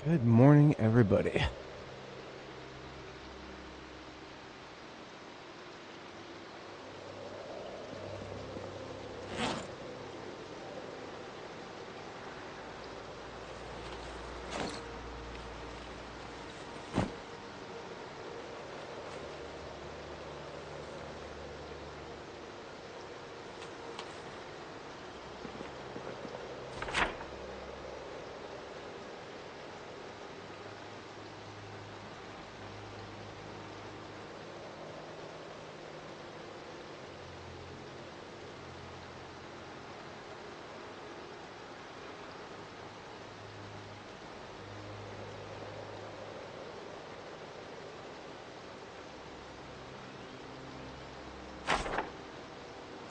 Good morning, everybody.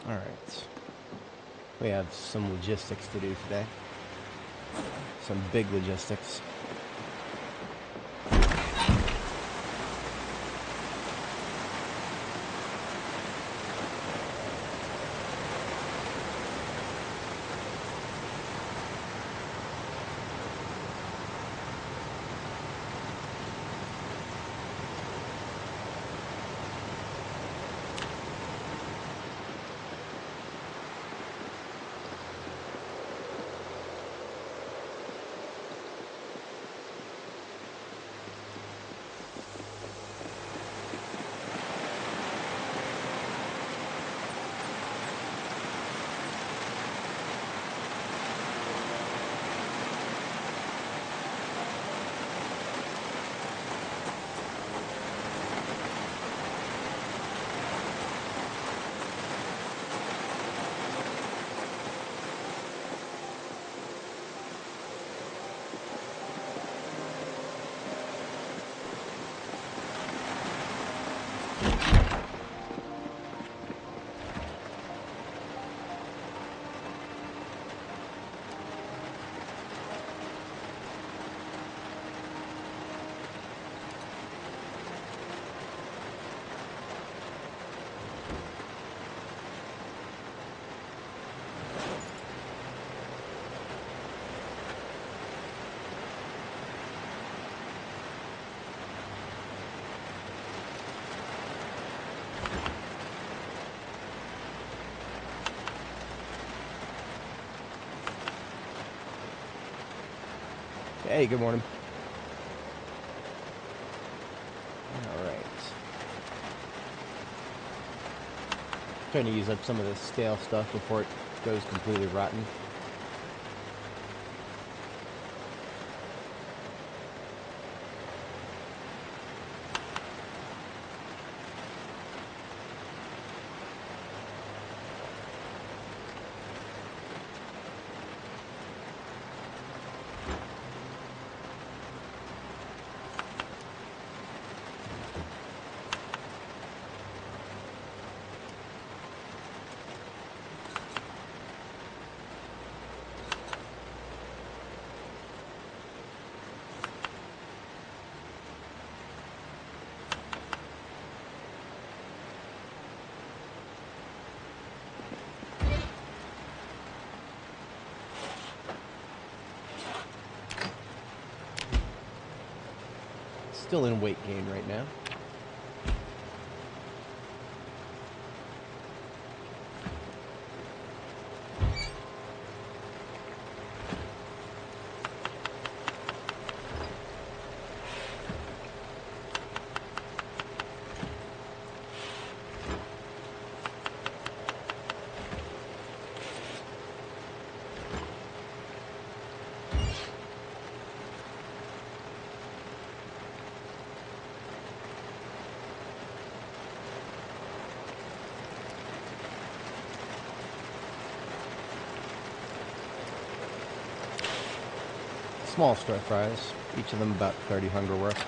Alright, we have some logistics to do today. Some big logistics. Hey, good morning. Alright. Trying to use up some of this stale stuff before it goes completely rotten. Still in weight gain right now. Small stir fries, each of them about 30 hunger worth.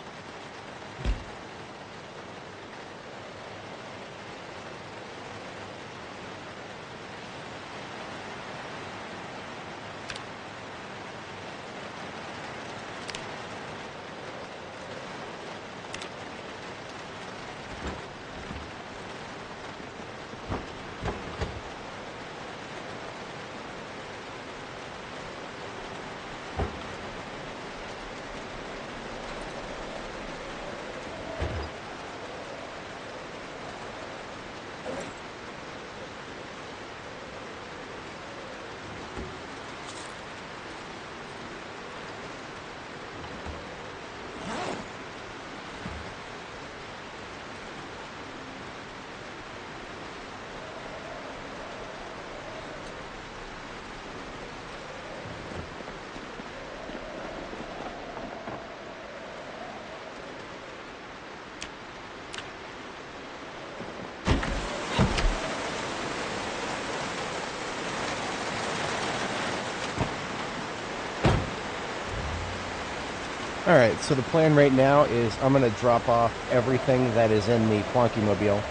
Alright, so the plan right now is I'm going to drop off everything that is in the Plonky Mobile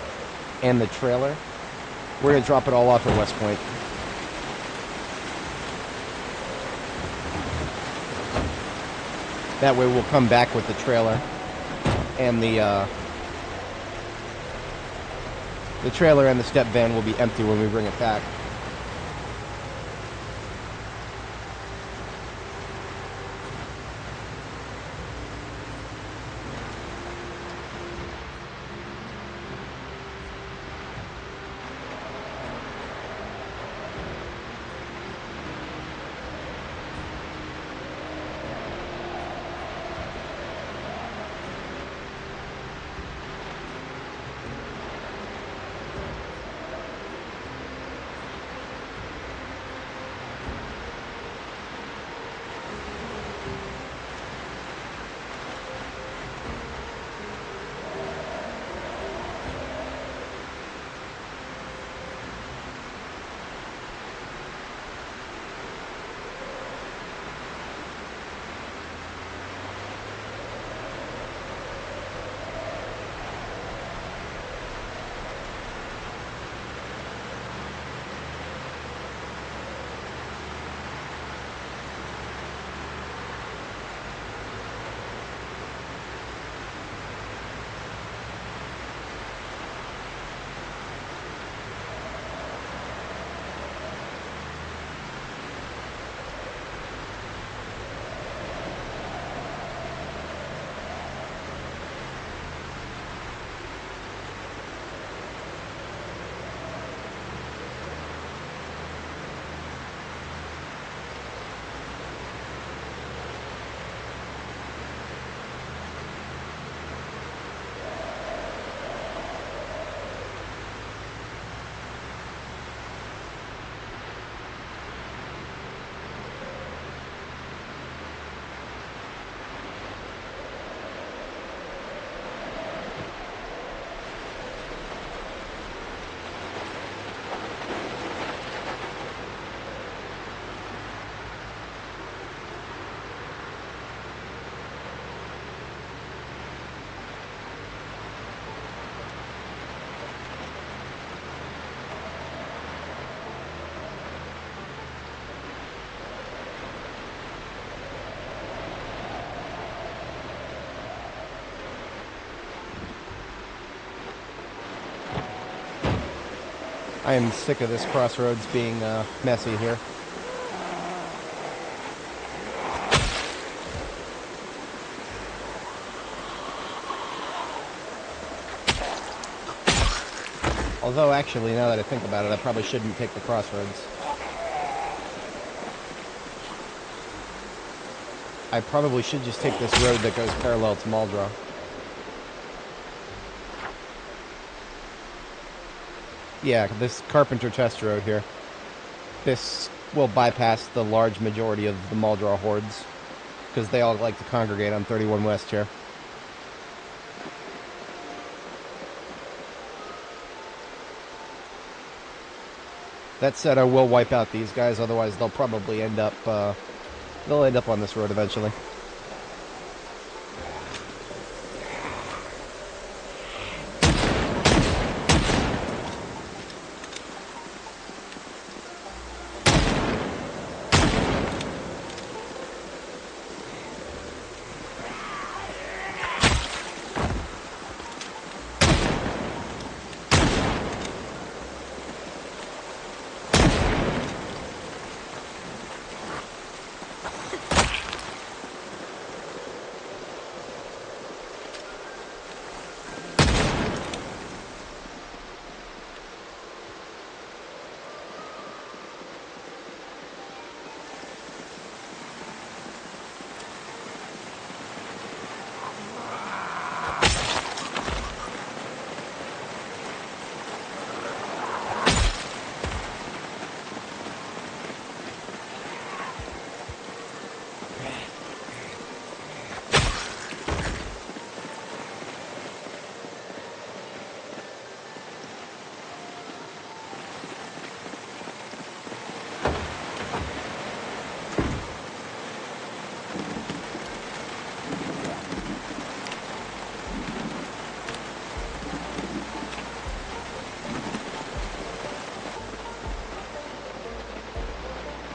and the trailer. We're going to drop it all off at West Point. That way we'll come back with the trailer and the trailer and the step van will be empty when we bring it back. I am sick of this crossroads being messy here. Although, actually, now that I think about it, I probably shouldn't take the crossroads. I probably should just take this road that goes parallel to Muldrow. Yeah, this Carpenter Test Road here. This will bypass the large majority of the Muldrow hordes, because they all like to congregate on 31 West here. That said, I will wipe out these guys, otherwise they'll probably end up, on this road eventually.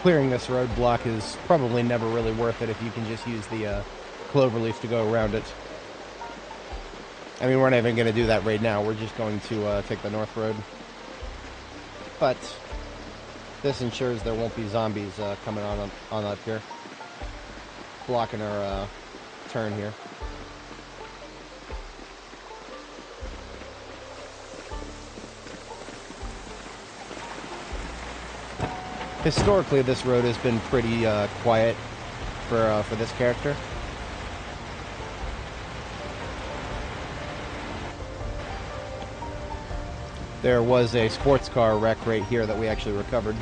clearing this roadblock is probably never really worth it if you can just use the cloverleaf to go around it. I mean, we're not even going to do that right now. We're just going to take the north road. But this ensures there won't be zombies coming on up here, blocking our turn here. Historically, this road has been pretty quiet for this character. There was a sports car wreck right here that we actually recovered.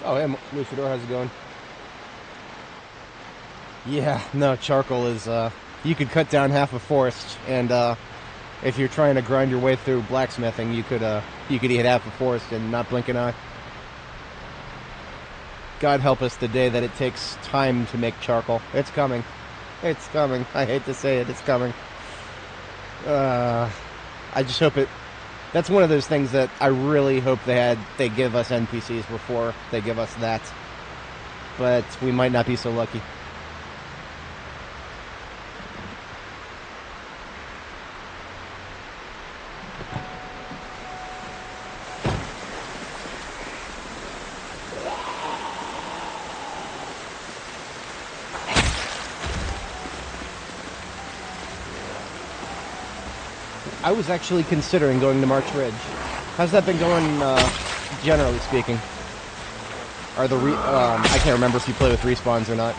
Oh, hey, Luchador, how's it going? Yeah, no, charcoal is, you could cut down half a forest, and, if you're trying to grind your way through blacksmithing, you could eat half a forest and not blink an eye. God help us the day that it takes time to make charcoal. It's coming. It's coming. I hate to say it, it's coming. I just hope it... That's one of those things that I really hope they give us NPCs before they give us that. But we might not be so lucky. I was actually considering going to March Ridge. How's that been going, generally speaking? Are the I can't remember if you play with respawns or not.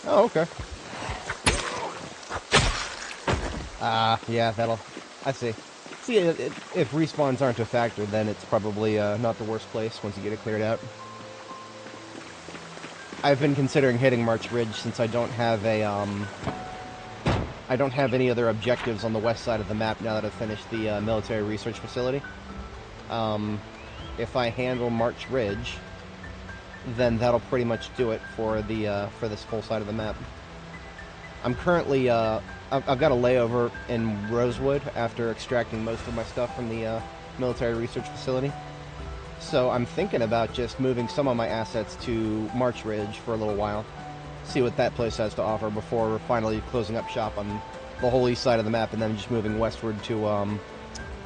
Oh, okay. Yeah, I see. See, if respawns aren't a factor, then it's probably not the worst place once you get it cleared out. I've been considering hitting March Ridge since I don't have any other objectives on the west side of the map now that I've finished the military research facility. If I handle March Ridge, then that'll pretty much do it for this full side of the map. I'm currently I've got a layover in Rosewood after extracting most of my stuff from the military research facility. So I'm thinking about just moving some of my assets to March Ridge for a little while, see what that place has to offer before finally closing up shop on the whole east side of the map, and then just moving westward to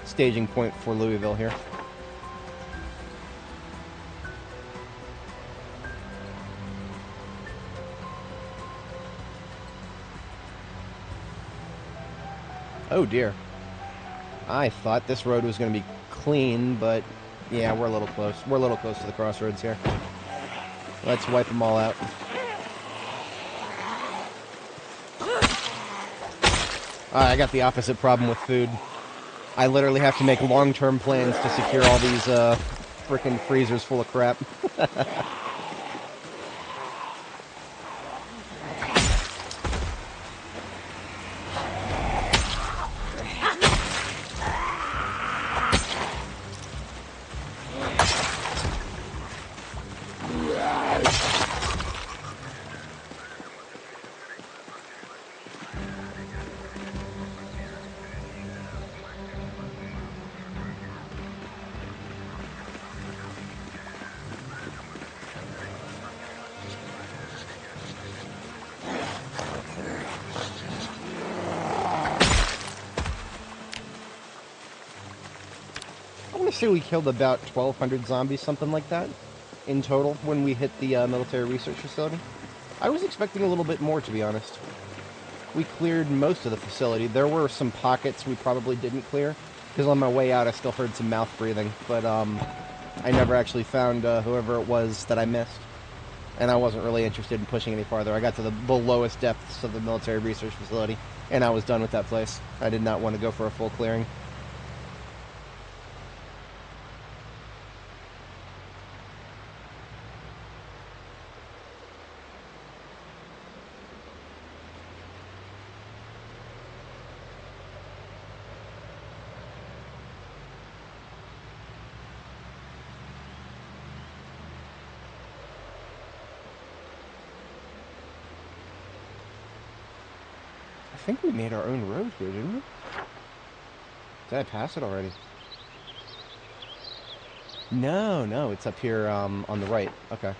staging point for Louisville here. Oh dear. I thought this road was going to be clean, but yeah, we're a little close. We're a little close to the crossroads here. Let's wipe them all out. I got the opposite problem with food. I literally have to make long-term plans to secure all these frickin' freezers full of crap. I want to say we killed about 1,200 zombies, something like that. in total when we hit the military research facility. I was expecting a little bit more, to be honest. We cleared most of the facility. There were some pockets we probably didn't clear, because on my way out I still heard some mouth breathing, but I never actually found whoever it was that I missed, and I wasn't really interested in pushing any farther. I got to the lowest depths of the military research facility, and I was done with that place. I did not want to go for a full clearing. I think we made our own road here, didn't we? Did I pass it already? No, it's up here on the right. Okay.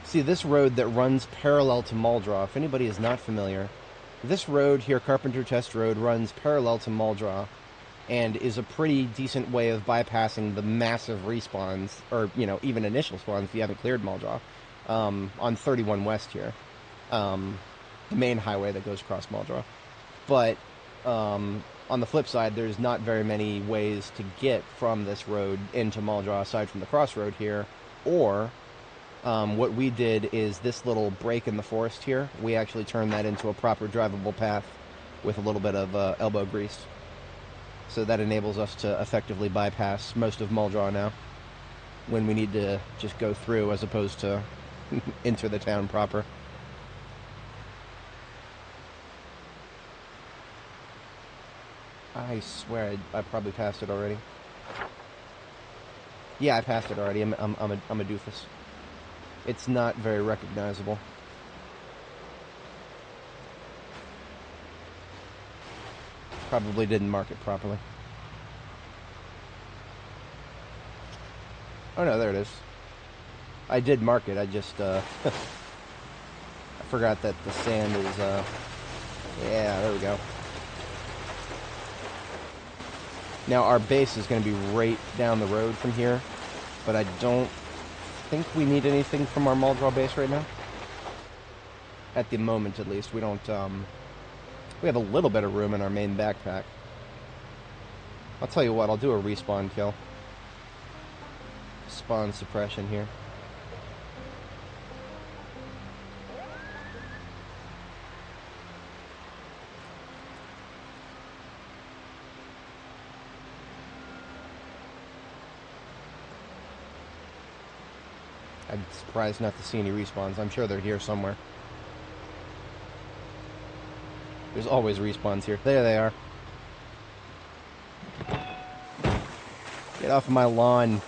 See, this road that runs parallel to Muldraugh, if anybody is not familiar, this road here, Carpenter Test Road, runs parallel to Muldraugh and is a pretty decent way of bypassing the massive respawns, or, you know, even initial spawns if you haven't cleared Muldraugh, on 31 West here. The main highway that goes across Muldraugh. But on the flip side, there's not very many ways to get from this road into Muldraugh aside from the crossroad here. Or what we did is this little break in the forest here, we actually turned that into a proper drivable path with a little bit of elbow grease. So that enables us to effectively bypass most of Muldraugh now when we need to just go through as opposed to enter the town proper. I swear I probably passed it already. Yeah, I passed it already. I'm a doofus. It's not very recognizable. Probably didn't mark it properly. Oh no, there it is. I did mark it, I just, I forgot that the sand is, yeah, there we go. Now, our base is going to be right down the road from here, but I don't think we need anything from our Muldraugh base right now. At the moment, at least. We don't, we have a little bit of room in our main backpack. I'll tell you what, I'll do a respawn kill. Spawn suppression here. I'm surprised not to see any respawns. I'm sure they're here somewhere. There's always respawns here. There they are. Get off of my lawn.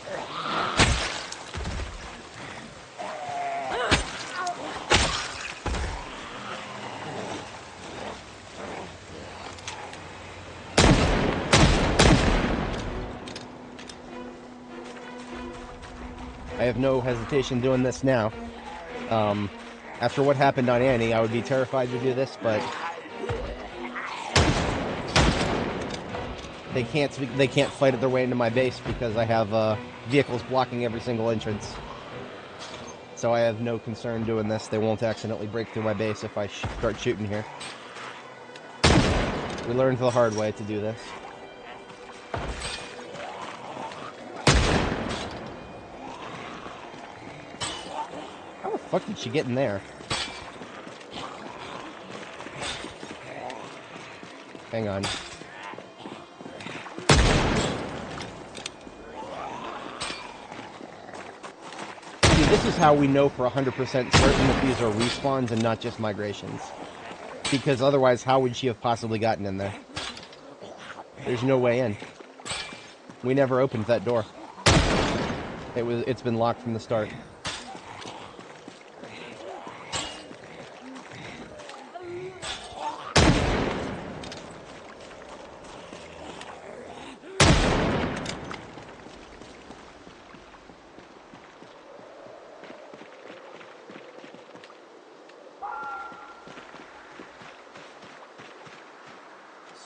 I have no hesitation doing this now. After what happened on Annie, I would be terrified to do this, but they can't fight their way into my base because I have vehicles blocking every single entrance. So I have no concern doing this. They won't accidentally break through my base if I start shooting here. We learned the hard way to do this. How the fuck did she get in there? Hang on. See, this is how we know for 100% certain that these are respawns and not just migrations. Because otherwise, how would she have possibly gotten in there? There's no way in. We never opened that door. It's been locked from the start.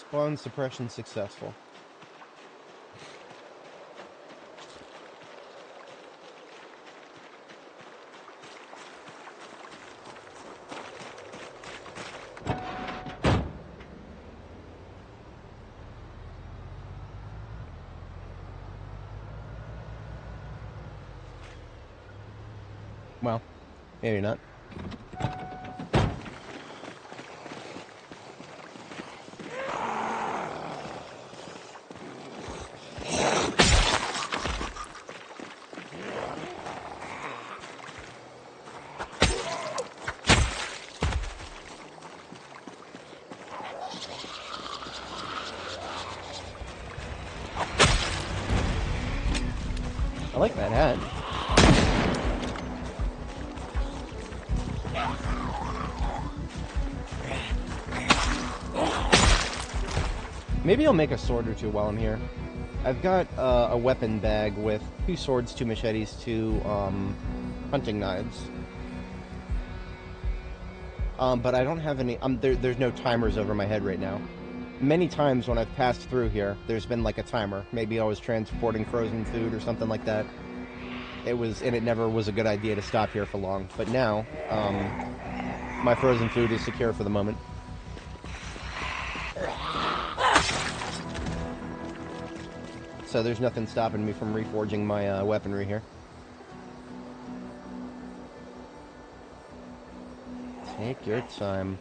Spawn suppression successful. Well, maybe not. I like that hat. Maybe I'll make a sword or two while I'm here. I've got a weapon bag with 2 swords, 2 machetes, 2 hunting knives. But I don't have any... there's no timers over my head right now. Many times when I've passed through here, there's been like a timer. Maybe I was transporting frozen food or something like that. And it never was a good idea to stop here for long. But now, my frozen food is secure for the moment. So there's nothing stopping me from reforging my weaponry here. Take your time.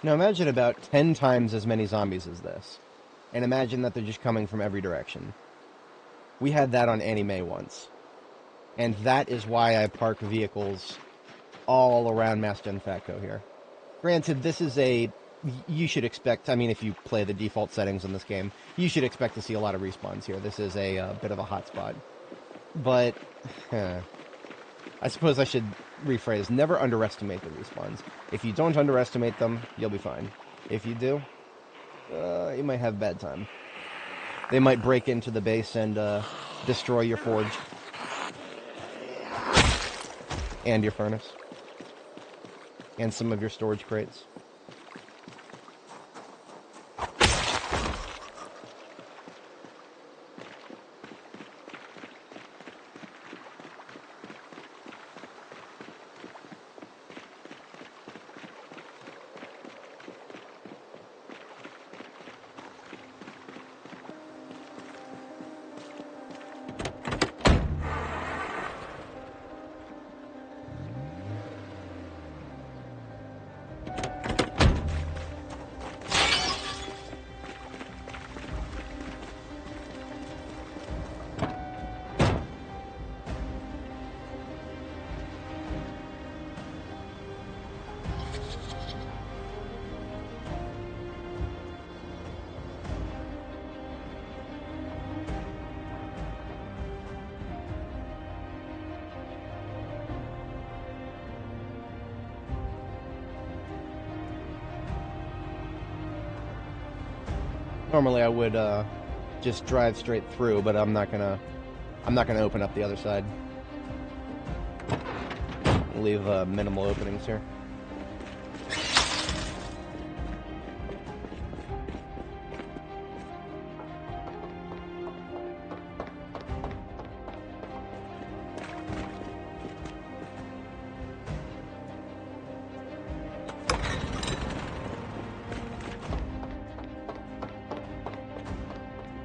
Now imagine about 10 times as many zombies as this. And imagine that they're just coming from every direction. We had that on Annie Mae once. And that is why I park vehicles all around Mass Gen Fatco here. Granted, this is a... You should expect... I mean, if you play the default settings in this game, you should expect to see a lot of respawns here. This is a bit of a hotspot. But... I suppose I should rephrase. Never underestimate the respawns. If you don't underestimate them, you'll be fine. If you do, you might have a bad time. They might break into the base and destroy your forge. And your furnace. And some of your storage crates. Normally I would just drive straight through, but I'm not gonna open up the other side. Leave minimal openings here.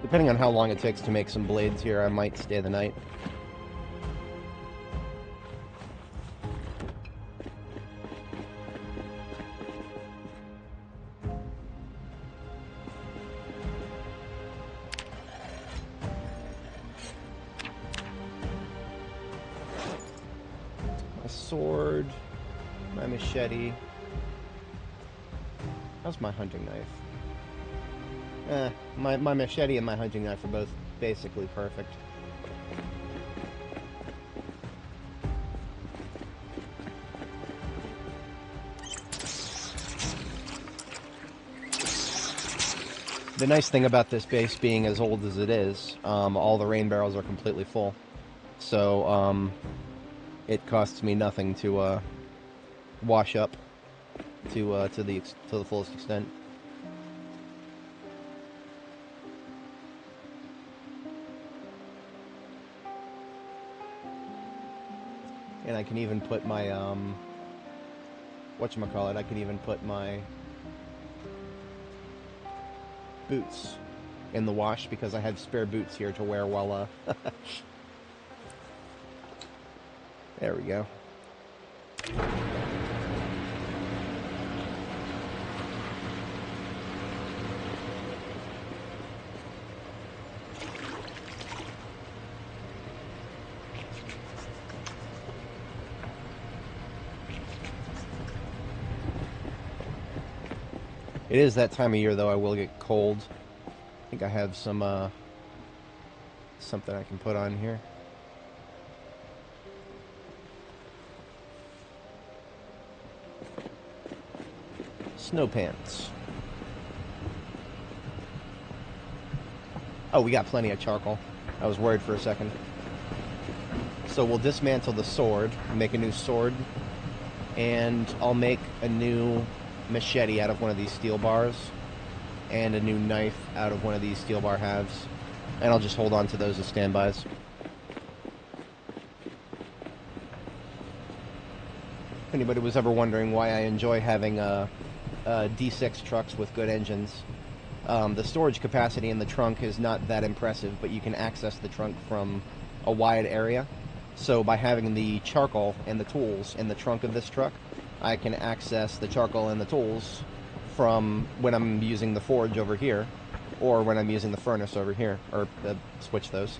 Depending on how long it takes to make some blades here, I might stay the night. My sword, my machete. How's my hunting knife? My machete and my hunting knife are both basically perfect. The nice thing about this base being as old as it is, all the rain barrels are completely full. So, it costs me nothing to wash up to the fullest extent. And I can even put my whatchamacallit, I can even put my boots in the wash because I have spare boots here to wear while there we go. It is that time of year, though. I will get cold. I think I have some, something I can put on here. Snow pants. Oh, we got plenty of charcoal. I was worried for a second. So we'll dismantle the sword, make a new sword, and I'll make a new machete out of one of these steel bars and a new knife out of one of these steel bar halves, and I'll just hold on to those as standbys. If anybody was ever wondering why I enjoy having D6 trucks with good engines, the storage capacity in the trunk is not that impressive, but you can access the trunk from a wide area. So by having the charcoal and the tools in the trunk of this truck, I can access the charcoal and the tools from when I'm using the forge over here, or when I'm using the furnace over here, or switch those.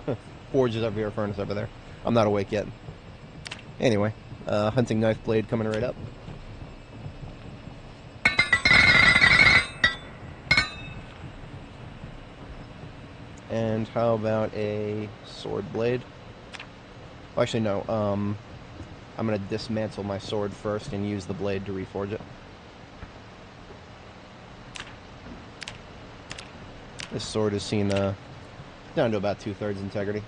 Forge is over here, furnace over there. I'm not awake yet. Anyway, hunting knife blade coming right up. And how about a sword blade? Well, actually, no. I'm going to dismantle my sword first and use the blade to reforge it. This sword is seen down to about 2/3 integrity.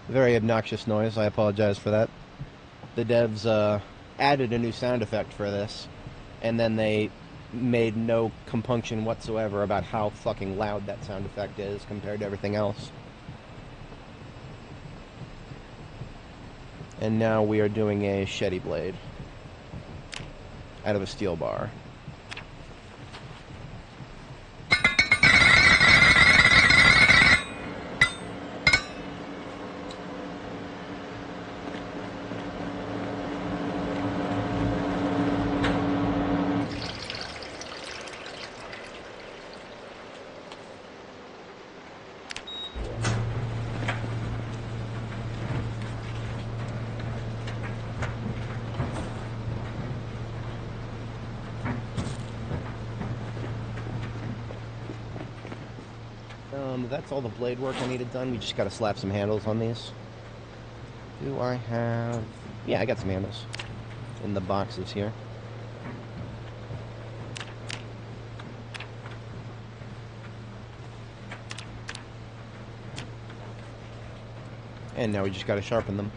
Very obnoxious noise, I apologize for that. The devs added a new sound effect for this, and then they made no compunction whatsoever about how fucking loud that sound effect is compared to everything else. And now we are doing a shetty blade out of a steel bar. That's all the blade work I needed done. We just got to slap some handles on these. Do I have... Yeah, I got some handles in the boxes here. And now we just got to sharpen them.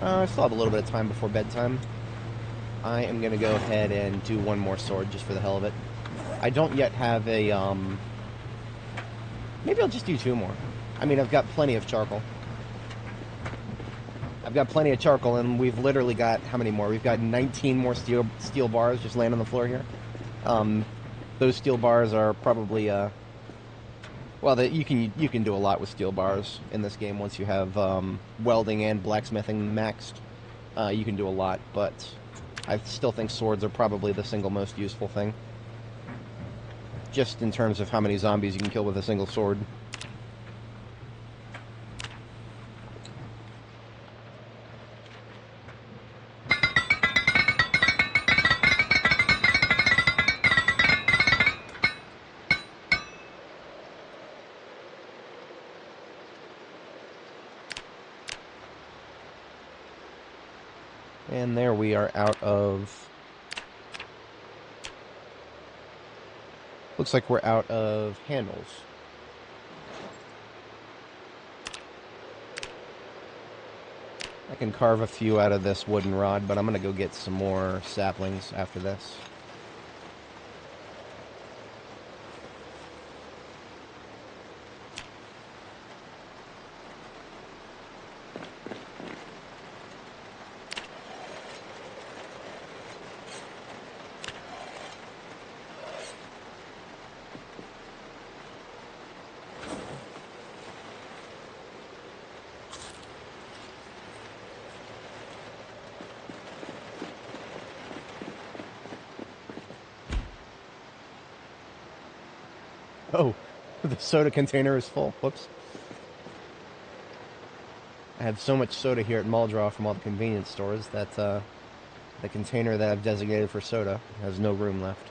I still have a little bit of time before bedtime. I am going to go ahead and do one more sword just for the hell of it. I don't yet have a, maybe I'll just do two more. I mean, I've got plenty of charcoal. And we've literally got, how many more? We've got 19 more steel bars just laying on the floor here. Those steel bars are probably, well, you can do a lot with steel bars in this game once you have welding and blacksmithing maxed. You can do a lot, but I still think swords are probably the single most useful thing. Just in terms of how many zombies you can kill with a single sword. And there we are out of... Looks like we're out of handles. I can carve a few out of this wooden rod, but I'm going to go get some more saplings after this. Oh, the soda container is full. Whoops. I have so much soda here at Muldraw from all the convenience stores that the container that I've designated for soda has no room left.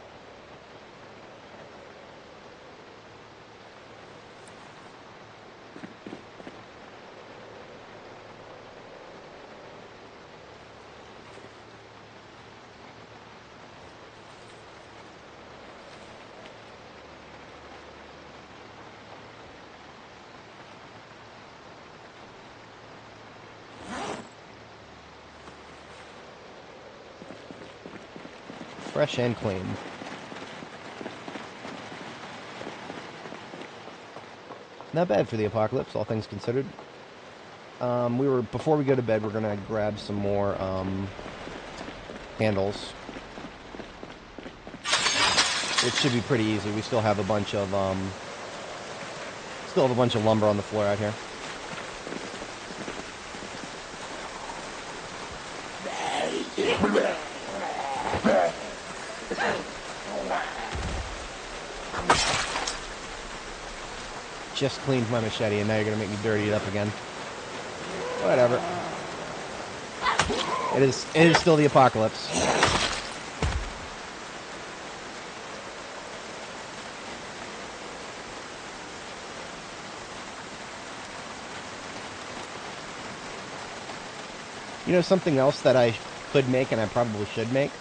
Fresh and clean. Not bad for the apocalypse, all things considered. Before we go to bed, we're gonna grab some more handles. It should be pretty easy. We still have a bunch of lumber on the floor out here. Just cleaned my machete, and now you're going to make me dirty it up again. Whatever. It is still the apocalypse. You know, something else that I could make, and I probably should make?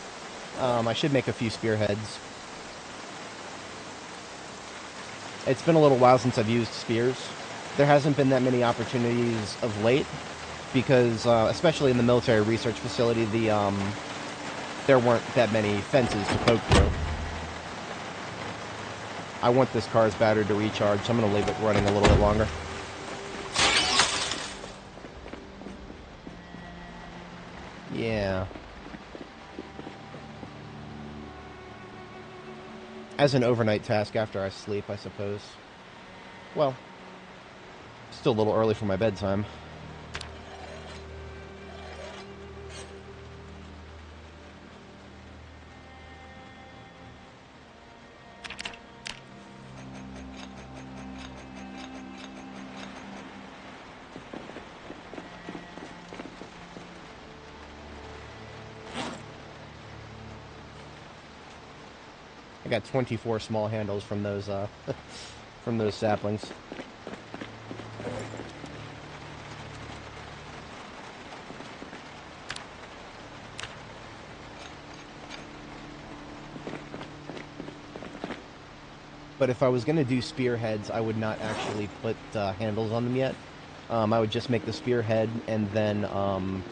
I should make a few spearheads. It's been a little while since I've used spears. There hasn't been that many opportunities of late, because, especially in the military research facility, there weren't that many fences to poke through. I want this car's battery to recharge, so I'm going to leave it running a little bit longer. Yeah. As an overnight task after I sleep, I suppose. Well, still a little early for my bedtime. I got 24 small handles from those saplings. But if I was going to do spearheads, I would not actually put handles on them yet. I would just make the spearhead and then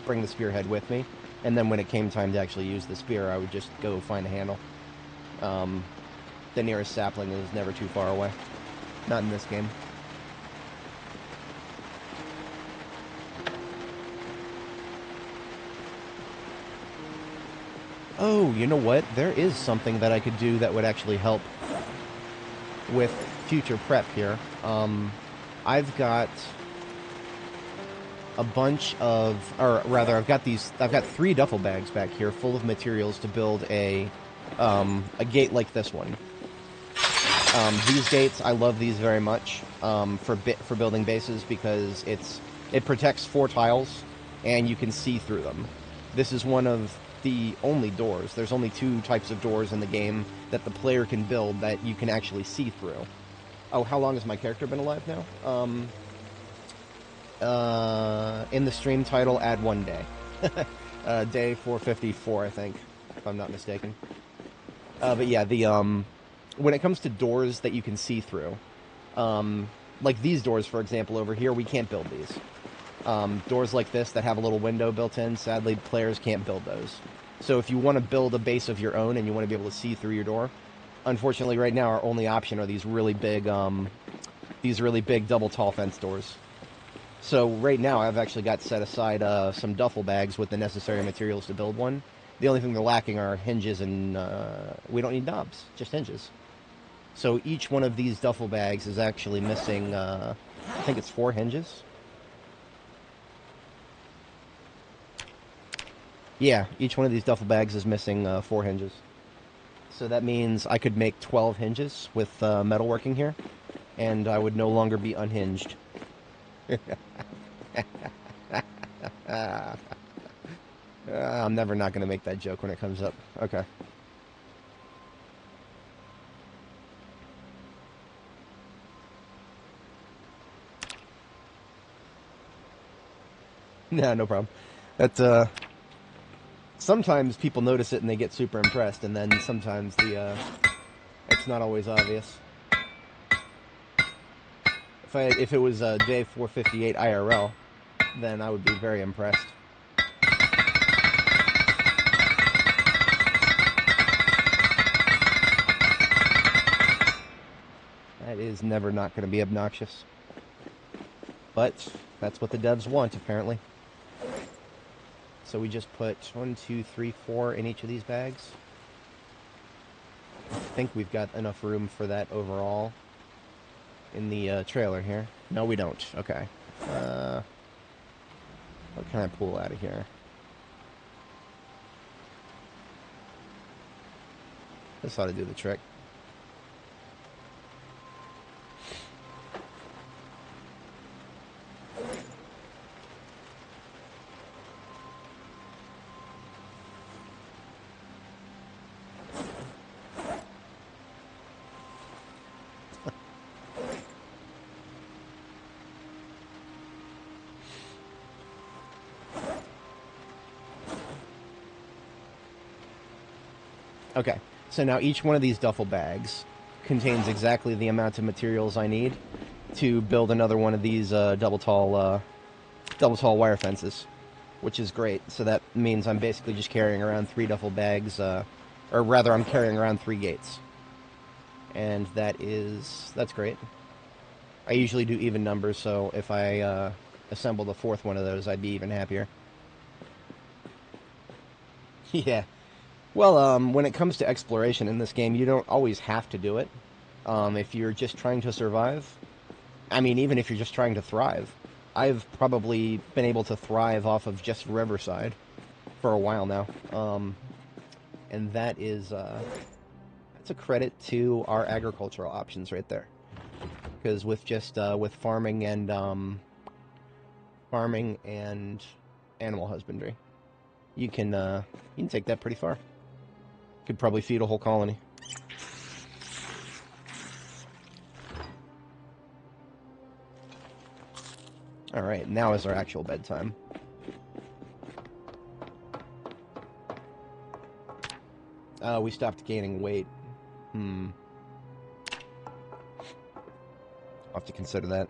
bring the spearhead with me And then when it came time to actually use the spear, I would just go find a handle. The nearest sapling is never too far away. Not in this game. Oh, you know what? There is something that I could do that would actually help with future prep here. I've got a bunch of, or rather, I've got 3 duffel bags back here full of materials to build a gate like this one. These gates, I love these very much for building bases because it protects 4 tiles and you can see through them. This is one of the only doors. There's only 2 types of doors in the game that the player can build that you can actually see through. Oh, how long has my character been alive now? In the stream title, add 1 day. Day 454, I think, if I'm not mistaken. But yeah, when it comes to doors that you can see through, like these doors, for example, over here, we can't build these. Doors like this that have a little window built in, sadly, players can't build those. So if you want to build a base of your own and you want to be able to see through your door, unfortunately, right now, our only option are these really big double tall fence doors. So right now, I've actually got set aside some duffel bags with the necessary materials to build one. The only thing they're lacking are hinges, and we don't need knobs, just hinges. So each one of these duffel bags is actually missing, I think it's 4 hinges. Yeah, each one of these duffel bags is missing 4 hinges. So that means I could make 12 hinges with metalworking here, and I would no longer be unhinged. I'm never not going to make that joke when it comes up. Okay. No, no problem. That's sometimes people notice it and they get super impressed, and then sometimes it's not always obvious. If it was day 458 IRL, then I would be very impressed. That is never not going to be obnoxious. But that's what the devs want, apparently. So we just put 1, 2, 3, 4 in each of these bags. I think we've got enough room for that overall in the trailer here. No, we don't. Okay. What can I pull out of here? This ought to do the trick. Okay, so now each one of these duffel bags contains exactly the amount of materials I need to build another one of these double tall wire fences, which is great. So that means I'm basically just carrying around 3 duffel bags, or rather, I'm carrying around 3 gates, and that's great. I usually do even numbers, so if I assemble the 4th one of those, I'd be even happier. Yeah. Well, when it comes to exploration in this game, you don't always have to do it. If you're just trying to survive, I mean, even if you're just trying to thrive, I've probably been able to thrive off of just Riverside for a while now. And that's a credit to our agricultural options right there. Because with just with farming and animal husbandry, you can take that pretty far. Could probably feed a whole colony. Alright, now is our actual bedtime. We stopped gaining weight. I'll have to consider that.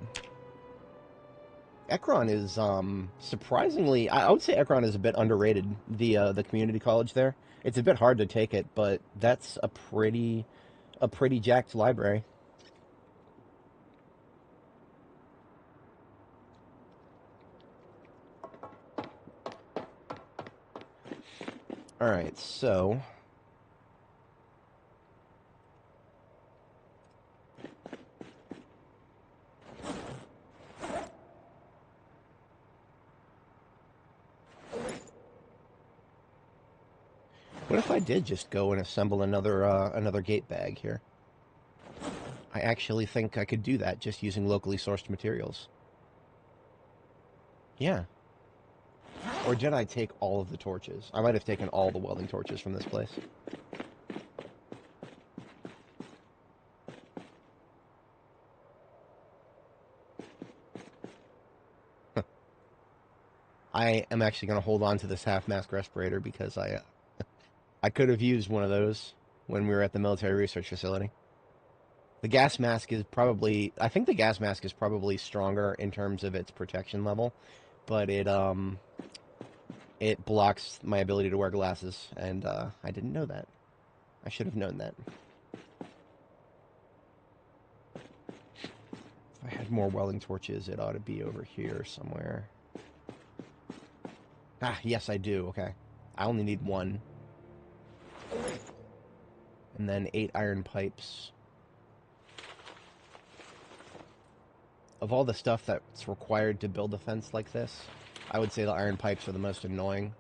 Ekron is surprisingly. I would say Ekron is a bit underrated. The community college there. It's a bit hard to take it, but that's a pretty jacked library. All right, so what if I did just go and assemble another gate bag here? I actually think I could do that just using locally sourced materials. Yeah. Or did I take all of the torches? I might have taken all the welding torches from this place. I am actually going to hold on to this half-mask respirator because I could have used one of those when we were at the military research facility. The gas mask is probably, I think the gas mask is probably stronger in terms of its protection level, but it blocks my ability to wear glasses, and I didn't know that. I should have known that. If I had more welding torches, it ought to be over here somewhere. Ah, yes, I do. Okay. I only need one. And then 8 iron pipes. Of all the stuff that's required to build a fence like this, I would say the iron pipes are the most annoying.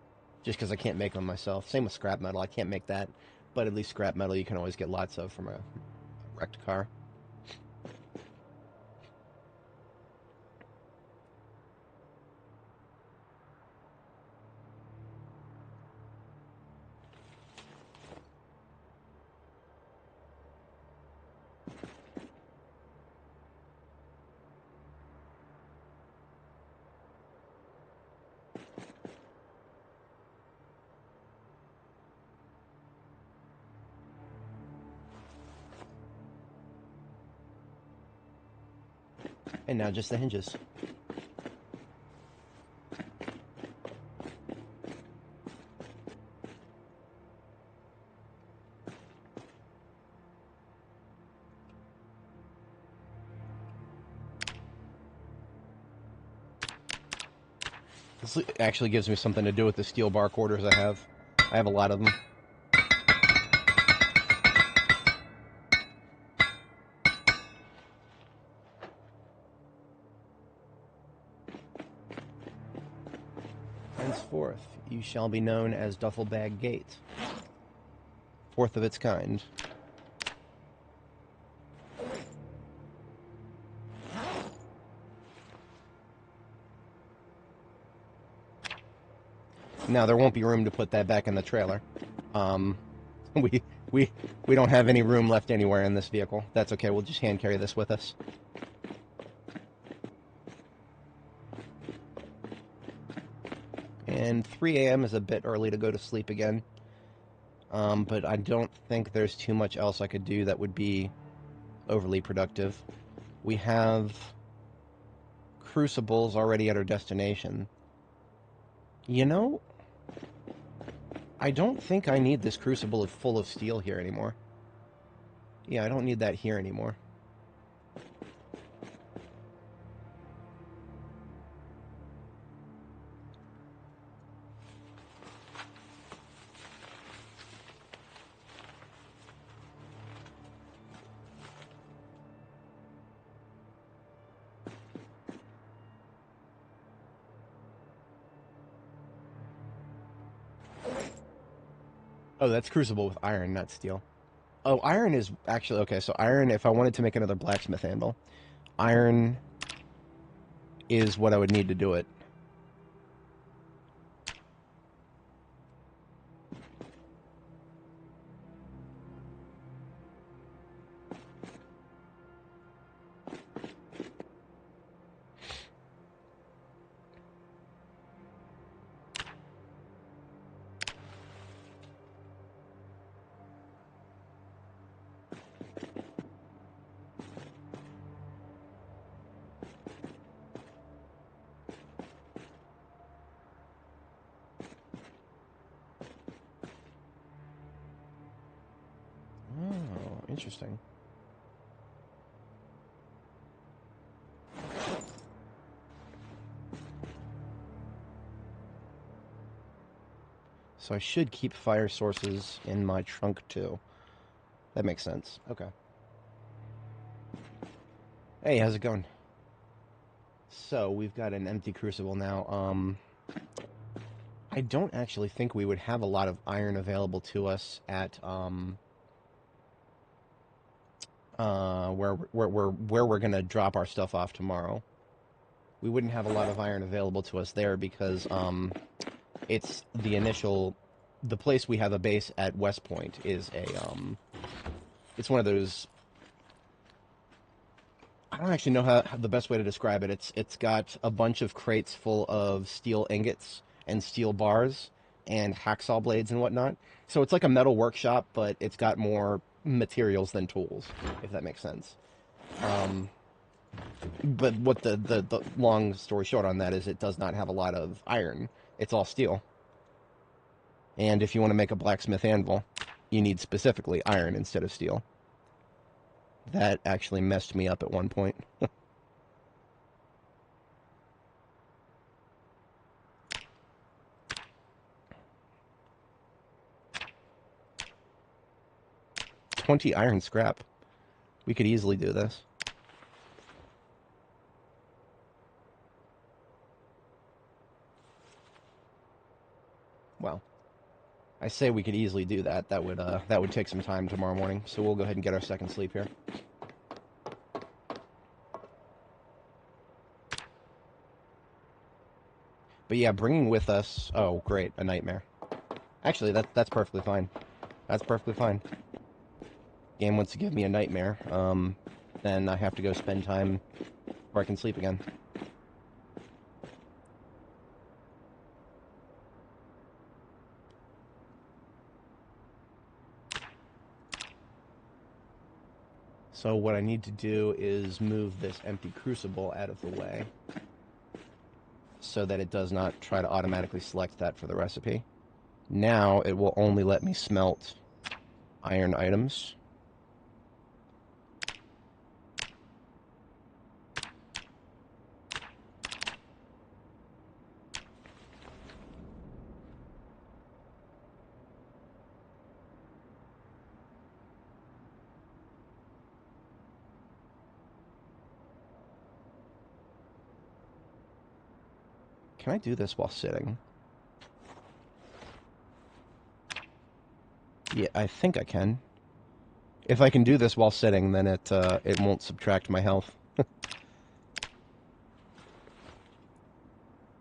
Just because I can't make them myself. Same with scrap metal. I can't make that. But at least scrap metal you can always get lots of from a wrecked car. And now just the hinges. This actually gives me something to do with the steel bar quarters I have. I have a lot of them. Henceforth, you shall be known as Duffelbag Gate. Fourth of its kind. Now, there won't be room to put that back in the trailer. Um, we, we, we don't have any room left anywhere in this vehicle. That's okay, we'll just hand carry this with us. And 3 a.m. is a bit early to go to sleep again. But I don't think there's too much else I could do that would be overly productive. We have crucibles already at our destination. You know, I don't think I need this crucible full of steel here anymore. Yeah, I don't need that here anymore. Oh, that's crucible with iron, not steel. Oh, iron is actually... Okay, so iron, if I wanted to make another blacksmith handle, iron is what I would need to do it. Interesting. So I should keep fire sources in my trunk too. That makes sense. Okay. Hey, how's it going? So we've got an empty crucible now. I don't actually think we would have a lot of iron available to us at where we're gonna drop our stuff off tomorrow. We wouldn't have a lot of iron available to us there because it's the place we have a base at West Point is it's one of those. I don't actually know how the best way to describe it. It's got a bunch of crates full of steel ingots and steel bars and hacksaw blades and whatnot. So it's like a metal workshop, but it's got more materials than tools, if that makes sense. But what the long story short on that is it does not have a lot of iron. It's all steel. And if you want to make a blacksmith anvil, you need specifically iron instead of steel. That actually messed me up at one point. 20 iron scrap. We could easily do this. Well, I say we could easily do that. That would take some time tomorrow morning. So we'll go ahead and get our second sleep here. But yeah, bringing with us... Oh, great, a nightmare. Actually, that's perfectly fine. That's perfectly fine. Game wants to give me a nightmare. Then I have to go spend time where I can sleep again. So what I need to do is move this empty crucible out of the way so that it does not try to automatically select that for the recipe. Now it will only let me smelt iron items. Can I do this while sitting? Yeah, I think I can. If I can do this while sitting, then it won't subtract my health.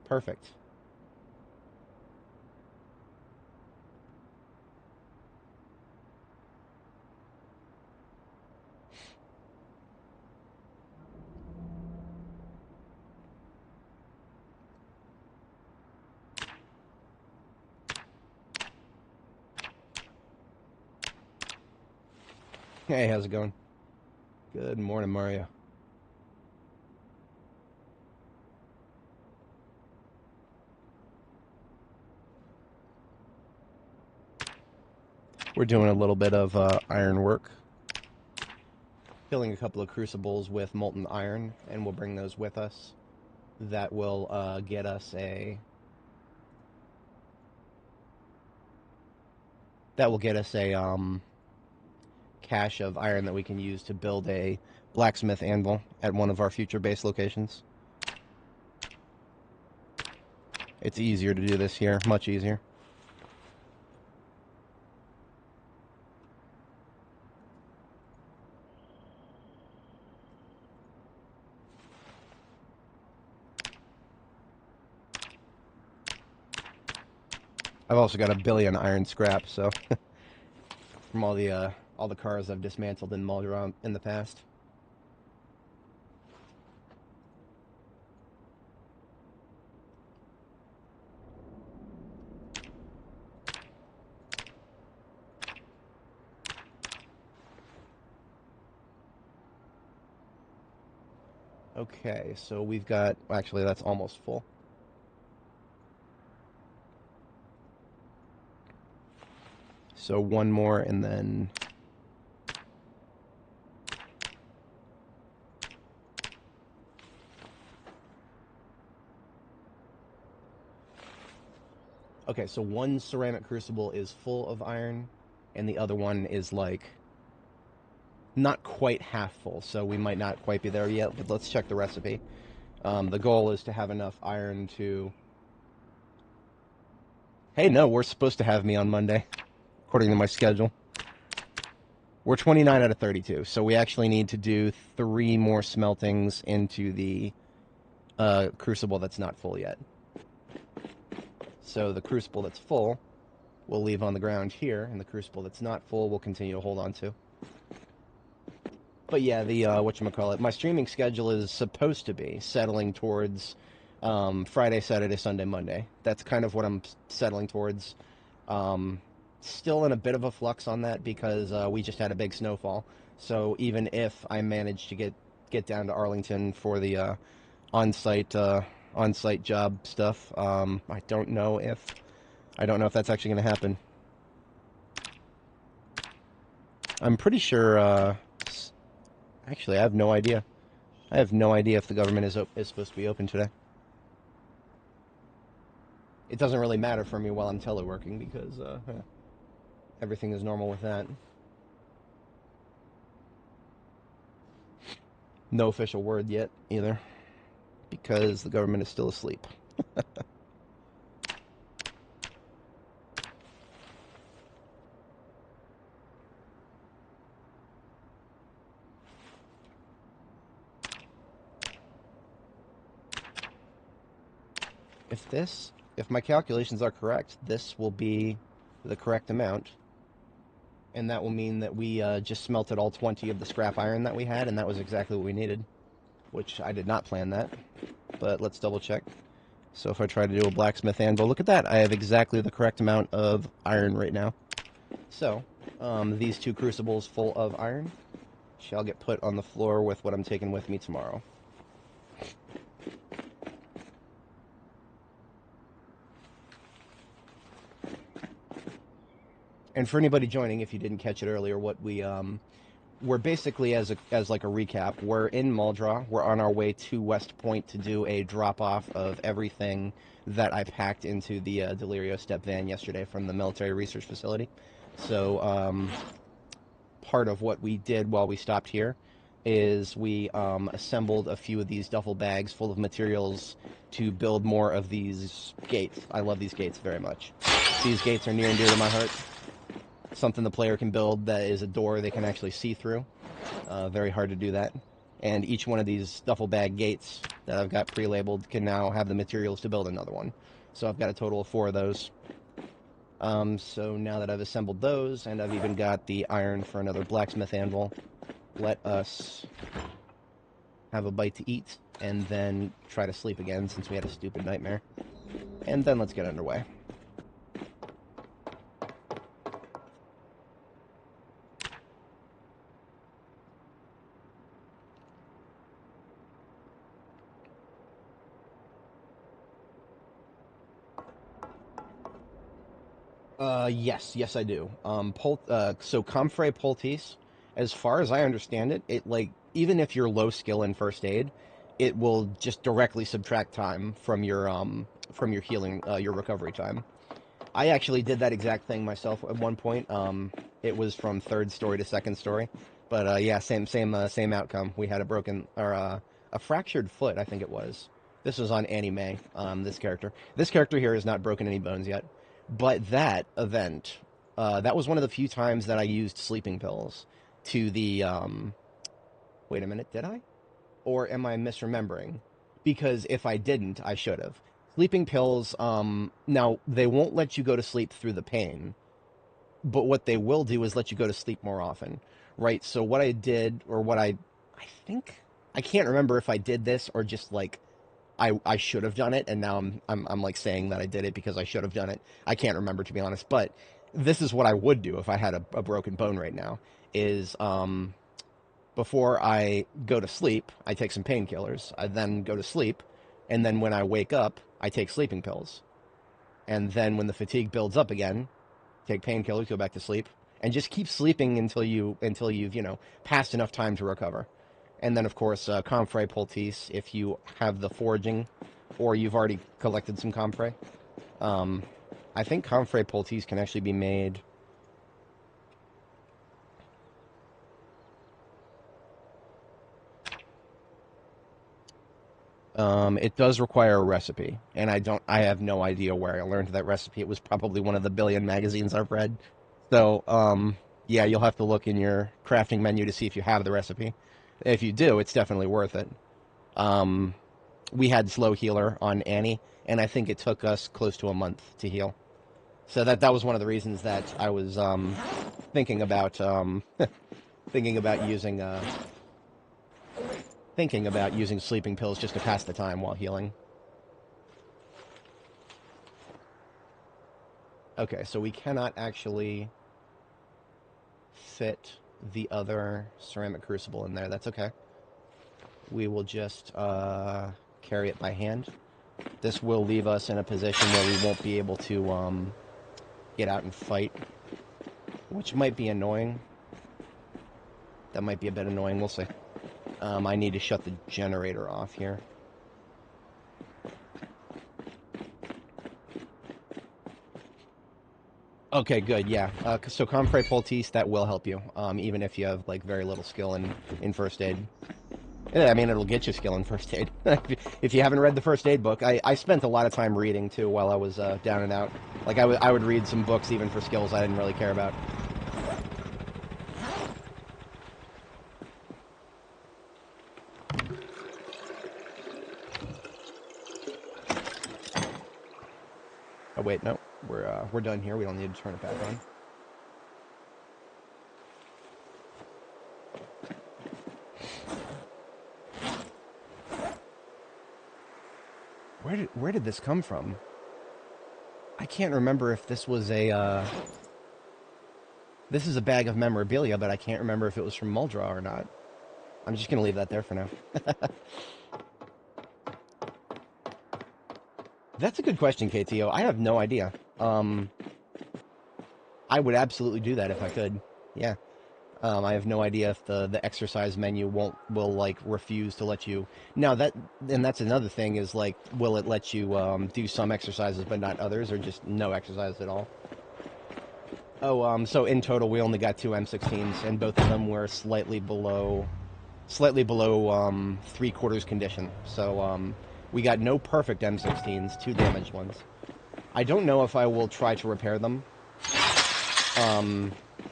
Perfect. Hey, how's it going? Good morning, Mario. We're doing a little bit of iron work. Filling a couple of crucibles with molten iron, and we'll bring those with us. That will get us a... That will get us a cache of iron that we can use to build a blacksmith anvil at one of our future base locations. It's easier to do this here, much easier. I've also got a billion iron scrap, so from all the cars I've dismantled and mauled around in the past. Okay, so we've got... Actually, that's almost full. So one more, and then Okay, so one ceramic crucible is full of iron, and the other one is like not quite half full, so we might not quite be there yet, but let's check the recipe. The goal is to have enough iron to... Hey, no, we're supposed to have me on Monday, according to my schedule. We're 29 out of 32, so we actually need to do 3 more smeltings into the crucible that's not full yet. So the crucible that's full, we'll leave on the ground here, and the crucible that's not full, we'll continue to hold on to. But yeah, the, whatchamacallit, my streaming schedule is supposed to be settling towards Friday, Saturday, Sunday, Monday. That's kind of what I'm settling towards. Still in a bit of a flux on that because we just had a big snowfall. So even if I manage to get down to Arlington for the on-site job stuff, I don't know if that's actually going to happen. I'm pretty sure. Actually, I have no idea. I have no idea if the government is supposed to be open today. It doesn't really matter for me while I'm teleworking because everything is normal with that. No official word yet either because the government is still asleep. If my calculations are correct, this will be the correct amount. And that will mean that we just smelted all 20 of the scrap iron that we had, and that was exactly what we needed. Which I did not plan that, but let's double check. So if I try to do a blacksmith anvil, look at that. I have exactly the correct amount of iron right now. So, these 2 crucibles full of iron shall get put on the floor with what I'm taking with me tomorrow. And for anybody joining, if you didn't catch it earlier, what we're basically, as like a recap, we're in Muldraugh. We're on our way to West Point to do a drop-off of everything that I packed into the Delirio step van yesterday from the military research facility. So part of what we did while we stopped here is we assembled a few of these duffel bags full of materials to build more of these gates. I love these gates very much. These gates are near and dear to my heart. Something the player can build that is a door they can actually see through. Very hard to do that. And each one of these duffel bag gates that I've got pre-labeled can now have the materials to build another one. So I've got a total of 4 of those. So now that I've assembled those, and I've even got the iron for another blacksmith anvil, let us have a bite to eat, and then try to sleep again since we had a stupid nightmare. And then let's get underway. Yes, I do. So Comfrey Poultice, as far as I understand it, even if you're low skill in first aid, it will just directly subtract time from your healing, your recovery time. I actually did that exact thing myself at one point. It was from 3rd story to 2nd story, but yeah, same outcome. We had a fractured foot, I think it was. This was on Annie Mae. This character here has not broken any bones yet. But that event, that was one of the few times that I used sleeping pills to the, wait a minute, did I? Or am I misremembering? Because if I didn't, I should have. Sleeping pills, now, they won't let you go to sleep through the pain, but what they will do is let you go to sleep more often, right? So what I did, or I think, I can't remember if I did this or just like, I should have done it, and now I'm like saying that I did it because I should have done it. I can't remember, to be honest, but this is what I would do if I had a broken bone right now, is before I go to sleep, I take some painkillers. I then go to sleep, and then when I wake up, I take sleeping pills. And then when the fatigue builds up again, take painkillers, go back to sleep, and just keep sleeping until you've, passed enough time to recover. And then, of course, Comfrey Poultice, if you have the foraging, or you've already collected some Comfrey. I think Comfrey poultice can actually be made. It does require a recipe, and I have no idea where I learned that recipe. It was probably one of the billion magazines I've read. So, yeah, you'll have to look in your crafting menu to see if you have the recipe. If you do, it's definitely worth it. Um, we had slow healer on Annie, and I think it took us close to a month to heal. So that was one of the reasons that I was thinking about thinking about using thinking about using sleeping pills just to pass the time while healing. Okay, so we cannot actually fit the other ceramic crucible in there. That's okay. We will just carry it by hand. This will leave us in a position where we won't be able to get out and fight, which might be annoying. That might be a bit annoying. We'll see. I need to shut the generator off here. Okay, good, yeah. So Comfrey poultice, that will help you, even if you have, like, very little skill in first aid. Yeah, I mean, it'll get you skill in first aid. If you haven't read the first aid book, I spent a lot of time reading, too, while I was down and out. Like, I would read some books even for skills I didn't really care about. Oh, wait, no. We're done here. We don't need to turn it back on. Where did this come from? I can't remember if this was a, This is a bag of memorabilia, but I can't remember if it was from Muldraw or not. I'm just going to leave that there for now. That's a good question, KTO. I have no idea. I would absolutely do that if I could. Yeah. I have no idea if the exercise menu will like refuse to let you. Now that's another thing is like, will it let you do some exercises but not others, or just no exercise at all? Oh, so in total we only got 2 M16s, and both of them were slightly below 3/4 condition. So we got no perfect M16s, 2 damaged ones. I don't know if I will try to repair them.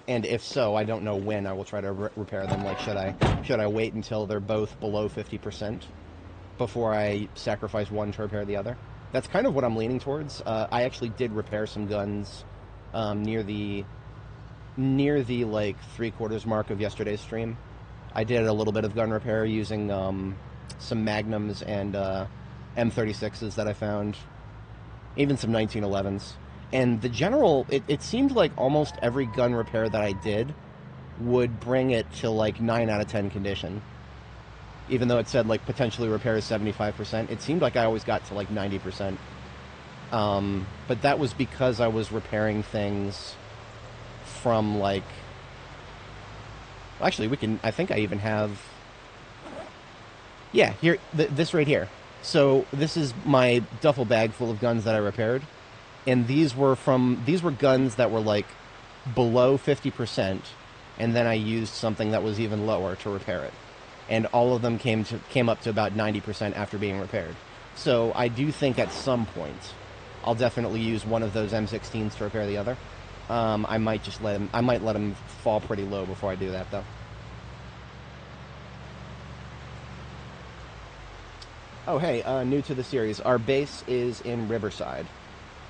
And if so, I don't know when I will try to repair them. Like, should I wait until they're both below 50% before I sacrifice one to repair the other? That's kind of what I'm leaning towards. I actually did repair some guns near the like 3/4 mark of yesterday's stream. I did a little bit of gun repair using some Magnums and M36s that I found, even some 1911s. And the general, it seemed like almost every gun repair that I did would bring it to like 9 out of 10 condition. Even though it said like potentially repairs 75%, it seemed like I always got to like 90%. But that was because I was repairing things from like... Actually, I think I even have... Yeah, here, this right here. So this is my duffel bag full of guns that I repaired. And these were guns that were like below 50%, and then I used something that was even lower to repair it. And all of them came up to about 90% after being repaired. So I do think at some point I'll definitely use one of those M16s to repair the other. I might let them fall pretty low before I do that, though. Oh, hey, new to the series. Our base is in Riverside.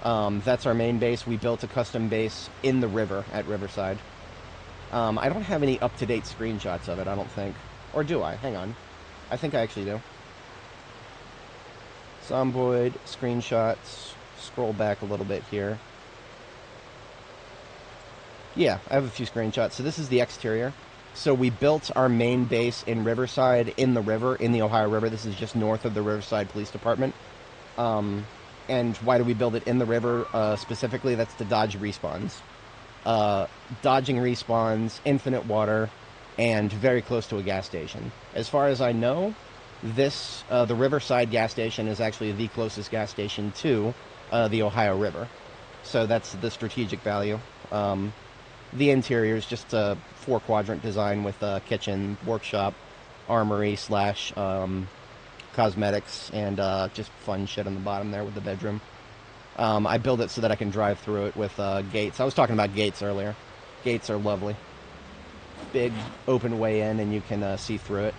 That's our main base. We built a custom base in the river at Riverside. I don't have any up-to-date screenshots of it, I don't think. Or do I? Hang on. I think I actually do. Zomboid, screenshots. Scroll back a little bit here. Yeah, I have a few screenshots. So this is the exterior. So we built our main base in Riverside, in the river, in the Ohio River. This is just north of the Riverside Police Department. And why do we build it in the river specifically? That's to dodge respawns. Dodging respawns, infinite water, and very close to a gas station. As far as I know, the Riverside gas station is actually the closest gas station to the Ohio River. So that's the strategic value. The interior is just a 4-quadrant design with a kitchen, workshop, armory slash cosmetics, and just fun shit on the bottom there with the bedroom. I build it so that I can drive through it with gates. I was talking about gates earlier. Gates are lovely. Big open way in, and you can see through it,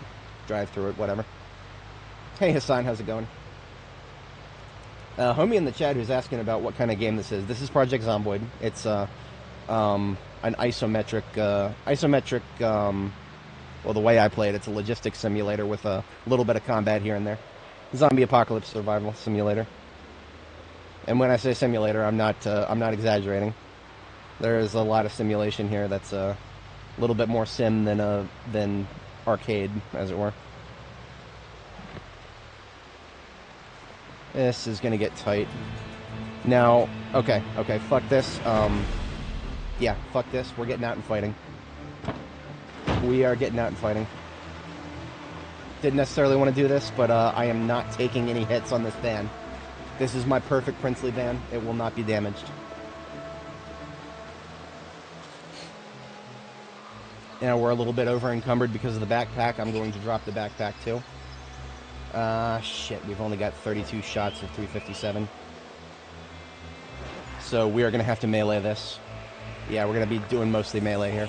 drive through it, whatever. Hey Hassan, how's it going? Homie in the chat who's asking about what kind of game this is. This is Project Zomboid. It's an isometric, well, the way I play it, it's a logistics simulator with a little bit of combat here and there. Zombie apocalypse survival simulator. And when I say simulator, I'm not exaggerating. There is a lot of simulation here that's a little bit more sim than arcade, as it were. This is gonna get tight. Now, okay, fuck this. Yeah, fuck this. We're getting out and fighting. We are getting out and fighting. Didn't necessarily want to do this, but I am not taking any hits on this van. This is my perfect princely van. It will not be damaged. Now we're a little bit over encumbered because of the backpack. I'm going to drop the backpack too. Shit, we've only got 32 shots of 357. So we are going to have to melee this. Yeah, we're going to be doing mostly melee here.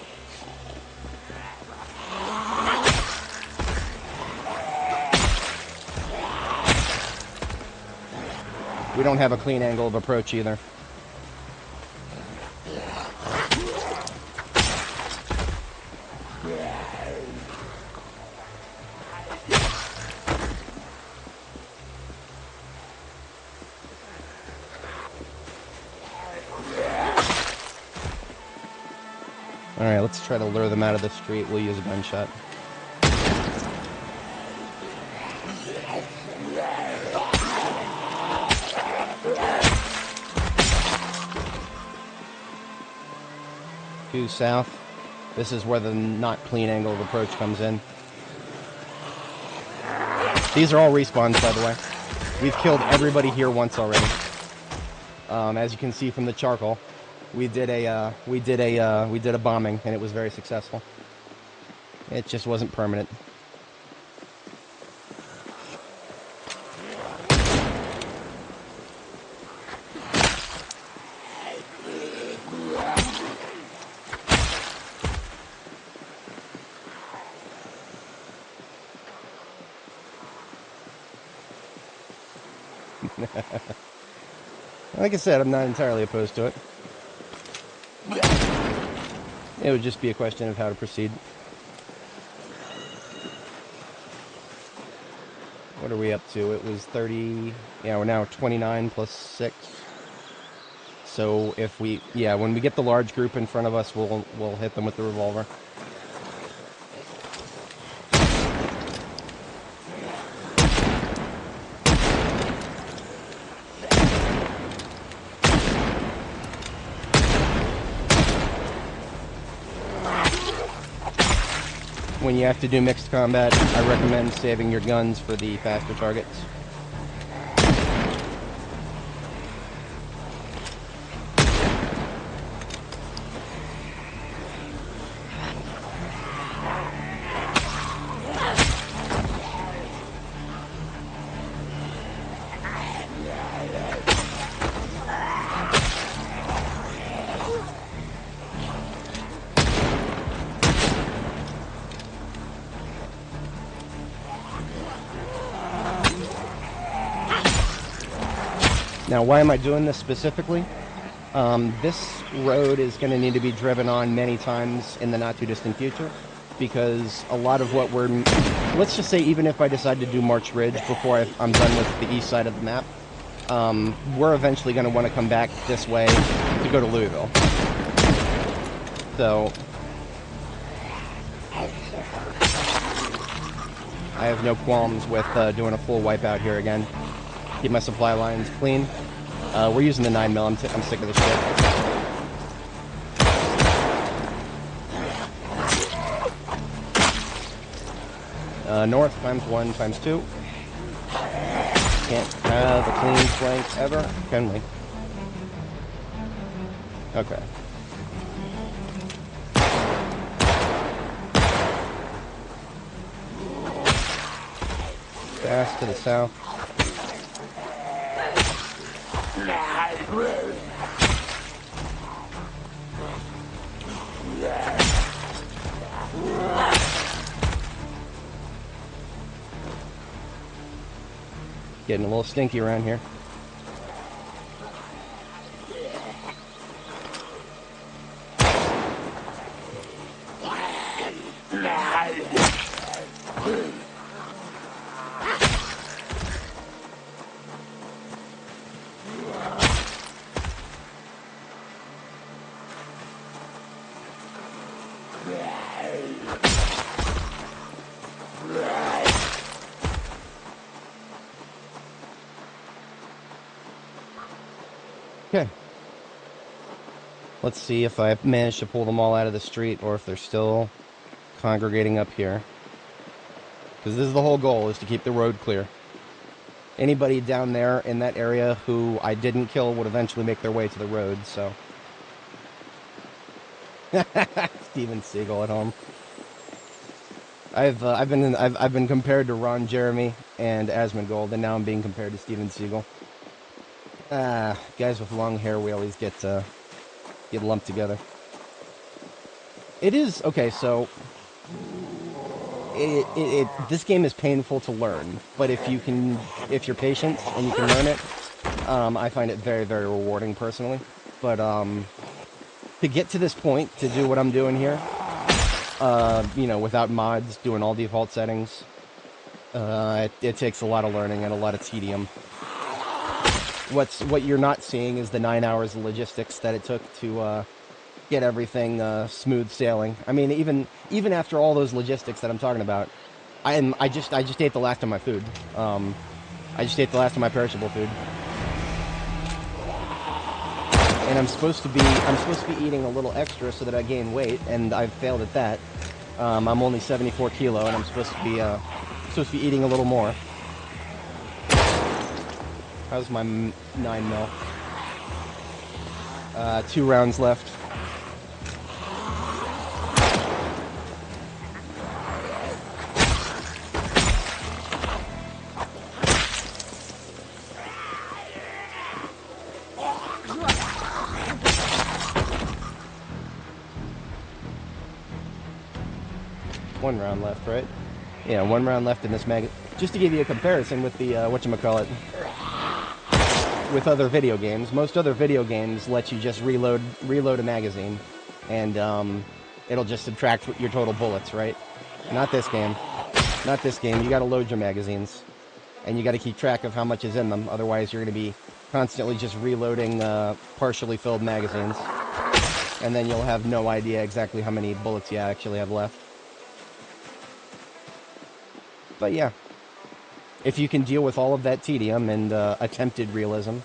We don't have a clean angle of approach either. Alright, let's try to lure them out of the street. We'll use a gunshot. Due south. This is where the not clean angle of approach comes in. These are all respawns, by the way. We've killed everybody here once already. As you can see from the charcoal, we did a bombing, and it was very successful. It just wasn't permanent. Like I said, I'm not entirely opposed to it. It would just be a question of how to proceed. What are we up to? It was 30... Yeah, we're now 29 plus 6. So if we... Yeah, when we get the large group in front of us, we'll hit them with the revolver. When you have to do mixed combat, I recommend saving your guns for the faster targets. Now, why am I doing this specifically? This road is going to need to be driven on many times in the not-too-distant future, because a lot of what we're... Let's just say even if I decide to do March Ridge before I'm done with the east side of the map, we're eventually going to want to come back this way to go to Louisville. So... I have no qualms with doing a full wipeout here again. Keep my supply lines clean. We're using the 9mm. I'm sick of this shit. North times 1 times 2. Can't have a clean flank ever, can we? Okay. Fast to the south. Getting a little stinky around here. Okay. Let's see if I managed to pull them all out of the street or if they're still congregating up here. Because this is the whole goal, is to keep the road clear. Anybody down there in that area who I didn't kill would eventually make their way to the road, so. Steven Seagal at home. I've been compared to Ron Jeremy and Asmongold, and now I'm being compared to Steven Seagal. Guys with long hair, we always get lumped together. It is okay. So, this game is painful to learn, but if you're patient and you can learn it, I find it very, very rewarding personally. But to get to this point, to do what I'm doing here, you know, without mods, doing all default settings, it takes a lot of learning and a lot of tedium. What you're not seeing is the 9 hours of logistics that it took to get everything smooth sailing. I mean, even after all those logistics that I'm talking about, I just ate the last of my food. I just ate the last of my perishable food, and I'm supposed to be eating a little extra so that I gain weight, and I've failed at that. I'm only 74 kilo, and I'm supposed to be eating a little more. How's my 9 mil? 2 rounds left. One round left, right? Yeah, 1 round left in this mag. Just to give you a comparison with the whatchamacallit, with other video games. Most other video games let you just reload a magazine, and it'll just subtract your total bullets, right? Not this game. Not this game. You got to load your magazines, and you got to keep track of how much is in them. Otherwise, you're going to be constantly just reloading partially filled magazines, and then you'll have no idea exactly how many bullets you actually have left. But yeah, if you can deal with all of that tedium and attempted realism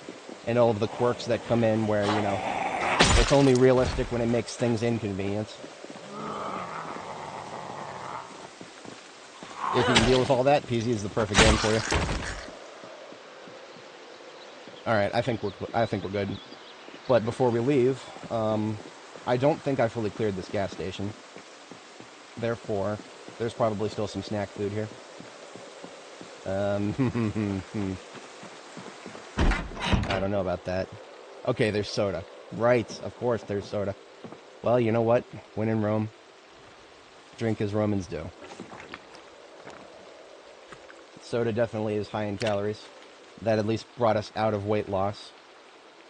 and all of the quirks that come in where, you know, it's only realistic when it makes things inconvenient. If you can deal with all that, PZ is the perfect game for you. Alright, I think we're good. But before we leave, I don't think I fully cleared this gas station. Therefore, there's probably still some snack food here. I don't know about that. Okay, there's soda. Right, of course there's soda. Well, you know what? When in Rome, drink as Romans do. Soda definitely is high in calories. That at least brought us out of weight loss.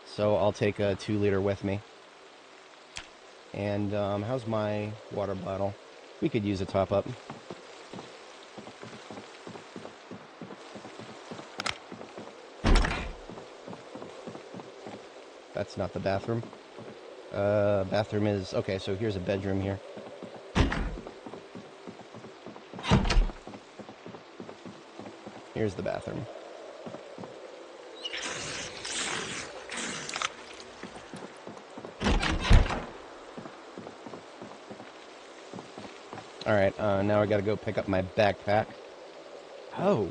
So I'll take a 2-liter with me. And how's my water bottle? We could use a top-up. That's not the bathroom. Bathroom is... Okay, so here's a bedroom here. Here's the bathroom. Alright, now I gotta go pick up my backpack. Oh,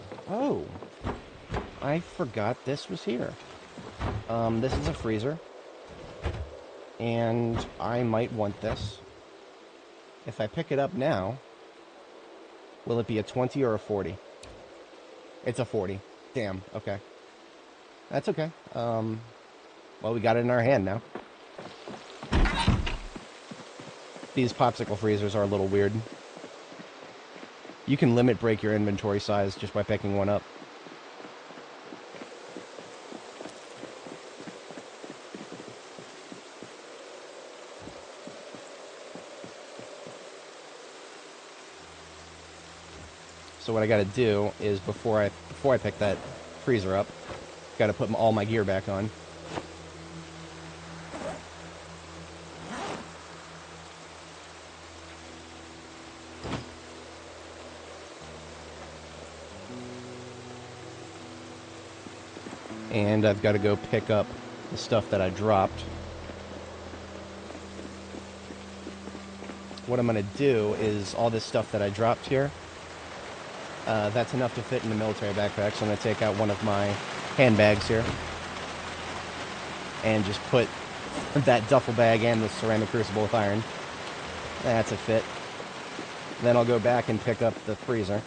I forgot this was here. This is a freezer. And I might want this. If I pick it up now, will it be a 20 or a 40? It's a 40. Damn, okay. That's okay. Well, we got it in our hand now. These popsicle freezers are a little weird. You can limit break your inventory size just by picking one up. So what I gotta do is before I pick that freezer up, gotta put all my gear back on. And I've got to go pick up the stuff that I dropped. What I'm going to do is all this stuff that I dropped here, that's enough to fit in the military backpack, so I'm going to take out one of my handbags here and just put that duffel bag and the ceramic crucible with iron. That's a fit. Then I'll go back and pick up the freezer.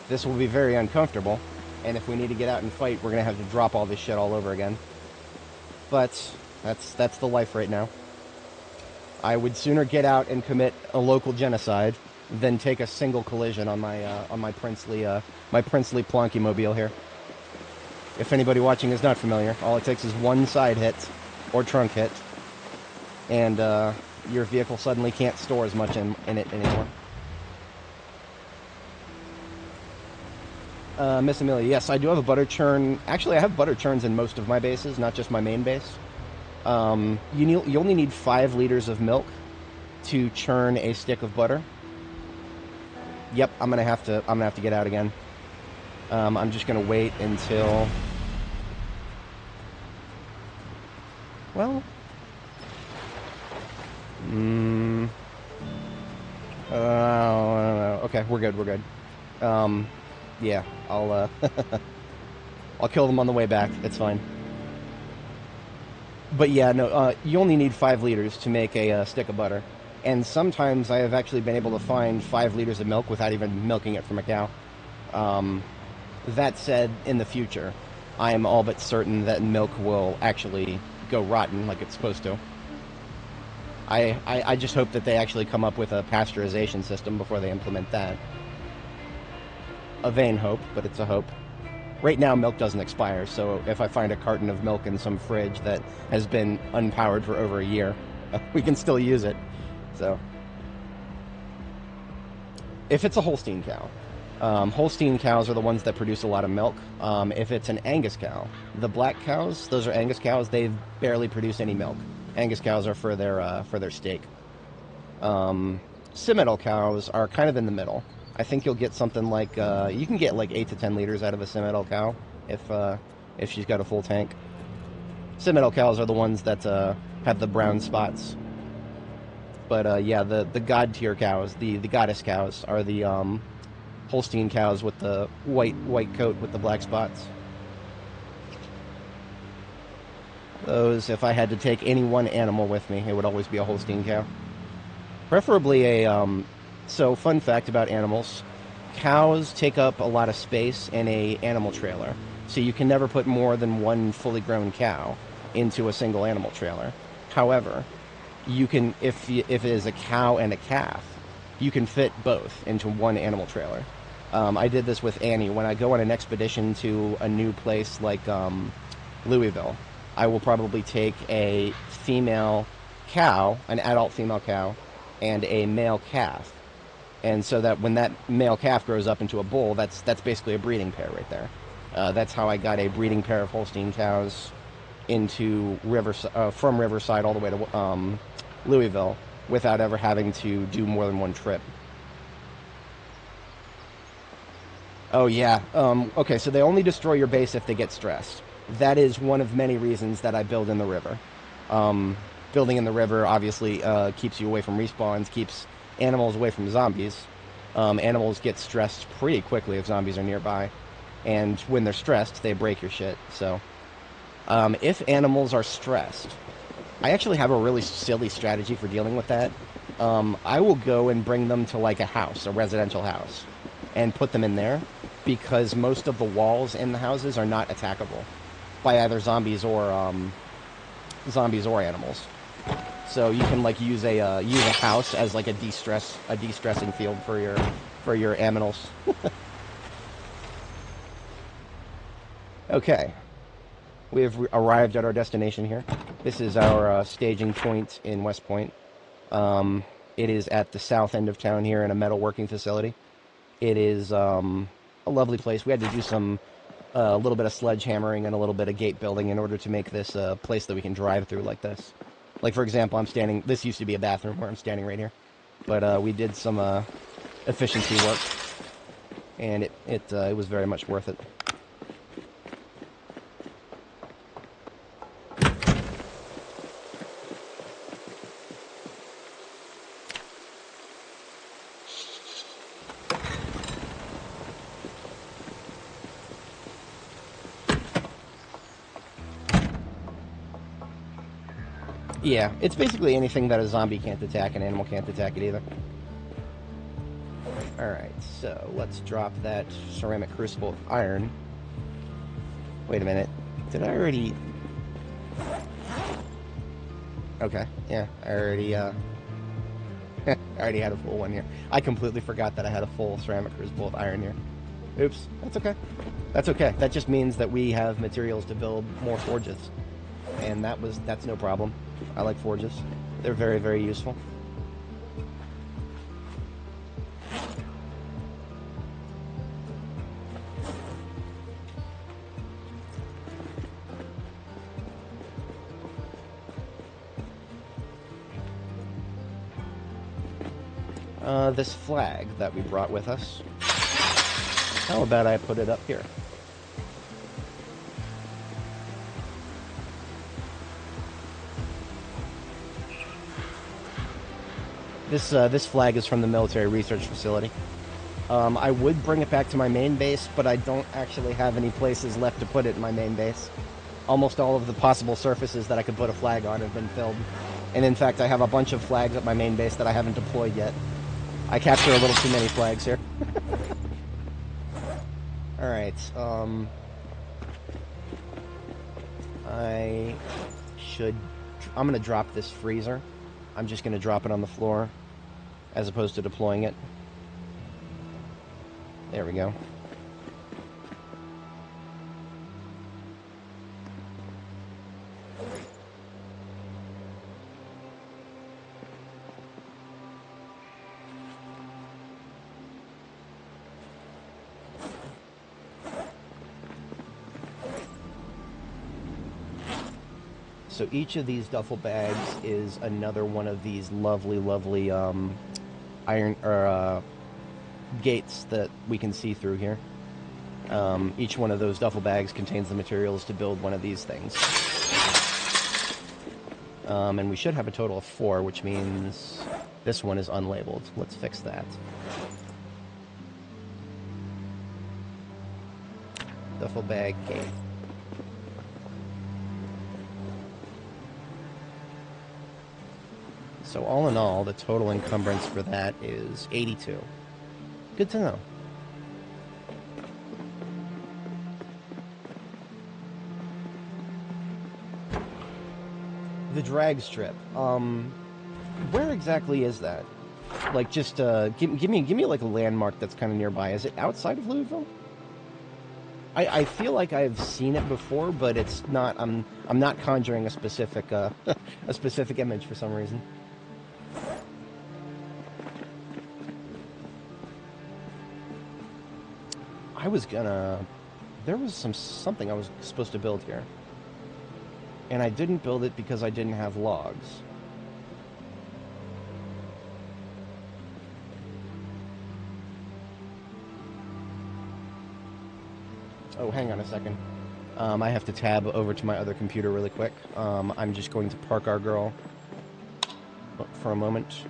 This will be very uncomfortable, and if we need to get out and fight, we're going to have to drop all this shit all over again. But that's the life right now. I would sooner get out and commit a local genocide than take a single collision on my princely Plonky mobile here. If anybody watching is not familiar, all it takes is one side hit or trunk hit, and your vehicle suddenly can't store as much in it anymore. Miss Amelia, yes, I do have a butter churn. Actually, I have butter churns in most of my bases, not just my main base. You only need 5 liters of milk to churn a stick of butter. Yep, I'm gonna have to get out again. I'm just gonna wait until. Well. I don't know. Okay, we're good. Yeah, I'll I'll kill them on the way back. It's fine. But yeah, no, you only need 5 liters to make a stick of butter. And sometimes I have actually been able to find 5 liters of milk without even milking it from a cow. That said, in the future, I am all but certain that milk will actually go rotten like it's supposed to. I just hope that they actually come up with a pasteurization system before they implement that. A vain hope, but it's a hope. Right now, milk doesn't expire, so if I find a carton of milk in some fridge that has been unpowered for over a year, we can still use it. So, if it's a Holstein cow, Holstein cows are the ones that produce a lot of milk. If it's an Angus cow, the black cows, those are Angus cows, they barely produce any milk. Angus cows are for their steak. Simmental cows are kind of in the middle. I think you'll get something like, you can get like 8 to 10 liters out of a Simmental cow if she's got a full tank. Simmental cows are the ones that have the brown spots. But yeah, the god tier cows, the goddess cows, are the Holstein cows with the white coat with the black spots. Those, if I had to take any one animal with me, it would always be a Holstein cow. Preferably a, so fun fact about animals, cows take up a lot of space in a animal trailer. So you can never put more than one fully grown cow into a single animal trailer. However, you can, if it is a cow and a calf, you can fit both into one animal trailer. I did this with Annie. When I go on an expedition to a new place like Louisville, I will probably take a female cow, an adult female cow, and a male calf. And so that when that male calf grows up into a bull, that's basically a breeding pair right there. That's how I got a breeding pair of Holstein cows into from Riverside all the way to Louisville without ever having to do more than one trip. Oh yeah, okay, so they only destroy your base if they get stressed. That is one of many reasons that I build in the river. Building in the river obviously keeps you away from respawns, keeps animals away from zombies. Animals get stressed pretty quickly if zombies are nearby. And when they're stressed, they break your shit. So, if animals are stressed, I actually have a really silly strategy for dealing with that. I will go and bring them to like a house, a residential house, and put them in there because most of the walls in the houses are not attackable by either zombies or animals. So you can like use a house as like a de-stressing field for your aminals. Okay, we have arrived at our destination here. This is our staging point in West Point. It is at the south end of town here in a metalworking facility. It is a lovely place. We had to do a little bit of sledgehammering and a little bit of gate building in order to make this a place that we can drive through like this. Like, for example, this used to be a bathroom where I'm standing right here. But we did some efficiency work, and it was very much worth it. Yeah, it's basically anything that a zombie can't attack, an animal can't attack it either. Alright, so let's drop that ceramic crucible of iron. Wait a minute. Did I already... Okay, yeah, I already had a full one here. I completely forgot that I had a full ceramic crucible of iron here. Oops, that's okay. That's okay. That just means that we have materials to build more forges. And that's no problem. I like forges. They're very, very useful. This flag that we brought with us, how about I put it up here? This flag is from the military research facility. I would bring it back to my main base, but I don't actually have any places left to put it in my main base. Almost all of the possible surfaces that I could put a flag on have been filled. And in fact, I have a bunch of flags at my main base that I haven't deployed yet. I capture a little too many flags here. Alright, I'm gonna drop this freezer. I'm just gonna drop it on the floor, as opposed to deploying it. There we go. So each of these duffel bags is another one of these lovely, lovely iron or gates that we can see through here. Each one of those duffel bags contains the materials to build one of these things. And we should have a total of 4, which means this one is unlabeled. Let's fix that. Duffel bag gate. So all in all, the total encumbrance for that is 82. Good to know. The drag strip. Where exactly is that? Like, just give me like a landmark that's kind of nearby. Is it outside of Louisville? I feel like I've seen it before, but it's not. I'm not conjuring a specific a specific image for some reason. There was something I was supposed to build here. And I didn't build it because I didn't have logs. Oh, hang on a second. I have to tab over to my other computer really quick. I'm just going to park our girl for a moment.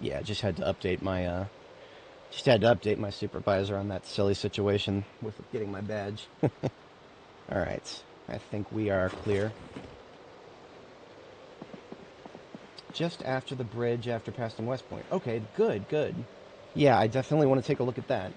Yeah, just had to update my supervisor on that silly situation with getting my badge. All right, I think we are clear. Just after the bridge, after passing West Point. Okay, good, good. Yeah, I definitely want to take a look at that.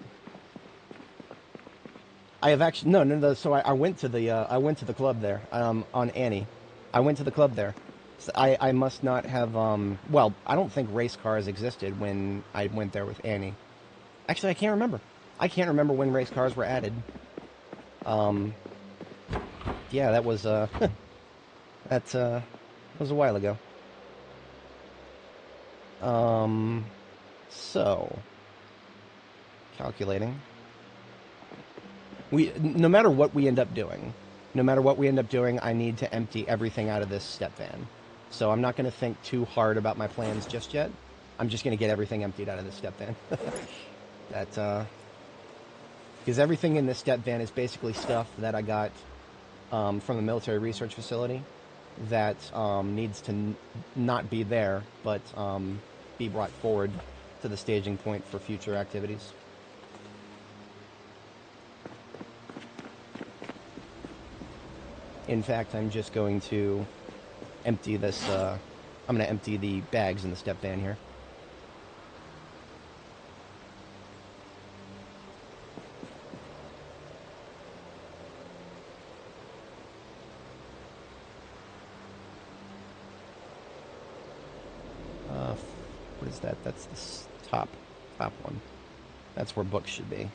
I have actually no. So I went to the club there on Annie. I went to the club there. So I must not have well, I don't think race cars existed when I went there with Annie. Actually, I can't remember. I can't remember when race cars were added. Um, yeah, that was that was a while ago. So calculating. No matter what we end up doing, I need to empty everything out of this step van. So I'm not going to think too hard about my plans just yet. I'm just going to get everything emptied out of this step van. Because everything in this step van is basically stuff that I got from the military research facility that needs to not be there, but be brought forward to the staging point for future activities. In fact, I'm just going to empty this, I'm going to empty the bags in the step van here. What is that? That's the top one. That's where books should be.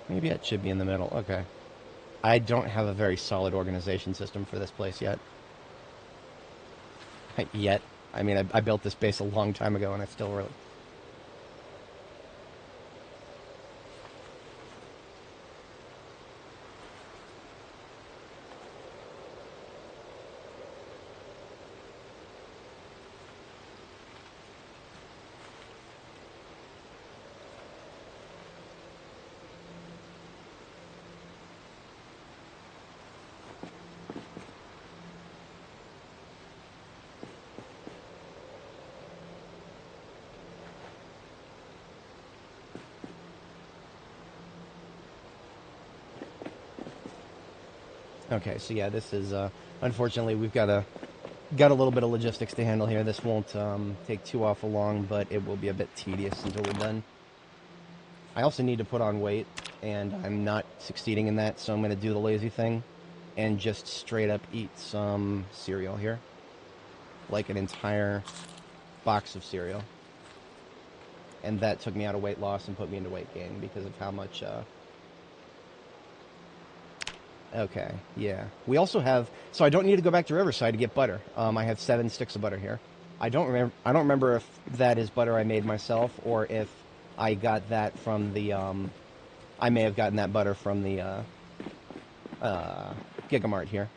Maybe it should be in the middle. Okay. I don't have a very solid organization system for this place yet. Yet. I mean, I built this base a long time ago, and I still really... Okay, so yeah, this is, unfortunately, we've got a little bit of logistics to handle here. This won't take too awful long, but it will be a bit tedious until we're done. I also need to put on weight, and I'm not succeeding in that, so I'm going to do the lazy thing and just straight up eat some cereal here. Like an entire box of cereal. And that took me out of weight loss and put me into weight gain because of how much... Okay, yeah. We also have... So I don't need to go back to Riverside to get butter. I have 7 sticks of butter here. I don't remember if that is butter I made myself or if I got that from the... I may have gotten that butter from the Gigamart here.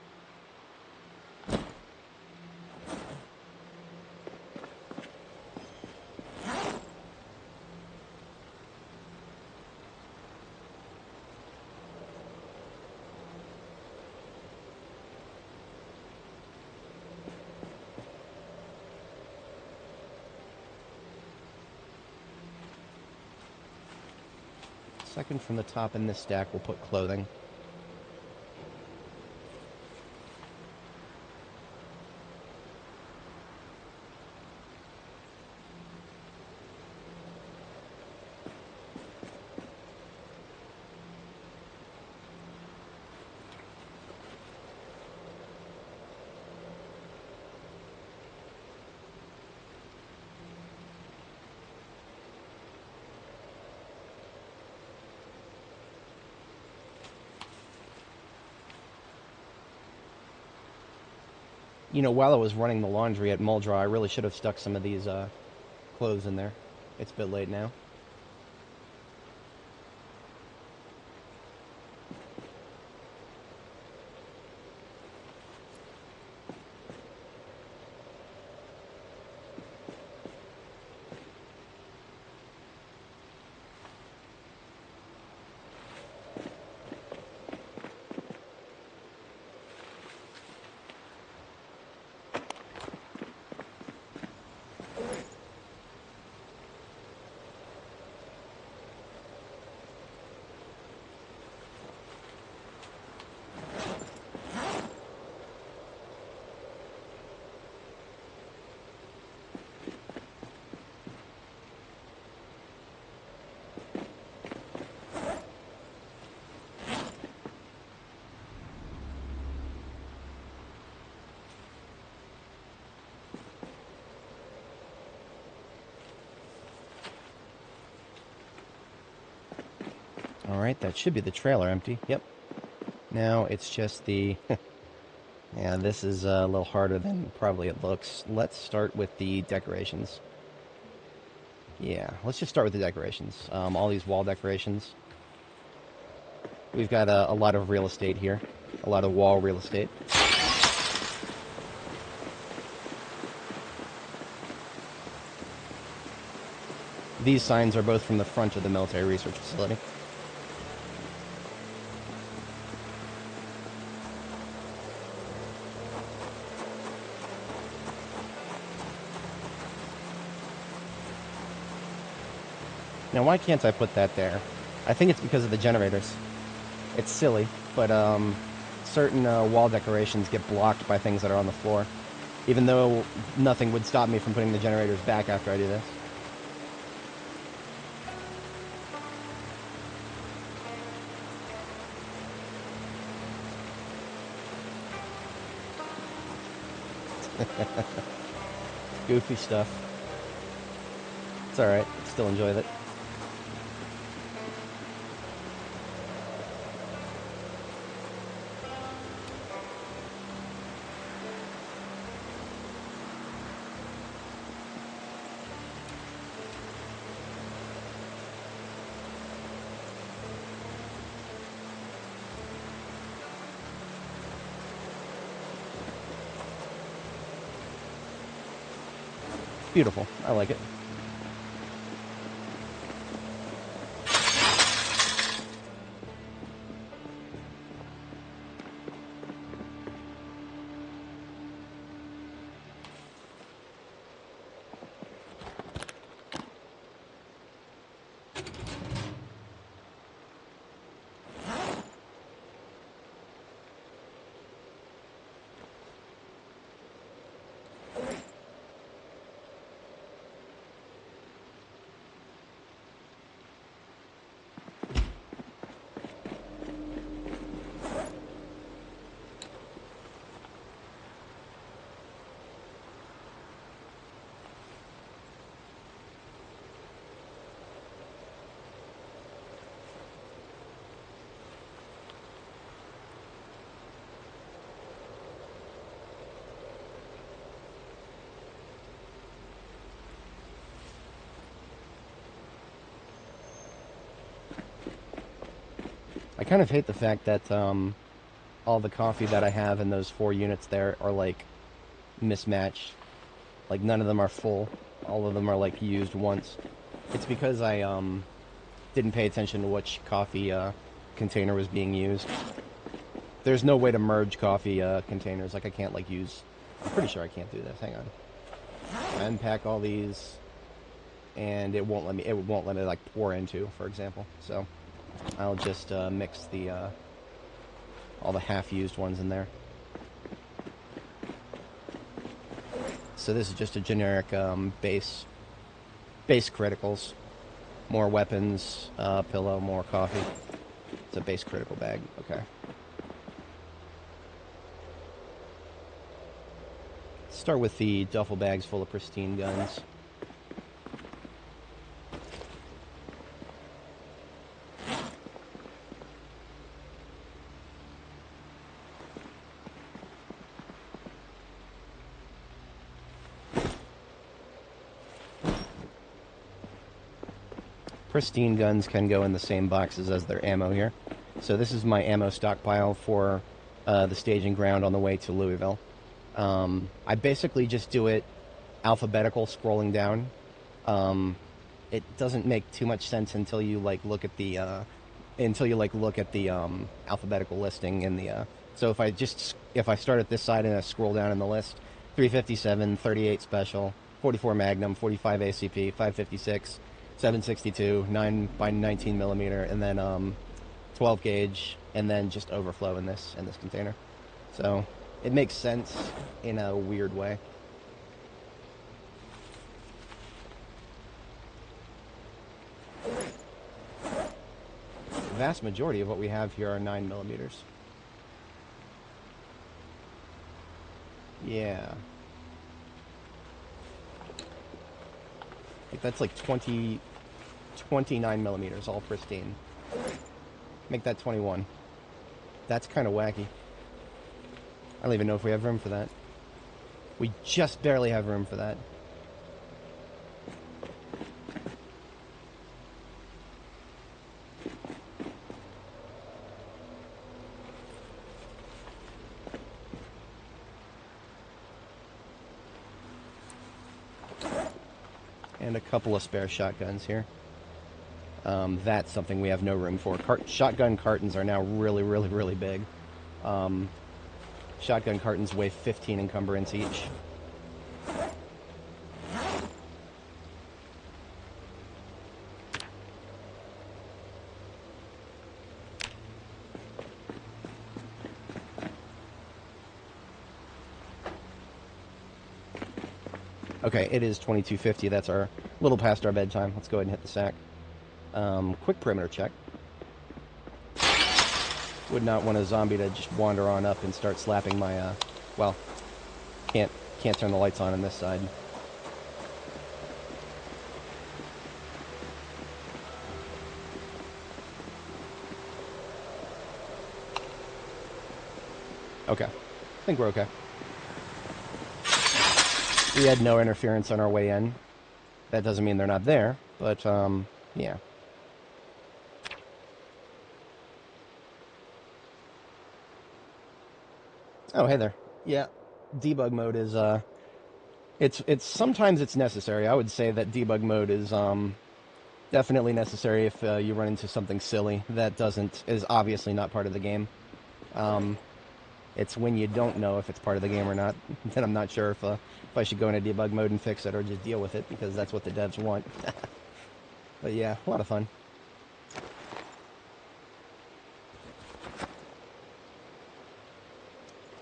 Second from the top in this stack, we'll put clothing. You know, while I was running the laundry at Muldra, I really should have stuck some of these clothes in there. It's a bit late now. Alright, that should be the trailer empty. Yep. Now it's just the... yeah, this is a little harder than probably it looks. Let's start with the decorations. Yeah, let's just start with the decorations. All these wall decorations. We've got a lot of real estate here. A lot of wall real estate. These signs are both from the front of the military research facility. Now, why can't I put that there? I think it's because of the generators. It's silly, but certain wall decorations get blocked by things that are on the floor, even though nothing would stop me from putting the generators back after I do this. Goofy stuff. It's alright, still enjoy it. Beautiful. I like it. I kind of hate the fact that all the coffee that I have in those 4 units there are, like, mismatched. Like, none of them are full. All of them are, like, used once. It's because I didn't pay attention to which coffee container was being used. There's no way to merge coffee containers. Like, I can't, like, use... I'm pretty sure I can't do this. Hang on. I unpack all these, and it won't let me, like, pour into, for example. So... I'll just mix the all the half-used ones in there. So this is just a generic base criticals. More weapons, pillow, more coffee. It's a base critical bag. Okay. Start with the duffel bags full of pristine guns. pristine guns can go in the same boxes as their ammo here. So this is my ammo stockpile for the staging ground on the way to Louisville. I basically just do it alphabetical, scrolling down. It doesn't make too much sense until you look at the alphabetical listing in the. So if I start at this side and I scroll down in the list, 357, 38 special, 44 Magnum, 45 ACP, 556, 762, 9 by 19 millimeter, and then 12 gauge, and then just overflow in this container. So it makes sense in a weird way. The vast majority of what we have here are 9 millimeters. Yeah. Like that's like 29 millimeters, all pristine. Make that 21. That's kind of wacky. I don't even know if we have room for that. We just barely have room for that. And a couple of spare shotguns here. That's something we have no room for. Shotgun cartons are now really, really, really big. Shotgun cartons weigh 15 encumbrance each. Okay, it is 22:50. That's our little past our bedtime. Let's go ahead and hit the sack. Quick perimeter check. Would not want a zombie to just wander on up and start slapping my, well, can't turn the lights on this side. Okay. I think we're okay. We had no interference on our way in. That doesn't mean they're not there, but, yeah. Oh, hey there. Yeah, debug mode is, it's sometimes it's necessary. I would say that debug mode is, definitely necessary if you run into something silly that is obviously not part of the game. It's when you don't know if it's part of the game or not, then I'm not sure if I should go into debug mode and fix it or just deal with it, because that's what the devs want. But yeah, a lot of fun.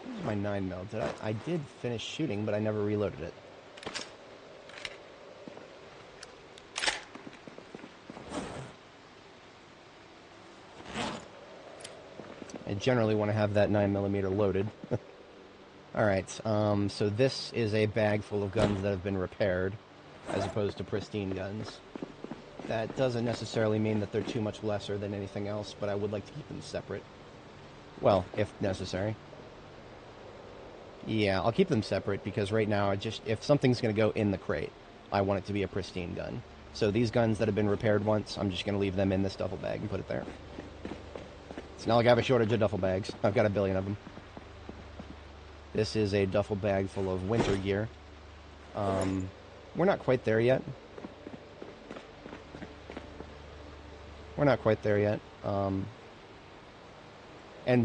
Here's my 9mm. I did finish shooting, but I never reloaded it. I generally want to have that 9mm loaded. Alright, so this is a bag full of guns that have been repaired, as opposed to pristine guns. That doesn't necessarily mean that they're too much lesser than anything else, but I would like to keep them separate. Well, if necessary. Yeah, I'll keep them separate, because right now, if something's going to go in the crate, I want it to be a pristine gun. So these guns that have been repaired once, I'm just going to leave them in this duffel bag and put it there. It's not like I have a shortage of duffel bags. I've got a billion of them. This is a duffel bag full of winter gear. We're not quite there yet. We're not quite there yet. And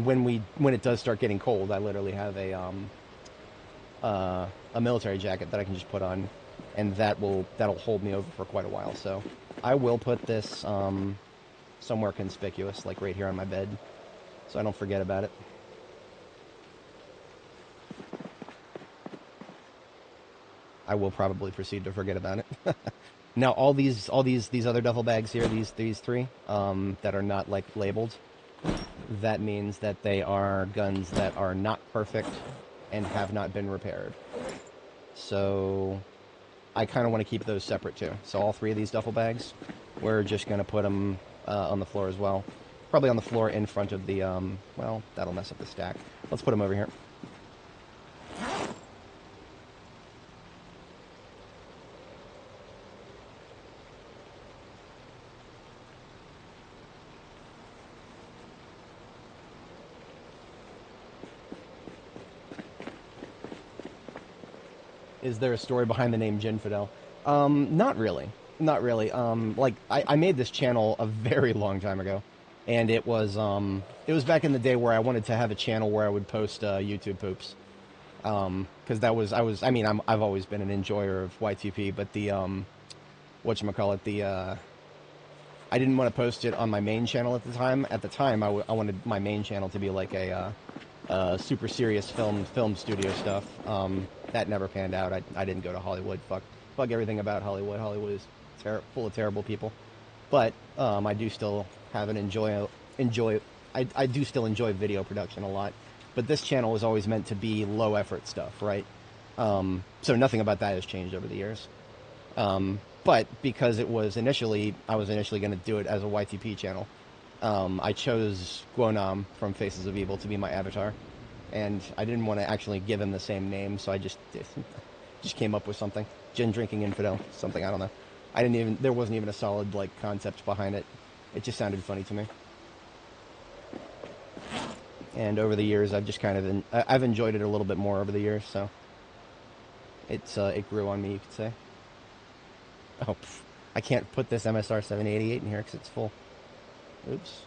when it does start getting cold, I literally have a military jacket that I can just put on, and that'll hold me over for quite a while. So I will put this somewhere conspicuous, like right here on my bed, so I don't forget about it. I will probably proceed to forget about it. Now, all these other duffel bags here, these three that are not labeled, that means that they are guns that are not perfect and have not been repaired. So I kind of want to keep those separate too. So all three of these duffel bags, we're just going to put them on the floor as well. Probably on the floor in front of the, well, that'll mess up the stack. Let's put them over here. Is there a story behind the name Ginfidel? Not really. Not really. Like I made this channel a very long time ago, and it was back in the day where I wanted to have a channel where I would post YouTube poops. Because I mean I've always been an enjoyer of Y2P, but the whatchamacallit, I didn't want to post it on my main channel at the time. At the time, I wanted my main channel to be like a super serious film studio stuff. That never panned out. I didn't go to Hollywood. Fuck everything about Hollywood. Hollywood is full of terrible people. But I do still have an I do still enjoy video production a lot. But this channel was always meant to be low effort stuff, right? So nothing about that has changed over the years. But because I was initially going to do it as a YTP channel, I chose Guonam from Faces of Evil to be my avatar, and I didn't want to actually give him the same name, so I just came up with something. Gin drinking infidel, something, I don't know. There wasn't even a solid like concept behind it. It just sounded funny to me. And over the years, I've just I've enjoyed it a little bit more over the years, so it grew on me, you could say. Oh, I can't put this MSR 788 in here because it's full. Oops.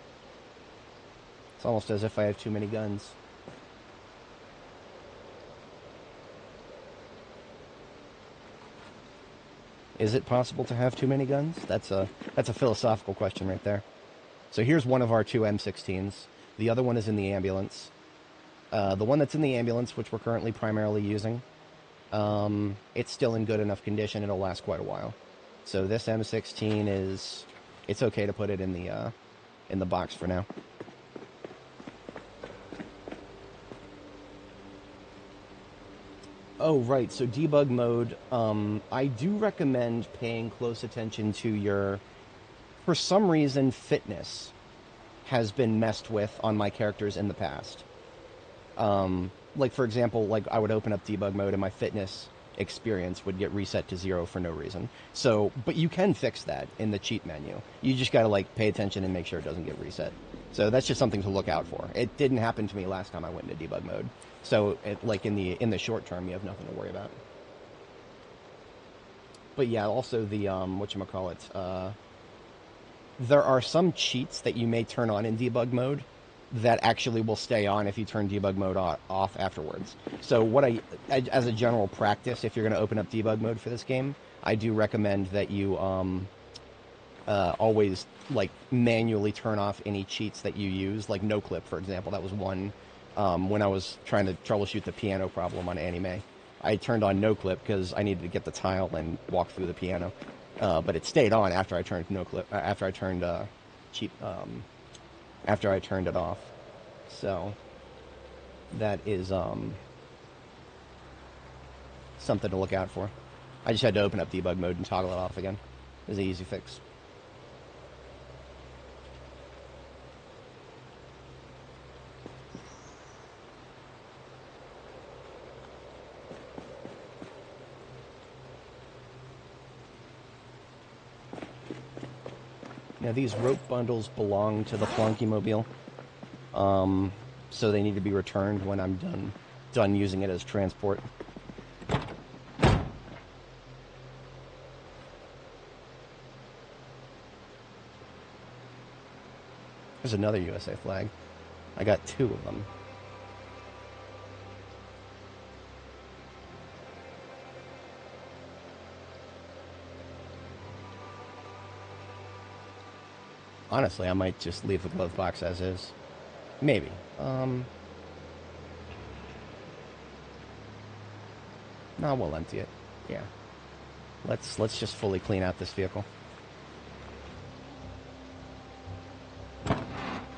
It's almost as if I have too many guns. Is it possible to have too many guns? That's a philosophical question right there. So here's one of our two M16s. The other one is in the ambulance. The one that's in the ambulance, which we're currently primarily using, it's still in good enough condition. It'll last quite a while. So this M16 it's okay to put it in the box for now. Oh, right. So debug mode, I do recommend paying close attention to your, for some reason, fitness has been messed with on my characters in the past. Like, for example, like I would open up debug mode and my fitness experience would get reset to 0 for no reason. So, but you can fix that in the cheat menu. You just gotta like pay attention and make sure it doesn't get reset. So that's just something to look out for. It didn't happen to me last time I went into debug mode. So, like in the short term, you have nothing to worry about. But yeah, also the whatchamacallit, there are some cheats that you may turn on in debug mode that actually will stay on if you turn debug mode off afterwards. So as a general practice, if you're going to open up debug mode for this game, I do recommend that you always like manually turn off any cheats that you use, like no clip, for example. That was one when I was trying to troubleshoot the piano problem on Annie Mae. I turned on no clip because I needed to get the tile and walk through the piano, but it stayed on after I turned no clip. After I turned cheat. After I turned it off. So that is something to look out for. I just had to open up debug mode and toggle it off again. It was an easy fix. Now these rope bundles belong to the Flunky-mobile, so they need to be returned when I'm done using it as transport. There's another USA flag. I got 2 of them. Honestly, I might just leave the glove box as is. Maybe. No, we'll empty it. Yeah. Let's just fully clean out this vehicle.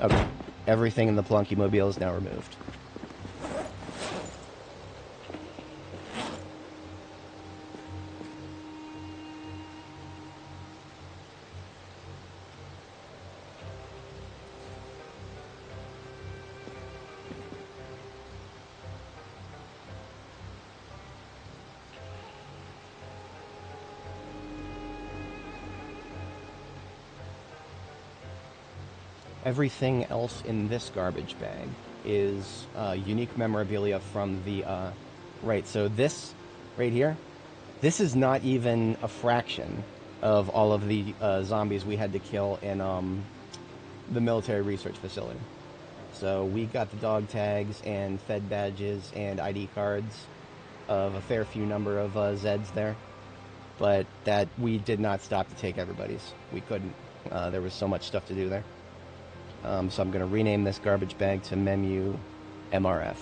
Okay. Everything in the Flunky-mobile is now removed. Everything else in this garbage bag is unique memorabilia from the... right, so this right here, This is not even a fraction of all of the zombies we had to kill in the military research facility. So we got the dog tags and fed badges and ID cards of a fair few number of Zeds there. But that we did not stop to take everybody's. We couldn't. There was so much stuff to do there. So I'm going to rename this garbage bag to Memu MRF.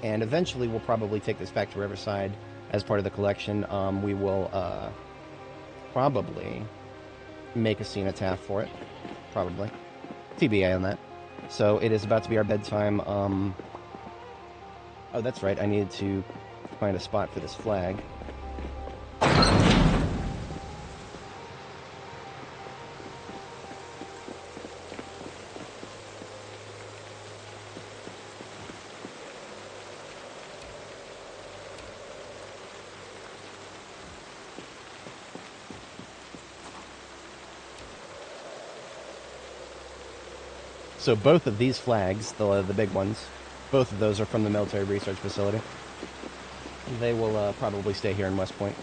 And eventually we'll probably take this back to Riverside as part of the collection. We will probably make a cenotaph for it. Probably. TBA on that. So it is about to be our bedtime. Oh, that's right. I needed to find a spot for this flag. So both of these flags, the big ones, both of those are from the military research facility. They will probably stay here in West Point.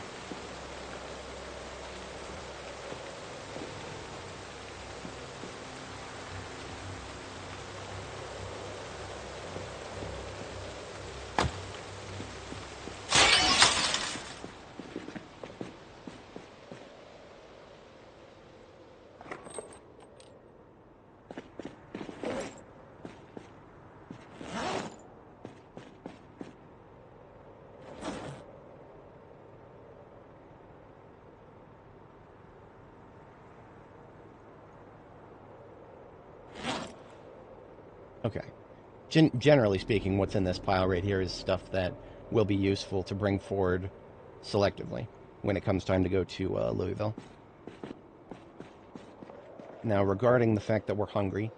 Okay. Generally speaking, what's in this pile right here is stuff that will be useful to bring forward selectively when it comes time to go to Louisville. Now, regarding the fact that we're hungry,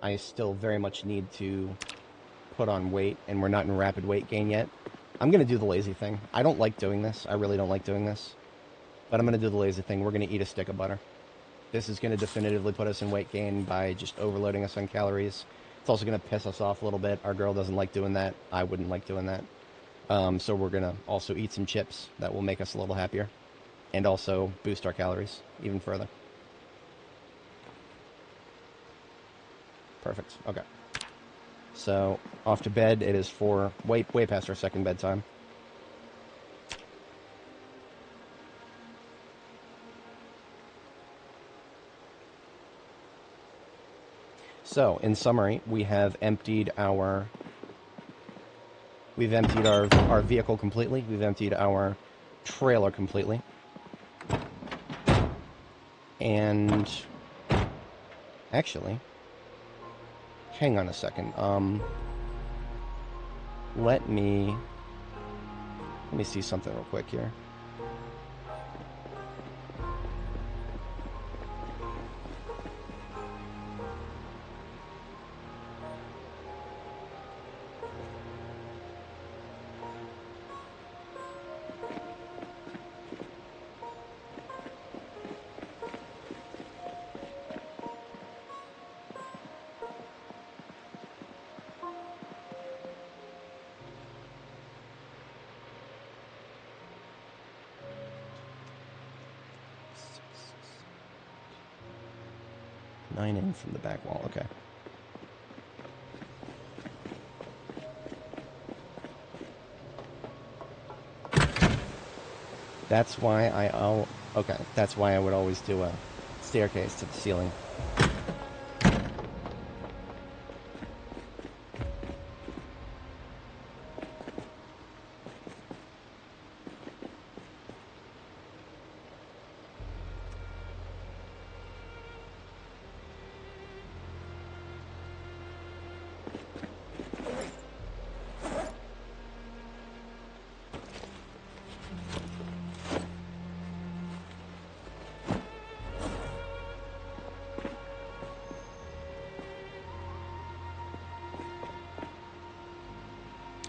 I still very much need to put on weight, and we're not in rapid weight gain yet. I'm going to do the lazy thing. I don't like doing this. I really don't like doing this. But I'm going to do the lazy thing. We're going to eat a stick of butter. This is going to definitively put us in weight gain by just overloading us on calories. It's also going to piss us off a little bit. Our girl doesn't like doing that. I wouldn't like doing that. So we're going to also eat some chips. That will make us a little happier. And also boost our calories even further. Perfect. Okay. So, off to bed. It is for way past our second bedtime. So, in summary, we've emptied our vehicle completely. We've emptied our trailer completely. And actually, hang on a second. Let me see something real quick here. Nine in from the back wall, okay. That's why that's why I would always do a staircase to the ceiling.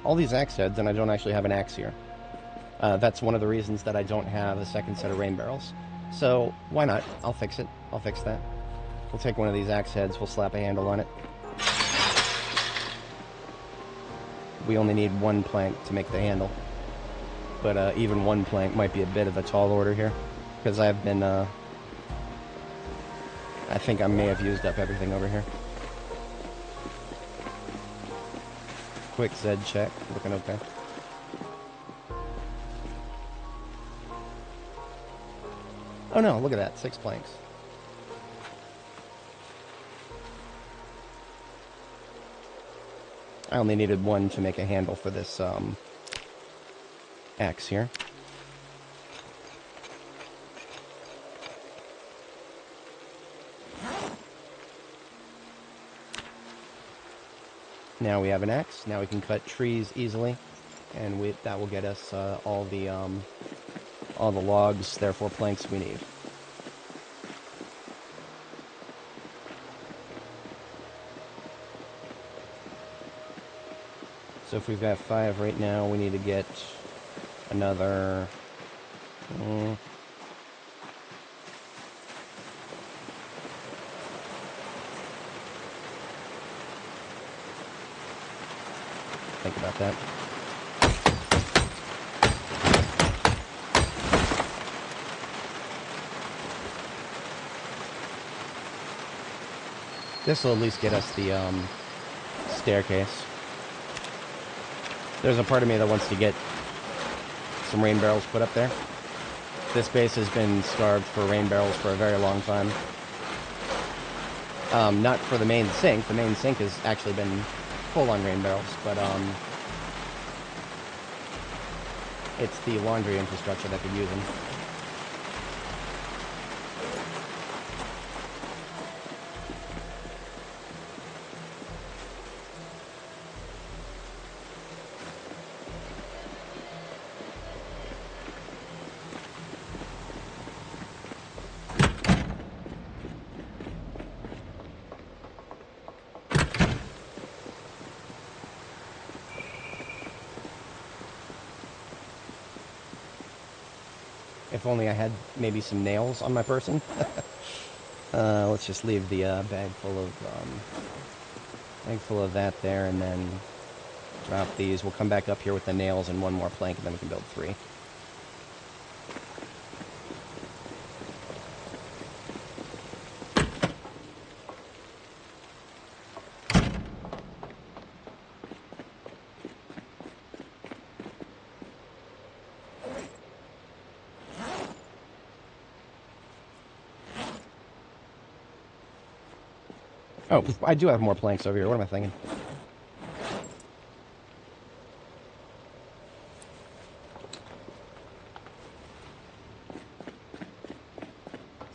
All these axe heads, and I don't actually have an axe here. That's one of the reasons that I don't have a second set of rain barrels. So, why not? I'll fix it. I'll fix that. We'll take one of these axe heads, we'll slap a handle on it. we only need one plank to make the handle. But even one plank might be a bit of a tall order here, because I've been, I think I may have used up everything over here. Quick Z check, looking okay. Oh no, look at that, 6 planks. I only needed one to make a handle for this, X here. Now we have an X. Now we can cut trees easily, and that will get us all the logs, therefore planks we need. So if we've got 5 right now, we need to get another... think about that. This will at least get us the staircase. There's a part of me that wants to get some rain barrels put up there. This base has been starved for rain barrels for a very long time. Not for the main sink. The main sink has actually been full on rain barrels, but it's the laundry infrastructure that could use them. If only I had maybe some nails on my person. Let's just leave the bag full of that there, and then drop these. We'll come back up here with the nails and one more plank, and then we can build 3. Oh, I do have more planks over here. What am I thinking?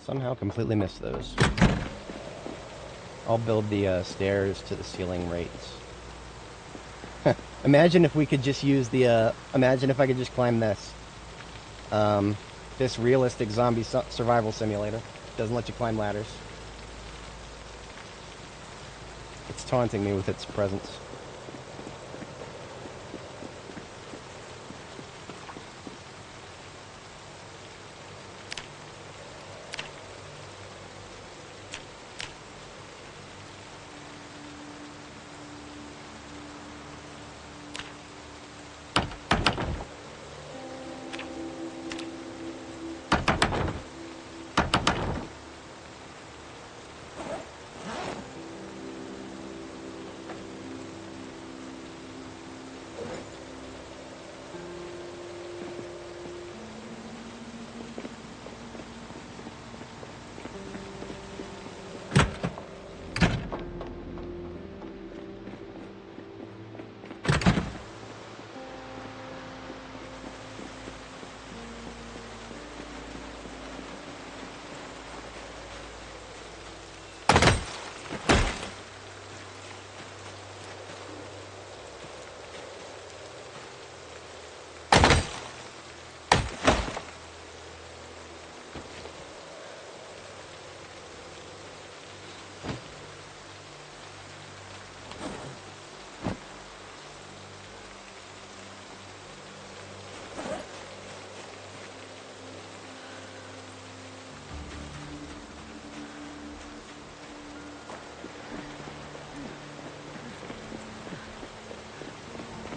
Somehow completely missed those. I'll build the stairs to the ceiling rates. Imagine if we could just use the, imagine if I could just climb this. This realistic zombie survival simulator. Doesn't let you climb ladders. It's taunting me with its presence.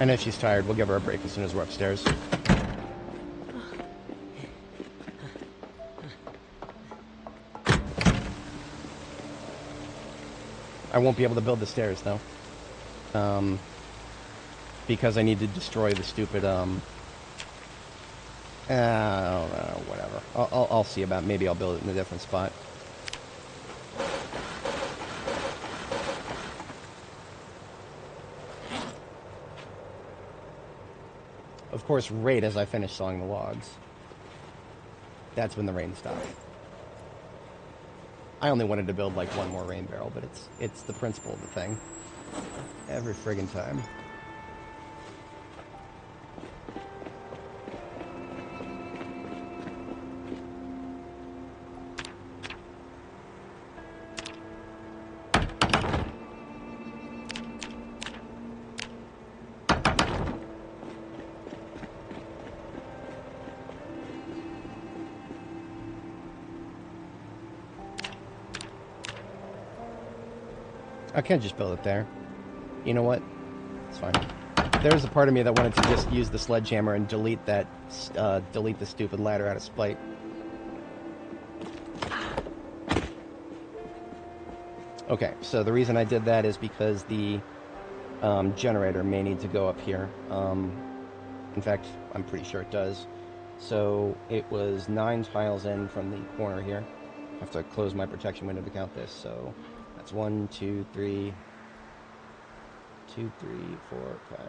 I know she's tired. We'll give her a break as soon as we're upstairs. I won't be able to build the stairs, though. Because I need to destroy the stupid, whatever. I'll see about it. Maybe I'll build it in a different spot. Of course, right as I finish sawing the logs, that's when the rain stopped. I only wanted to build like one more rain barrel, but it's the principle of the thing. Every friggin' time. I can't just build it there. You know what? It's fine. There's a part of me that wanted to just use the sledgehammer and delete that, delete the stupid ladder out of spite. Okay, so the reason I did that is because the generator may need to go up here. In fact, I'm pretty sure it does. So it was 9 tiles in from the corner here. I have to close my protection window to count this, so that's 1, 2, 3, 2, 3, 4, 5,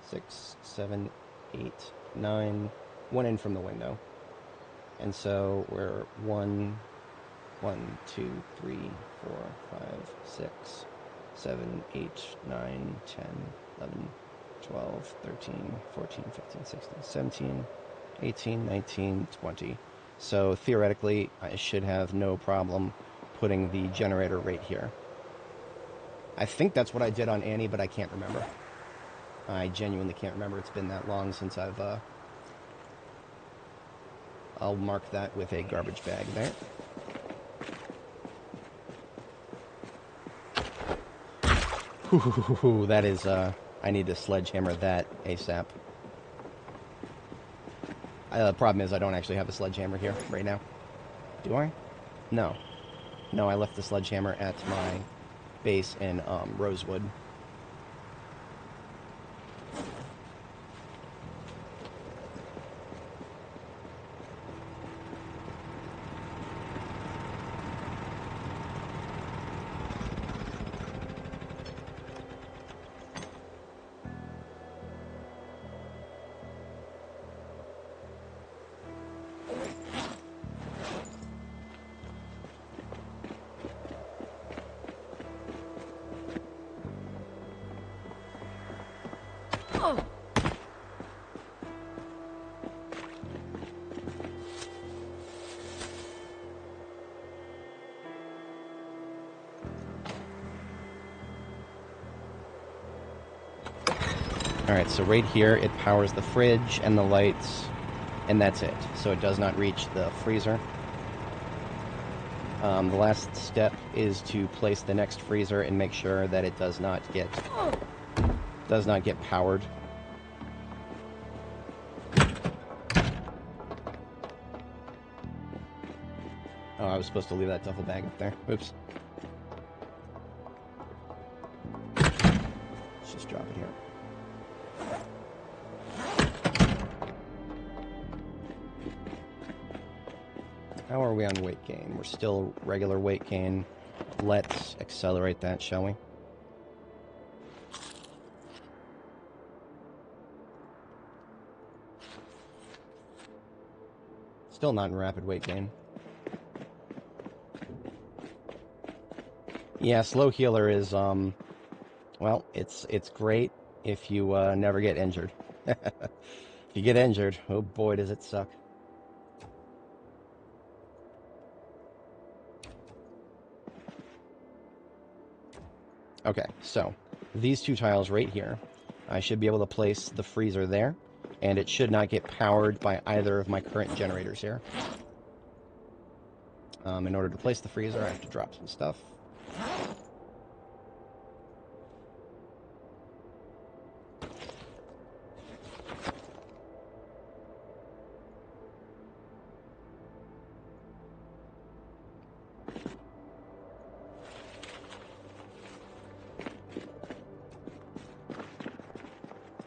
6, 7, 8, 9, 1 in from the window. And so we're 1, 2, 3, 4, 5, 6, 7, 8, 9, 10, 11, 12, 13, 14, 15, 16, 17, 18, 19, 20. So theoretically, I should have no problem putting the generator right here. I think that's what I did on Annie, but I can't remember. I genuinely can't remember. It's been that long since I've, I'll mark that with a garbage bag there. Ooh, that is, I need to sledgehammer that ASAP. The problem is I don't actually have a sledgehammer here right now. Do I? No. No, I left the sledgehammer at my base in Rosewood. Alright, so right here it powers the fridge and the lights, and that's it. So it does not reach the freezer. The last step is to place the next freezer and make sure that it does not get powered. Oh, I was supposed to leave that duffel bag up there. Oops. Let's just drop it here. How are we on weight gain? We're still regular weight gain. Let's accelerate that, shall we? Still not in rapid weight gain. Yeah, slow healer is, well, it's great if you never get injured. If you get injured, oh boy, does it suck. Okay, so these 2 tiles right here, I should be able to place the freezer there, and it should not get powered by either of my current generators here. In order to place the freezer, I have to drop some stuff.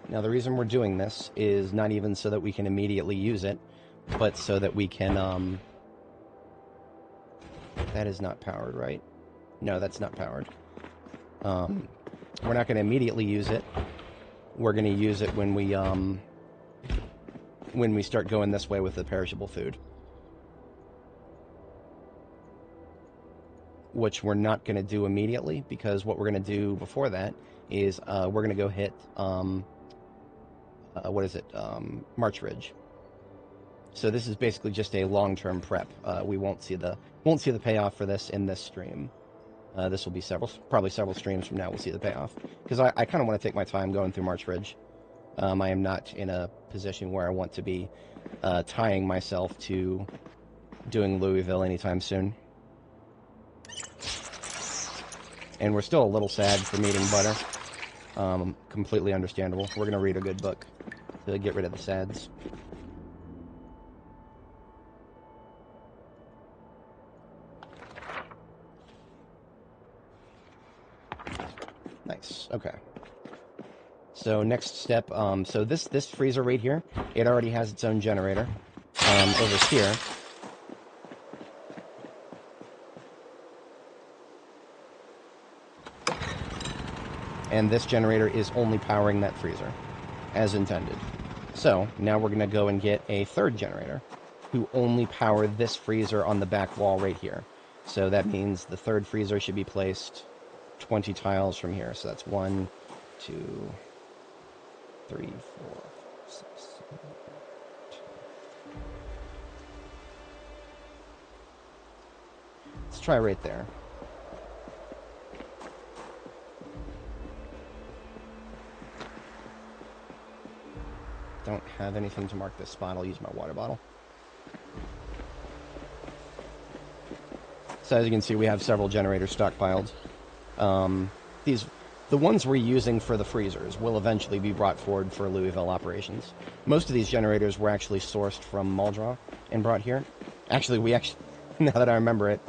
Now, the reason we're doing this is not even so that we can immediately use it, but so that we can, that is not powered, right? No, that's not powered. We're not going to immediately use it. We're going to use it when we start going this way with the perishable food. Which we're not going to do immediately, because what we're going to do before that is we're going to go hit, what is it, March Ridge. So this is basically just a long-term prep. We won't see the payoff for this in this stream. This will be probably several streams from now we'll see the payoff. Because I kind of want to take my time going through March Ridge. I am not in a position where I want to be tying myself to doing Louisville anytime soon. And we're still a little sad for meeting Butter. Completely understandable. We're going to read a good book to get rid of the sads. Nice. Okay. So next step, so this freezer right here, it already has its own generator over here. And this generator is only powering that freezer, as intended. So now we're going to go and get a third generator, who only power this freezer on the back wall right here. So that means the third freezer should be placed 20 tiles from here. So that's 1, 2, 3, 4, 6, 7, 8, 2. Let's try right there. Don't have anything to mark this spot. I'll use my water bottle. So as you can see, we have several generators stockpiled. The ones we're using for the freezers will eventually be brought forward for Louisville operations. Most of these generators were actually sourced from Muldraw and brought here. Actually, now that I remember it,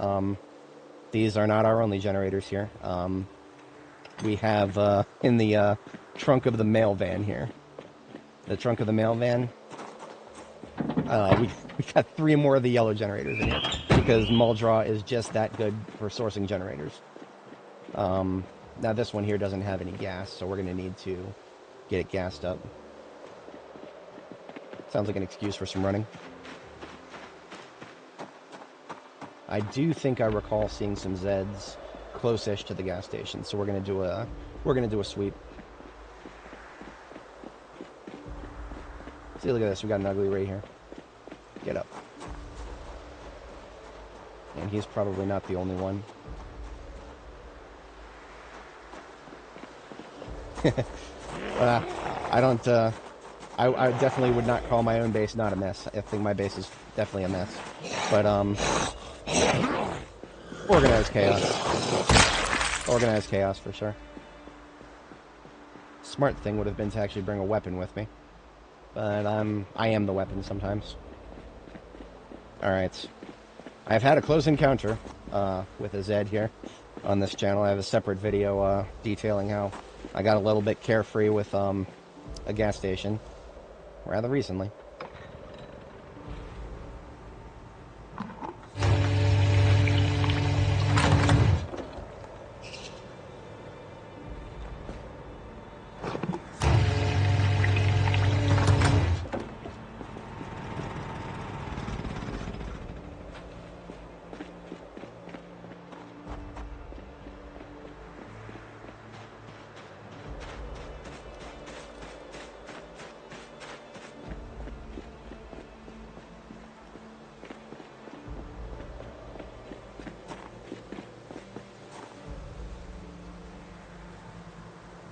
these are not our only generators here. We have in the trunk of the mail van here. The trunk of the mail van, we got 3 more of the yellow generators in here, because Muldraw is just that good for sourcing generators. Now this one here doesn't have any gas, so we're going to need to get it gassed up. Sounds like an excuse for some running. I do think I recall seeing some Zeds close-ish to the gas station, so we're going to do a sweep. See, look at this. We got an ugly right here. Get up. And he's probably not the only one. I don't, I definitely would not call my own base not a mess. I think my base is definitely a mess. But, organized chaos. Organized chaos, for sure. Smart thing would have been to actually bring a weapon with me. But, I am the weapon sometimes. Alright. I've had a close encounter, with a Zed here on this channel. I have a separate video, detailing how I got a little bit carefree with, a gas station rather recently.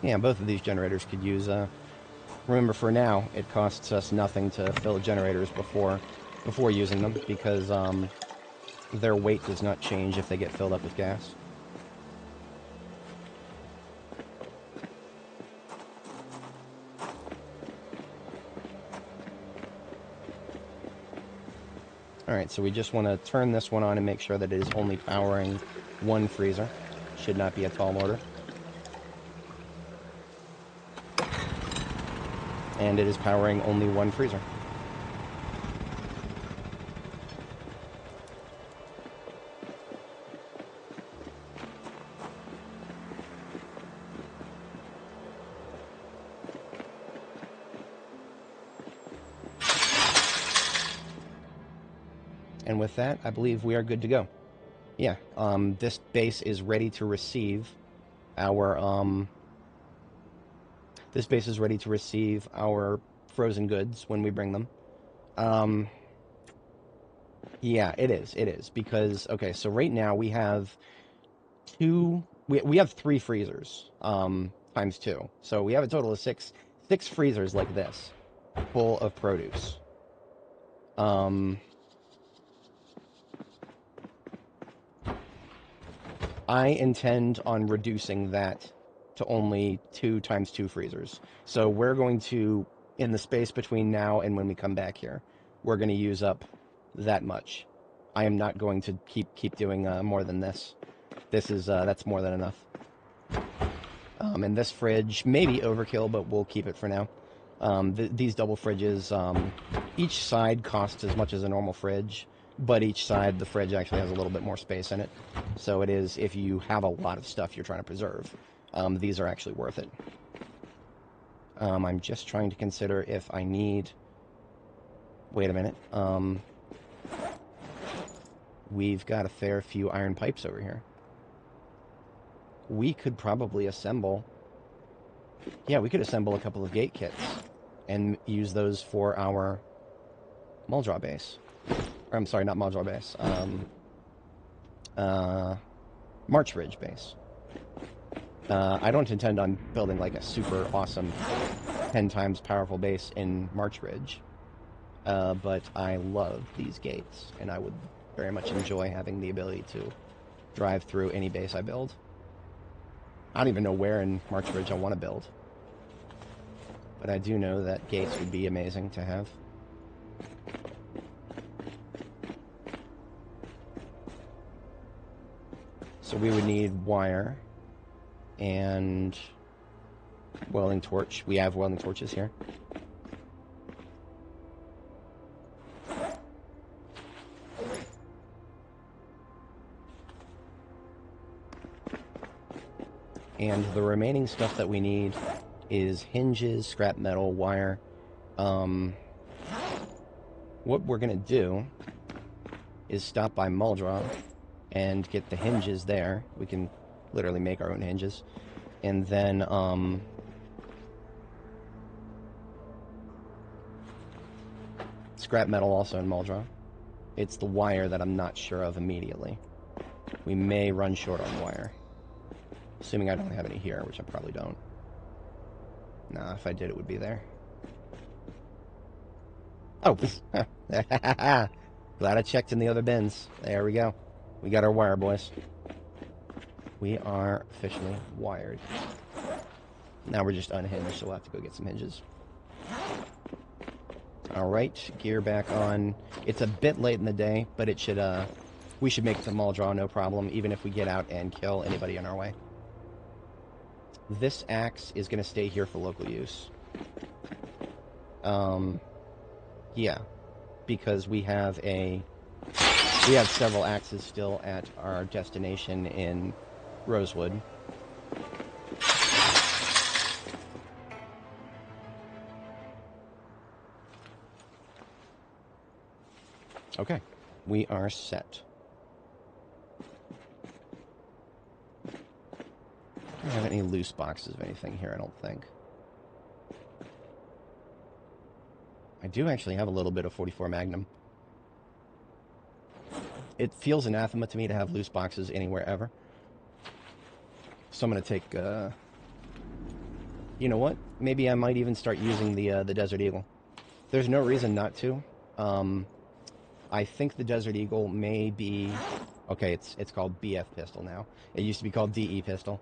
Yeah, both of these generators could use, remember for now, it costs us nothing to fill generators before using them, because, their weight does not change if they get filled up with gas. Alright, so we just want to turn this one on and make sure that it is only powering one freezer. Should not be a tall order. and it is powering only one freezer. And with that, I believe we are good to go. Yeah, this base is ready to receive our, this base is ready to receive our frozen goods when we bring them. Yeah, it is, because, okay, so right now we have we have 3 freezers, times 2. So we have a total of 6 freezers like this, full of produce. I intend on reducing that to only 2 times 2 freezers. So we're going to, in the space between now and when we come back here, we're going to use up that much. I am not going to keep doing more than this. This is that's more than enough. And this fridge may be overkill, but we'll keep it for now. These double fridges, each side costs as much as a normal fridge, but each side, the fridge actually has a little bit more space in it. So it is, if you have a lot of stuff you're trying to preserve, these are actually worth it. I'm just trying to consider if I need... Wait a minute. We've got a fair few iron pipes over here. We could probably assemble... Yeah, we could assemble a couple of gate kits and use those for our Muldra base. I'm sorry, not Muldra base. March Ridge base. I don't intend on building like a super awesome 10 times powerful base in March Ridge, but I love these gates, and I would very much enjoy having the ability to drive through any base I build. I don't even know where in March Ridge I want to build, but I do know that gates would be amazing to have. So we would need wire and welding torch. We have welding torches here. And the remaining stuff that we need is hinges, scrap metal, wire. What we're going to do is stop by Muldra and get the hinges there. We can literally make our own hinges. And then, scrap metal also in Muldra. It's the wire that I'm not sure of immediately. We may run short on wire. Assuming I don't have any here, which I probably don't. Nah, if I did, it would be there. Oh, glad I checked in the other bins. There we go. We got our wire, boys. We are officially wired. Now we're just unhinged, so we'll have to go get some hinges. Alright, gear back on. It's a bit late in the day, but it should, we should make the Muldra no problem, even if we get out and kill anybody in our way. This axe is going to stay here for local use. Yeah, because we have several axes still at our destination in Rosewood. Okay, we are set. I don't have any loose boxes of anything here, I don't think. I do actually have a little bit of 44 Magnum. It feels anathema to me to have loose boxes anywhere ever. So I'm going to take, you know what? Maybe I might even start using the Desert Eagle. There's no reason not to. I think the Desert Eagle may be... Okay, it's called BF pistol now. It used to be called DE pistol.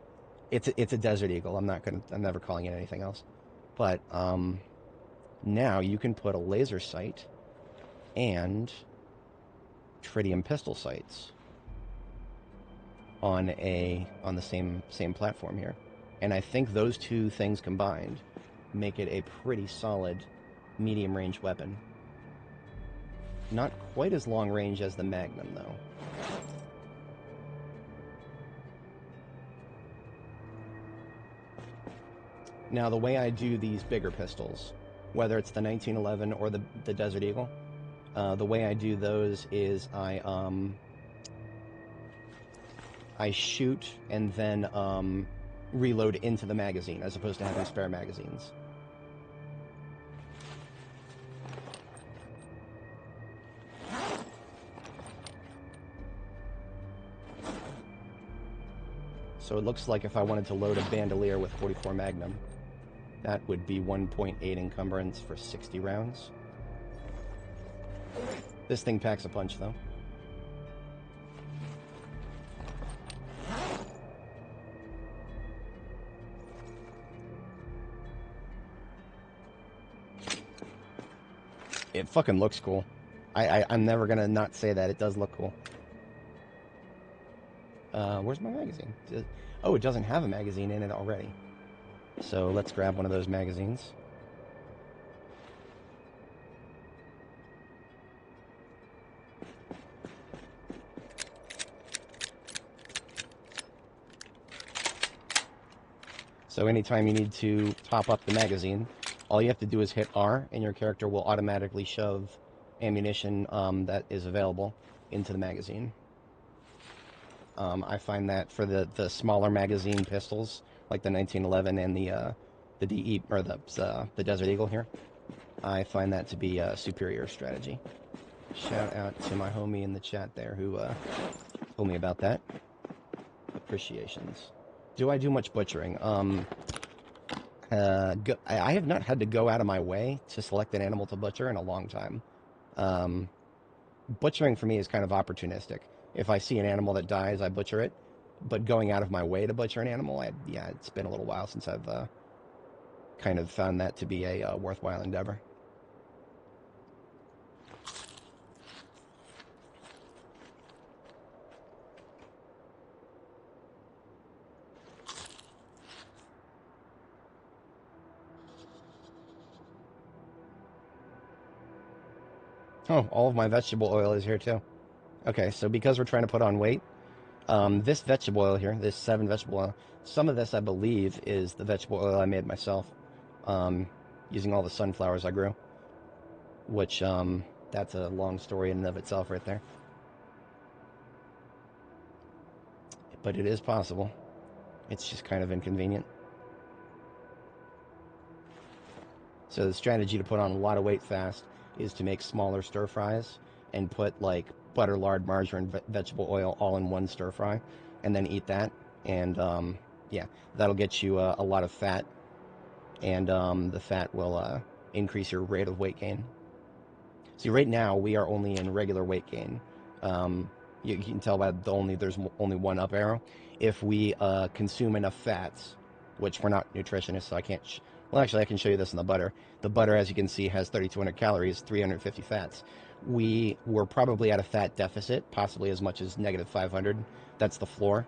It's a Desert Eagle. I'm never calling it anything else. But now you can put a laser sight and tritium pistol sights on the same platform here. And I think those two things combined make it a pretty solid medium-range weapon. Not quite as long range as the Magnum, though. Now, the way I do these bigger pistols, whether it's the 1911 or the Desert Eagle, the way I do those is I shoot and then reload into the magazine as opposed to having spare magazines. So it looks like if I wanted to load a bandolier with 44 Magnum, that would be 1.8 encumbrance for 60 rounds. This thing packs a punch, though. It fucking looks cool. I'm never gonna not say that. It does look cool. Where's my magazine? Oh, it doesn't have a magazine in it already. So let's grab one of those magazines. So anytime you need to top up the magazine, all you have to do is hit R, and your character will automatically shove ammunition that is available into the magazine. I find that for the smaller magazine pistols, like the 1911 and the DE or the Desert Eagle here, I find that to be a superior strategy. Shout out to my homie in the chat there who told me about that. Appreciations. Do I do much butchering? I have not had to go out of my way to select an animal to butcher in a long time. Butchering for me is kind of opportunistic. If I see an animal that dies, I butcher it. But going out of my way to butcher an animal, yeah, it's been a little while since I've kind of found that to be a worthwhile endeavor. Oh, all of my vegetable oil is here too. Okay, so because we're trying to put on weight, this vegetable oil here, this 7 vegetable oil, some of this I believe is the vegetable oil I made myself, using all the sunflowers I grew, which that's a long story in and of itself right there. But it is possible. It's just kind of inconvenient. So the strategy to put on a lot of weight fast is to make smaller stir fries and put like butter, lard, margarine, vegetable oil all in one stir fry, and then eat that. And yeah, that'll get you a lot of fat, and the fat will increase your rate of weight gain. See, right now we are only in regular weight gain. You can tell by there's only one up arrow. If we consume enough fats, which we're not nutritionists, so I can't. Well, actually, I can show you this in the butter. The butter, as you can see, has 3,200 calories, 350 fats. We were probably at a fat deficit, possibly as much as negative 500. That's the floor.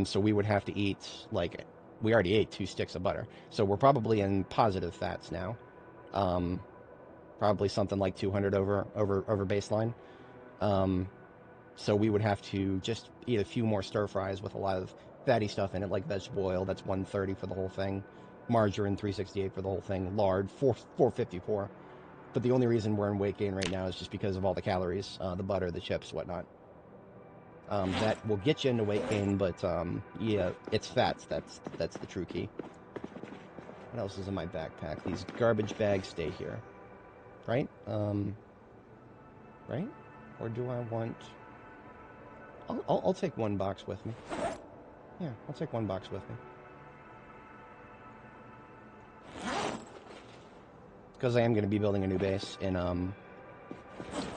So we would have to eat, like, we already ate 2 sticks of butter. So we're probably in positive fats now. Probably something like 200 over baseline. So we would have to just eat a few more stir fries with a lot of fatty stuff in it, like vegetable oil. That's 130 for the whole thing. Margarine, 368 for the whole thing. Lard, 454. But the only reason we're in weight gain right now is just because of all the calories, the butter, the chips, whatnot. That will get you into weight gain, but yeah, it's fats. That's the true key. What else is in my backpack? These garbage bags stay here, right? Right? Or do I want? I'll take one box with me. Yeah, I'll take one box with me. Because I am going to be building a new base in,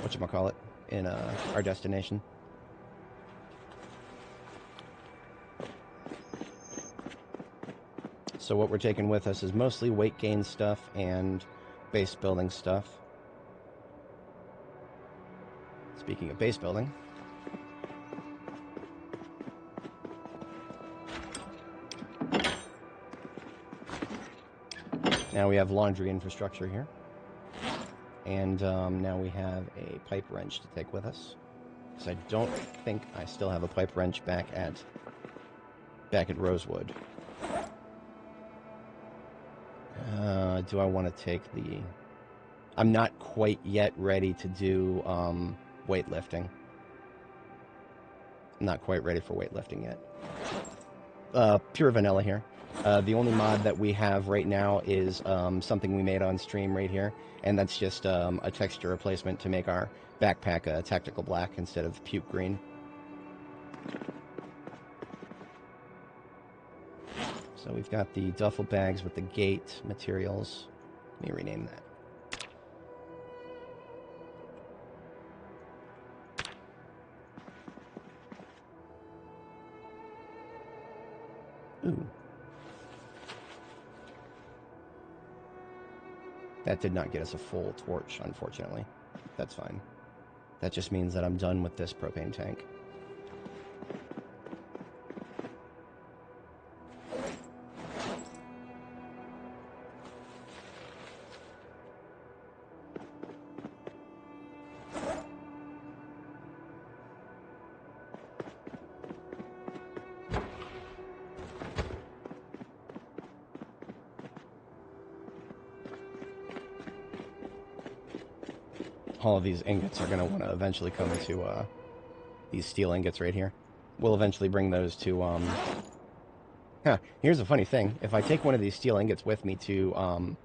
whatchamacallit, in our destination. So what we're taking with us is mostly weight gain stuff and base building stuff. Speaking of base building, Now we have laundry infrastructure here. And now we have a pipe wrench to take with us. Because I don't think I still have a pipe wrench back at Rosewood. Do I want to take the... I'm not quite yet ready to do weightlifting. I'm not quite ready for weightlifting yet. Pure vanilla here. The only mod that we have right now is something we made on stream right here, and that's just a texture replacement to make our backpack a tactical black instead of puke green. So we've got the duffel bags with the gate materials. Let me rename that. Ooh. That did not get us a full torch, unfortunately. That's fine. That just means that I'm done with this propane tank. All of these ingots are going to want to eventually come into these steel ingots right here. We'll eventually bring those to... Here's a funny thing. If I take one of these steel ingots with me to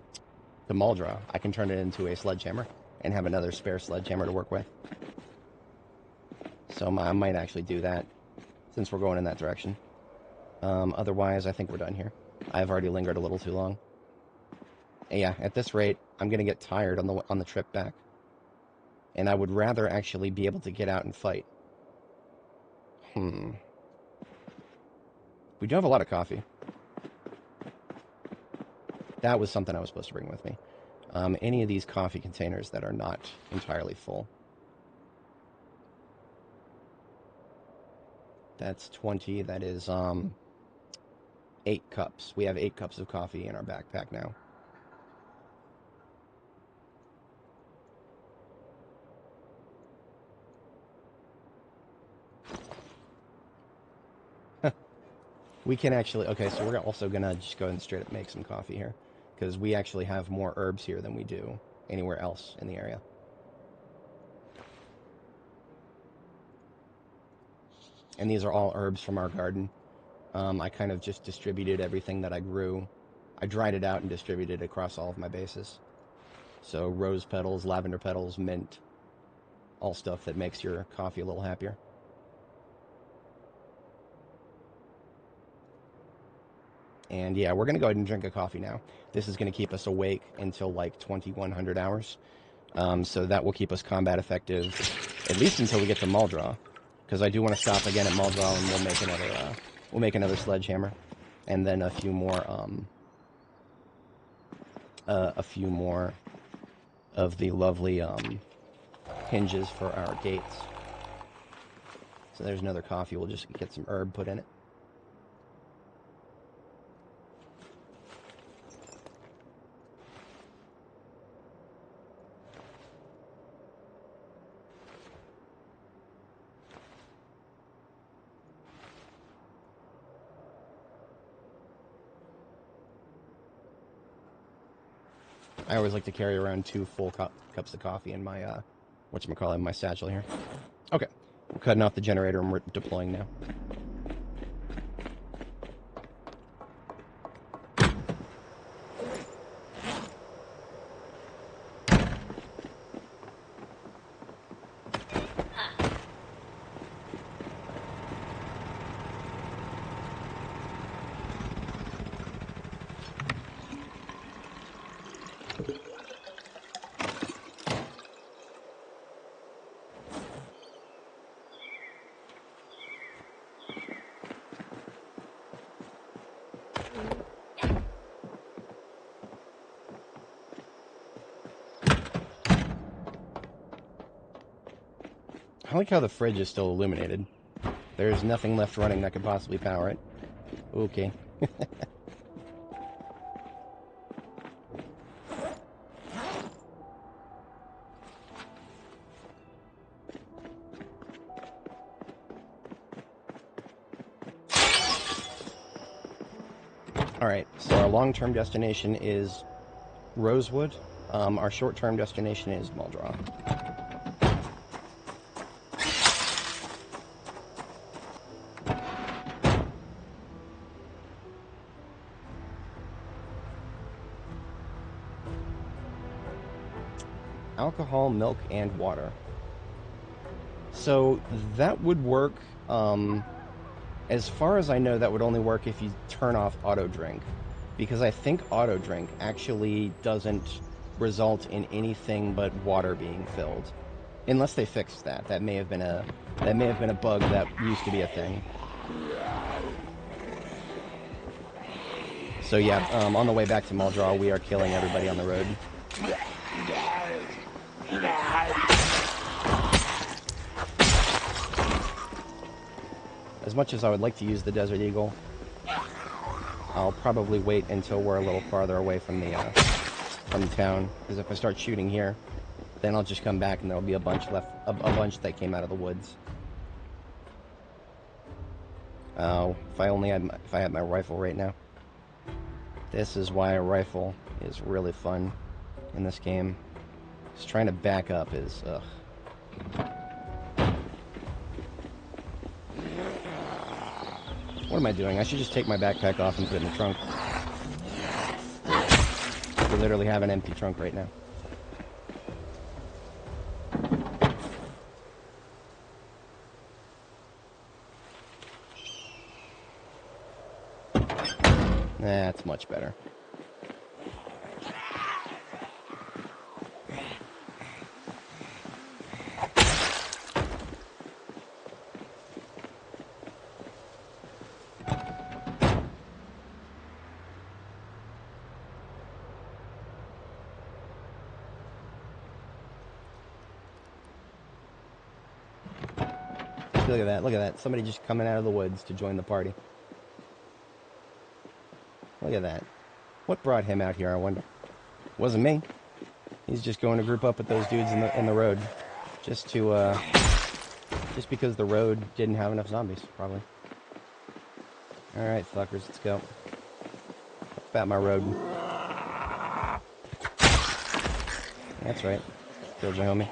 Muldra, I can turn it into a sledgehammer and have another spare sledgehammer to work with. So I might actually do that since we're going in that direction. Otherwise, I think we're done here. I've already lingered a little too long. Yeah, at this rate, I'm going to get tired on the trip back. And I would rather actually be able to get out and fight. We do have a lot of coffee. That was something I was supposed to bring with me. Any of these coffee containers that are not entirely full. That's 20. That is 8 cups. We have 8 cups of coffee in our backpack now. We can actually... Okay, so we're also going to just go and straight up make some coffee here. Because we actually have more herbs here than we do anywhere else in the area. And these are all herbs from our garden. I kind of just distributed everything that I grew. I dried it out and distributed it across all of my bases. So rose petals, lavender petals, mint. All stuff that makes your coffee a little happier. And yeah, we're going to go ahead and drink a coffee now. This is going to keep us awake until like 2100 hours. So that will keep us combat effective, at least until we get to Muldra. Because I do want to stop again at Muldra and we'll make another sledgehammer. And then a few more of the lovely hinges for our gates. So there's another coffee. We'll just get some herb put in it. I always like to carry around 2 full cups of coffee in my, whatchamacallit, my satchel here. Okay, we're cutting off the generator and we're deploying now. I like how the fridge is still illuminated. There's nothing left running that could possibly power it. Okay. Alright, so our long-term destination is Rosewood. Our short-term destination is Muldraugh. Alcohol, milk, and water. So that would work. As far as I know, that would only work if you turn off auto drink, because I think auto drink actually doesn't result in anything but water being filled, unless they fixed that. That may have been a bug that used to be a thing. So yeah, on the way back to Muldraugh, we are killing everybody on the road. As much as I would like to use the Desert Eagle, I'll probably wait until we're a little farther away from the town, because if I start shooting here, then I'll just come back and there'll be a bunch left, a bunch that came out of the woods. Oh, if I had my rifle right now. This is why a rifle is really fun in this game. Just trying to back up is, ugh. What am I doing? I should just take my backpack off and put it in the trunk. We literally have an empty trunk right now. That's much better. Look at that, look at that. Somebody just coming out of the woods to join the party. Look at that. What brought him out here, I wonder? Wasn't me. He's just going to group up with those dudes in the road. Just because the road didn't have enough zombies, probably. Alright, fuckers, let's go. Up at my road. That's right. Killed your homie.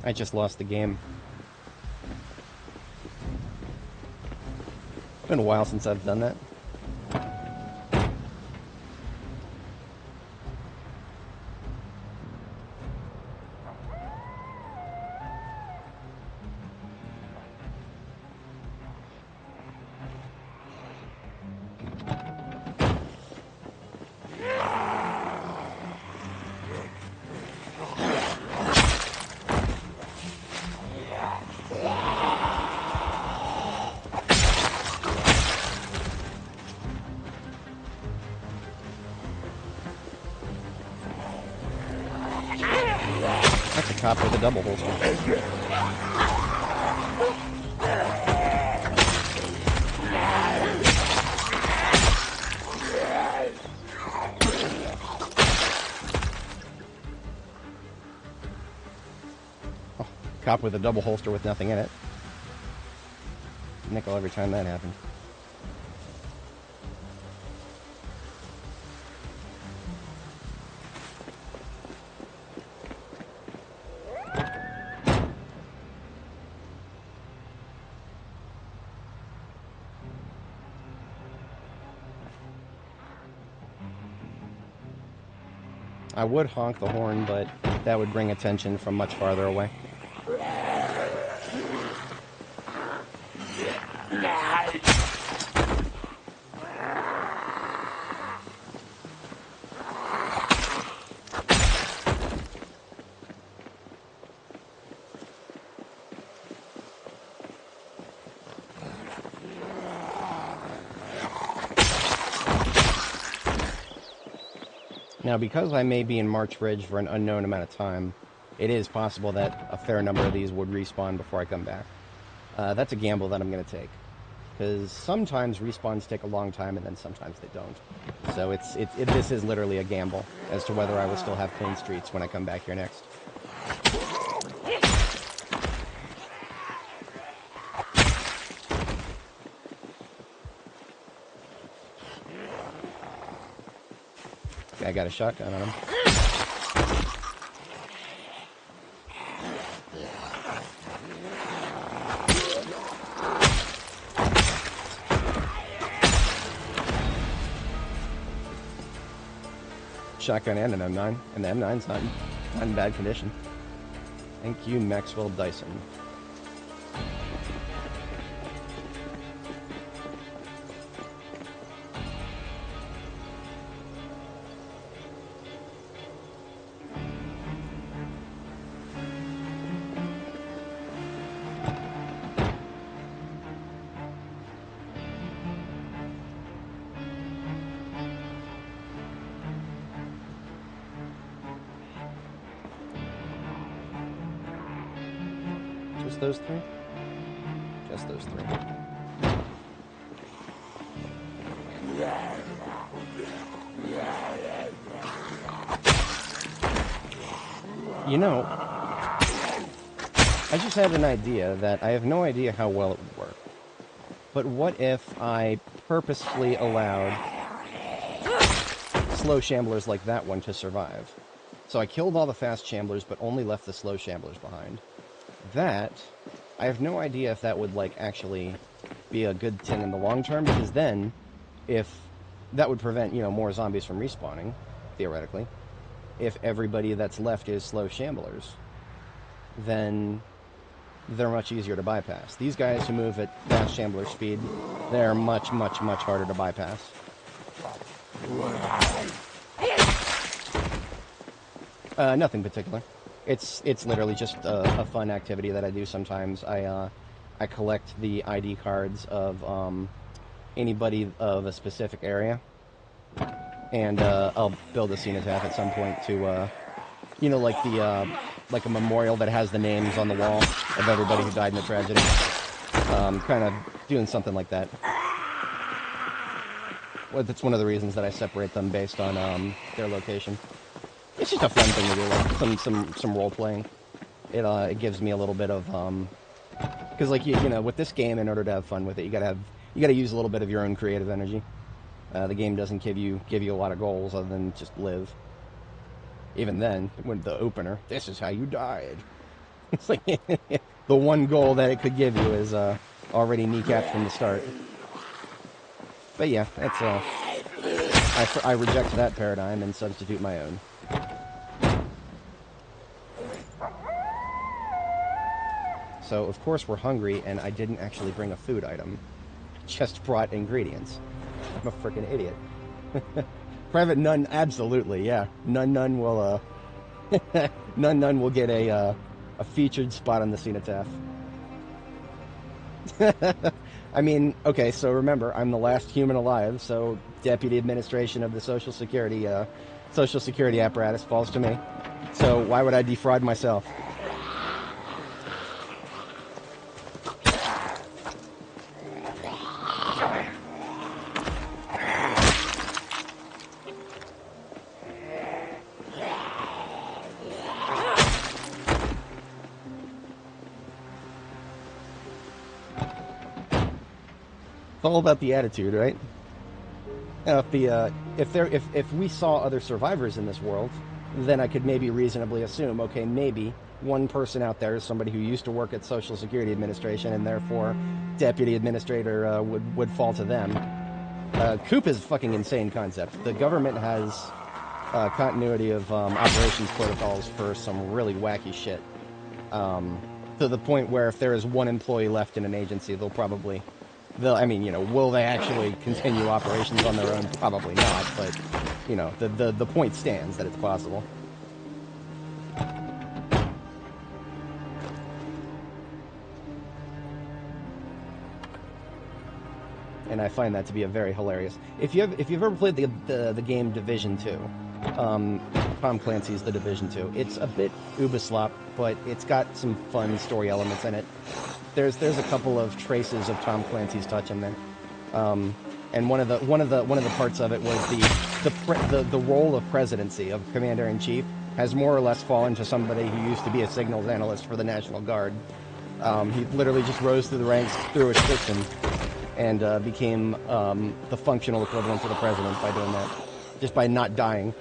I just lost the game. It's been a while since I've done that. That's a cop with a double holster. Oh, cop with a double holster with nothing in it. Nickel every time that happened. I would honk the horn, but that would bring attention from much farther away. Now, because I may be in March Ridge for an unknown amount of time, it is possible that a fair number of these would respawn before I come back. That's a gamble that I'm going to take. because sometimes respawns take a long time and then sometimes they don't. So this is literally a gamble as to whether I will still have clean streets when I come back here next. Okay, I got a shotgun on him. Shotgun and an M9, and the M9's not in bad condition. Thank you, Maxwell Dyson. Just those three? Just those three. You know, I just had an idea that I have no idea how well it would work. But what if I purposefully allowed slow shamblers like that one to survive? So I killed all the fast shamblers, but only left the slow shamblers behind. That, I have no idea if that would, like, actually be a good thing in the long term, because then, if that would prevent, you know, more zombies from respawning, theoretically, if everybody that's left is slow shamblers, then they're much easier to bypass. These guys who move at fast shambler speed, they're much, much, much harder to bypass. Nothing particular. It's literally just a fun activity that I do sometimes. I collect the ID cards of anybody of a specific area, and I'll build a cenotaph at some point to, you know, like like a memorial that has the names on the wall of everybody who died in the tragedy. Kind of doing something like that. Well, that's one of the reasons that I separate them based on their location. It's just a fun thing to do, like some role playing. It gives me a little bit of because like you know, with this game, in order to have fun with it, you gotta use a little bit of your own creative energy. The game doesn't give you a lot of goals other than just live. Even then, when the opener, this is how you died. It's like the one goal that it could give you is already kneecapped from the start. But yeah, that's I reject that paradigm and substitute my own. So, of course, we're hungry, and I didn't actually bring a food item. Just brought ingredients. I'm a freaking idiot. Private Nun, absolutely, yeah. Nun will, Nun will get a featured spot on the cenotaph. I mean, okay, so remember, I'm the last human alive, so Deputy Administration of the Social Security apparatus falls to me. So why would I defraud myself? It's all about the attitude, right? If we saw other survivors in this world, then I could maybe reasonably assume, okay, maybe one person out there is somebody who used to work at Social Security Administration, and therefore Deputy Administrator would fall to them. Coop is a fucking insane concept. The government has continuity of operations protocols for some really wacky shit. To the point where if there is one employee left in an agency, I mean, you know, will they actually continue operations on their own? Probably not, but, you know, the point stands that it's possible. And I find that to be a very hilarious. If you've ever played the game Division 2, Tom Clancy's The Division 2, it's a bit Ubisoft, but it's got some fun story elements in it. there's a couple of traces of Tom Clancy's touch in there. And one of the parts of it was the role of presidency of commander-in-chief has more or less fallen to somebody who used to be a signals analyst for the National Guard. He literally just rose through the ranks through attrition and became the functional equivalent to the president by doing that, just by not dying.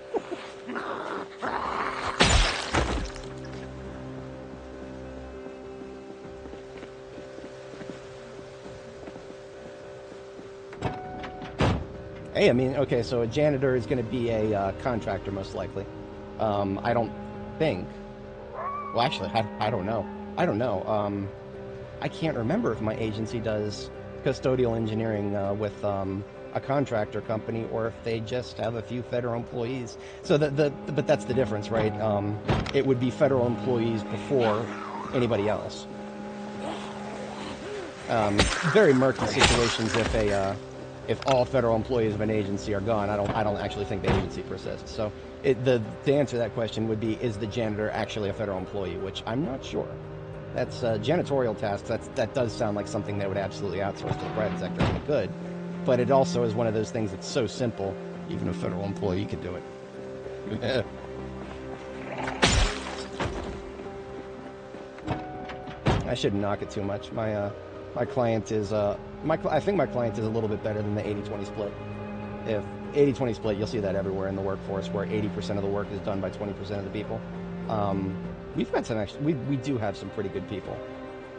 Hey, I mean, okay, so a janitor is going to be a contractor, most likely. I don't think. Well, actually, I don't know. I don't know. I can't remember if my agency does custodial engineering with a contractor company, or if they just have a few federal employees. So but that's the difference, right? It would be federal employees before anybody else. Very murky situations if all federal employees of an agency are gone. I don't actually think the agency persists. So the answer to that question would be, is the janitor actually a federal employee? Which I'm not sure. That's janitorial tasks. That does sound like something they would absolutely outsource to the private sector if they could. But it also is one of those things that's so simple, even a federal employee could do it. I shouldn't knock it too much. My client is I think my client is a little bit better than the 80-20 split. If 80-20 split, you'll see that everywhere in the workforce, where 80% of the work is done by 20% of the people. We've got some we do have some pretty good people,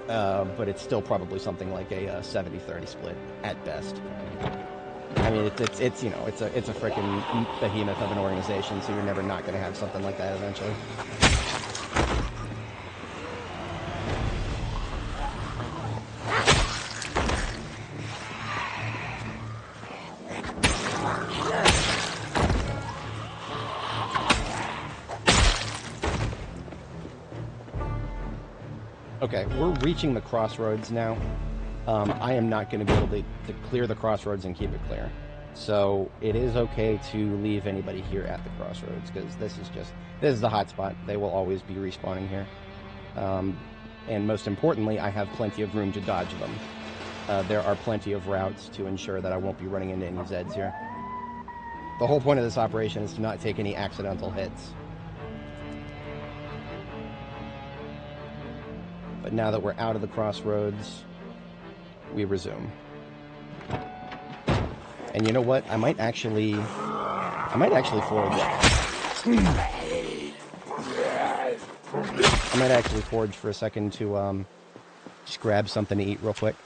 but it's still probably something like a 70-30 split at best. I mean, it's you know, it's a freaking behemoth of an organization, so you're never not going to have something like that eventually. Okay, we're reaching the crossroads now. I am not going to be able to clear the crossroads and keep it clear. So it is okay to leave anybody here at the crossroads, because this is the hot spot. They will always be respawning here. And most importantly, I have plenty of room to dodge them. There are plenty of routes to ensure that I won't be running into any Zeds here. The whole point of this operation is to not take any accidental hits. But now that we're out of the crossroads, we resume. And you know what? I might actually forge. I might actually forge for a second to just grab something to eat real quick.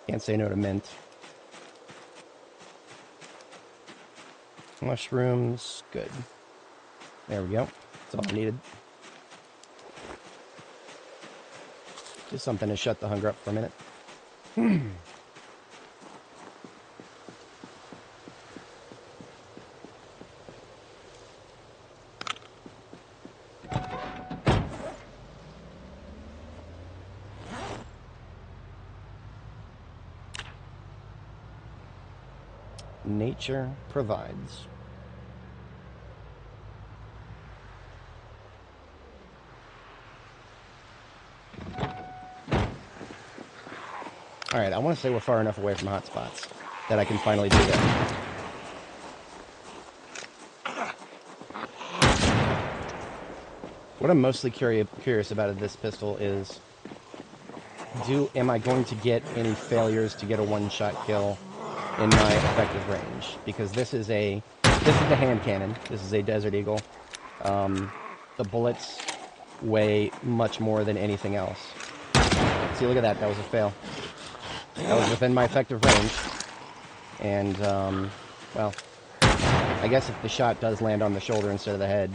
Can't say no to mint. Mushrooms, good. There we go. That's all I needed. Just something to shut the hunger up for a minute. Nature provides. Alright, I want to say we're far enough away from hotspots that I can finally do that. What I'm mostly curious about this pistol is, am I going to get any failures to get a one-shot kill in my effective range? Because this is the hand cannon. This is a Desert Eagle. The bullets weigh much more than anything else. See, look at that. That was a fail. That was within my effective range. And, well, I guess if the shot does land on the shoulder instead of the head,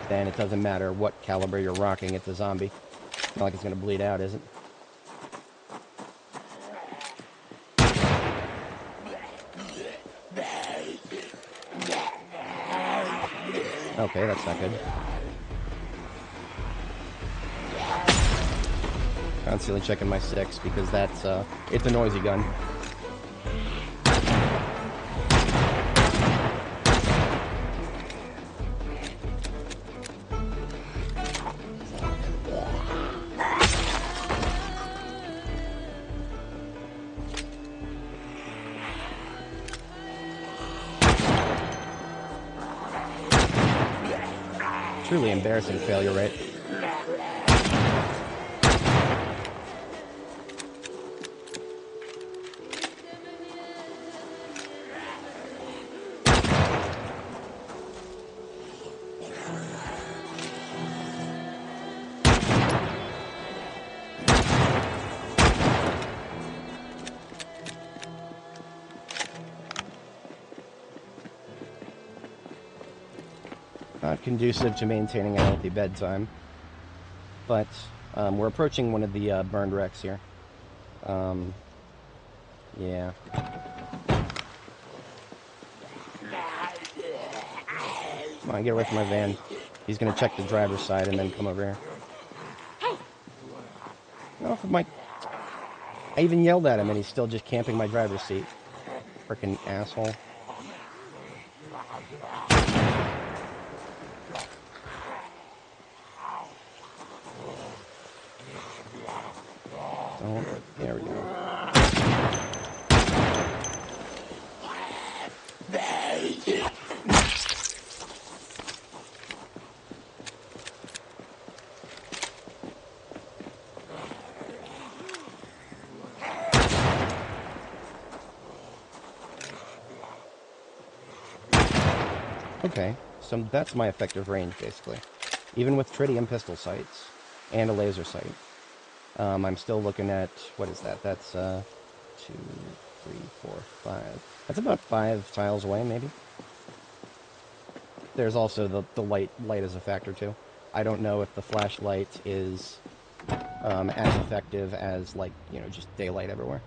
then it doesn't matter what caliber you're rocking. It's a zombie. It's not like it's going to bleed out, is it? Okay, that's not good. Constantly checking my 6 because that's, it's a noisy gun. Truly embarrassing failure rate. Not conducive to maintaining a healthy bedtime. But we're approaching one of the burned wrecks here. Yeah. Come on, get away from my van. He's gonna check the driver's side and then come over here. No, I even yelled at him and he's still just camping my driver's seat. Frickin' asshole. Oh, there we go. Okay, so that's my effective range, basically. Even with tritium pistol sights and a laser sight. I'm still looking at, what is that? That's 2, 3, 4, 5. That's about 5 tiles away, maybe. There's also the light is a factor, too. I don't know if the flashlight is as effective as, like, you know, just daylight everywhere.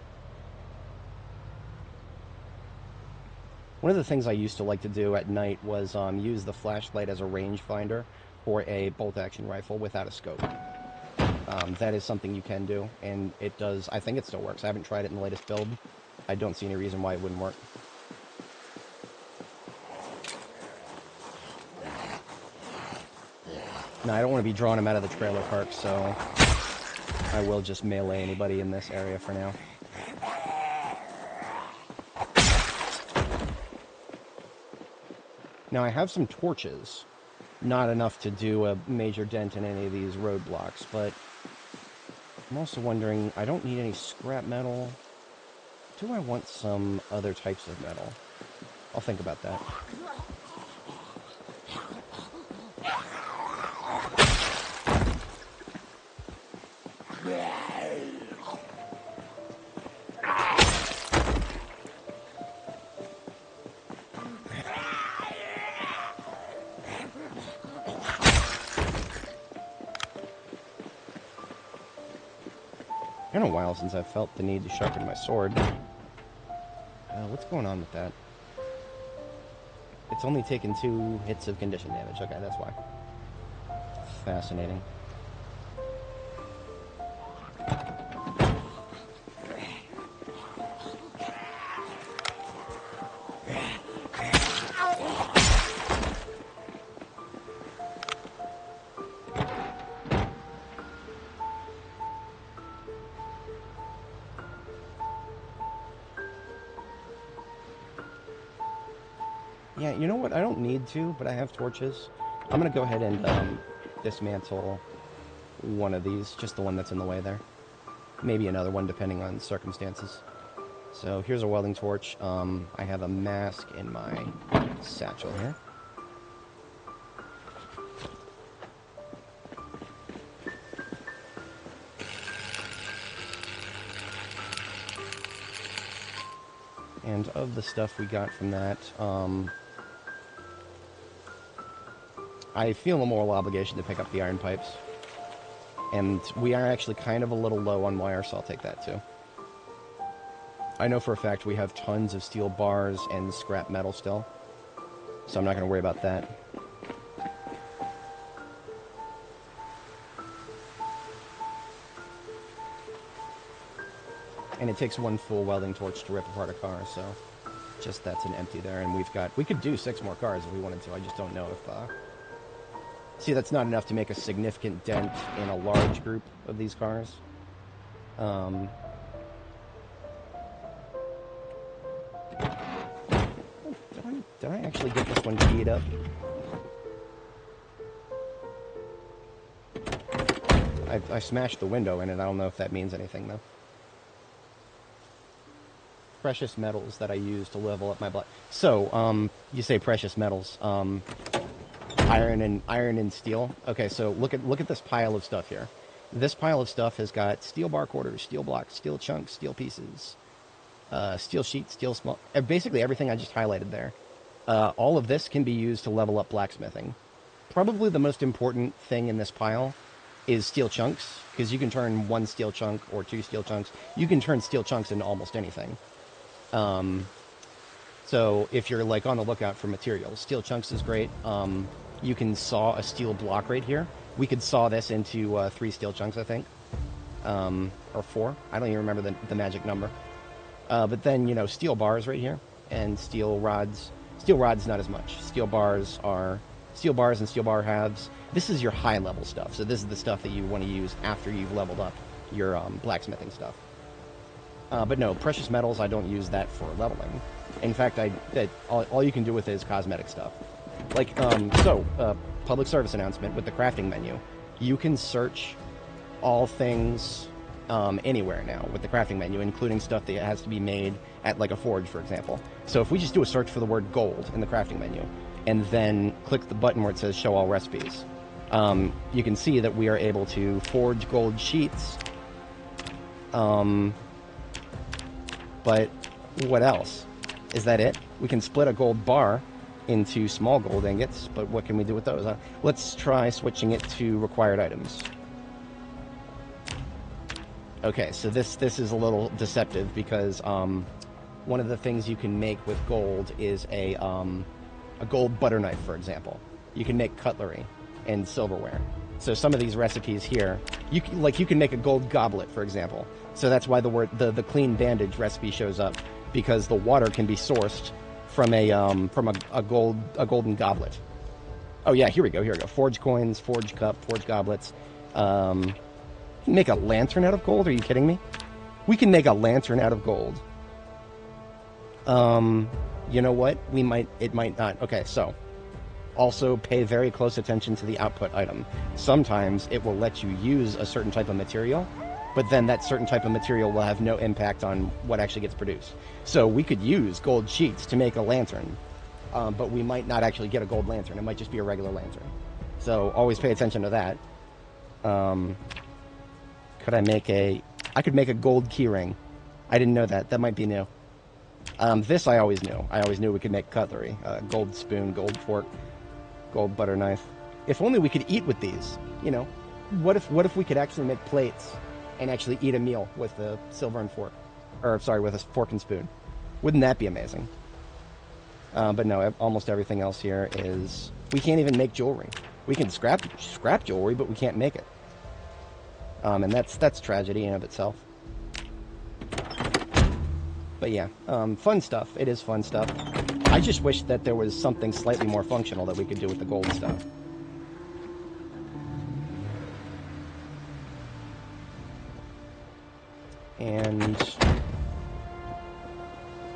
One of the things I used to like to do at night was use the flashlight as a rangefinder for a bolt-action rifle without a scope. That is something you can do, and it does. I think it still works. I haven't tried it in the latest build. I don't see any reason why it wouldn't work. Now, I don't want to be drawing him out of the trailer park, so I will just melee anybody in this area for now. Now, I have some torches. Not enough to do a major dent in any of these roadblocks, but I'm also wondering, I don't need any scrap metal. Do I want some other types of metal? I'll think about that. It's been a while since I've felt the need to sharpen my sword. What's going on with that? It's only taken 2 hits of condition damage. Okay, that's why. Fascinating. Yeah, you know what? I don't need to, but I have torches. I'm going to go ahead and dismantle one of these, just the one that's in the way there. Maybe another one, depending on circumstances. So here's a welding torch. I have a mask in my satchel here. And of the stuff we got from that, I feel a moral obligation to pick up the iron pipes. And we are actually kind of a little low on wire, so I'll take that too. I know for a fact we have tons of steel bars and scrap metal still, so I'm not going to worry about that. And it takes one full welding torch to rip apart a car, so just that's an empty there. And we could do 6 more cars if we wanted to. I just don't know if... See, that's not enough to make a significant dent in a large group of these cars. Did I actually get this one keyed up? I smashed the window in it. I don't know if that means anything, though. Precious metals that I use to level up my block. So, you say precious metals. Iron and steel. Okay, so look at this pile of stuff here. This pile of stuff has got steel bar quarters, steel blocks, steel chunks, steel pieces, steel sheets, steel small... Basically everything I just highlighted there. All of this can be used to level up blacksmithing. Probably the most important thing in this pile is steel chunks, because you can turn 1 steel chunk or 2 steel chunks. You can turn steel chunks into almost anything. So if you're like on the lookout for materials, steel chunks is great. You can saw a steel block right here. We could saw this into 3 steel chunks, I think. Or 4. I don't even remember the magic number. But then, you know, steel bars right here. And steel rods. Steel rods, not as much. Steel bars and steel bar halves. This is your high level stuff. So this is the stuff that you want to use after you've leveled up your blacksmithing stuff. But no, precious metals, I don't use that for leveling. In fact, all you can do with it is cosmetic stuff. Like, public service announcement with the crafting menu. You can search all things anywhere now with the crafting menu, including stuff that has to be made at, like, a forge, for example. So if we just do a search for the word gold in the crafting menu, and then click the button where it says show all recipes, you can see that we are able to forge gold sheets. But what else? Is that it? We can split a gold bar into small gold ingots, but what can we do with those? Let's try switching it to required items. Okay, so this is a little deceptive because one of the things you can make with gold is a gold butter knife, for example. You can make cutlery and silverware. So some of these recipes here, you can make a gold goblet, for example. So that's why the clean bandage recipe shows up, because the water can be sourced from a golden goblet. Oh yeah, here we go. Forge coins, forge cup, forge goblets. Make a lantern out of gold? Are you kidding me? We can make a lantern out of gold. You know what? It might not. Okay, so also pay very close attention to the output item. Sometimes it will let you use a certain type of material, but then that certain type of material will have no impact on what actually gets produced. So we could use gold sheets to make a lantern, but we might not actually get a gold lantern. It might just be a regular lantern. So always pay attention to that. I could make a gold keyring. I didn't know that. That might be new. This I always knew. I always knew we could make cutlery. Gold spoon, gold fork, gold butter knife. If only we could eat with these, you know. What if we could actually make plates and actually eat a meal with a silver and fork? Or, sorry, with a fork and spoon. Wouldn't that be amazing? But no, almost everything else here is... We can't even make jewelry. We can scrap jewelry, but we can't make it. And that's tragedy in and of itself. But yeah, fun stuff. It is fun stuff. I just wish that there was something slightly more functional that we could do with the gold stuff. And...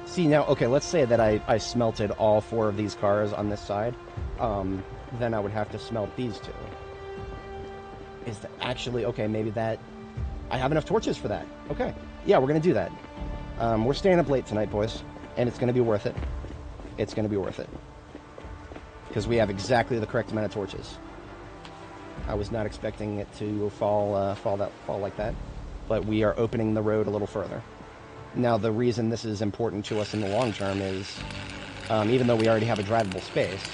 See, now, okay, let's say that I smelted all 4 of these cars on this side. Then I would have to smelt these 2. Is that actually... Okay, maybe that... I have enough torches for that. Okay. Yeah, we're going to do that. We're staying up late tonight, boys. And it's going to be worth it. It's going to be worth it. Because we have exactly the correct amount of torches. I was not expecting it to fall like that. But we are opening the road a little further. Now, the reason this is important to us in the long term is, even though we already have a drivable space,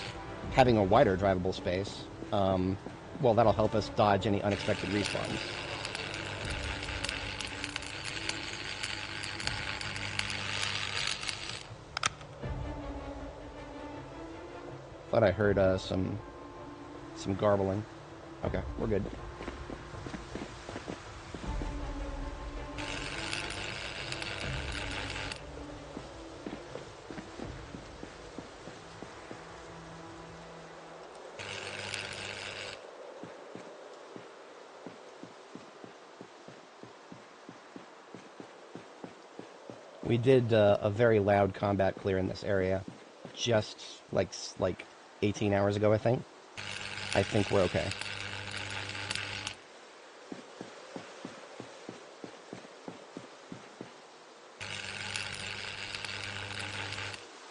having a wider drivable space, well, that'll help us dodge any unexpected respawns. Thought I heard some garbling. Okay, we're good. We did a very loud combat clear in this area just like 18 hours ago, I think. I think we're okay.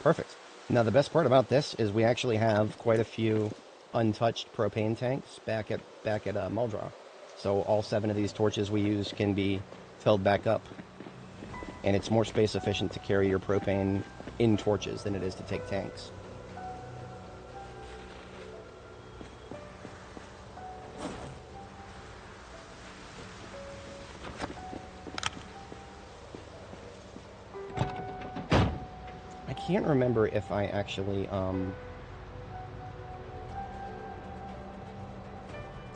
Perfect. Now the best part about this is we actually have quite a few untouched propane tanks back at Muldrow. So all 7 of these torches we use can be filled back up. And it's more space efficient to carry your propane in torches than it is to take tanks. I can't remember if I actually,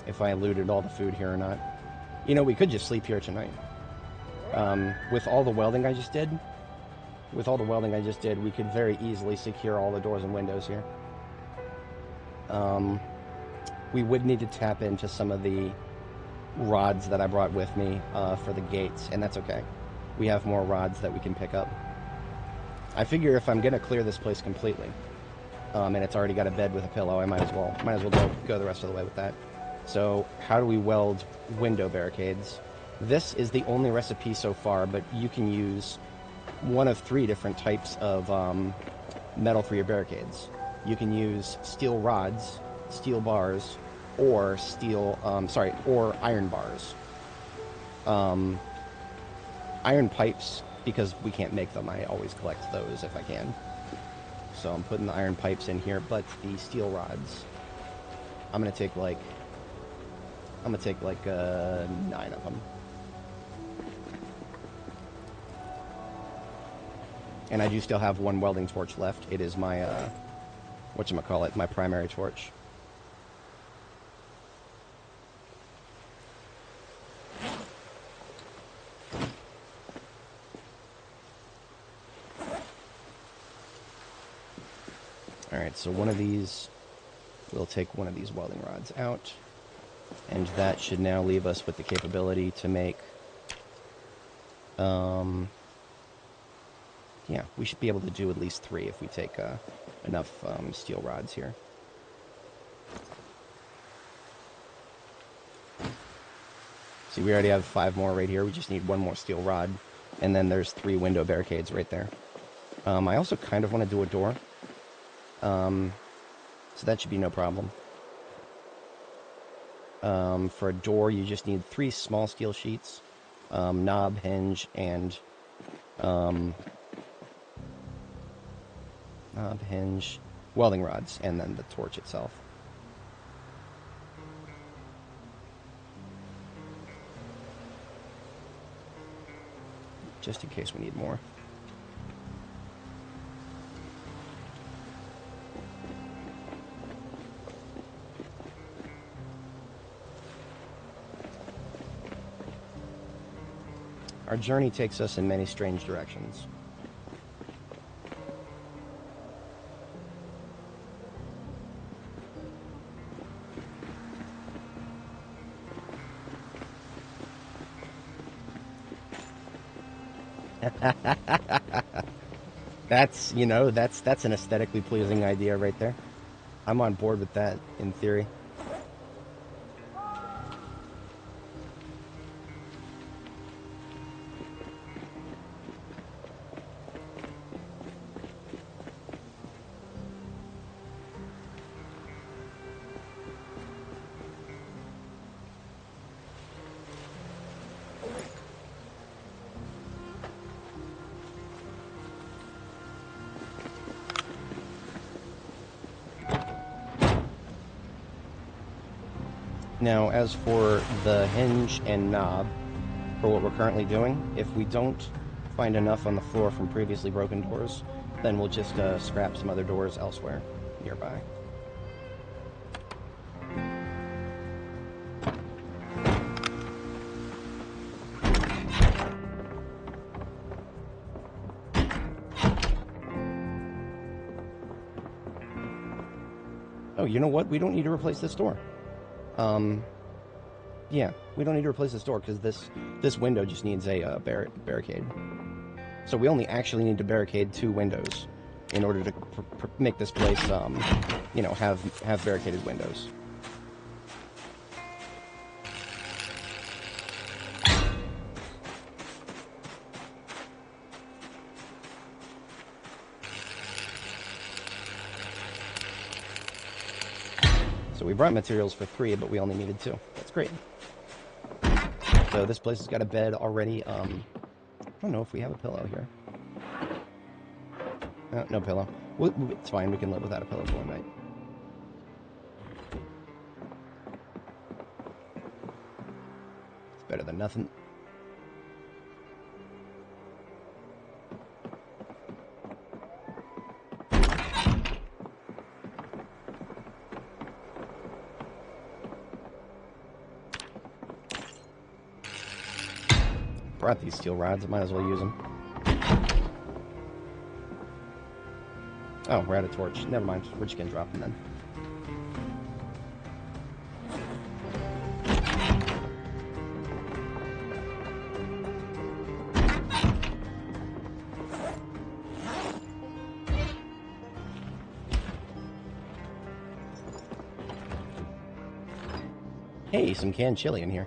if I looted all the food here or not. You know, we could just sleep here tonight. With all the welding I just did, we could very easily secure all the doors and windows here. We would need to tap into some of the rods that I brought with me for the gates, and that's okay. We have more rods that we can pick up. I figure if I'm going to clear this place completely, and it's already got a bed with a pillow, I might as well go the rest of the way with that. So how do we weld window barricades? This is the only recipe so far, but you can use one of 3 different types of metal for your barricades. You can use steel rods, steel bars, or or iron bars. Iron pipes, because we can't make them, I always collect those if I can. So I'm putting the iron pipes in here, but the steel rods, I'm gonna take like 9 of them. And I do still have 1 welding torch left. It is my, whatchamacallit, my primary torch. Alright, so one of these, we'll take one of these welding rods out. And that should now leave us with the capability to make, yeah, we should be able to do at least 3 if we take enough steel rods here. See, we already have 5 more right here. We just need 1 more steel rod. And then there's 3 window barricades right there. I also kind of want to do a door. So that should be no problem. For a door, you just need 3 small steel sheets, knob, hinge, and knob, hinge, welding rods, and then the torch itself. Just in case we need more. Our journey takes us in many strange directions. That's, you know, that's an aesthetically pleasing idea right there. I'm on board with that, in theory. Now, as for the hinge and knob, for what we're currently doing, if we don't find enough on the floor from previously broken doors, then we'll just scrap some other doors elsewhere nearby. Oh, you know what? We don't need to replace this door. Yeah, we don't need to replace this door because this window just needs a barricade. So we only actually need to barricade 2 windows in order to make this place, you know, have barricaded windows. So we brought materials for 3, but we only needed 2. That's great. So this place has got a bed already. I don't know if we have a pillow here. No pillow. It's fine. We can live without a pillow for one night. It's better than nothing. Brought these steel rods, I might as well use them. Oh, we're out of torch. Never mind, we're just gonna drop them then. Hey, some canned chili in here.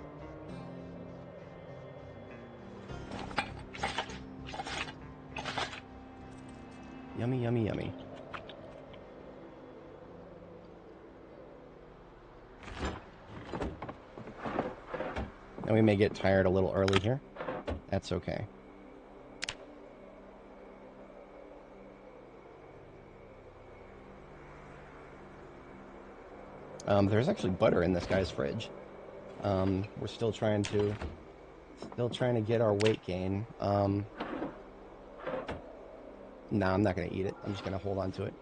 Yummy, yummy, yummy. Now we may get tired a little early here. That's okay. There's actually butter in this guy's fridge. We're still trying to get our weight gain. Nah, I'm not going to eat it. I'm just going to hold on to it.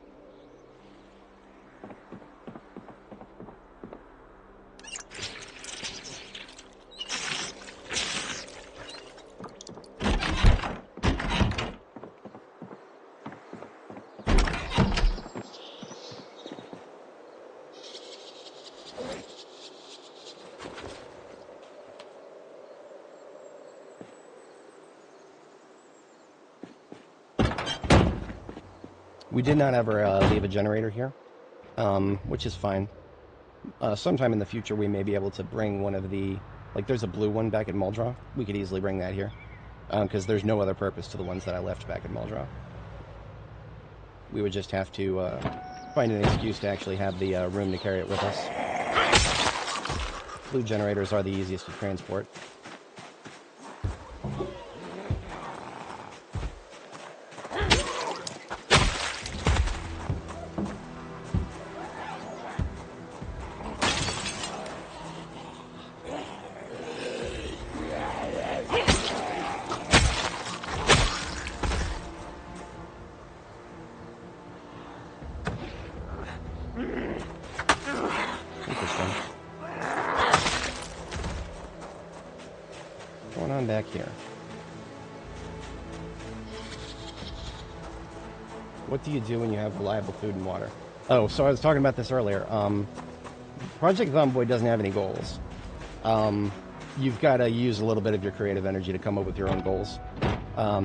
We did not ever leave a generator here, which is fine. Sometime in the future we may be able to bring one of the, like there's a blue one back at Muldraugh. We could easily bring that here, because there's no other purpose to the ones that I left back at Muldraugh. We would just have to find an excuse to actually have the room to carry it with us. Blue generators are the easiest to transport. Back here. What do you do when you have reliable food and water? Oh, so I was talking about this earlier. Project Zomboid doesn't have any goals. You've got to use a little bit of your creative energy to come up with your own goals.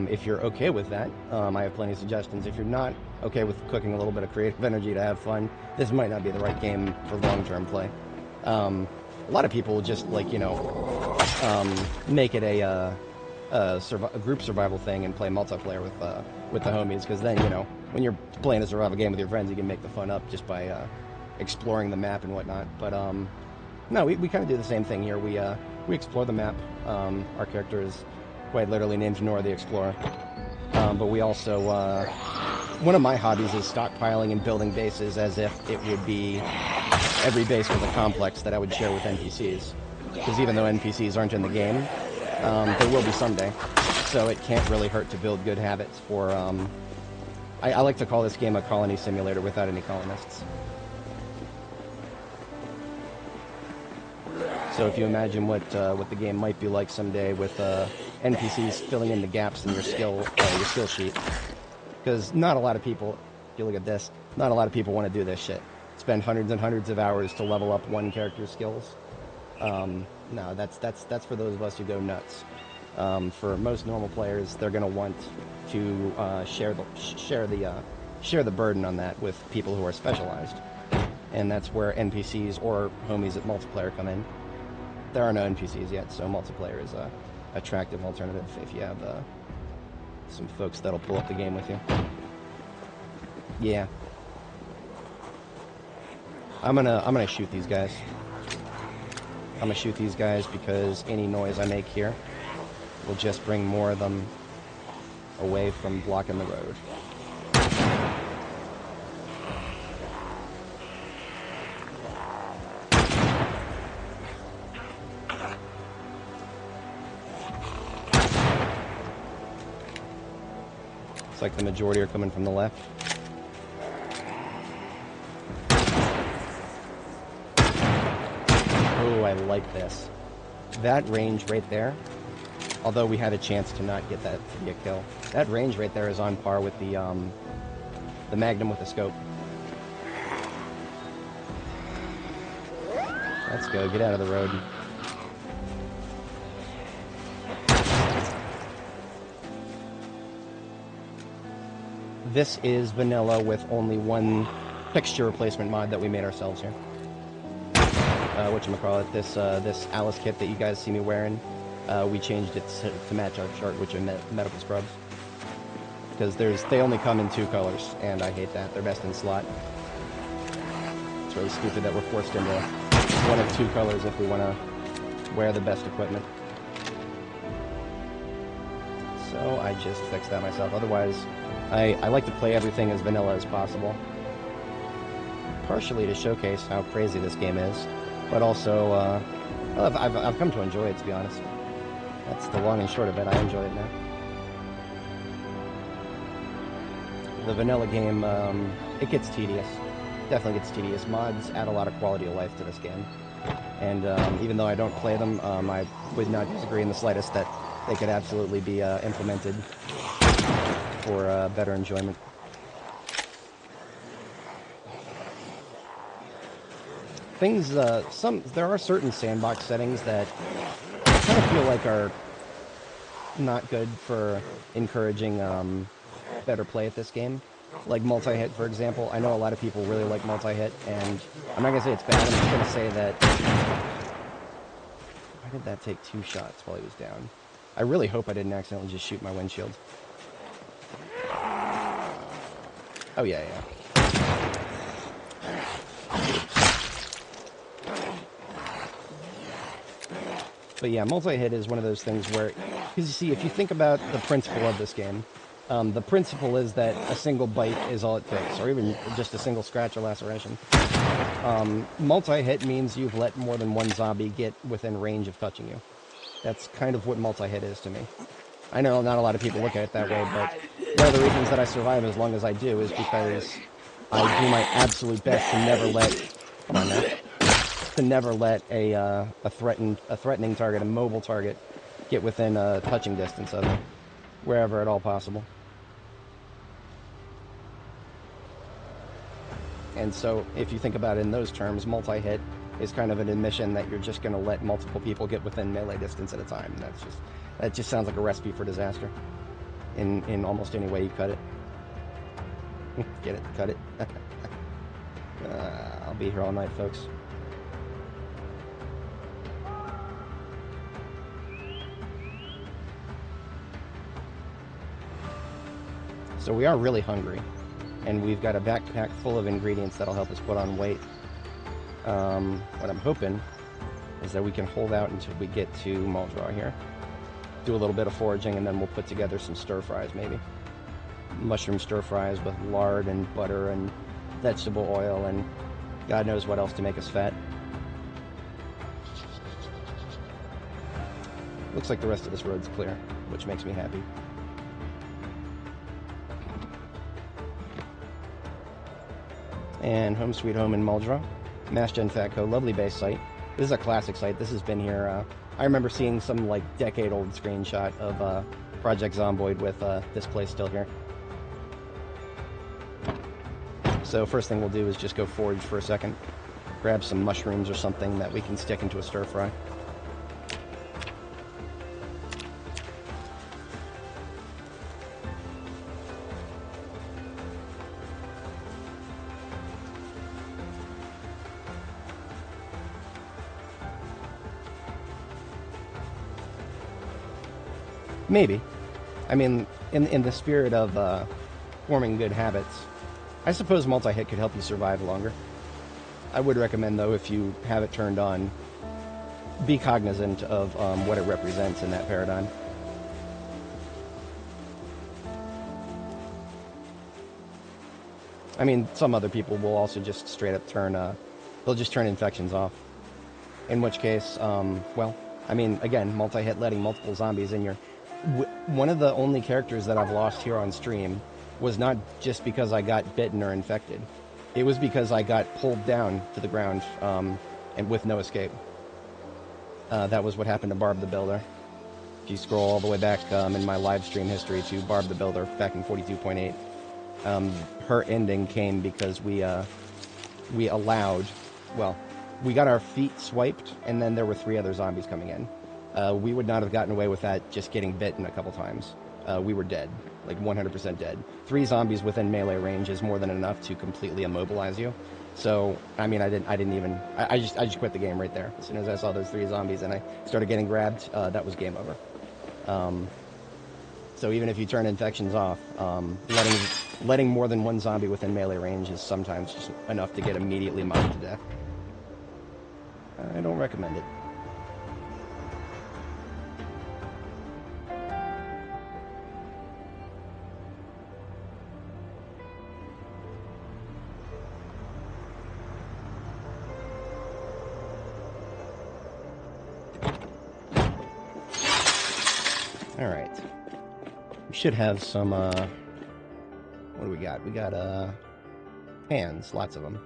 If you're okay with that, I have plenty of suggestions. If you're not okay with cooking a little bit of creative energy to have fun, this might not be the right game for long-term play. A lot of people just, like, you know, make it a group survival thing and play multiplayer with the homies, because then, you know, when you're playing a survival game with your friends, you can make the fun up just by exploring the map and whatnot. But no, we kind of do the same thing here. We explore the map. Our character is quite literally named Nora the Explora. But we also, one of my hobbies is stockpiling and building bases as if it would be every base with a complex that I would share with NPCs. Because even though NPCs aren't in the game, they will be someday. So it can't really hurt to build good habits for, I like to call this game a colony simulator without any colonists. So if you imagine what the game might be like someday with NPCs filling in the gaps in your skill sheet. Because not a lot of people, if you look at this, not a lot of people want to do this shit. Spend hundreds and hundreds of hours to level up one character's skills. No, that's for those of us who go nuts. For most normal players, they're going to want to share the burden on that with people who are specialized, and that's where NPCs or homies at multiplayer come in. There are no NPCs yet, so multiplayer is a attractive alternative if you have some folks that'll pull up the game with you. Yeah. I'm gonna shoot these guys. I'm gonna shoot these guys because any noise I make here will just bring more of them away from blocking the road. Looks like the majority are coming from the left. Oh, I like this. That range right there, although we had a chance to not get that to be a kill, that range right there is on par with the Magnum with the scope. Let's go, get out of the road. This is vanilla with only one texture replacement mod that we made ourselves here. Whatchamacallit, this Alice kit that you guys see me wearing, we changed it to match our chart, which are medical scrubs. Because they only come in 2 colors, and I hate that. They're best in slot. It's really stupid that we're forced into one of 2 colors if we want to wear the best equipment. So I just fixed that myself. Otherwise, I like to play everything as vanilla as possible. Partially to showcase how crazy this game is, but also, I've come to enjoy it, to be honest. That's the long and short of it. I enjoy it now. The vanilla game, it gets tedious. Definitely gets tedious. Mods add a lot of quality of life to this game. And even though I don't play them, I would not disagree in the slightest that they could absolutely be implemented for better enjoyment. Things, there are certain sandbox settings that I kind of feel like are not good for encouraging better play at this game. Like multi-hit, for example. I know a lot of people really like multi-hit, and I'm not going to say it's bad, I'm just going to say that... Why did that take 2 shots while he was down? I really hope I didn't accidentally just shoot my windshield. Oh, yeah. But yeah, multi-hit is one of those things where, because you see, if you think about the principle of this game, the principle is that a single bite is all it takes, or even just a single scratch or laceration. Multi-hit means you've let more than one zombie get within range of touching you. That's kind of what multi-hit is to me. I know not a lot of people look at it that way, but one of the reasons that I survive as long as I do is because I do my absolute best to never let... Come on now. To never let a threatening target, a mobile target, get within touching distance of me, wherever at all possible. And so, if you think about it in those terms, multi-hit is kind of an admission that you're just going to let multiple people get within melee distance at a time. That just sounds like a recipe for disaster, in almost any way you cut it. Get it? Cut it? I'll be here all night, folks. So we are really hungry, and we've got a backpack full of ingredients that'll help us put on weight. What I'm hoping is that we can hold out until we get to Muldraw here. Do a little bit of foraging, and then we'll put together some stir-fries, maybe. Mushroom stir-fries with lard and butter and vegetable oil and God knows what else to make us fat. Looks like the rest of this road's clear, which makes me happy. And home sweet home in Muldraw. MassGen Fatco, lovely base site. This is a classic site. This has been here. I remember seeing some like decade-old screenshot of Project Zomboid with this place still here. So first thing we'll do is just go forage for a second. Grab some mushrooms or something that we can stick into a stir-fry. Maybe. I mean, in the spirit of forming good habits, I suppose multi-hit could help you survive longer. I would recommend, though, if you have it turned on, be cognizant of what it represents in that paradigm. I mean, some other people will also just straight up turn, they'll just turn infections off. In which case, well, I mean, again, multi-hit letting multiple zombies in your... One of the only characters that I've lost here on stream was not just because I got bitten or infected. It was because I got pulled down to the ground, and with no escape. That was what happened to Barb the Builder. If you scroll all the way back in my live stream history to Barb the Builder back in 42.8, her ending came because we allowed, well, we got our feet swiped, and then there were 3 other zombies coming in. We would not have gotten away with that just getting bitten a couple times. We were dead, like 100% dead. 3 zombies within melee range is more than enough to completely immobilize you. So, I mean, I just quit the game right there. As soon as I saw those 3 zombies and I started getting grabbed, that was game over. So even if you turn infections off, letting more than 1 zombie within melee range is sometimes just enough to get immediately mobbed to death. I don't recommend it. Alright. We should have some, what do we got? We got, pans, lots of them.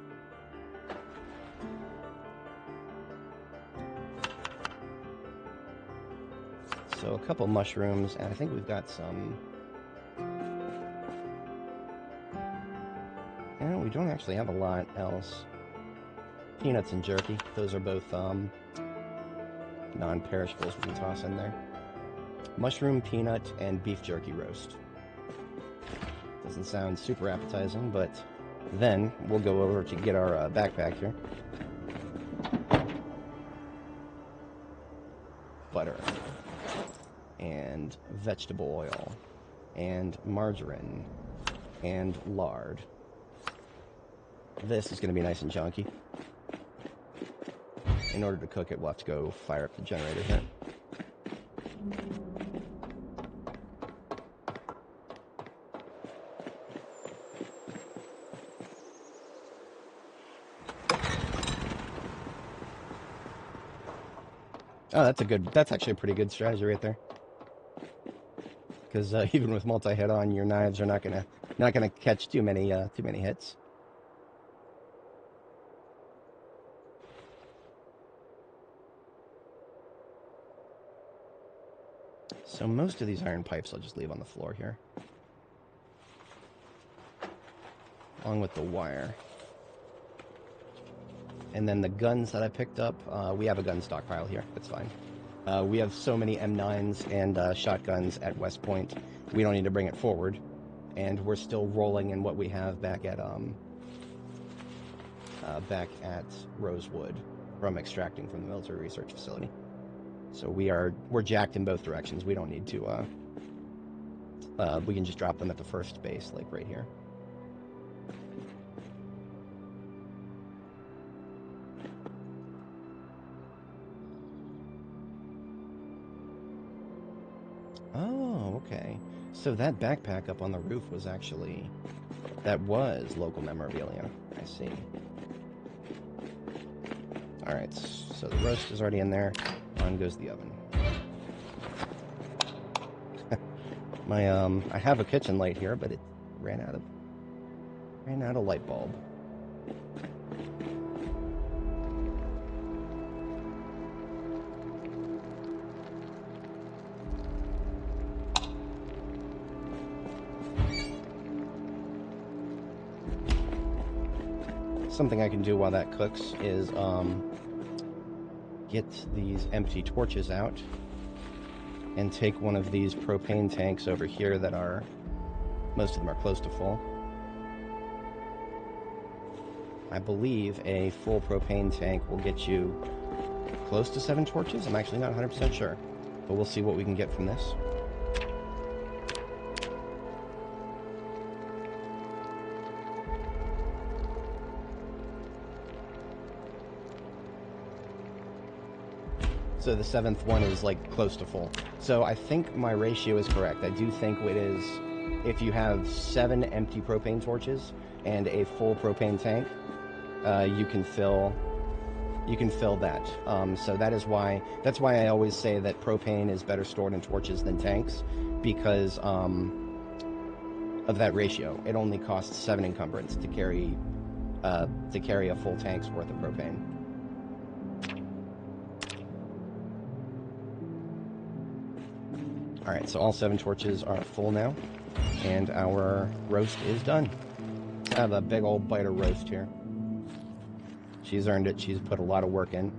So a couple mushrooms, and I think we've got some... No, we don't actually have a lot else. Peanuts and jerky. Those are both, non-perishables we can toss in there. Mushroom, peanut, and beef jerky roast. Doesn't sound super appetizing, but then we'll go over to get our backpack here. Butter. And vegetable oil. And margarine. And lard. This is going to be nice and chunky. In order to cook it, we'll have to go fire up the generator here. Oh, that's actually a pretty good strategy right there. Because even with multi-hit on, your knives are not gonna catch too many hits. So most of these iron pipes I'll just leave on the floor here. Along with the wire. And then the guns that I picked up, we have a gun stockpile here. That's fine. We have so many M9s and shotguns at West Point, we don't need to bring it forward. And we're still rolling in what we have back at Rosewood from extracting from the military research facility. So we're jacked in both directions. We don't need to, we can just drop them at the first base, like right here. Oh, okay. So that backpack up on the roof was actually... That was local memorabilia. I see. Alright, so the roast is already in there. On goes the oven. I have a kitchen light here, but it ran out of light bulb. Something I can do while that cooks is get these empty torches out and take one of these propane tanks over here that are, most of them are close to full. I believe a full propane tank will get you close to 7 torches. I'm actually not 100% sure, but we'll see what we can get from this. So the 7th one is like close to full. So I think my ratio is correct. I do think it is, if you have 7 empty propane torches and a full propane tank, you can fill that. So that's why I always say that propane is better stored in torches than tanks, because of that ratio. It only costs 7 encumbrance to carry a full tank's worth of propane. Alright, so all 7 torches are full now, and our roast is done. I have a big old bite of roast here. She's earned it. She's put a lot of work in.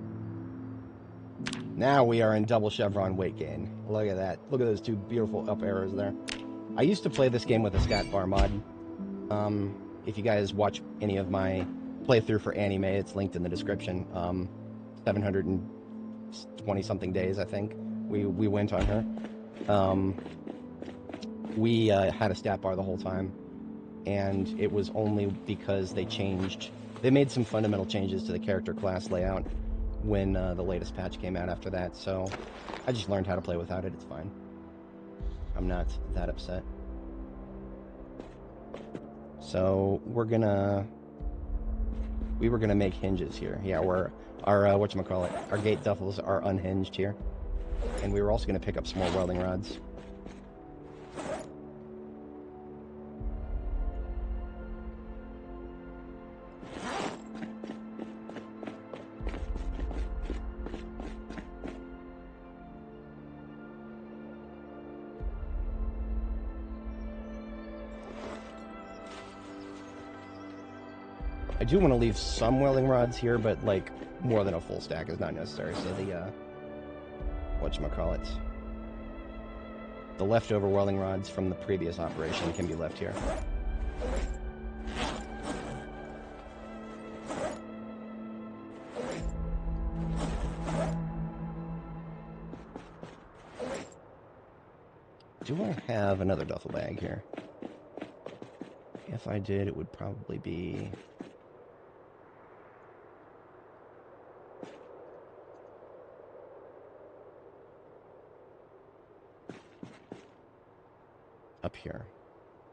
Now we are in double chevron weight gain. Look at that. Look at those 2 beautiful up arrows there. I used to play this game with a stat bar mod. If you guys watch any of my playthrough for Annie Mae, it's linked in the description. 720-something days, I think, we went on her. We had a stat bar the whole time, and it was only because they made some fundamental changes to the character class layout when the latest patch came out after that, so I just learned how to play without it. It's fine. I'm not that upset. So we were gonna make hinges here. Yeah, our gate duffels are unhinged here. And we were also gonna pick up some more welding rods. I do want to leave some welding rods here, but like more than a full stack is not necessary. So the leftover welding rods from the previous operation can be left here. Do I have another duffel bag here? If I did, it would probably be... up here.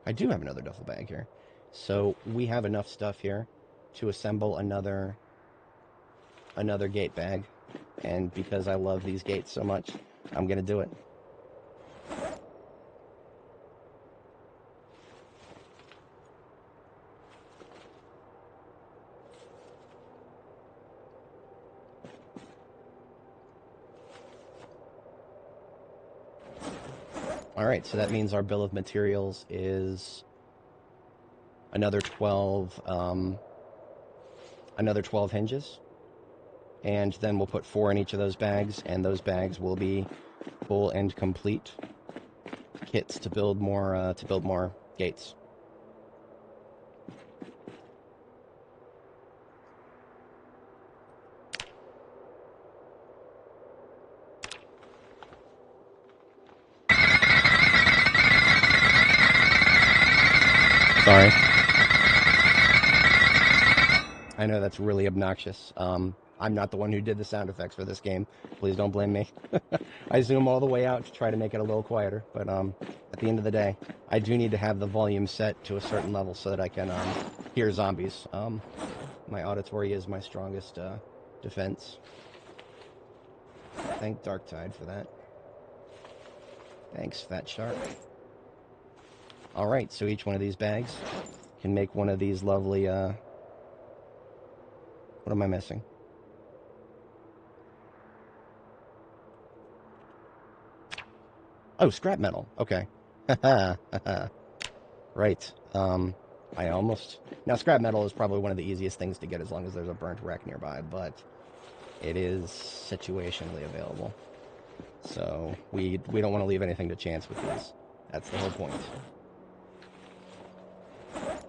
I do have another duffel bag here. So we have enough stuff here to assemble another gate bag. And because I love these gates so much, I'm going to do it. Alright, so that means our bill of materials is another 12 hinges. And then we'll put 4 in each of those bags, and those bags will be full and complete kits to build more gates. Sorry. I know that's really obnoxious. I'm not the one who did the sound effects for this game. Please don't blame me. I zoom all the way out to try to make it a little quieter, but at the end of the day, I do need to have the volume set to a certain level so that I can hear zombies. My auditory is my strongest defense. Thank Darktide for that. Thanks, Fat Shark. Alright, so each one of these bags can make one of these lovely, what am I missing? Oh, scrap metal. Okay. Right. Now, scrap metal is probably one of the easiest things to get as long as there's a burnt wreck nearby, but it is situationally available. So we don't want to leave anything to chance with these. That's the whole point.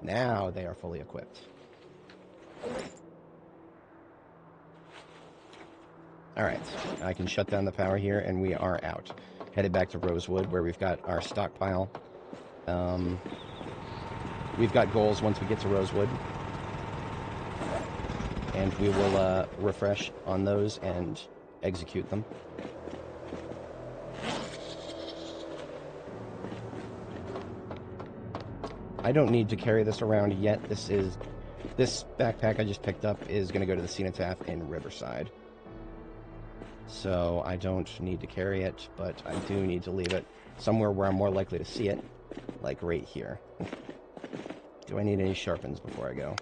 Now they are fully equipped. Alright, I can shut down the power here, and we are out. Headed back to Rosewood, where we've got our stockpile. We've got goals once we get to Rosewood. And we will refresh on those and execute them. I don't need to carry this around yet. This backpack I just picked up is going to go to the cenotaph in Riverside. So I don't need to carry it, but I do need to leave it somewhere where I'm more likely to see it, like right here. Do I need any sharpens before I go?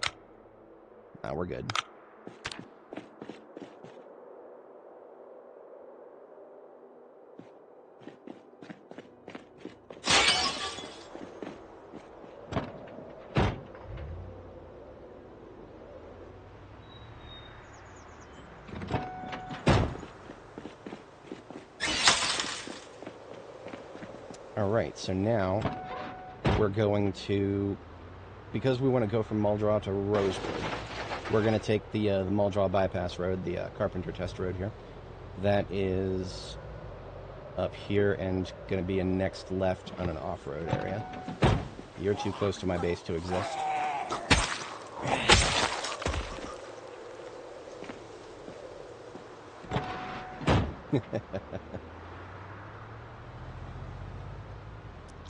Nah, we're good. Alright, so now we're going to, because we want to go from Muldraugh to Rosewood, we're going to take the Muldraugh bypass road, the Carpenter Test Road here. That is up here and going to be a next left on an off-road area. You're too close to my base to exist.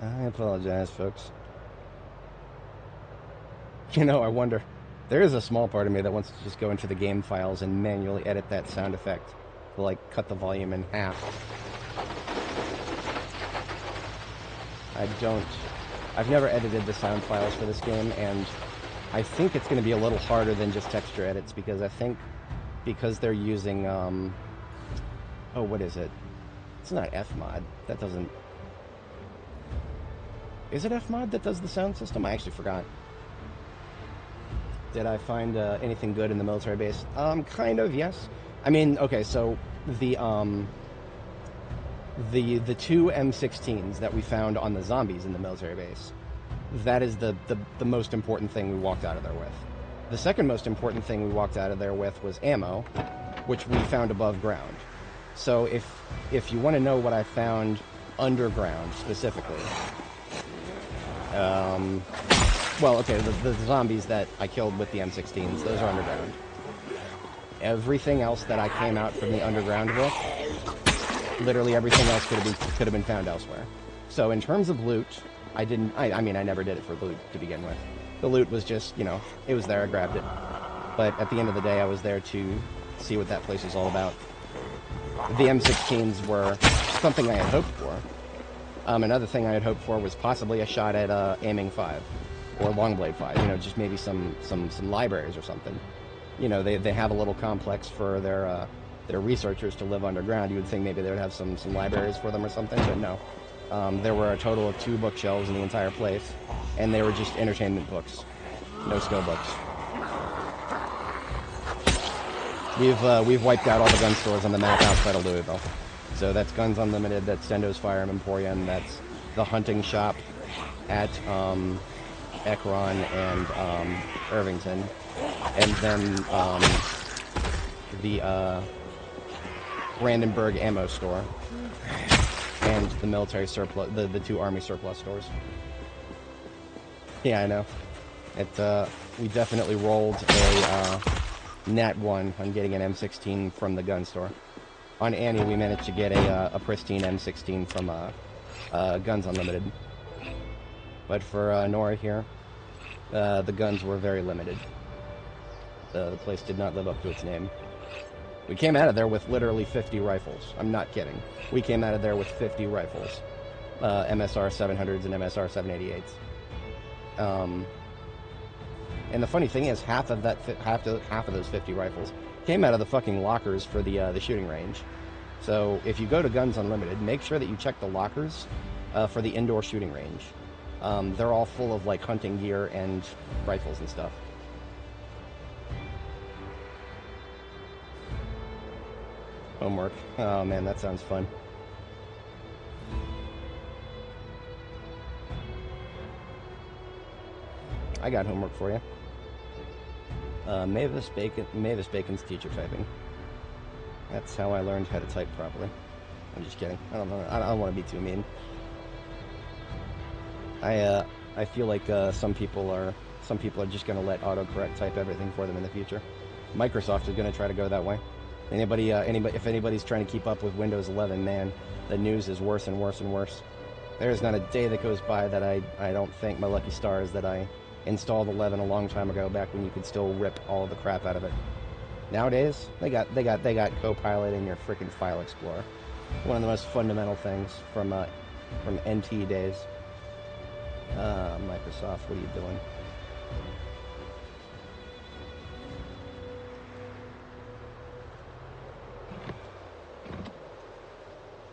I apologize, folks. You know, I wonder, there is a small part of me that wants to just go into the game files and manually edit that sound effect to, like, cut the volume in half. I've never edited the sound files for this game, and I think it's going to be a little harder than just texture edits, because I think, because they're using, oh, what is it? It's not Fmod. That doesn't... Is it Fmod that does the sound system? I actually forgot. Did I find anything good in the military base? Kind of, yes. I mean, okay, so the two M16s that we found on the zombies in the military base, that is the most important thing we walked out of there with. The second most important thing we walked out of there with was ammo, which we found above ground. So if you want to know what I found underground specifically, well, okay, the zombies that I killed with the M16s, those are underground. Everything else that I came out from the underground with, literally everything else could have been found elsewhere. So in terms of loot, I mean, I never did it for loot to begin with. The loot was just, you know, it was there, I grabbed it. But at the end of the day, I was there to see what that place was all about. The M16s were something I had hoped for. Another thing I had hoped for was possibly a shot at aiming 5 or Longblade 5. You know, just maybe some libraries or something. You know, they have a little complex for their researchers to live underground. You would think maybe they would have some libraries for them or something, but no. There were a total of 2 bookshelves in the entire place, and they were just entertainment books, no skill books. We've wiped out all the gun stores on the map outside of Louisville. So that's Guns Unlimited, that's Sendo's Firearm Emporium, that's the hunting shop at Ekron and Irvington, and then the Brandenburg ammo store, and the military surplus, the 2 army surplus stores. Yeah, I know. We definitely rolled a Nat 1 on getting an M16 from the gun store. On Annie, we managed to get a pristine M16 from Guns Unlimited. But for Nora here, the guns were very limited. The place did not live up to its name. We came out of there with literally 50 rifles. I'm not kidding. We came out of there with 50 rifles. MSR 700s and MSR 788s. And the funny thing is, half of those 50 rifles came out of the fucking lockers for the shooting range. So if you go to Guns Unlimited, make sure that you check the lockers for the indoor shooting range. They're all full of like hunting gear and rifles and stuff. Homework. Oh man, that sounds fun. I got homework for you. Mavis Bacon's teacher typing. That's how I learned how to type properly. I'm just kidding. I don't know. I don't want to be too mean. I feel like some people are just going to let autocorrect type everything for them in the future. Microsoft is going to try to go that way. If anybody's trying to keep up with Windows 11, man, the news is worse and worse and worse. There's not a day that goes by that I don't thank my lucky stars that I installed 11 a long time ago, back when you could still rip all of the crap out of it. Nowadays, they got Copilot in your freaking file explorer. One of the most fundamental things from NT days. Microsoft, what are you doing?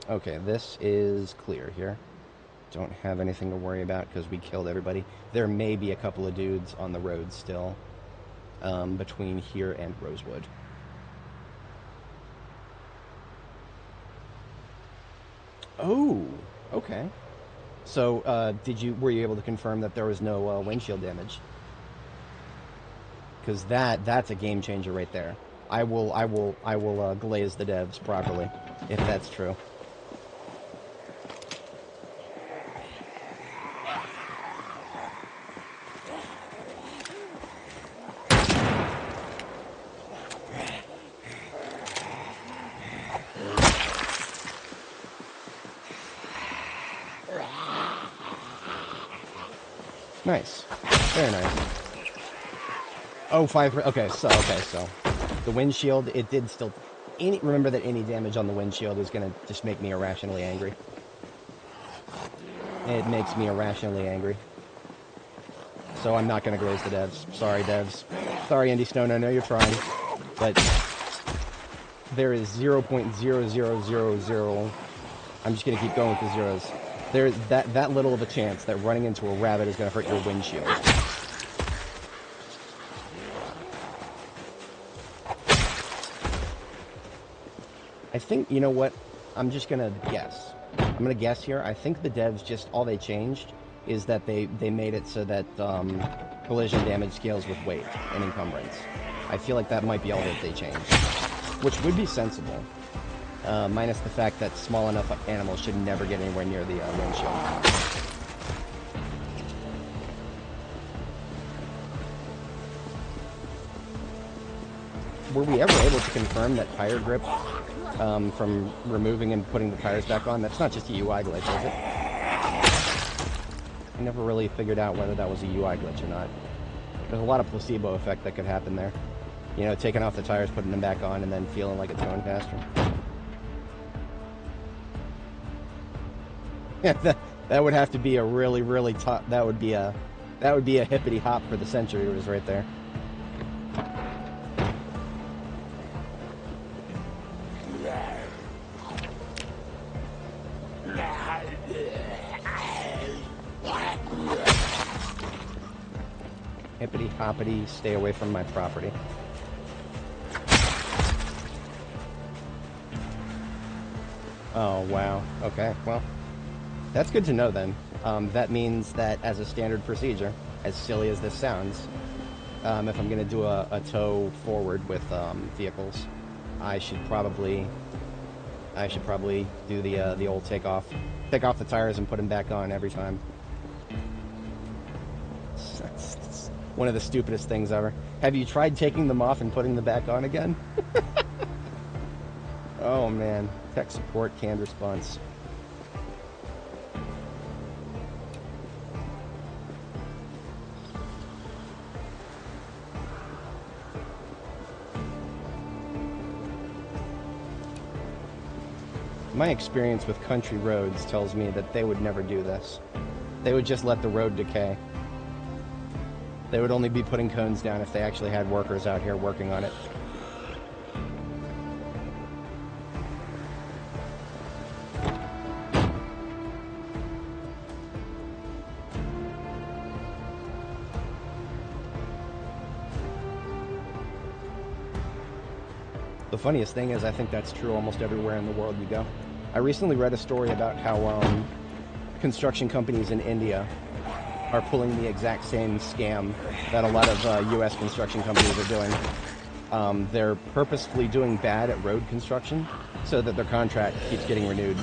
Okay, this is clear here. Don't have anything to worry about because we killed everybody. There may be a couple of dudes on the road still, between here and Rosewood. Oh, okay. So, were you able to confirm that there was no windshield damage? Because that's a game changer right there. I will glaze the devs properly if that's true. Nice. Very nice. Oh, 5. Okay, so the windshield, it did still. Remember that any damage on the windshield is gonna just make me irrationally angry. It makes me irrationally angry. So I'm not gonna glaze the devs. Sorry, devs. Sorry, Indy Stone. I know you're trying, but there is 0.0000. I'm just gonna keep going with the zeros. There's that little of a chance that running into a rabbit is going to hurt your windshield. I think, you know what? I'm just going to guess. I'm going to guess here. I think the devs just, all they changed is that they made it so that collision damage scales with weight and encumbrance. I feel like that might be all that they changed, which would be sensible. Minus the fact that small enough animals should never get anywhere near the windshield. Were we ever able to confirm that tire grip from removing and putting the tires back on? That's not just a UI glitch, is it? I never really figured out whether that was a UI glitch or not. There's a lot of placebo effect that could happen there. You know, taking off the tires, putting them back on, and then feeling like it's going faster. Yeah, that would have to be a really tough. That would be a hippity hop for the century. Was right there. Hippity hoppity, stay away from my property. Oh wow. Okay. Well. That's good to know then. That means that as a standard procedure, as silly as this sounds, if I'm going to do a tow forward with vehicles, I should probably do the old take off the tires and put them back on every time. That's one of the stupidest things ever. Have you tried taking them off and putting them back on again? Oh man, tech support canned response. My experience with country roads tells me that they would never do this. They would just let the road decay. They would only be putting cones down if they actually had workers out here working on it. The funniest thing is I think that's true almost everywhere in the world you go. I recently read a story about how construction companies in India are pulling the exact same scam that a lot of U.S. construction companies are doing. They're purposefully doing bad at road construction so that their contract keeps getting renewed.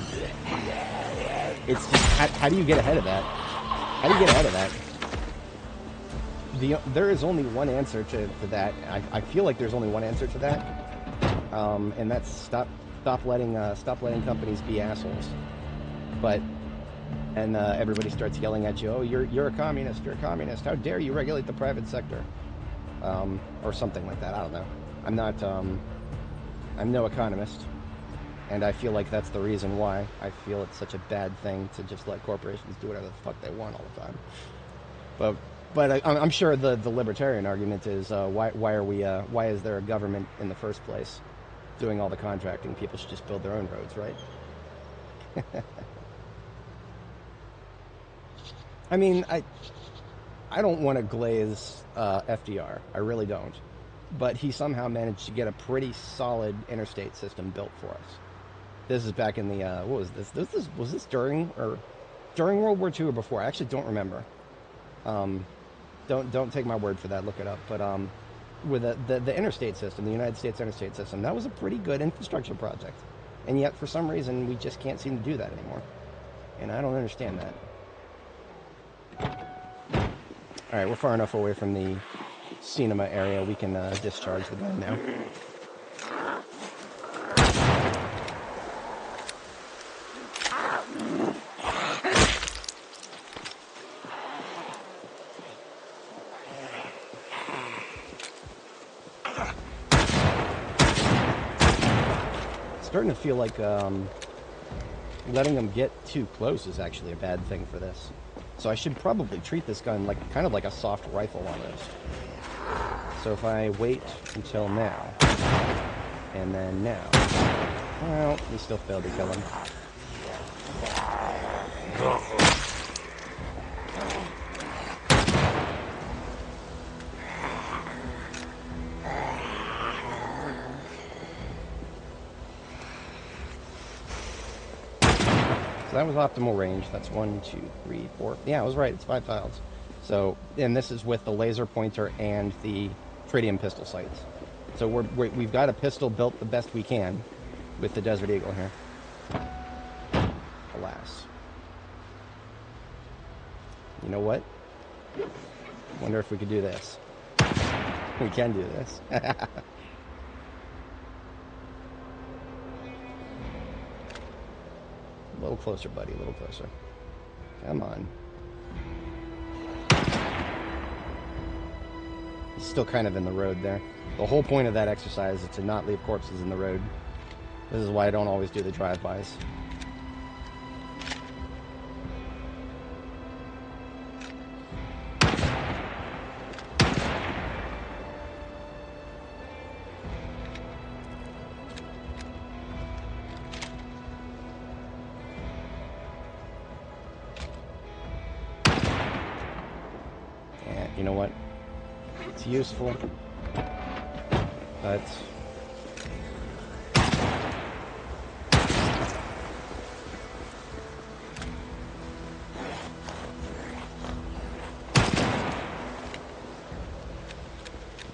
It's just, how do you get ahead of that? How do you get ahead of that? There is only one answer to that. I feel like there's only one answer to that. and that's stop letting companies be assholes. But and everybody starts yelling at you, oh, you're a communist, you're a communist, how dare you regulate the private sector, or something like that. I don't know. I'm not I'm no economist, and I feel like that's the reason why I feel it's such a bad thing to just let corporations do whatever the fuck they want all the time. But I'm sure the libertarian argument is why is there a government in the first place doing all the contracting? People should just build their own roads, right? I mean, I don't want to glaze FDR. I really don't. But he somehow managed to get a pretty solid interstate system built for us. This is back in the what was this? Was this during World War II or before? I actually don't remember. Don't take my word for that. Look it up. But with the interstate system, the United States interstate system, that was a pretty good infrastructure project. And yet, for some reason, we just can't seem to do that anymore. And I don't understand that. All right, we're far enough away from the cinema area. We can discharge the gun now. Starting to feel like letting them get too close is actually a bad thing for this. So I should probably treat this gun like kind of like a soft rifle almost. So if I wait until now, and then now, well, we still failed to kill him. That was optimal range. That's 1, 2, 3, 4. Yeah, I was right. It's 5 tiles. So, and this is with the laser pointer and the tritium pistol sights. So we've got a pistol built the best we can with the Desert Eagle here. Alas. You know what? Wonder if we could do this. We can do this. A little closer, buddy, a little closer. Come on. He's still kind of in the road there. The whole point of that exercise is to not leave corpses in the road. This is why I don't always do the drive-bys. You know what? It's useful, but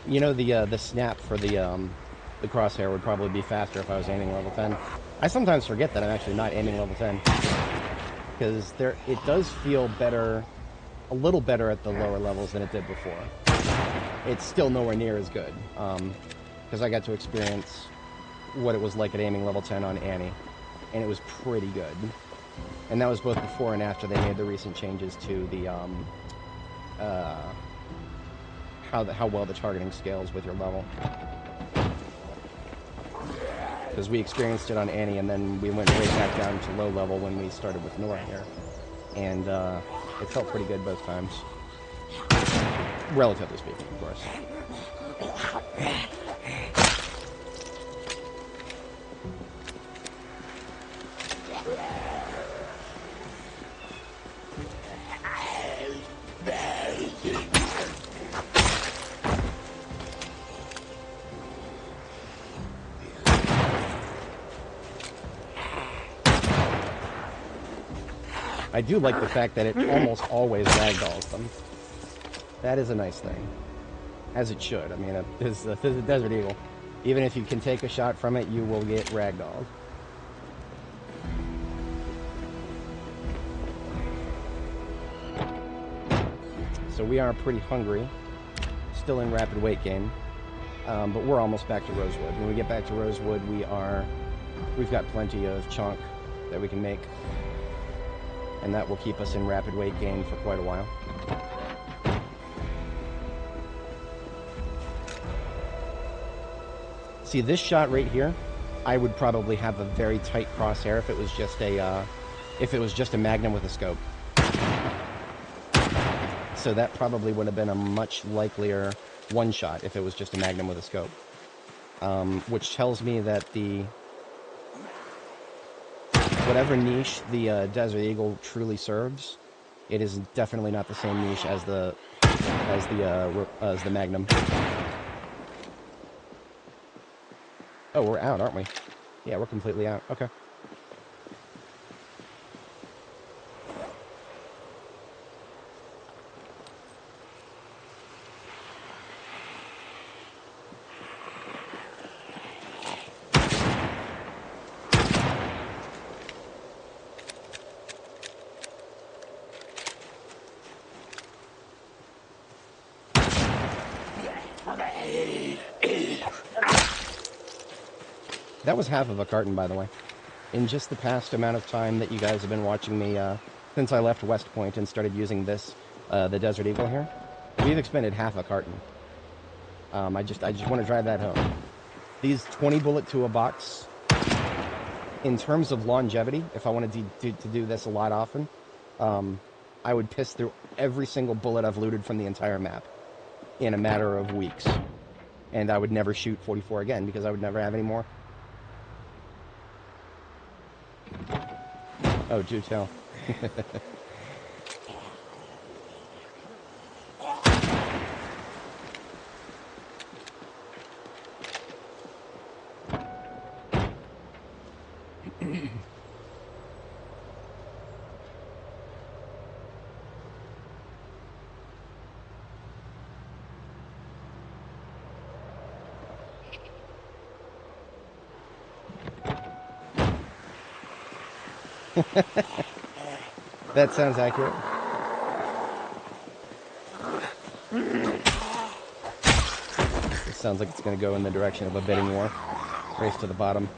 you know the snap for the crosshair would probably be faster if I was aiming level 10. I sometimes forget that I'm actually not aiming level 10 because it does feel better. A little better at the lower levels than it did before. It's still nowhere near as good, because I got to experience what it was like at aiming level 10 on Annie, and it was pretty good. And that was both before and after they made the recent changes to the how well the targeting scales with your level. Because we experienced it on Annie, and then we went right back down to low level when we started with Nora here, and it felt pretty good both times. Relatively speaking, of course. I do like the fact that it almost always ragdolls them. That is a nice thing. As it should. I mean, this is a Desert Eagle. Even if you can take a shot from it, you will get ragdolled. So we are pretty hungry. Still in rapid weight gain. But we're almost back to Rosewood. When we get back to Rosewood, we've got plenty of chunk that we can make. And that will keep us in rapid weight gain for quite a while. See, this shot right here, I would probably have a very tight crosshair if it was just a Magnum with a scope. So that probably would have been a much likelier one shot if it was just a Magnum with a scope. Which tells me that whatever niche the Desert Eagle truly serves, it is definitely not the same niche as the Magnum. Oh, we're out, aren't we? Yeah, we're completely out. Okay. That was half of a carton, by the way. In just the past amount of time that you guys have been watching me, since I left West Point and started using this, the Desert Eagle here, we've expended half a carton. I just want to drive that home. These 20 bullet to a box, in terms of longevity, if I wanted to do this a lot often, I would piss through every single bullet I've looted from the entire map in a matter of weeks. And I would never shoot 44 again, because I would never have any more. Oh, do tell. That sounds accurate. It sounds like it's going to go in the direction of a bidding war. Race to the bottom.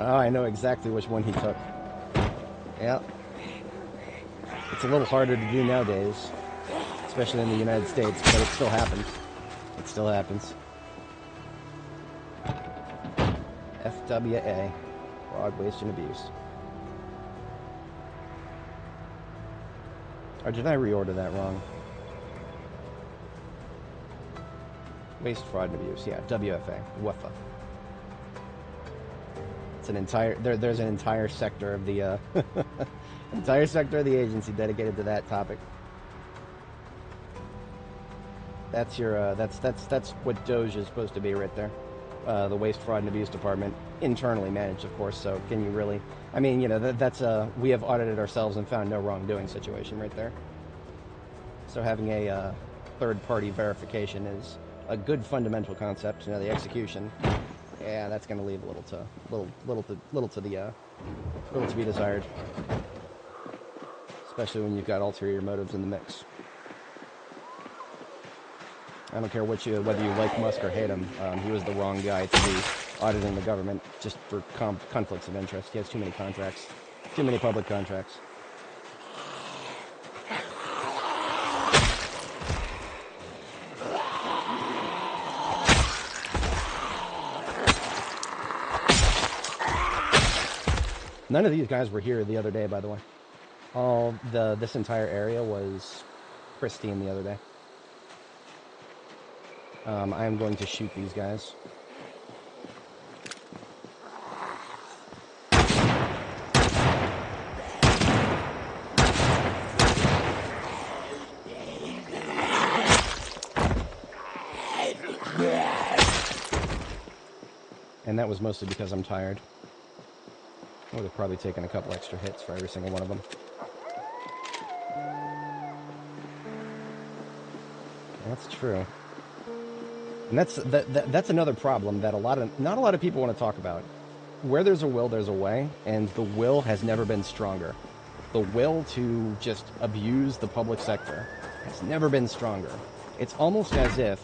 Oh, I know exactly which one he took. Yeah. It's a little harder to do nowadays, especially in the United States, but it still happens. It still happens. FWA, fraud, waste, and abuse. Or did I reorder that wrong? Waste, fraud, and abuse. Yeah, WFA. WFA. It's an entire... There's an entire sector of the... entire sector of the agency dedicated to that topic. That's your... That's what Doge is supposed to be right there. The Waste, Fraud, and Abuse Department. Internally managed, of course, so can you really... I mean, you know, that's a... We have audited ourselves and found no wrongdoing situation right there. So having a third-party verification is a good fundamental concept. You know, the execution, yeah, that's going to leave a little to be desired. Especially when you've got ulterior motives in the mix. I don't care whether you like Musk or hate him. He was the wrong guy to be auditing the government just for conflicts of interest. He has too many contracts, too many public contracts. None of these guys were here the other day, by the way. This entire area was pristine the other day. I am going to shoot these guys. And that was mostly because I'm tired. I would have probably taken a couple extra hits for every single one of them. That's true. And that's another problem that not a lot of people want to talk about. Where there's a will, there's a way, and the will has never been stronger. The will to just abuse the public sector has never been stronger. It's almost as if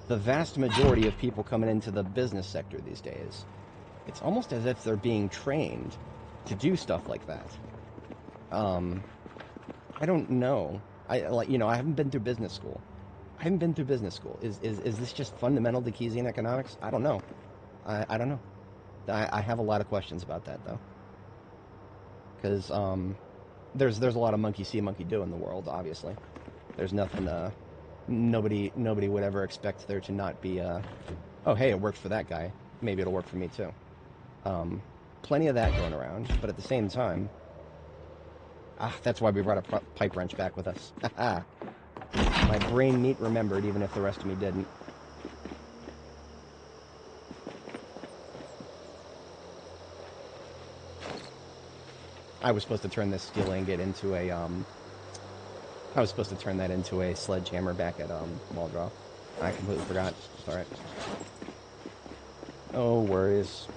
the vast majority of people coming into the business sector these days, it's almost as if they're being trained to do stuff like that. I don't know. I haven't been through business school. Is this just fundamental to Keynesian economics? I don't know. I don't know. I have a lot of questions about that, though. Because there's a lot of monkey see, monkey do in the world, obviously. There's nothing, nobody would ever expect there to not be, oh, hey, it worked for that guy. Maybe it'll work for me, too. Plenty of that going around, but at the same time, that's why we brought a pipe wrench back with us. My brain meat remembered, even if the rest of me didn't. I was supposed to turn this steel ingot into a, I was supposed to turn that into a sledgehammer back at, Wall-Draw. I completely forgot. It's alright. Oh, worries.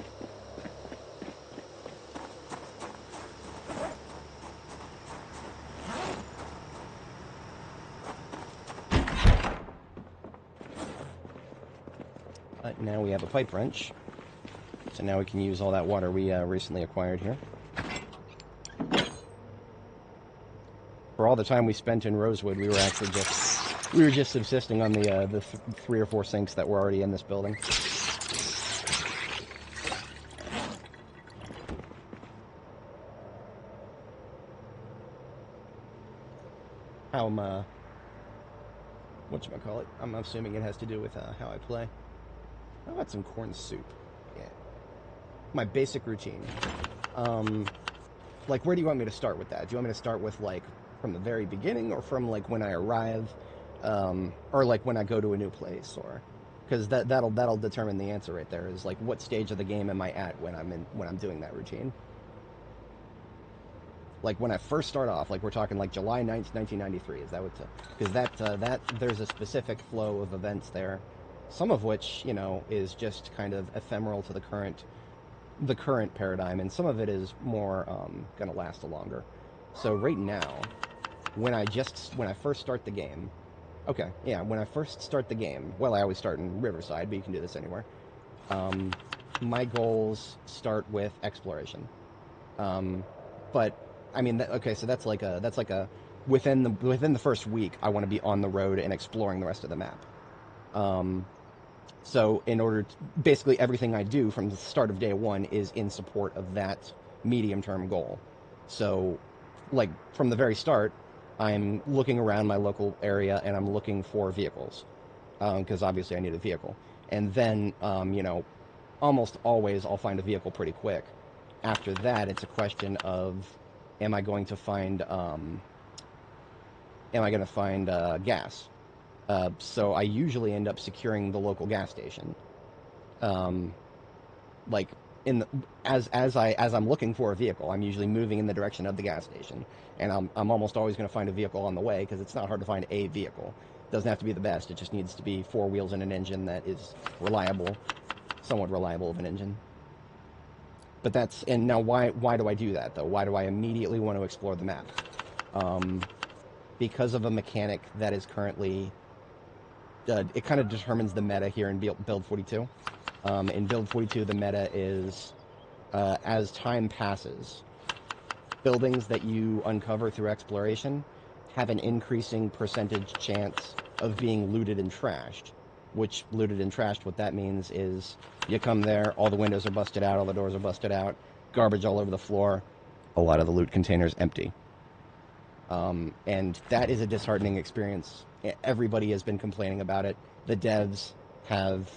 But now we have a pipe wrench. So now we can use all that water we recently acquired here. For all the time we spent in Rosewood, we were actually just subsisting on the 3 or 4 sinks that were already in this building. How whatchamacallit? I'm assuming it has to do with how I play. How about some corn soup? Yeah. My basic routine. Like, where do you want me to start with that? Do you want me to start with, like, from the very beginning, or from, like, when I arrive, or, like, when I go to a new place, or... Because that'll determine the answer right there, is, like, what stage of the game am I at when I'm doing that routine? Like, when I first start off, like, we're talking, like, July 9th, 1993, is that what... Because that there's a specific flow of events there, some of which, you know, is just kind of ephemeral to the current paradigm, and some of it is more gonna last a longer. So right now, when I first start the game, okay, yeah, when I first start the game, well, I always start in Riverside, but you can do this anywhere. My goals start with exploration, but I mean, okay, so that's like a within the first week, I want to be on the road and exploring the rest of the map. So in order to, basically everything I do from the start of day one is in support of that medium-term goal. So, like, from the very start, I'm looking around my local area and I'm looking for vehicles, because obviously I need a vehicle. And then, you know, almost always I'll find a vehicle pretty quick. After that, it's a question of, am I going to find gas? So I usually end up securing the local gas station. Like as I'm looking for a vehicle, I'm usually moving in the direction of the gas station, and I'm almost always going to find a vehicle on the way, because it's not hard to find a vehicle. It doesn't have to be the best. It just needs to be 4 wheels and an engine that is reliable, somewhat reliable of an engine. But and now why do I do that though? Why do I immediately want to explore the map? Because of a mechanic that is currently it kind of determines the meta here in Build 42. In Build 42, the meta is, as time passes, buildings that you uncover through exploration have an increasing percentage chance of being looted and trashed. Which, looted and trashed, what that means is, you come there, all the windows are busted out, all the doors are busted out, garbage all over the floor, a lot of the loot containers empty. And that is a disheartening experience. Everybody has been complaining about it. The devs have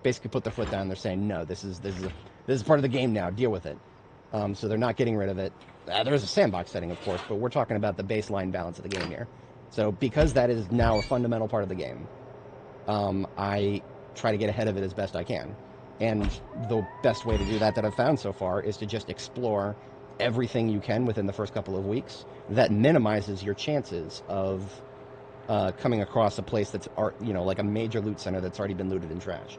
basically put their foot down. They're saying, no, this is part of the game now. Deal with it. So they're not getting rid of it. There's a sandbox setting, of course, but we're talking about the baseline balance of the game here. So because that is now a fundamental part of the game, I try to get ahead of it as best I can. And the best way to do that I've found so far is to just explore everything you can within the first couple of weeks. That minimizes your chances of coming across a place that's, like a major loot center that's already been looted and trashed.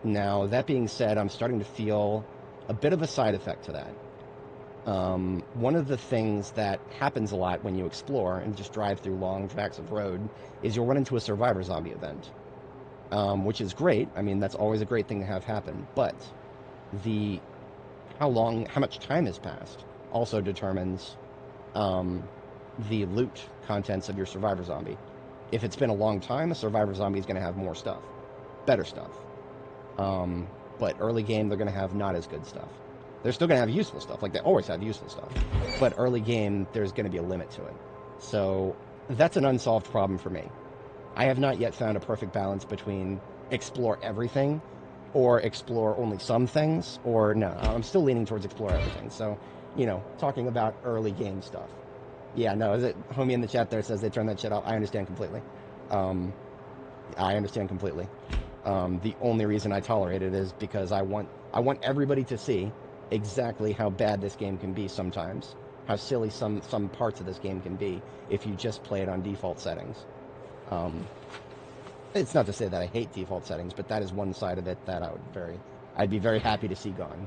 Now, that being said, I'm starting to feel a bit of a side effect to that. One of the things that happens a lot when you explore and just drive through long tracts of road is you'll run into a survivor zombie event, which is great. I mean, that's always a great thing to have happen, but how much time has passed also determines the loot contents of your survivor zombie. If it's been a long time, a survivor zombie is going to have more stuff, better stuff. But early game, they're going to have not as good stuff. They're still going to have useful stuff, like they always have useful stuff. But early game, there's going to be a limit to it. So that's an unsolved problem for me. I have not yet found a perfect balance between explore everything or explore only some things, or no, I'm still leaning towards explore everything. So, talking about early game stuff. Yeah, no, is it homie in the chat there says they turn that shit off? I understand completely. The only reason I tolerate it is because I want everybody to see exactly how bad this game can be sometimes, how silly some parts of this game can be if you just play it on default settings. It's not to say that I hate default settings, but that is one side of it that I'd be very happy to see gone.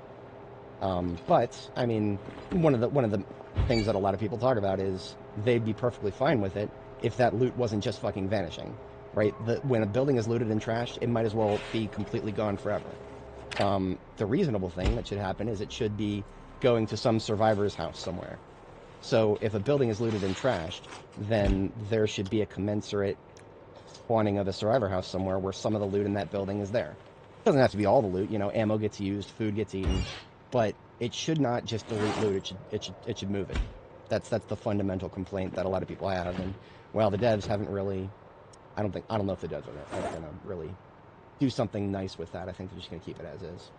But I mean, one of the things that a lot of people talk about is they'd be perfectly fine with it if that loot wasn't just fucking vanishing, right? When a building is looted and trashed, it might as well be completely gone forever. The reasonable thing that should happen is it should be going to some survivor's house somewhere. So if a building is looted and trashed, then there should be a commensurate spawning of a survivor house somewhere where some of the loot in that building is there. It doesn't have to be all the loot, ammo gets used, food gets eaten, but it should not just delete loot, it should move it. That's the fundamental complaint that a lot of people have, and well, the devs haven't really, I don't know if the devs are going to really do something nice with that. I think they're just going to keep it as is.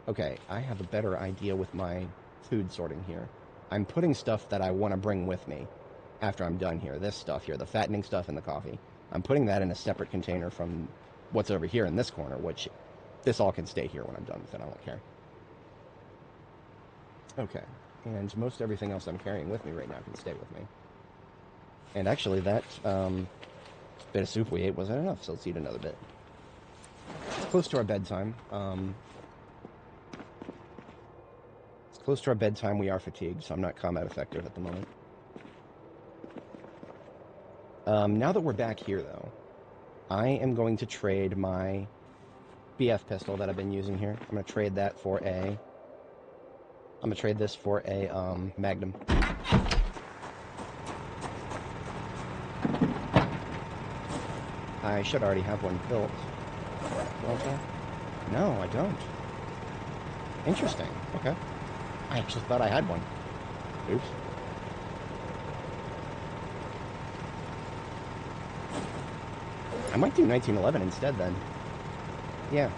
Okay, I have a better idea with my food sorting here. I'm putting stuff that I want to bring with me after I'm done here. This stuff here, the fattening stuff and the coffee. I'm putting that in a separate container from what's over here in this corner, which this all can stay here when I'm done with it. I don't care. Okay, and most everything else I'm carrying with me right now can stay with me. And actually, that bit of soup we ate wasn't enough, so let's eat another bit. It's close to our bedtime. It's close to our bedtime. We are fatigued, so I'm not combat effective at the moment. Now that we're back here, though, I am going to trade my BF pistol that I've been using here. I'm going to trade that for a... I'm going to trade this for a Magnum. I should already have one built. Okay. No, I don't. Interesting. Okay. I actually thought I had one. Oops. I might do 1911 instead then. Yeah.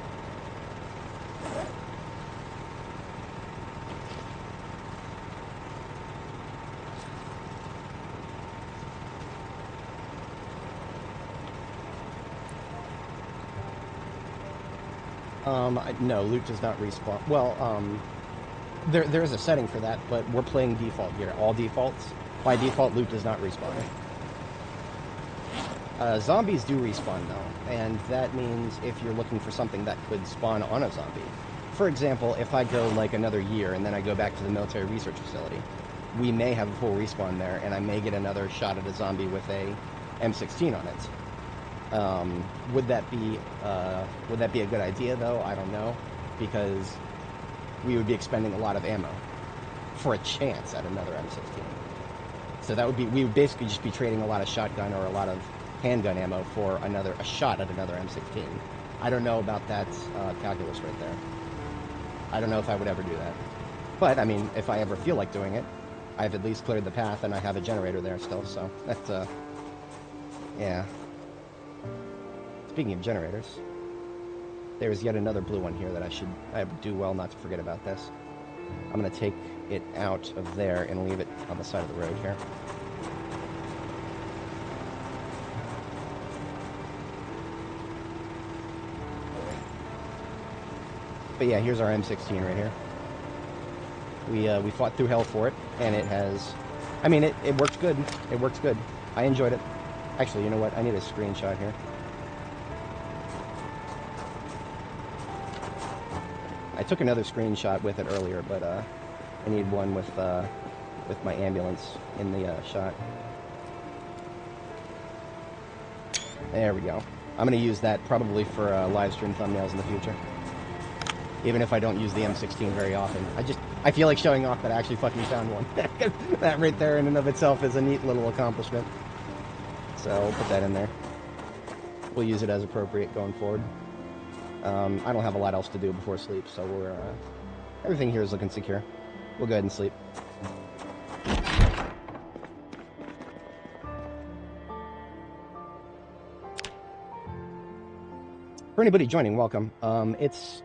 No, loot does not respawn. Well, there is a setting for that, but we're playing default here. All defaults. By default, loot does not respawn. Zombies do respawn, though, and that means if you're looking for something that could spawn on a zombie. For example, if I go, like, another year and then I go back to the military research facility, we may have a full respawn there, and I may get another shot at a zombie with a M16 on it. Would that be a good idea, though? I don't know, because we would be expending a lot of ammo for a chance at another M16. So that would be, we would basically just be trading a lot of shotgun or a lot of handgun ammo for a shot at another M16. I don't know about that calculus right there. I don't know if I would ever do that. But, I mean, if I ever feel like doing it, I've at least cleared the path and I have a generator there still, so that's, yeah. Speaking of generators, there's yet another blue one here that I do well not to forget about this. I'm going to take it out of there and leave it on the side of the road here. But yeah, here's our M16 right here. We fought through hell for it, and it has... I mean, it works good. It works good. I enjoyed it. Actually, you know what? I need a screenshot here. I took another screenshot with it earlier, but I need one with my ambulance in the shot. There we go. I'm going to use that probably for live stream thumbnails in the future. Even if I don't use the M16 very often. I feel like showing off that I actually fucking found one. That right there in and of itself is a neat little accomplishment. So we'll put that in there. We'll use it as appropriate going forward. I don't have a lot else to do before sleep, so everything here is looking secure. We'll go ahead and sleep. For anybody joining, welcome. It's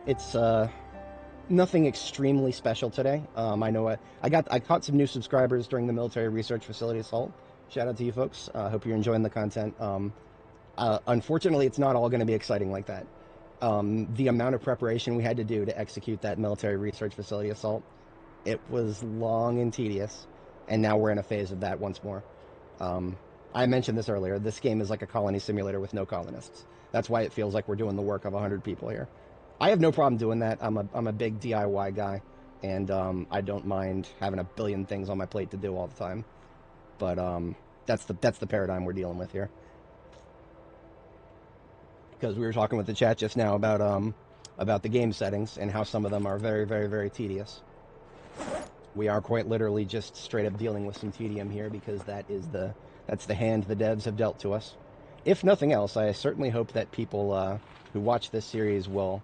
nothing extremely special today. I know I caught some new subscribers during the military research facility assault. Shout out to you folks. Hope you're enjoying the content. Unfortunately, it's not all going to be exciting like that. The amount of preparation we had to do to execute that military research facility assault, it was long and tedious, and now we're in a phase of that once more. I mentioned this earlier. This game is like a colony simulator with no colonists. That's why it feels like we're doing the work of 100 people here. I have no problem doing that. I'm a big DIY guy, and I don't mind having a billion things on my plate to do all the time. But that's the paradigm we're dealing with here. Because we were talking with the chat just now about the game settings and how some of them are very, very, very tedious. We are quite literally just straight up dealing with some tedium here because that's the hand the devs have dealt to us. If nothing else, I certainly hope that people who watch this series will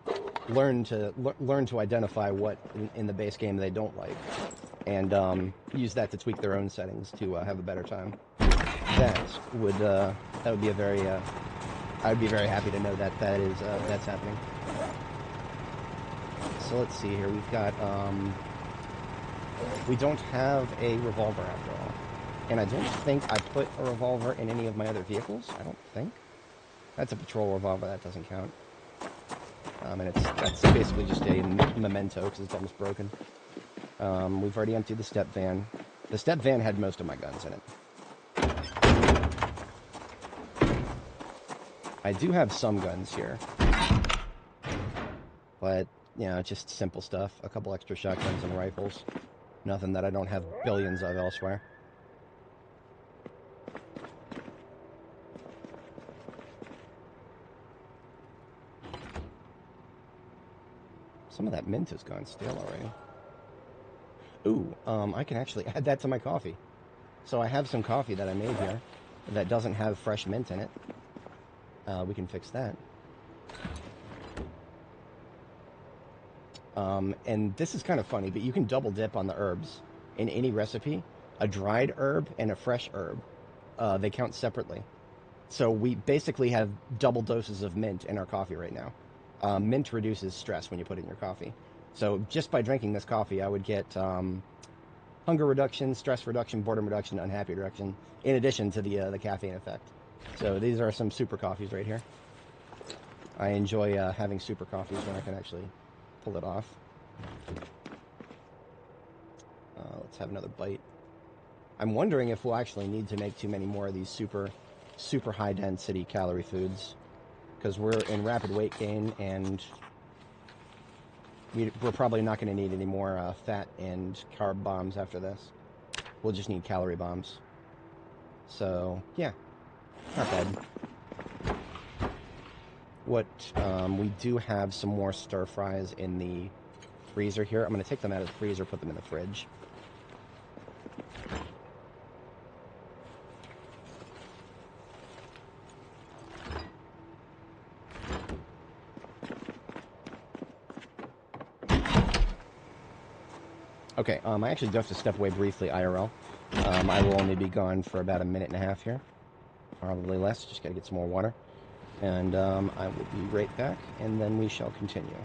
learn to identify what in the base game they don't like, and use that to tweak their own settings to have a better time. That would be a very I'd be very happy to know that that's happening. So let's see here. We've got we don't have a revolver after all. And I don't think I put a revolver in any of my other vehicles. I don't think. That's a patrol revolver. That doesn't count. And that's basically just a memento because it's almost broken. We've already emptied the step van. The step van had most of my guns in it. I do have some guns here. But, you know, just simple stuff. A couple extra shotguns and rifles. Nothing that I don't have billions of elsewhere. Some of that mint has gone stale already. Ooh, I can actually add that to my coffee. So I have some coffee that I made here that doesn't have fresh mint in it. We can fix that. And this is kind of funny, but you can double dip on the herbs in any recipe. A dried herb and a fresh herb, they count separately. So we basically have double doses of mint in our coffee right now. Mint reduces stress when you put it in your coffee. So just by drinking this coffee, I would get hunger reduction, stress reduction, boredom reduction, unhappy reduction, in addition to the caffeine effect. So these are some super coffees right here. I enjoy having super coffees when I can actually pull it off. Let's have another bite. I'm wondering if we'll actually need to make too many more of these super high density calorie foods, because we're in rapid weight gain and we're probably not going to need any more fat and carb bombs after this. We'll just need calorie bombs. So yeah, not bad. We do have some more stir fries in the freezer here. I'm going to take them out of the freezer, put them in the fridge. Okay, I actually do have to step away briefly, IRL. I will only be gone for about a minute and a half here. Probably less, just gotta get some more water. And I will be right back, and then we shall continue.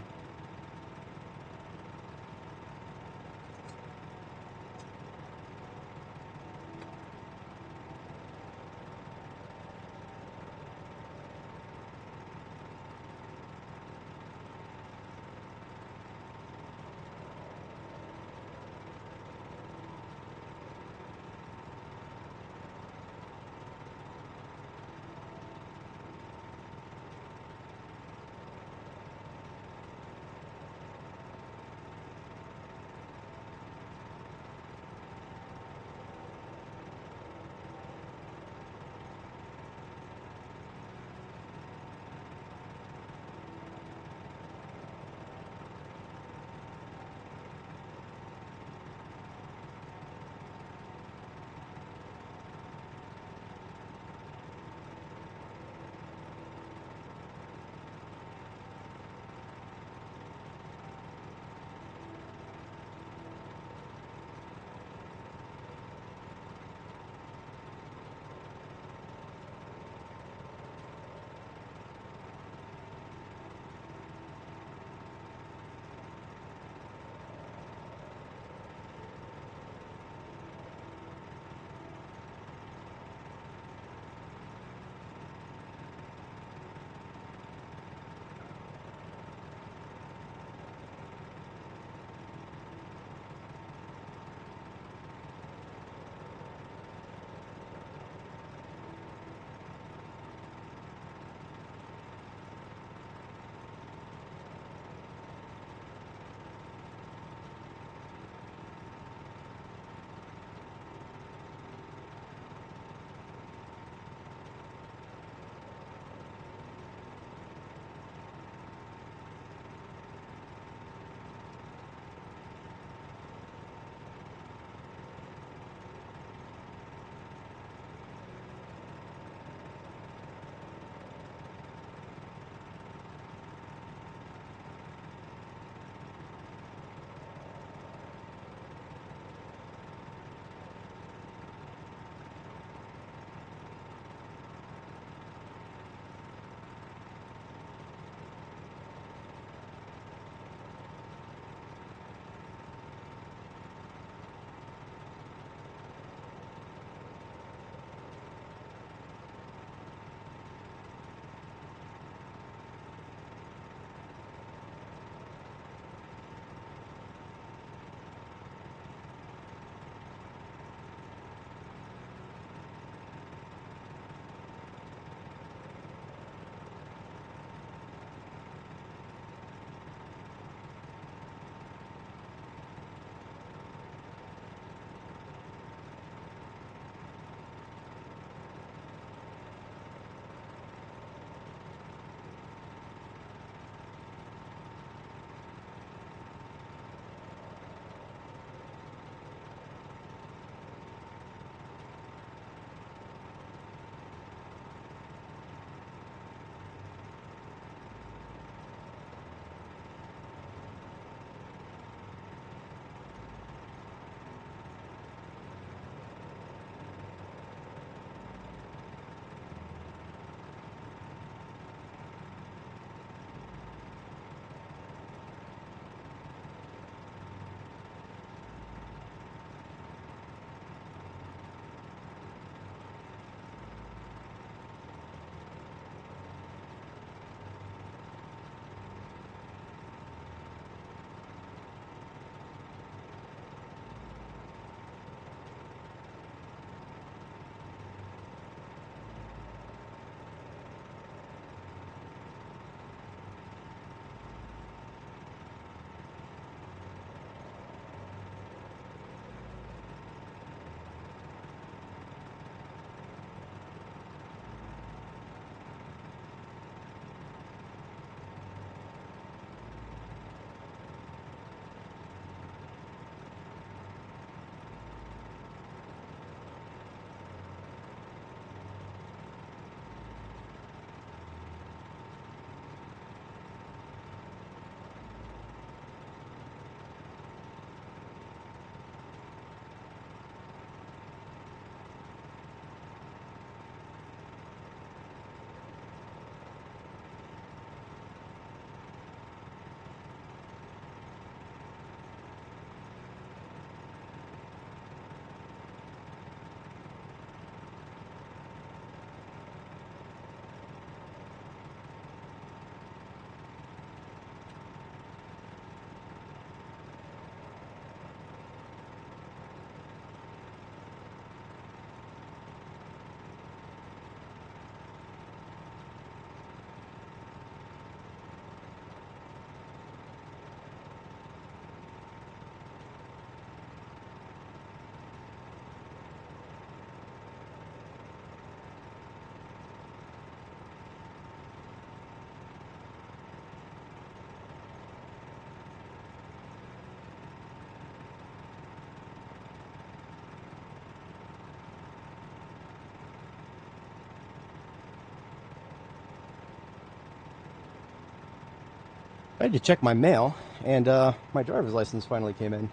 I had to check my mail, and my driver's license finally came in.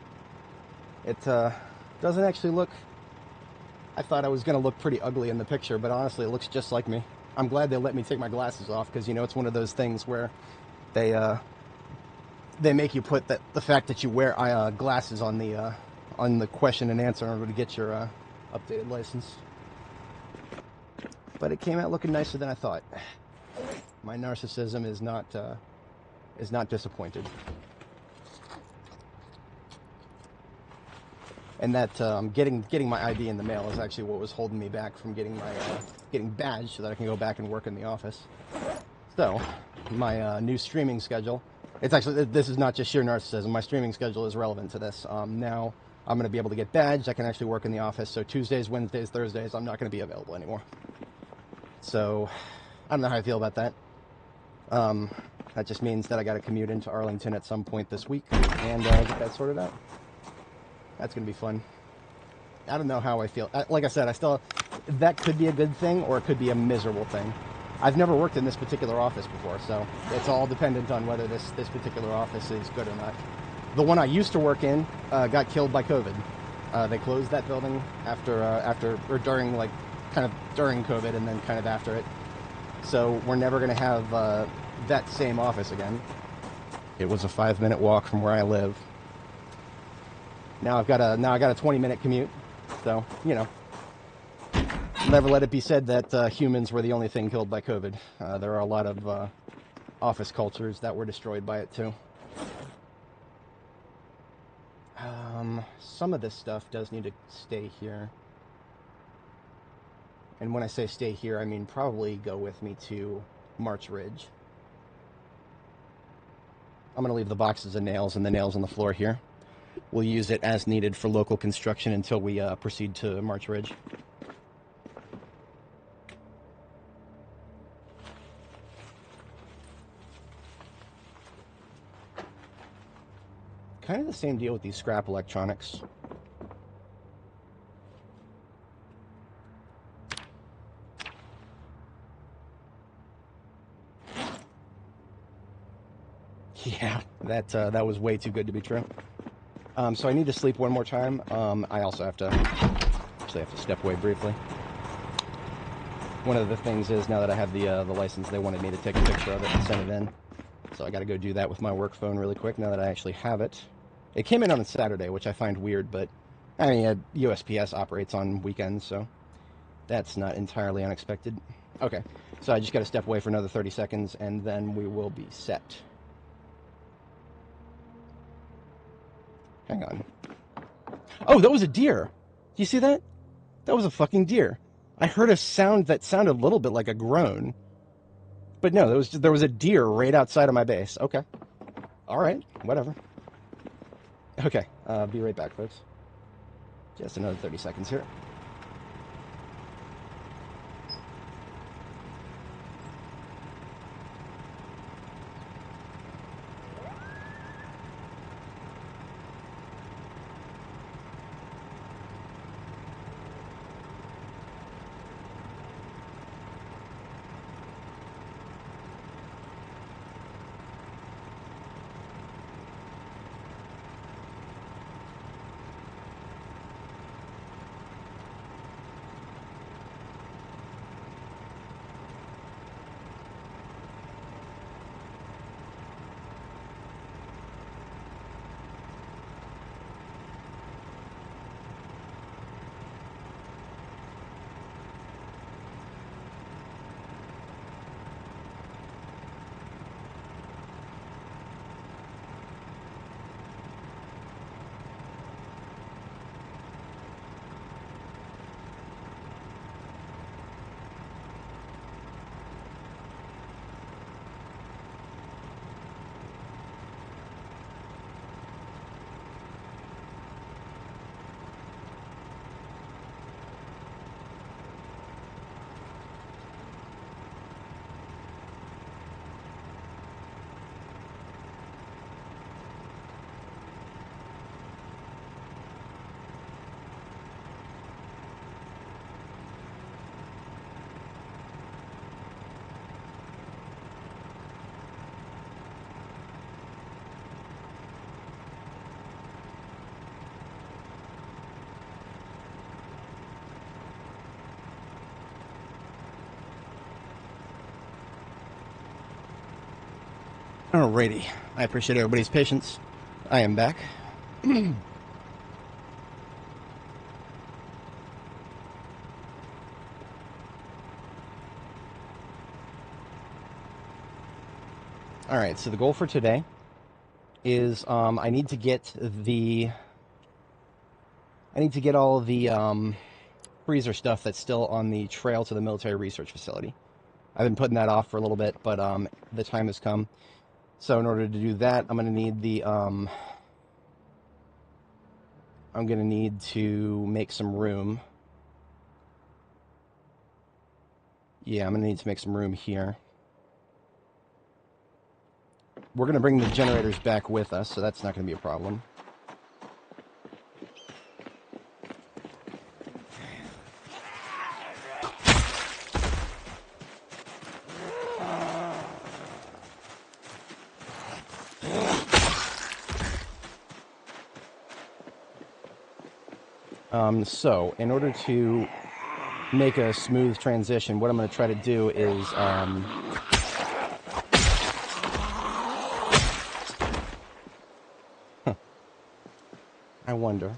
It doesn't actually look... I thought I was going to look pretty ugly in the picture, but honestly, it looks just like me. I'm glad they let me take my glasses off, because, you know, it's one of those things where they make you put the fact that you wear glasses on the question and answer in order to get your updated license. But it came out looking nicer than I thought. My narcissism is not disappointed. And that getting my ID in the mail is actually what was holding me back from getting my getting badged so that I can go back and work in the office. So, my new streaming schedule. It's actually, this is not just sheer narcissism. My streaming schedule is relevant to this. Now I'm going to be able to get badged. I can actually work in the office. So Tuesdays, Wednesdays, Thursdays, I'm not going to be available anymore. So I don't know how I feel about that. That just means that I got to commute into Arlington at some point this week and get that sorted out. That's going to be fun. I don't know how I feel. Like I said, that could be a good thing or it could be a miserable thing. I've never worked in this particular office before, so it's all dependent on whether this particular office is good or not. The one I used to work in got killed by COVID. They closed that building during COVID and then kind of after it. So we're never going to have that same office again. It was a 5-minute walk from where I live. Now I got a 20-minute commute. So, you know, never let it be said that humans were the only thing killed by COVID. There are a lot of office cultures that were destroyed by it too. Some of this stuff does need to stay here. And when I say stay here, I mean probably go with me to March Ridge. I'm going to leave the boxes of nails and the nails on the floor here. We'll use it as needed for local construction until we proceed to March Ridge. Kind of the same deal with these scrap electronics. Yeah, that was way too good to be true. So I need to sleep one more time. I also have to step away briefly. One of the things is, now that I have the license, they wanted me to take a picture of it and send it in. So I got to go do that with my work phone really quick now that I actually have it. It came in on a Saturday, which I find weird, but I mean, USPS operates on weekends, so that's not entirely unexpected. Okay, so I just got to step away for another 30 seconds, and then we will be set. Hang on. Oh, that was a deer. Do you see that? That was a fucking deer. I heard a sound that sounded a little bit like a groan. But no, there was a deer right outside of my base. Okay. All right, whatever. Okay, be right back, folks. Just another 30 seconds here. Alrighty, I appreciate everybody's patience. I am back. Alright, so the goal for today is I need to get all the freezer stuff that's still on the trail to the military research facility. I've been putting that off for a little bit, but the time has come. So in order to do that, I'm gonna need to make some room. Yeah, I'm gonna need to make some room here. We're gonna bring the generators back with us, so that's not gonna be a problem. So, in order to make a smooth transition, what I'm going to try to do is, I wonder.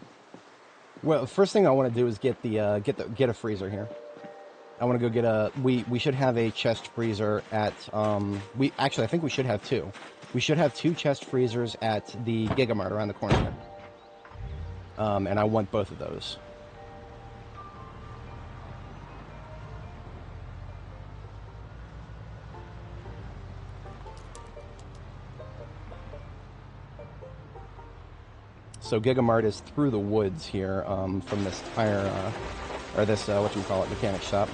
Well, the first thing I want to do is get a freezer here. I want to go get a. We should have a chest freezer at. I think we should have two. We should have two chest freezers at the Gigamart around the corner here. And I want both of those. So Gigamart is through the woods here from this tire, or this, mechanic shop.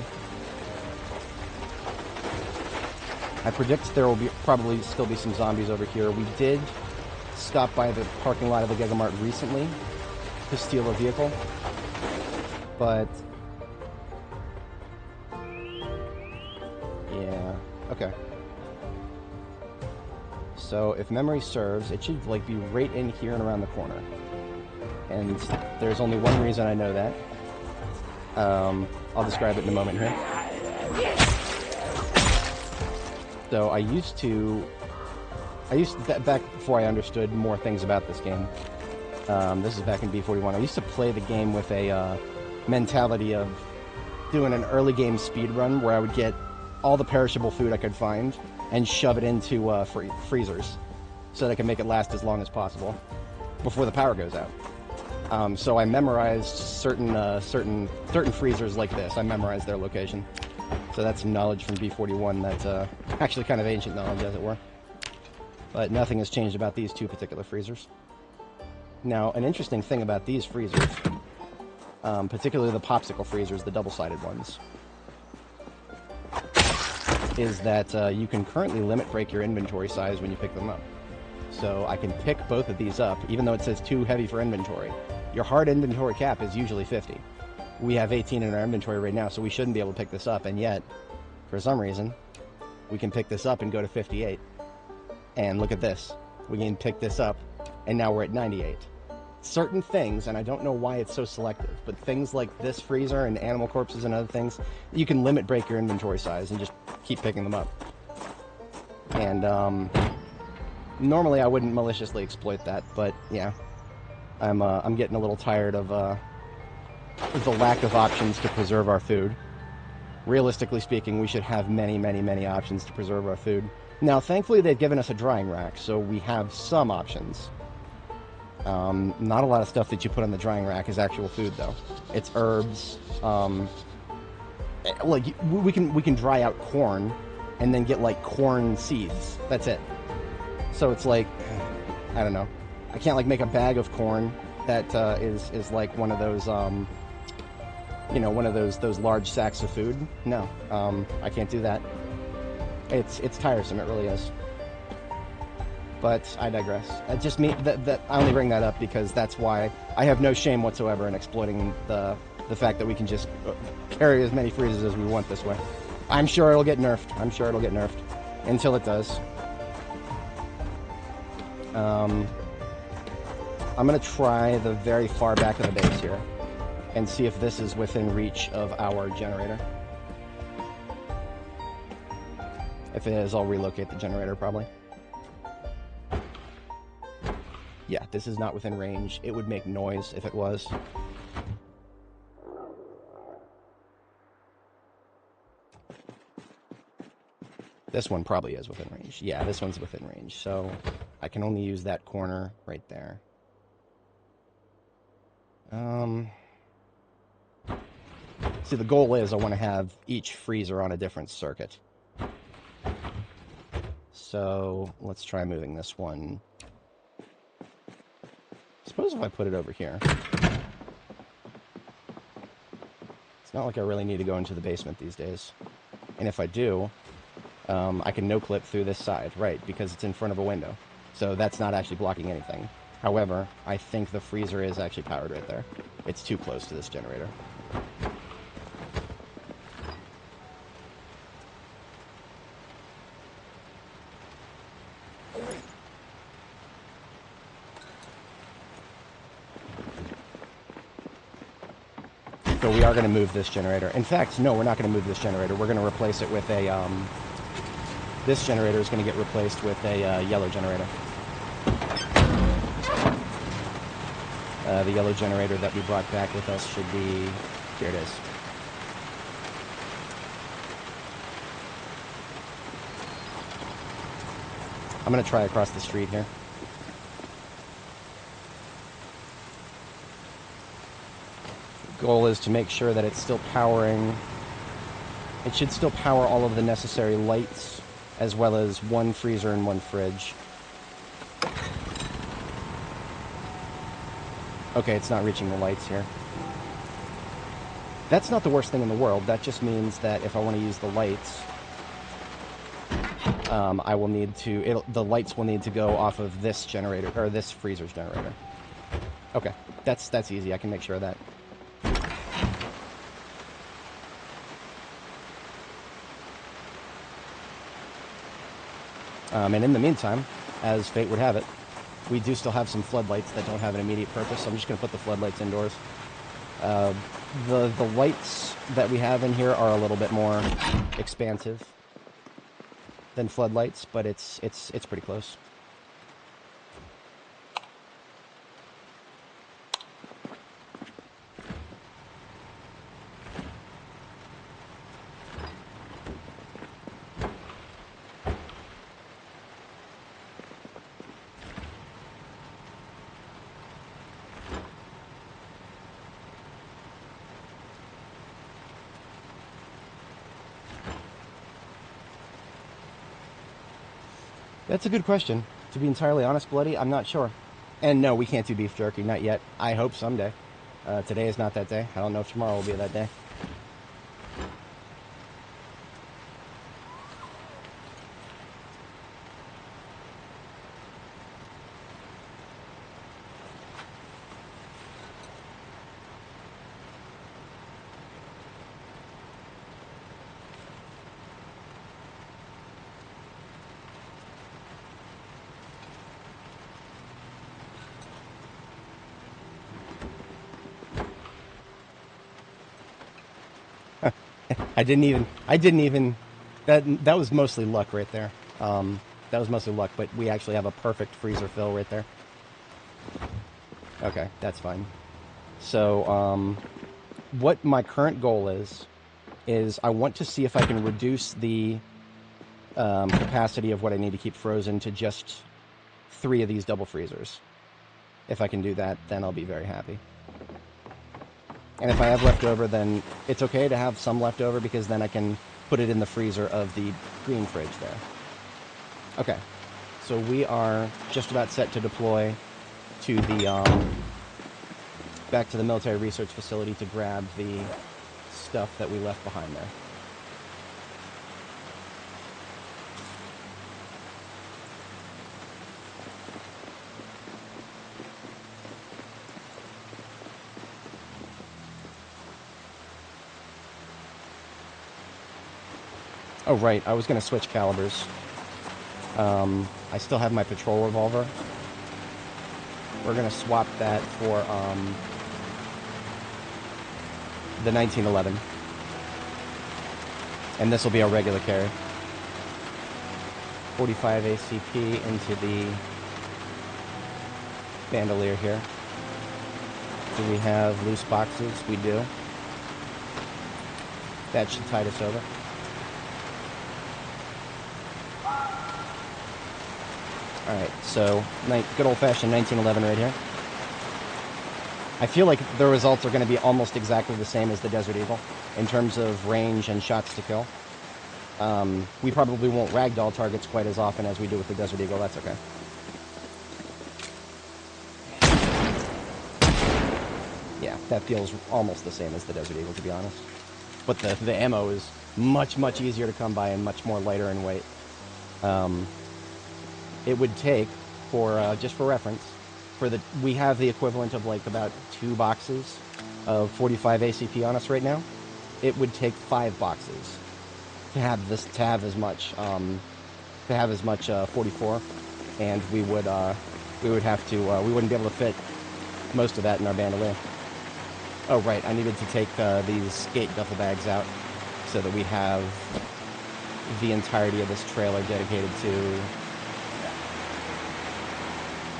I predict there will probably still be some zombies over here. We did stop by the parking lot of the Gigamart recently to steal a vehicle, but yeah, okay. So if memory serves, it should like be right in here and around the corner. And there's only one reason I know that. I'll describe it in a moment here. So back before I understood more things about this game. This is back in B41. I used to play the game with a mentality of doing an early game speed run where I would get all the perishable food I could find and shove it into freezers so that I can make it last as long as possible before the power goes out. So I memorized certain freezers like this. I memorized their location. So that's some knowledge from B41 that's actually kind of ancient knowledge, as it were. But nothing has changed about these two particular freezers. Now, an interesting thing about these freezers, particularly the popsicle freezers, the double-sided ones, is that you can currently limit break your inventory size when you pick them up. So I can pick both of these up, even though it says too heavy for inventory. Your hard inventory cap is usually 50. We have 18 in our inventory right now, so we shouldn't be able to pick this up, and yet, for some reason, we can pick this up and go to 58. And look at this. We can pick this up, and now we're at 98. Certain things, and I don't know why it's so selective, but things like this freezer and animal corpses and other things, you can limit break your inventory size and just keep picking them up. And normally I wouldn't maliciously exploit that, but yeah, I'm getting a little tired of the lack of options to preserve our food. Realistically speaking, we should have many, many, many options to preserve our food. Now, thankfully, they've given us a drying rack, so we have some options. Not a lot of stuff that you put on the drying rack is actual food, though. It's herbs. Like we can dry out corn, and then get like corn seeds. That's it. So it's like, I don't know. I can't like make a bag of corn that is like one of those one of those large sacks of food. No, I can't do that. It's tiresome. It really is. But I digress. I just mean that I only bring that up because that's why I have no shame whatsoever in exploiting the fact that we can just carry as many freezers as we want this way. I'm sure it'll get nerfed. I'm sure it'll get nerfed until it does. I'm gonna try the very far back of the base here and see if this is within reach of our generator. If it is, I'll relocate the generator probably. Yeah, this is not within range. It would make noise if it was. This one probably is within range. Yeah, this one's within range, so I can only use that corner right there. See, the goal is I want to have each freezer on a different circuit. So let's try moving this one. Suppose if I put it over here. It's not like I really need to go into the basement these days. And if I do, I can no-clip through this side, right, because it's in front of a window. So that's not actually blocking anything. However, I think the freezer is actually powered right there. It's too close to this generator. So we are going to move this generator. In fact, no, we're not going to move this generator. We're going to replace it with a... this generator is going to get replaced with a yellow generator. The yellow generator that we brought back with us should be... Here it is. I'm going to try across the street here. Goal is to make sure that it's still powering. It should still power all of the necessary lights, as well as one freezer and one fridge. Okay, it's not reaching the lights here. That's not the worst thing in the world. That just means that if I want to use the lights, I will need to... the lights will need to go off of this generator, or this freezer's generator. Okay, that's easy. I can make sure of that. And in the meantime, as fate would have it, we do still have some floodlights that don't have an immediate purpose, so I'm just going to put the floodlights indoors. The lights that we have in here are a little bit more expansive than floodlights, but it's pretty close. That's a good question. To be entirely honest, Bloody, I'm not sure. And no, we can't do beef jerky, not yet. I hope someday. Today is not that day. I don't know if tomorrow will be that day. I didn't even, that was mostly luck right there. That was mostly luck, but we actually have a perfect freezer fill right there. Okay, that's fine. So, what my current goal is I want to see if I can reduce the capacity of what I need to keep frozen to just 3 of these double freezers. If I can do that, then I'll be very happy. And if I have leftover, then it's okay to have some leftover, because then I can put it in the freezer of the green fridge there. Okay, so we are just about set to deploy to the, back to the military research facility to grab the stuff that we left behind there. Oh, right, I was going to switch calibers. I still have my patrol revolver. We're going to swap that for the 1911. And this will be our regular carry. 45 ACP into the bandolier here. Do we have loose boxes? We do. That should tide us over. Alright, so good old-fashioned 1911 right here. I feel like the results are going to be almost exactly the same as the Desert Eagle in terms of range and shots to kill. We probably won't ragdoll targets quite as often as we do with the Desert Eagle. That's okay. Yeah, that feels almost the same as the Desert Eagle, to be honest. But the ammo is much, much easier to come by and much more lighter in weight. It would take, just for reference, we have the equivalent of like about 2 boxes of 45 ACP on us right now. It would take 5 boxes to have as much 44, and we wouldn't be able to fit most of that in our bandolier. Oh right, I needed to take these skate duffel bags out so that we have the entirety of this trailer dedicated to.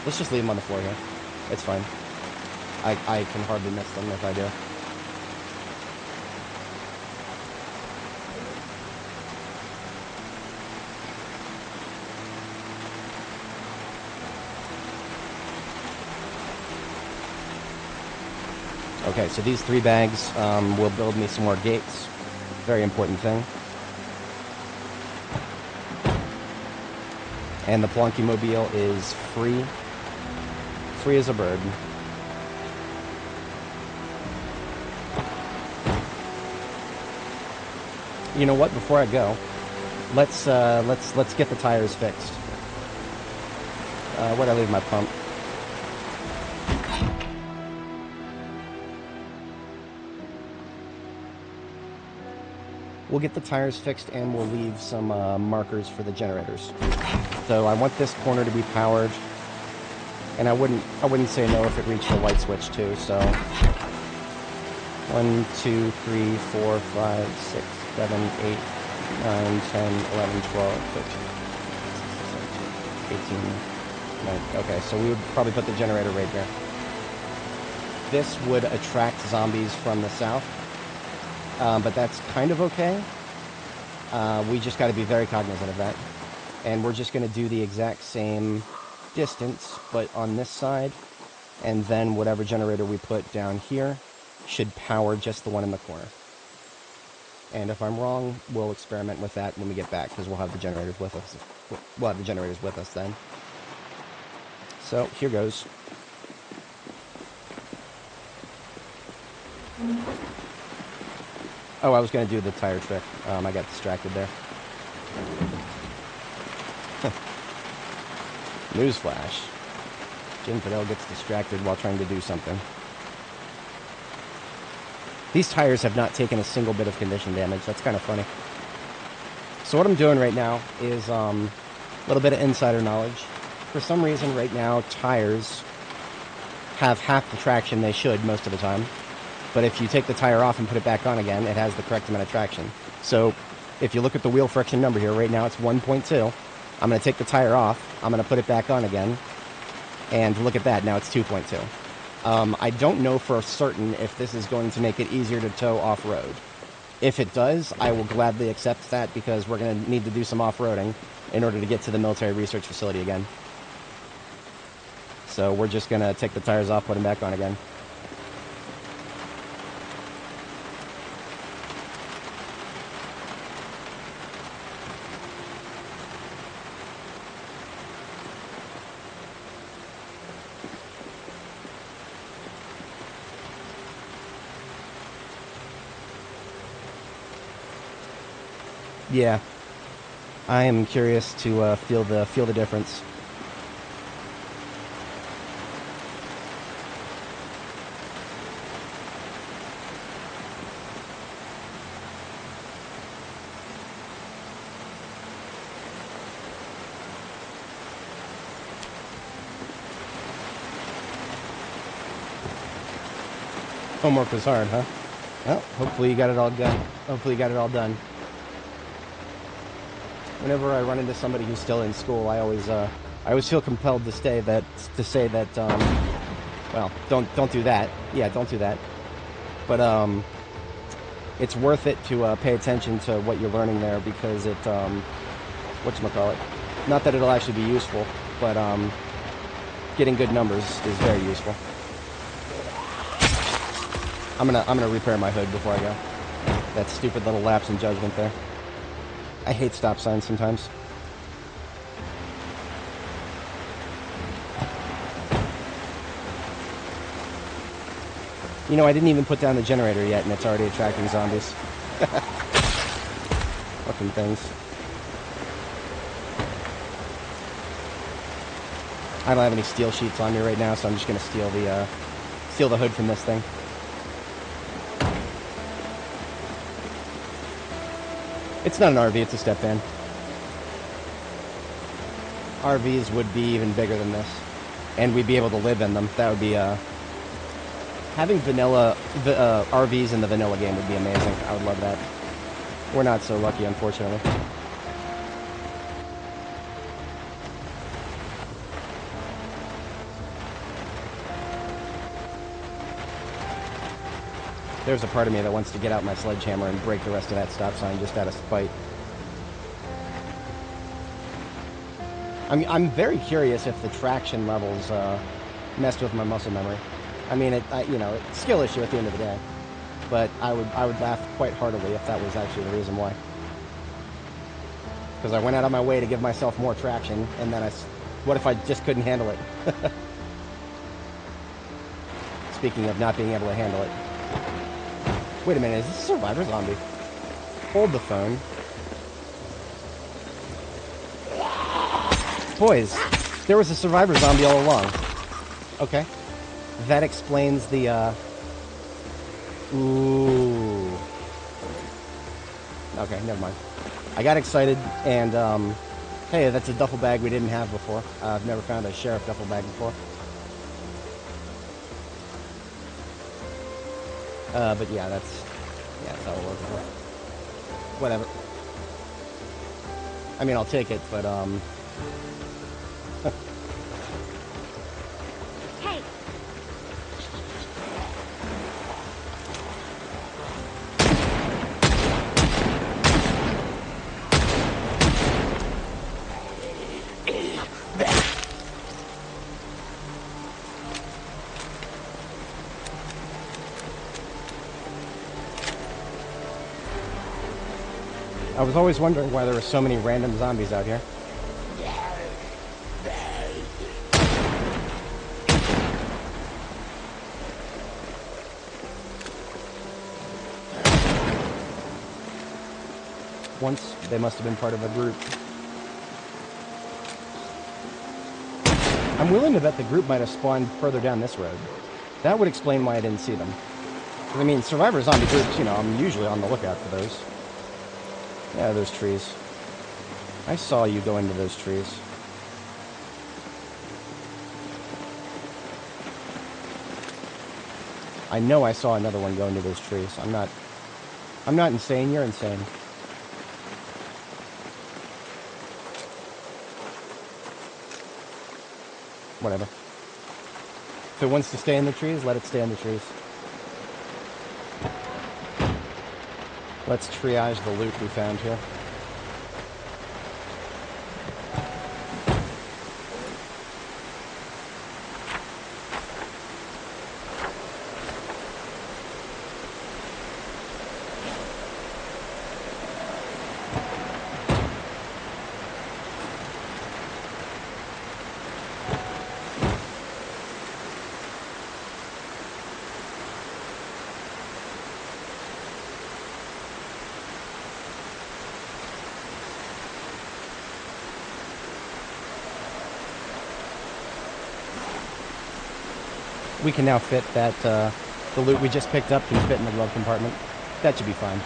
Let's just leave them on the floor here. It's fine. I can hardly miss them if I do. Okay, so these 3 bags will build me some more gates. Very important thing. And the Plonky Mobile is free. Free as a bird. You know what? Before I go, let's get the tires fixed. Where'd I leave my pump? We'll get the tires fixed and we'll leave some markers for the generators. So I want this corner to be powered, and I wouldn't say no if it reached the light switch too. So 1, 2, 3, 4, 5, 6, 7, 8, 9, 10, 11, 12, 13, 18, 19. Okay, so we would probably put the generator right there. This would attract zombies from the south. But that's kind of okay. We just got to be very cognizant of that. And we're just going to do the exact same distance, but on this side. And then whatever generator we put down here should power just the one in the corner. And if I'm wrong, we'll experiment with that when we get back, because we'll have the generators with us. We'll have the generators with us then. So, here goes. Oh, I was going to do the tire trick. I got distracted there. Newsflash. Ginfidel gets distracted while trying to do something. These tires have not taken a single bit of condition damage. That's kind of funny. So what I'm doing right now is a little bit of insider knowledge. For some reason right now, tires have half the traction they should most of the time. But if you take the tire off and put it back on again, it has the correct amount of traction. So if you look at the wheel friction number here, right now it's 1.2. I'm going to take the tire off. I'm going to put it back on again. And look at that. Now it's 2.2. I don't know for certain if this is going to make it easier to tow off-road. If it does, I will gladly accept that, because we're going to need to do some off-roading in order to get to the military research facility again. So we're just going to take the tires off, put them back on again. Yeah, I am curious to feel the difference. Homework was hard, huh? Well, hopefully you got it all done. Hopefully you got it all done. Whenever I run into somebody who's still in school, I always I always feel compelled to say that, well, don't do that. Yeah, don't do that. But it's worth it to pay attention to what you're learning there, because it, whatchamacallit, not that it'll actually be useful, but getting good numbers is very useful. I'm gonna repair my hood before I go. That stupid little lapse in judgment there. I hate stop signs sometimes. You know, I didn't even put down the generator yet, and it's already attracting zombies. Fucking things. I don't have any steel sheets on me right now, so I'm just gonna steal the hood from this thing. It's not an RV, it's a step van. RVs would be even bigger than this, and we'd be able to live in them. That would be having vanilla RVs in the vanilla game would be amazing. I would love that. We're not so lucky, unfortunately. There's a part of me that wants to get out my sledgehammer and break the rest of that stop sign just out of spite. I'm very curious if the traction levels messed with my muscle memory. I mean, you know, it's a skill issue at the end of the day. But I would laugh quite heartily if that was actually the reason why. Because I went out of my way to give myself more traction, and then what if I just couldn't handle it? Speaking of not being able to handle it. Wait a minute, is this a survivor zombie? Hold the phone. Boys, there was a survivor zombie all along. Okay. That explains the, Ooh. Okay, never mind. I got excited, and, hey, that's a duffel bag we didn't have before. I've never found a sheriff duffel bag before. But yeah, that's how it works. Whatever. I mean, I'll take it, but, Hey! I was always wondering why there were so many random zombies out here. Once, they must have been part of a group. I'm willing to bet the group might have spawned further down this road. That would explain why I didn't see them. I mean, survivor zombie groups, you know, I'm usually on the lookout for those. Yeah, those trees. I saw you go into those trees. I know I saw another one go into those trees. I'm not insane, you're insane. Whatever. If it wants to stay in the trees, let it stay in the trees. Let's triage the loot we found here. We can now fit that, the loot we just picked up can fit in the glove compartment. That should be fine.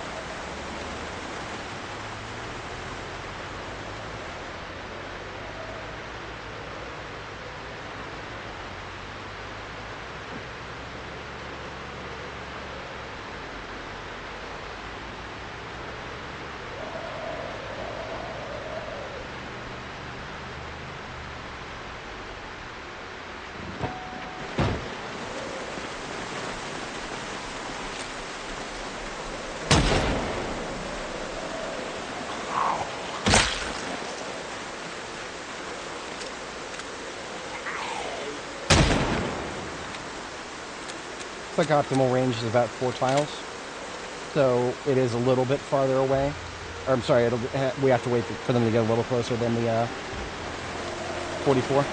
quick optimal range is about 4 tiles, so it is a little bit farther away. Or I'm sorry, we have to wait for them to get a little closer than the 44.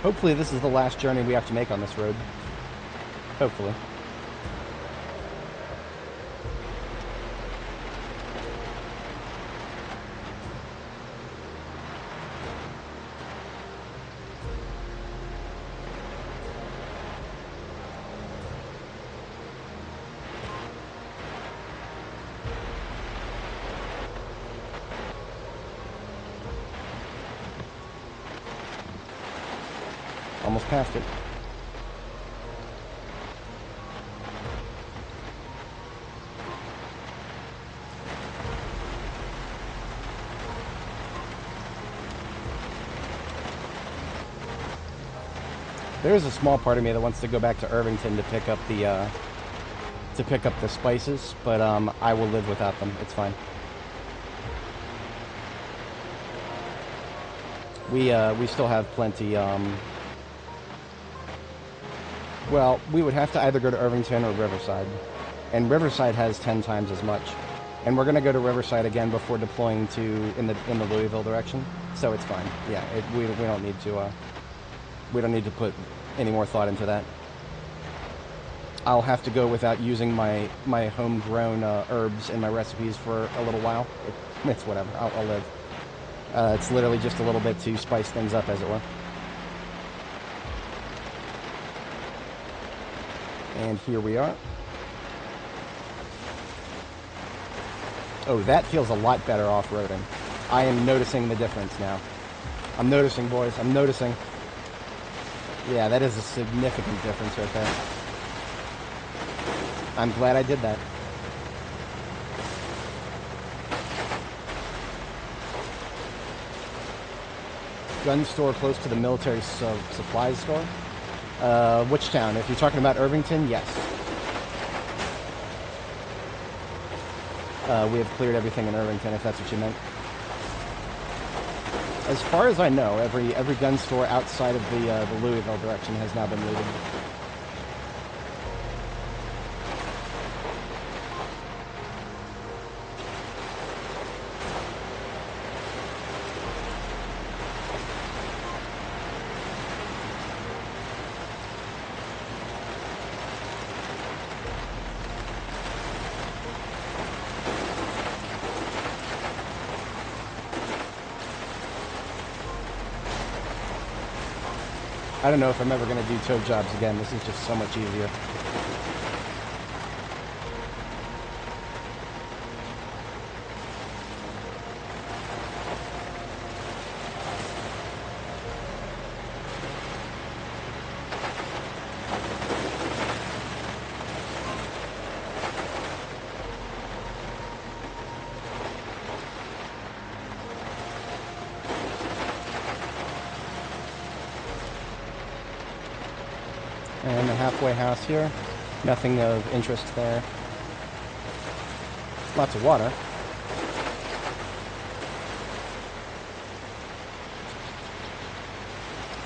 Hopefully this is the last journey we have to make on this road. Hopefully. Almost passed it. There's a small part of me that wants to go back to Irvington to pick up the spices, but I will live without them. It's fine. We still have plenty. Well, we would have to either go to Irvington or Riverside, and Riverside has 10 times as much. And we're going to go to Riverside again before deploying in the Louisville direction, so it's fine. Yeah, we don't need to put any more thought into that. I'll have to go without using my homegrown herbs in my recipes for a little while. It's whatever. I'll live. It's literally just a little bit to spice things up, as it were. And here we are. Oh, that feels a lot better off-roading. I am noticing the difference now. I'm noticing, boys. I'm noticing. Yeah, that is a significant difference right there. I'm glad I did that. Gun store close to the military supplies store? Which town? If you're talking about Irvington, yes. We have cleared everything in Irvington, if that's what you meant. As far as I know, every gun store outside of the Louisville direction has now been looted. I don't know if I'm ever going to do tow jobs again. This is just so much easier. And the halfway house here, nothing of interest there. Lots of water.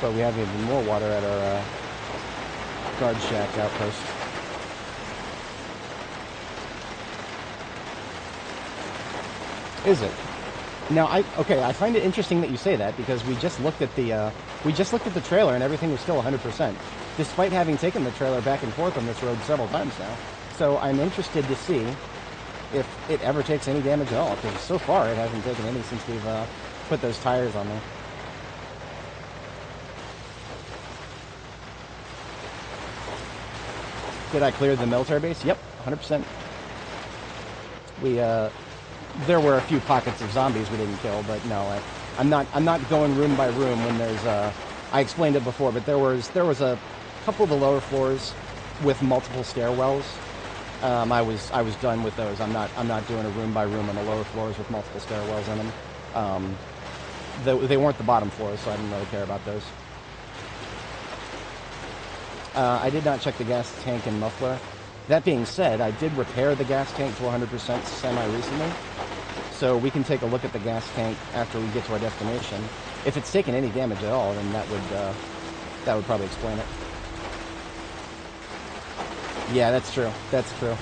But we have even more water at our guard shack outpost. Is it? Now, I find it interesting that you say that, because we just looked at the trailer and everything was still 100%. Despite having taken the trailer back and forth on this road several times now. So I'm interested to see if it ever takes any damage at all, because so far it hasn't taken any since we've put those tires on there. Did I clear the military base? Yep, 100%. There were a few pockets of zombies we didn't kill, but no, I'm not going room by room when there's I explained it before, but there was a couple of the lower floors with multiple stairwells. I was done with those. I'm not doing a room by room on the lower floors with multiple stairwells in them. They weren't the bottom floors, so I didn't really care about those. I did not check the gas tank and muffler. That being said, I did repair the gas tank to 100% semi-recently, so we can take a look at the gas tank after we get to our destination. If it's taken any damage at all, then that would probably explain it. Yeah, that's true. That's true.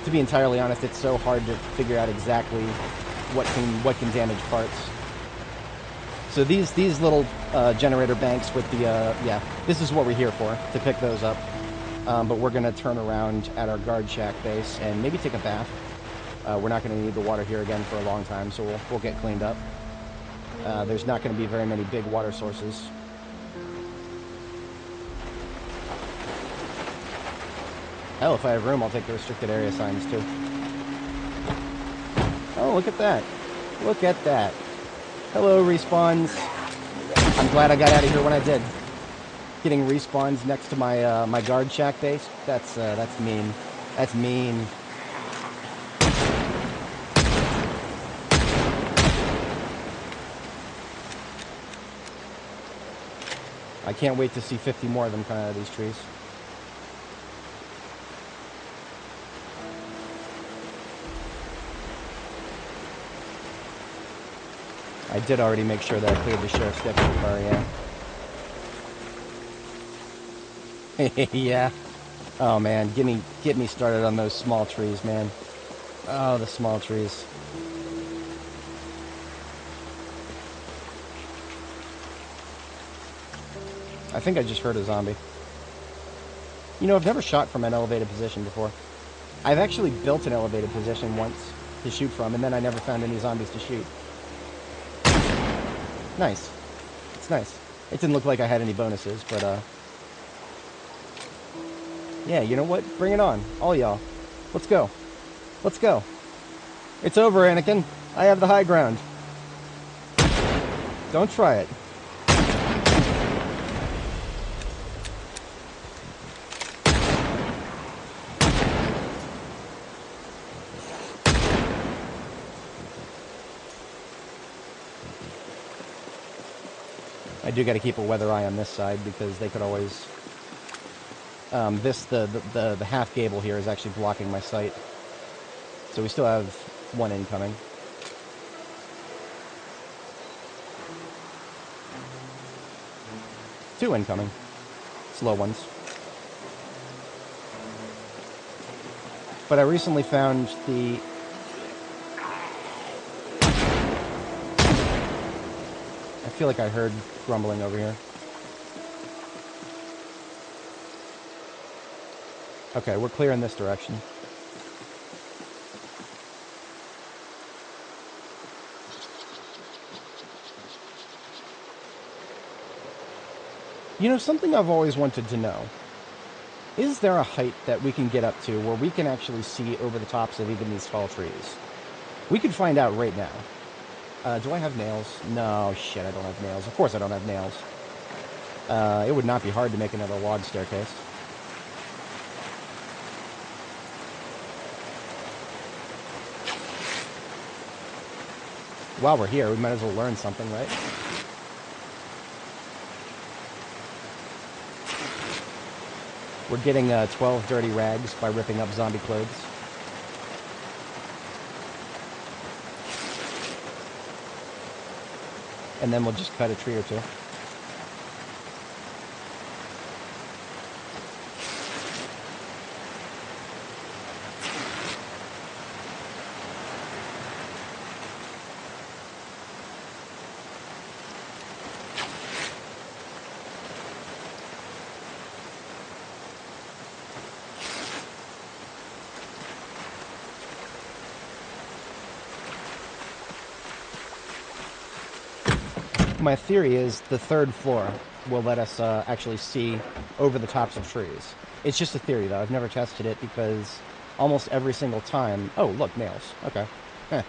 To be entirely honest, it's so hard to figure out exactly what can damage parts. So these little generator banks with the yeah, this is what we're here for, to pick those up. But we're gonna turn around at our guard shack base and maybe take a bath. We're not gonna need the water here again for a long time, so we'll get cleaned up. There's not gonna be very many big water sources. Hell, if I have room, I'll take the restricted area signs too. Oh, look at that. Look at that. Hello, respawns. I'm glad I got out of here when I did. Getting respawns next to my my guard shack base. That's mean. That's mean. I can't wait to see 50 more of them coming out of these trees. I did already make sure that I cleared the sheriff's deputy car, yeah. Yeah. Oh man, get me started on those small trees, man. Oh, the small trees. I think I just heard a zombie. You know, I've never shot from an elevated position before. I've actually built an elevated position once to shoot from, and then I never found any zombies to shoot. Nice. It's nice. It didn't look like I had any bonuses, but, yeah, you know what? Bring it on. All y'all. Let's go. Let's go. It's over, Anakin. I have the high ground. Don't try it. I do got to keep a weather eye on this side because they could always. The half gable here is actually blocking my sight, so we still have one incoming. Two incoming, slow ones. But I recently found the. I feel like I heard grumbling over here. Okay, we're clear in this direction. You know, something I've always wanted to know. Is there a height that we can get up to where we can actually see over the tops of even these tall trees? We could find out right now. Do I have nails? No, shit, I don't have nails. Of course I don't have nails. It would not be hard to make another log staircase. While we're here, we might as well learn something, right? We're getting 12 dirty rags by ripping up zombie clothes. And then we'll just cut a tree or two. My theory is the third floor will let us actually see over the tops of trees. It's just a theory, though. I've never tested it because almost every single time... Oh, look, nails. Okay. Heh.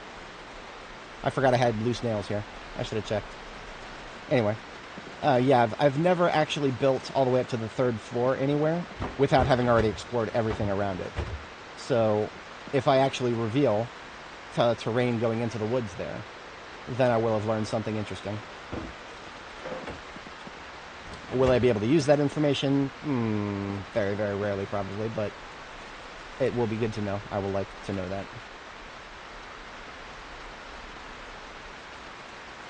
I forgot I had loose nails here. I should have checked. Anyway. Yeah, I've never actually built all the way up to the third floor anywhere without having already explored everything around it. So, if I actually reveal terrain going into the woods there, then I will have learned something interesting. Will I be able to use that information? Very, very rarely, probably, but it will be good to know. I will like to know that.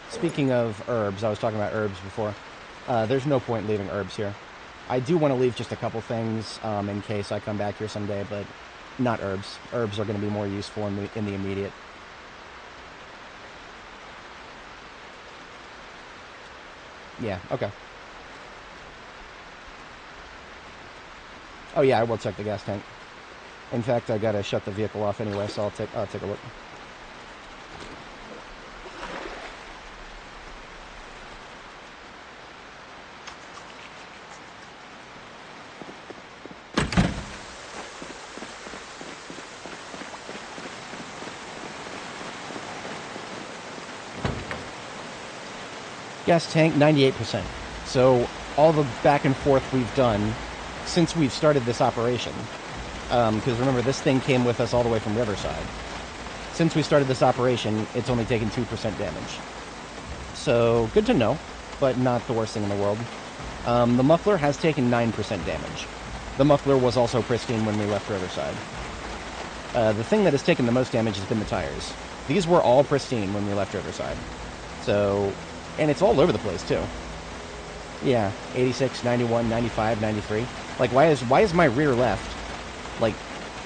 Speaking of herbs, I was talking about herbs before. There's no point leaving herbs here. I do want to leave just a couple things in case I come back here someday, but not herbs. Herbs are going to be more useful in the immediate. Yeah, okay. Oh yeah, I will check the gas tank. In fact, I gotta shut the vehicle off anyway, so I'll take a look. Gas tank, 98%. So all the back and forth we've done since we've started this operation, because remember, this thing came with us all the way from Riverside. Since we started this operation, it's only taken 2% damage. So, good to know, but not the worst thing in the world. The muffler has taken 9% damage. The muffler was also pristine when we left Riverside. The thing that has taken the most damage has been the tires. These were all pristine when we left Riverside. So, and it's all over the place, too. Yeah, 86, 91, 95, 93. Like, why is my rear left, like,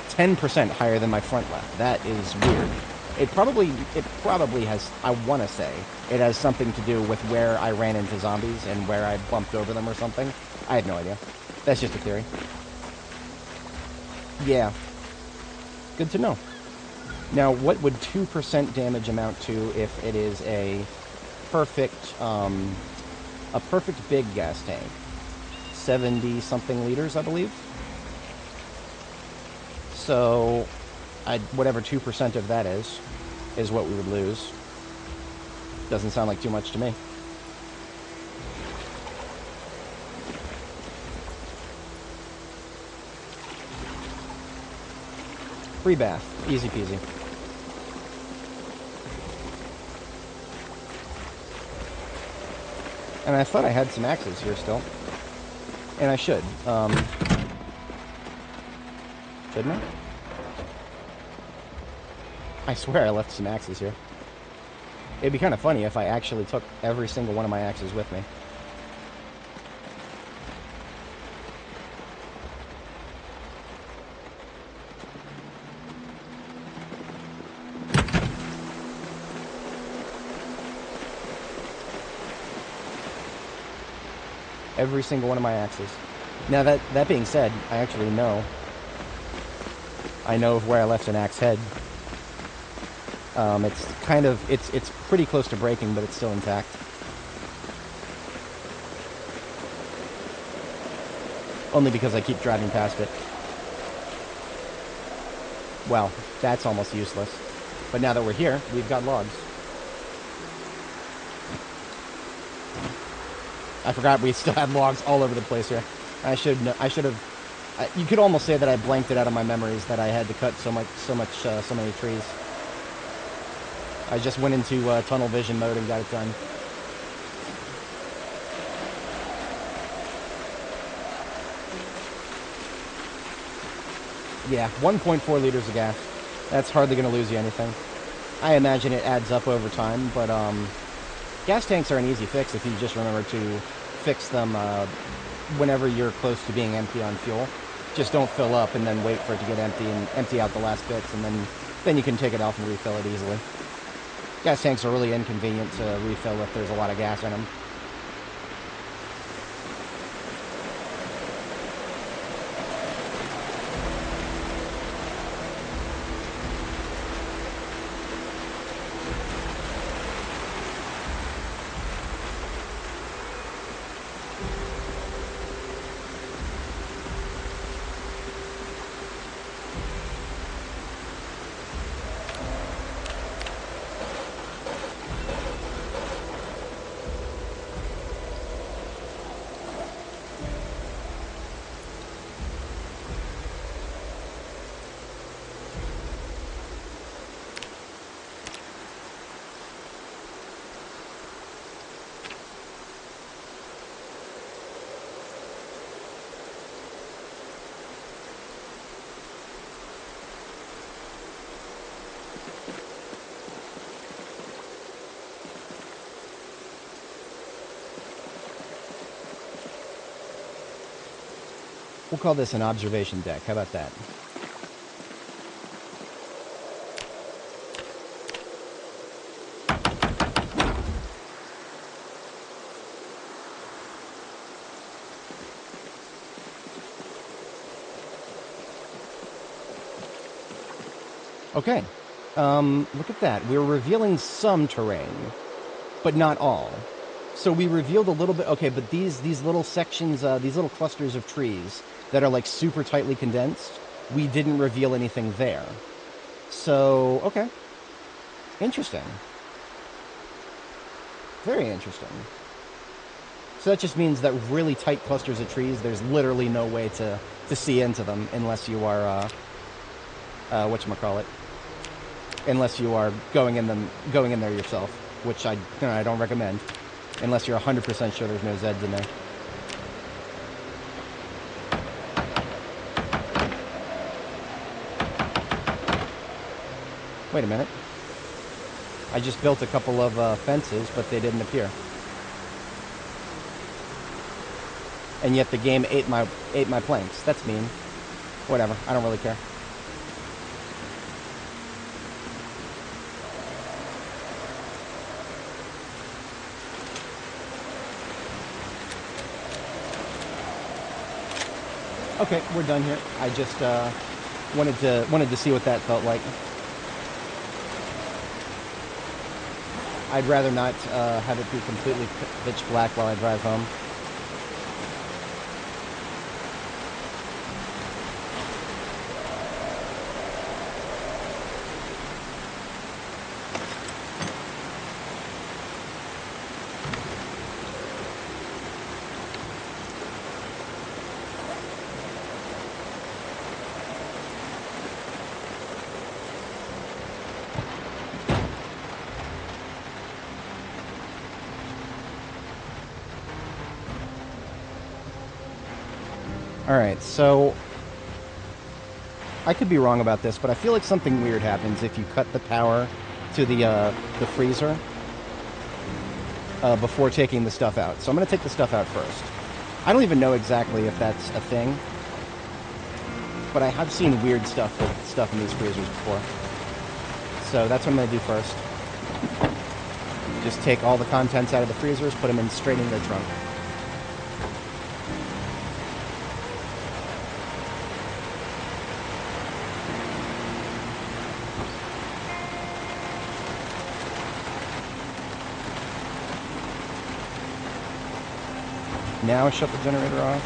10% higher than my front left? That is weird. It probably has, I want to say, it has something to do with where I ran into zombies and where I bumped over them or something. I have no idea. That's just a theory. Yeah. Good to know. Now, what would 2% damage amount to if it is a perfect big gas tank? 70-something liters, I believe. So, whatever 2% of that is what we would lose. Doesn't sound like too much to me. Free bath. Easy peasy. And I thought I had some axes here still. And I should. Shouldn't I? I swear I left some axes here. It'd be kind of funny if I actually took every single one of my axes with me. Every single one of my axes. Now that being said, I actually know. I know of where I left an axe head. It's pretty close to breaking, but it's still intact. Only because I keep driving past it. Well, that's almost useless. But now that we're here, we've got logs. I forgot we still had logs all over the place here. I should have. You could almost say that I blanked it out of my memories that I had to cut so many trees. I just went into tunnel vision mode and got it done. Yeah, 1.4 liters of gas. That's hardly going to lose you anything. I imagine it adds up over time, but gas tanks are an easy fix if you just remember to fix them whenever you're close to being empty on fuel. Just don't fill up and then wait for it to get empty and empty out the last bits, and then you can take it off and refill it easily. Gas tanks are really inconvenient to refill if there's a lot of gas in them. We'll call this an observation deck. How about that? Okay. Look at that. We're revealing some terrain, but not all. So we revealed a little bit. Okay, but these little sections, these little clusters of trees that are like super tightly condensed, we didn't reveal anything there. So, okay. Interesting. Very interesting. So that just means that really tight clusters of trees, there's literally no way to see into them unless you are, whatchamacallit, unless you are going in there yourself, which I don't recommend, unless you're 100% sure there's no Zeds in there. Wait a minute. I just built a couple of fences, but they didn't appear. And yet the game ate my planks. That's mean. Whatever. I don't really care. Okay, we're done here. I just wanted to see what that felt like. I'd rather not have it be completely pitch black while I drive home. Alright, so I could be wrong about this, but I feel like something weird happens if you cut the power to the freezer before taking the stuff out. So I'm going to take the stuff out first. I don't even know exactly if that's a thing, but I have seen weird stuff with stuff in these freezers before. So that's what I'm going to do first. Just take all the contents out of the freezers, put them straight in the trunk. Now shut the generator off.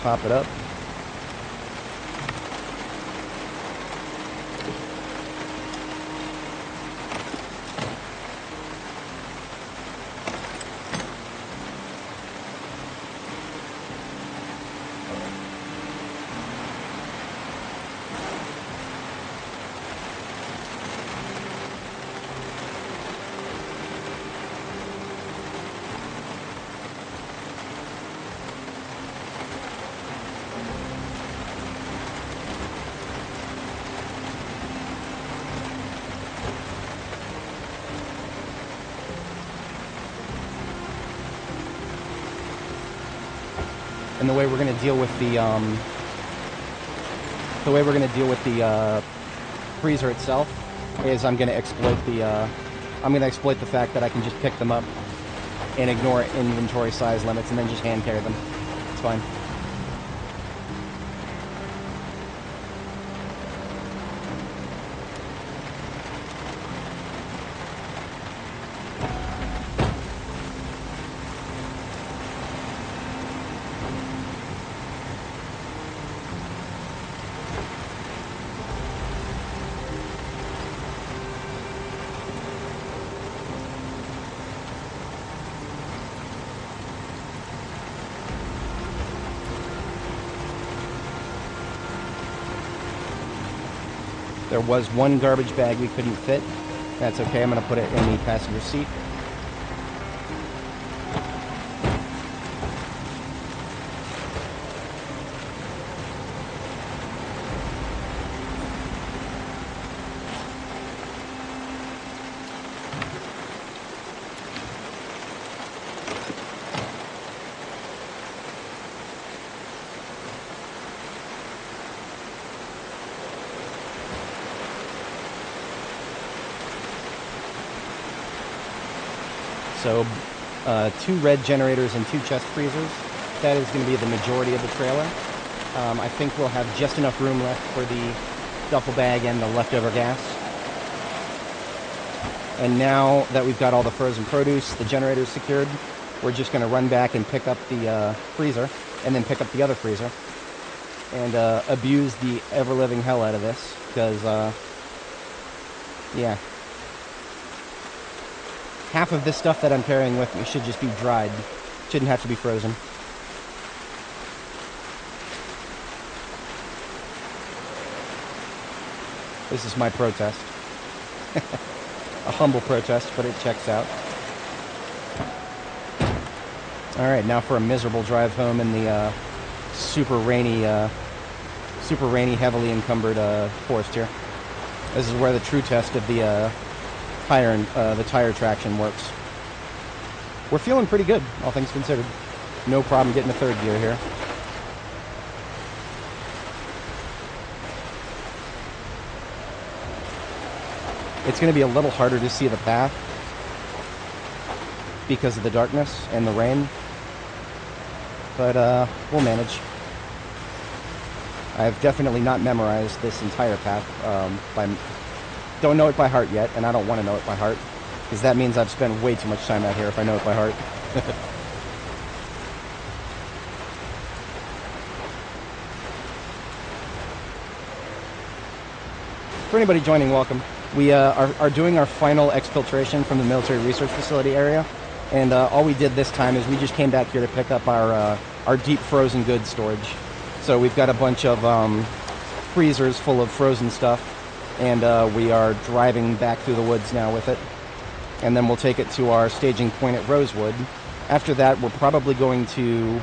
Top it up. And the way we're going to deal with the freezer itself is I'm going to exploit the fact that I can just pick them up and ignore inventory size limits and then just hand carry them. It's fine. There was one garbage bag we couldn't fit. That's okay, I'm going to put it in the passenger seat. So 2 red generators and 2 chest freezers. That is going to be the majority of the trailer. I think we'll have just enough room left for the duffel bag and the leftover gas. And now that we've got all the frozen produce, the generators secured, we're just going to run back and pick up the freezer, and then pick up the other freezer, and abuse the ever-living hell out of this, because, yeah. Half of this stuff that I'm carrying with me should just be dried. Shouldn't have to be frozen. This is my protest. A humble protest, but it checks out. Alright, now for a miserable drive home in the super rainy, heavily encumbered forest here. This is where the true test of the tire traction works. We're feeling pretty good, all things considered. No problem getting a third gear here. It's going to be a little harder to see the path because of the darkness and the rain, but we'll manage. I've definitely not memorized this entire path. Don't know it by heart yet, and I don't want to know it by heart, because that means I've spent way too much time out here if I know it by heart. For anybody joining, welcome. We are doing our final exfiltration from the military research facility area, and all we did this time is we just came back here to pick up our deep frozen goods storage. So we've got a bunch of freezers full of frozen stuff, and we are driving back through the woods now with it, and then we'll take it to our staging point at Rosewood. After that, we're probably going to...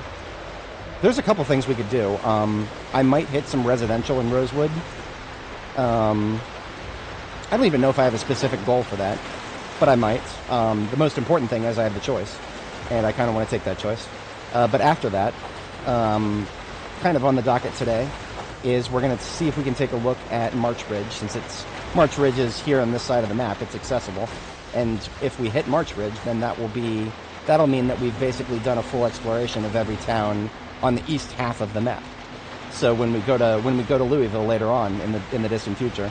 There's a couple things we could do. I might hit some residential in Rosewood. I don't even know if I have a specific goal for that, but I might. The most important thing is I have the choice, and I kind of want to take that choice. But after that, kind of on the docket today, is we're going to see if we can take a look at March Ridge, since March Ridge is here on this side of the map. It's accessible, and if we hit March Ridge, then that'll mean that we've basically done a full exploration of every town on the east half of the map. So when we go to Louisville later on in the distant future,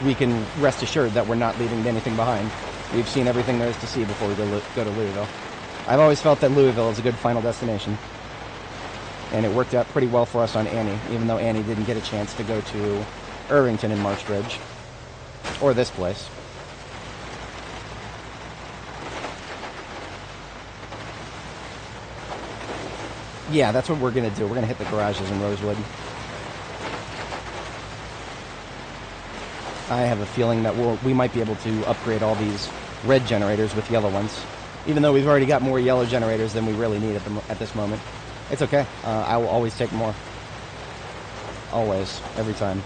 we can rest assured that we're not leaving anything behind. We've seen everything there is to see before we go to Louisville. I've always felt that Louisville is a good final destination, and it worked out pretty well for us on Annie, even though Annie didn't get a chance to go to Irvington and Marsh Ridge, or this place. Yeah, that's what we're going to do. We're going to hit the garages in Rosewood. I have a feeling that we might be able to upgrade all these red generators with yellow ones, even though we've already got more yellow generators than we really need at this moment. It's okay. I will always take more. Always. Every time.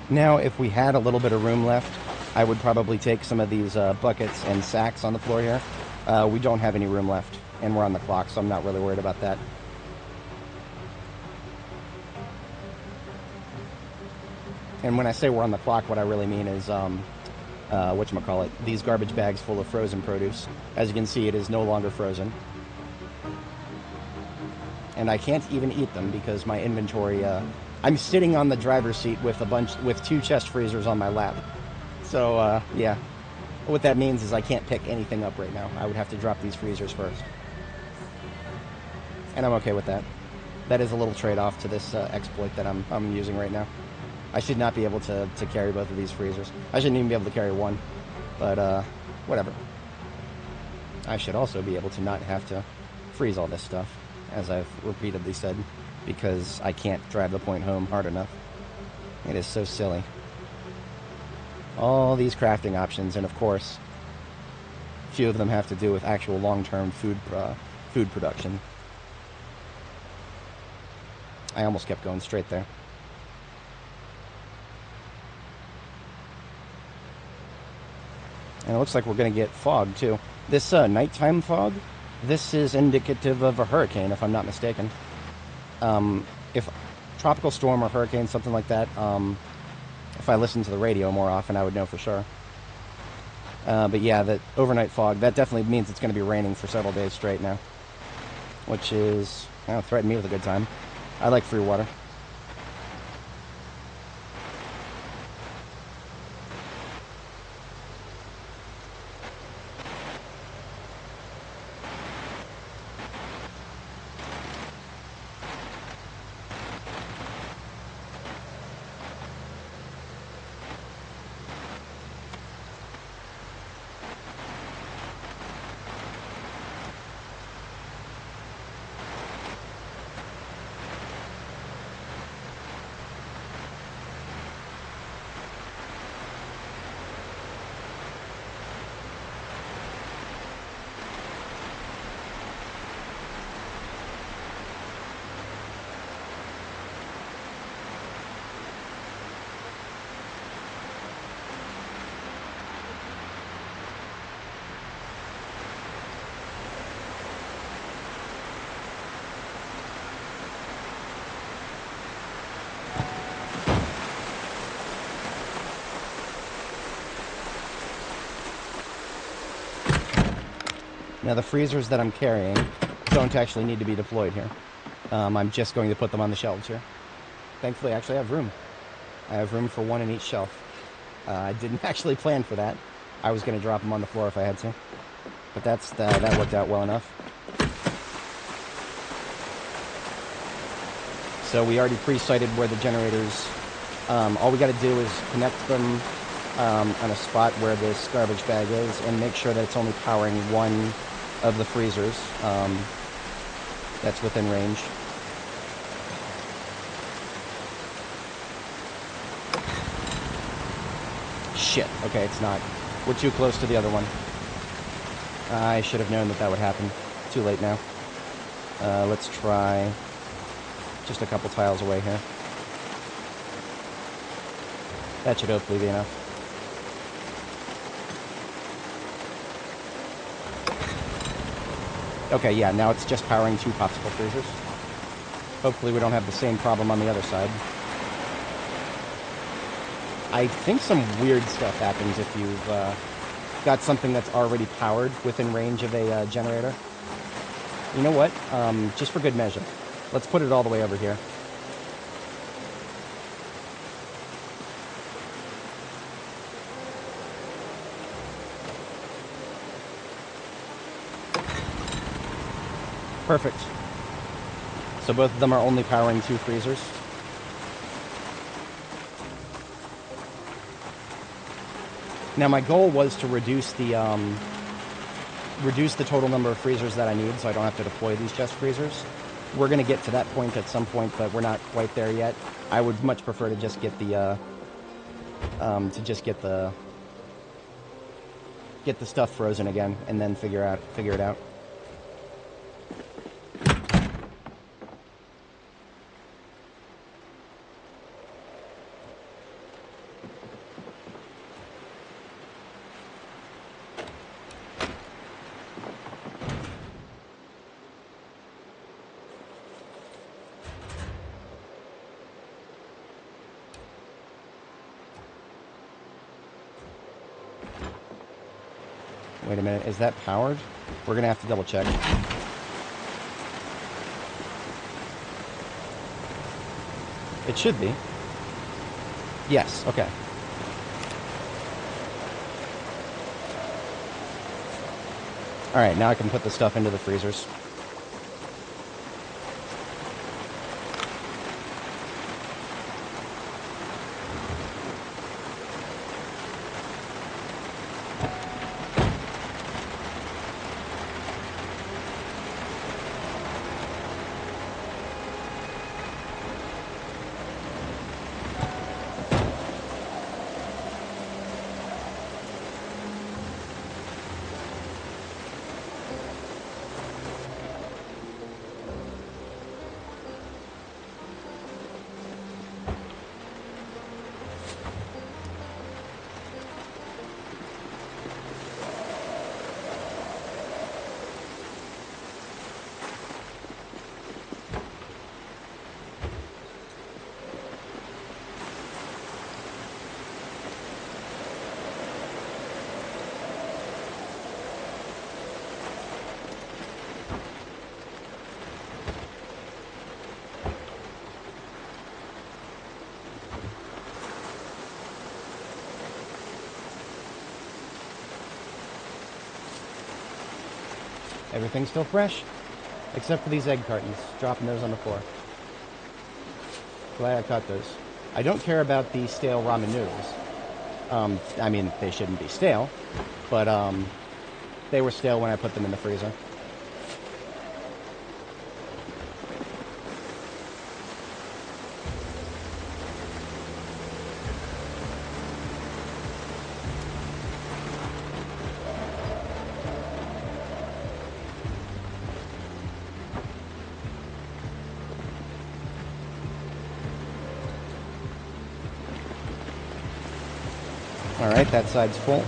Now, if we had a little bit of room left, I would probably take some of these buckets and sacks on the floor here. We don't have any room left, and we're on the clock, so I'm not really worried about that. And when I say we're on the clock, what I really mean is, whatchamacallit, these garbage bags full of frozen produce. As you can see, it is no longer frozen. And I can't even eat them because my inventory, I'm sitting on the driver's seat with two chest freezers on my lap. So, yeah. What that means is I can't pick anything up right now. I would have to drop these freezers first. And I'm okay with that. That is a little trade-off to this exploit that I'm using right now. I should not be able to carry both of these freezers. I shouldn't even be able to carry one. But, whatever. I should also be able to not have to freeze all this stuff. as I've repeatedly said, because I can't drive the point home hard enough. It is so silly. All these crafting options, and of course, a few of them have to do with actual long-term food production. I almost kept going straight there. And it looks like we're going to get fog, too. This nighttime fog, this is indicative of a hurricane, if I'm not mistaken. If tropical storm or hurricane, something like that, if I listened to the radio more often, I would know for sure. But yeah, that overnight fog, that definitely means it's going to be raining for several days straight now. Which is, threaten me with a good time. I like free water. Now the freezers that I'm carrying don't actually need to be deployed here. I'm just going to put them on the shelves here. Thankfully, actually I have room. I have room for one in each shelf. I didn't actually plan for that. I was going to drop them on the floor if I had to. But that worked out well enough. So we already pre-sited where the generators, all we got to do is connect them on a spot where this garbage bag is and make sure that it's only powering one of the freezers that's within range. Shit, okay, it's not. We're too close to the other one. I should have known that that would happen. Too late now. Let's try just a couple tiles away here. That should hopefully be enough. Okay, yeah, now it's just powering 2 popsicle freezers. Hopefully we don't have the same problem on the other side. I think some weird stuff happens if you've got something that's already powered within range of a generator. You know what? Just for good measure, let's put it all the way over here. Perfect. So both of them are only powering 2 freezers. Now my goal was to reduce the total number of freezers that I need, so I don't have to deploy these chest freezers. We're going to get to that point at some point, but we're not quite there yet. I would much prefer to just get the get the stuff frozen again, and then figure it out. Wait a minute, is that powered? We're gonna have to double check. It should be. Yes, okay. Alright, now I can put the stuff into the freezers. Everything's still fresh, except for these egg cartons. Dropping those on the floor. Glad I caught those. I don't care about the stale ramen noodles. I mean, they shouldn't be stale, but they were stale when I put them in the freezer. Alright, that side's full.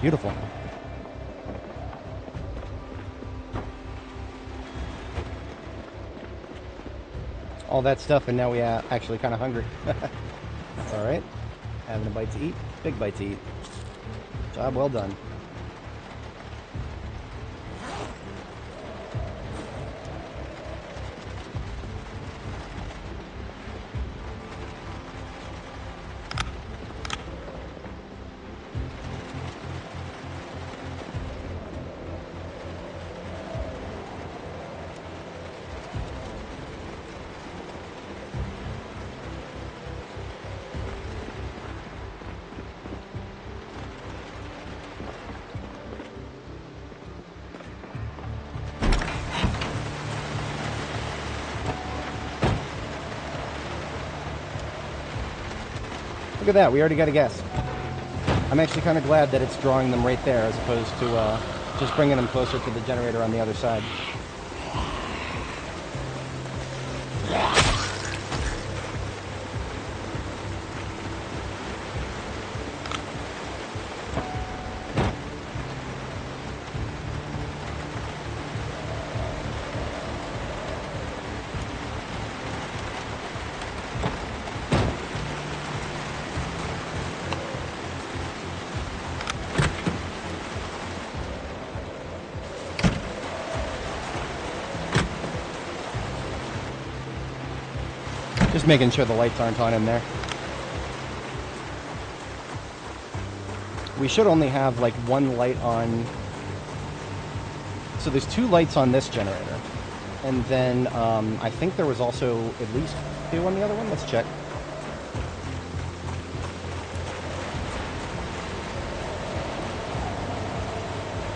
Beautiful. All that stuff, and now we are actually kind of hungry. That's all right. Having a bite to eat, big bite to eat. Job well done. Look at that, we already got a guess. I'm actually kind of glad that it's drawing them right there as opposed to just bringing them closer to the generator on the other side. Just making sure the lights aren't on in there. We should only have like one light on. So there's two lights on this generator. And then I think there was also at least two on the other one. Let's check.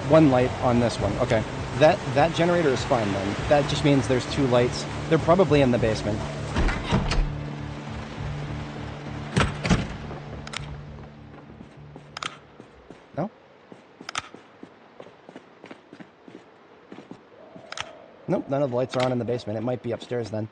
One light on this one. Okay. That generator is fine then. That just means there's two lights. They're probably in the basement. No? Nope, none of the lights are on in the basement. It might be upstairs then.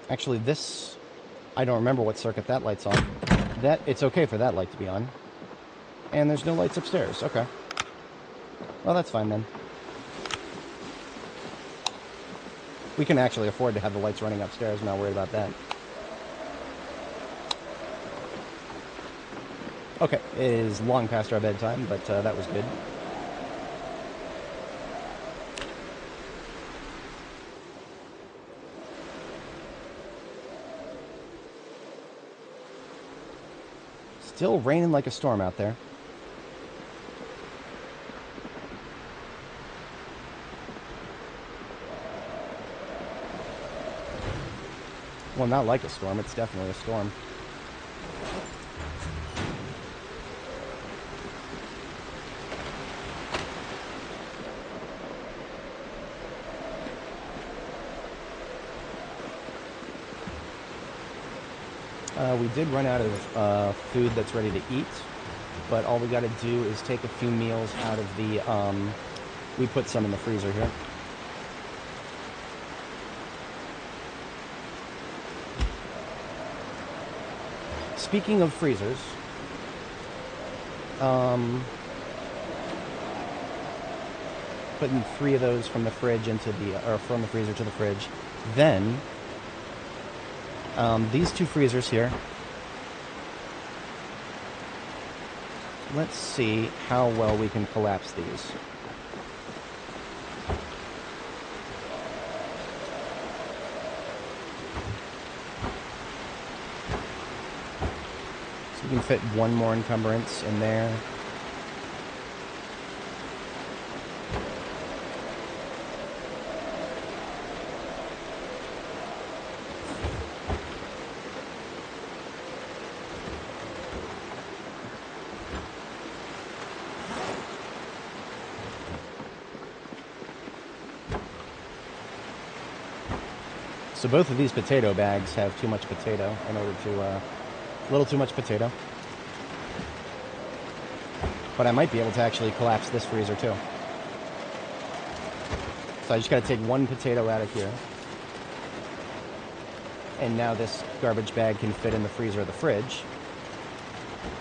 Actually, this, I don't remember what circuit that light's on. It's okay for that light to be on. And there's no lights upstairs. Okay. Well, that's fine then. We can actually afford to have the lights running upstairs. I'm not worried about that. Okay, it is long past our bedtime, but that was good. Still raining like a storm out there. Well, not like a storm, it's definitely a storm. We did run out of food that's ready to eat, but all we got to do is take a few meals out of the, we put some in the freezer here. Speaking of freezers, putting 3 of those from the fridge into the, or from the freezer to the fridge, then these 2 freezers here, let's see how well we can collapse these. So we can fit 1 more encumbrance in there. So both of these potato bags have too much potato in order to, a little too much potato. But I might be able to actually collapse this freezer too. So I just gotta take 1 potato out of here. And now this garbage bag can fit in the freezer or the fridge.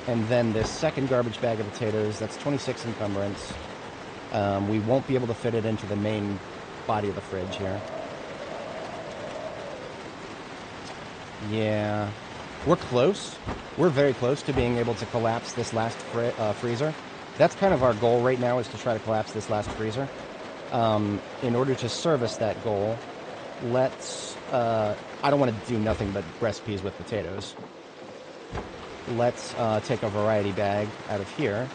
And then this second garbage bag of potatoes, that's 26 encumbrance. We won't be able to fit it into the main body of the fridge here. Yeah, we're close. We're very close to being able to collapse this last freezer. That's kind of our goal right now, is to try to collapse this last freezer. In order to service that goal, let's... I don't want to do nothing but recipes with potatoes. Let's take a variety bag out of here.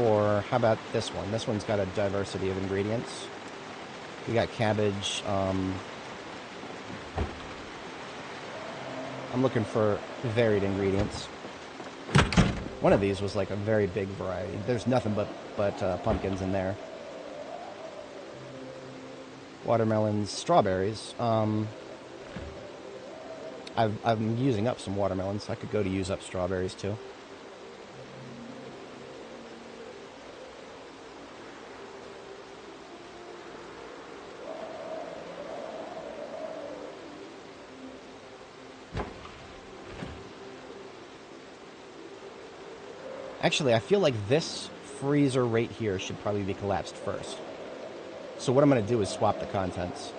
Or how about this one? This one's got a diversity of ingredients. We got cabbage, I'm looking for varied ingredients. One of these was like a very big variety. There's nothing but pumpkins in there. Watermelons, strawberries. I'm using up some watermelons. I could go to use up strawberries too. Actually, I feel like this freezer right here should probably be collapsed first. So what I'm going to do is swap the contents.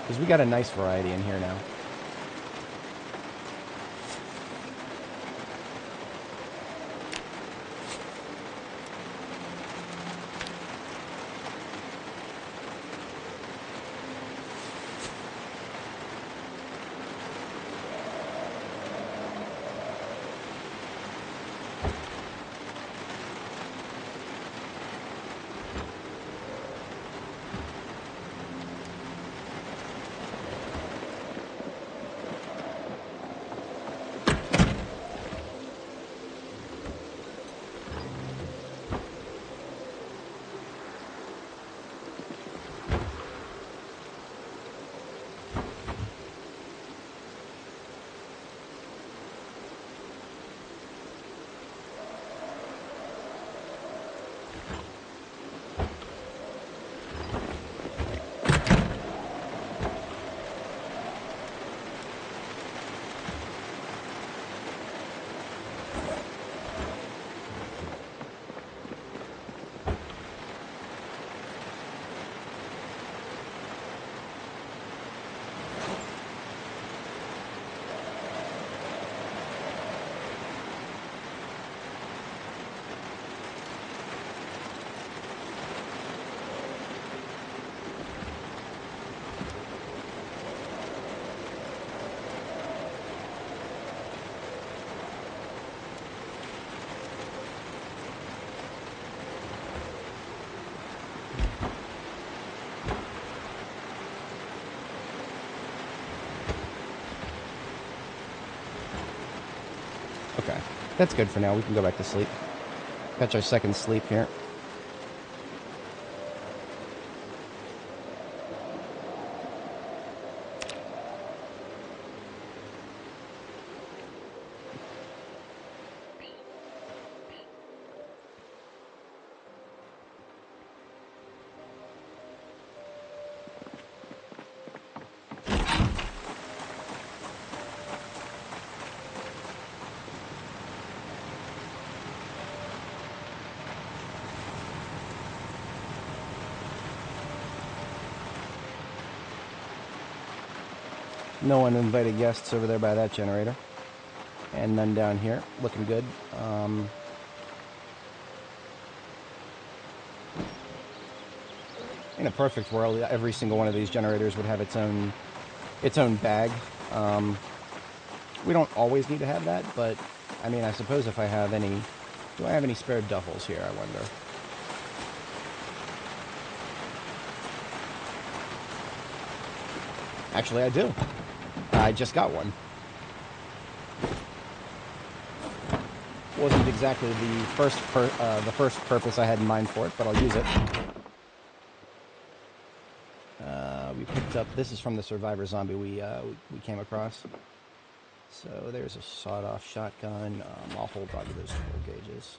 Because we got a nice variety in here now. That's good for now. We can go back to sleep. Catch our second sleep here. No uninvited guests over there by that generator. And none down here. Looking good. In a perfect world, every single one of these generators would have its own bag. We don't always need to have that, but I mean, I suppose if I have any... Do I have any spare duffels here, I wonder? Actually, I do. I just got one. Wasn't exactly the first purpose I had in mind for it, but I'll use it. We picked up... This is from the Survivor Zombie we came across. So there's a sawed-off shotgun. I'll hold on to those 12 gauges.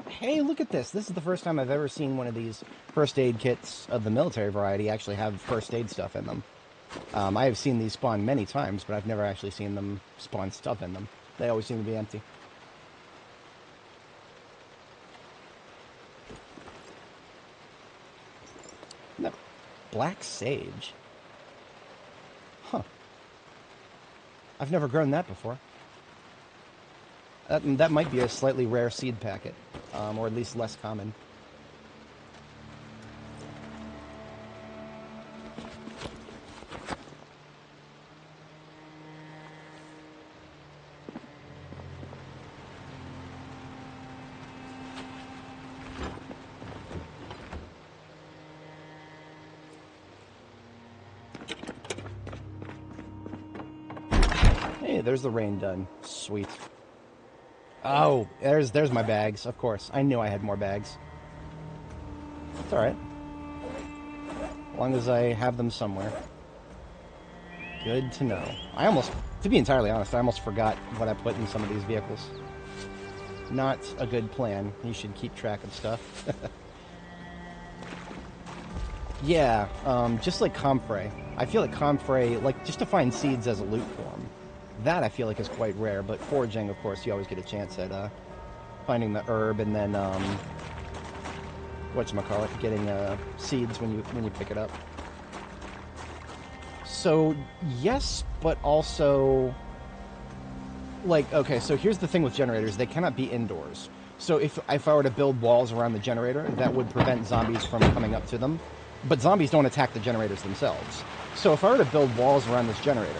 Hey, look at this. This is the first time I've ever seen one of these first aid kits of the military variety actually have first aid stuff in them. I have seen these spawn many times, but I've never actually seen them spawn stuff in them. They always seem to be empty. No. Black sage? Huh. I've never grown that before. That might be a slightly rare seed packet, or at least less common. Hey, there's the rain done. Sweet. Oh, there's my bags, of course. I knew I had more bags. It's alright. As long as I have them somewhere. Good to know. To be entirely honest, I almost forgot what I put in some of these vehicles. Not a good plan. You should keep track of stuff. Yeah, just like Comfrey. I feel like Comfrey, like, just to find seeds as a loot form. That I feel like is quite rare, but foraging, of course, you always get a chance at finding the herb and then whatchamacallit, getting seeds when you pick it up. So yes, but also like, okay, so here's the thing with generators: they cannot be indoors. So if I were to build walls around the generator, that would prevent zombies from coming up to them. But zombies don't attack the generators themselves. So if I were to build walls around this generator,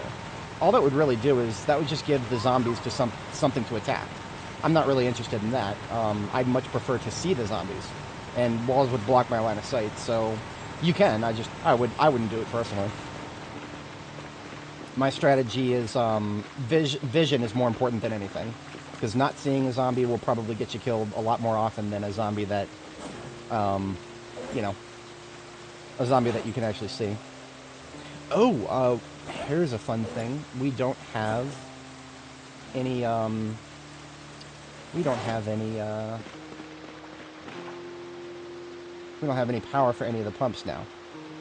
all that would really do is that would just give the zombies to something to attack. I'm not really interested in that. I'd much prefer to see the zombies, and walls would block my line of sight. So you can. I wouldn't do it personally. My strategy is vision is more important than anything, because not seeing a zombie will probably get you killed a lot more often than a zombie that, you know, a zombie that you can actually see. Oh, here's a fun thing. We don't have any, we don't have any power for any of the pumps now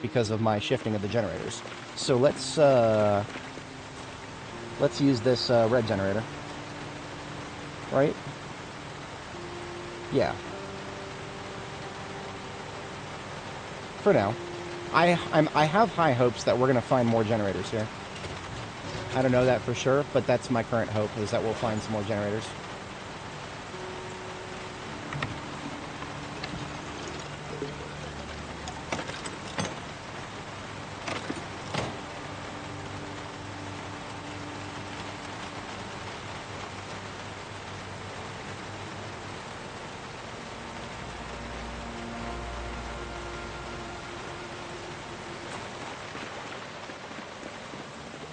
because of my shifting of the generators. So let's use this red generator. Right? Yeah. For now. I have high hopes that we're going to find more generators here. I don't know that for sure, but that's my current hope, is that we'll find some more generators.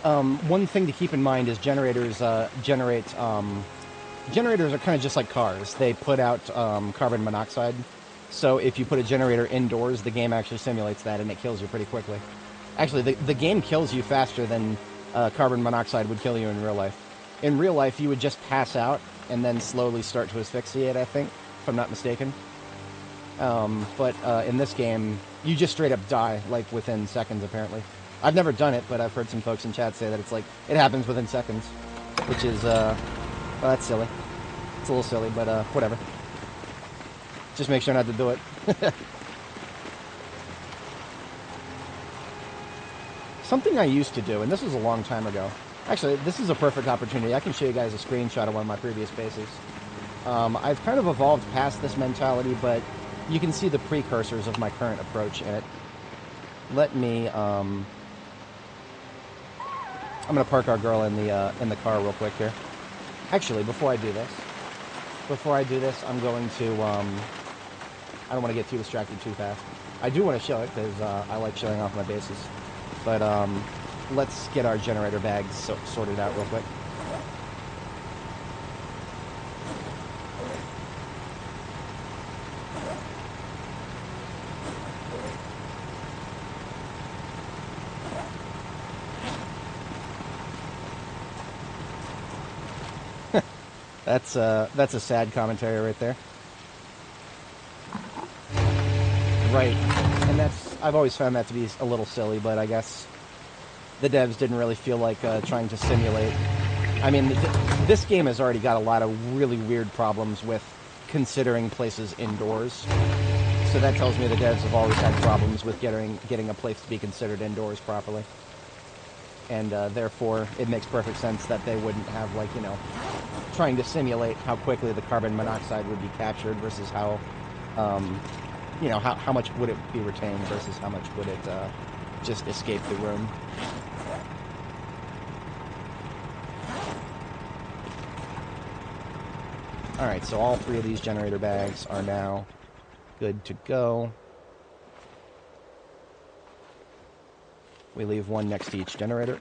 One thing to keep in mind is generators generators are kind of just like cars. They put out carbon monoxide. So if you put a generator indoors, the game actually simulates that, and it kills you pretty quickly. Actually, the game kills you faster than carbon monoxide would kill you in real life. In real life, you would just pass out and then slowly start to asphyxiate, I think, if I'm not mistaken. But in this game, you just straight up die, like, within seconds, apparently. I've never done it, but I've heard some folks in chat say that it's like, it happens within seconds. Which is, well, that's silly. It's a little silly, but whatever. Just make sure not to do it. Something I used to do, and this was a long time ago. Actually, this is a perfect opportunity. I can show you guys a screenshot of one of my previous bases. I've kind of evolved past this mentality, but you can see the precursors of my current approach in it. Let me, I'm going to park our girl in the car real quick here. Actually, before I do this, I'm going to, I don't want to get too distracted too fast. I do want to show it, because I like showing off my bases. But, let's get our generator bags sorted out real quick. That's a sad commentary right there. Right, and I've always found that to be a little silly, but I guess the devs didn't really feel like trying to simulate. I mean, this game has already got a lot of really weird problems with considering places indoors. So that tells me the devs have always had problems with getting a place to be considered indoors properly. And therefore, it makes perfect sense that they wouldn't have, like, you know, trying to simulate how quickly the carbon monoxide would be captured versus how, you know, how much would it be retained versus how much would it just escape the room. Alright, so all three of these generator bags are now good to go. We leave one next to each generator.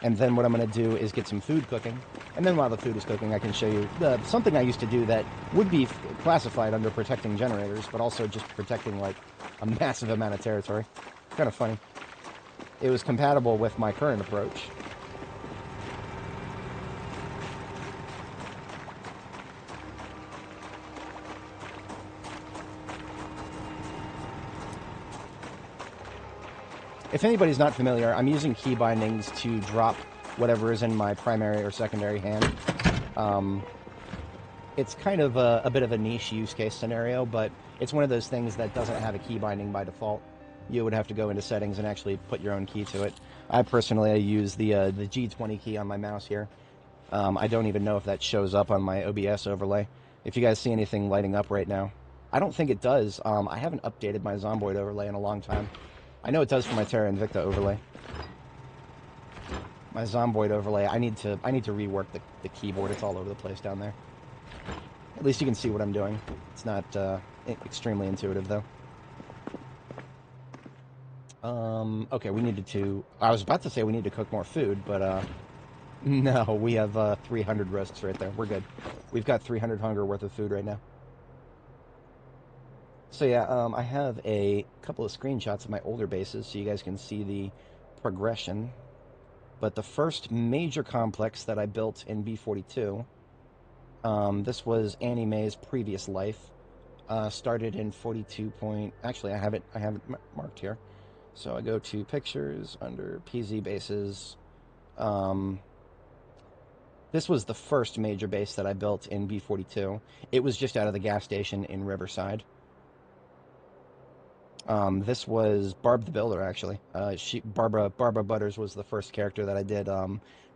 And then what I'm going to do is get some food cooking. And then while the food is cooking, I can show you something I used to do that would be classified under protecting generators, but also just protecting, like, a massive amount of territory. It's kind of funny. It was compatible with my current approach. If anybody's not familiar, I'm using key bindings to drop whatever is in my primary or secondary hand. It's kind of a bit of a niche use case scenario, but it's one of those things that doesn't have a key binding by default. You would have to go into settings and actually put your own key to it. I use the G20 key on my mouse here. I don't even know if that shows up on my OBS overlay. If you guys see anything lighting up right now, I don't think it does. I haven't updated my Zomboid overlay in a long time. I know it does for my Terra Invicta overlay. My Zomboid overlay, I need to rework the keyboard. It's all over the place down there. At least you can see what I'm doing. It's not extremely intuitive, though. Okay, I was about to say we need to cook more food, but, no, we have 300 roasts right there. We're good. We've got 300 hunger worth of food right now. So yeah, I have a couple of screenshots of my older bases so you guys can see the progression. But the first major complex that I built in B42, this was Annie Mae's previous life, started in 42 point... Actually, I have it marked here. So I go to Pictures, under PZ Bases. This was the first major base that I built in B42. It was just out of the gas station in Riverside. This was Barb the Builder, actually. Barbara Butters was the first character that I did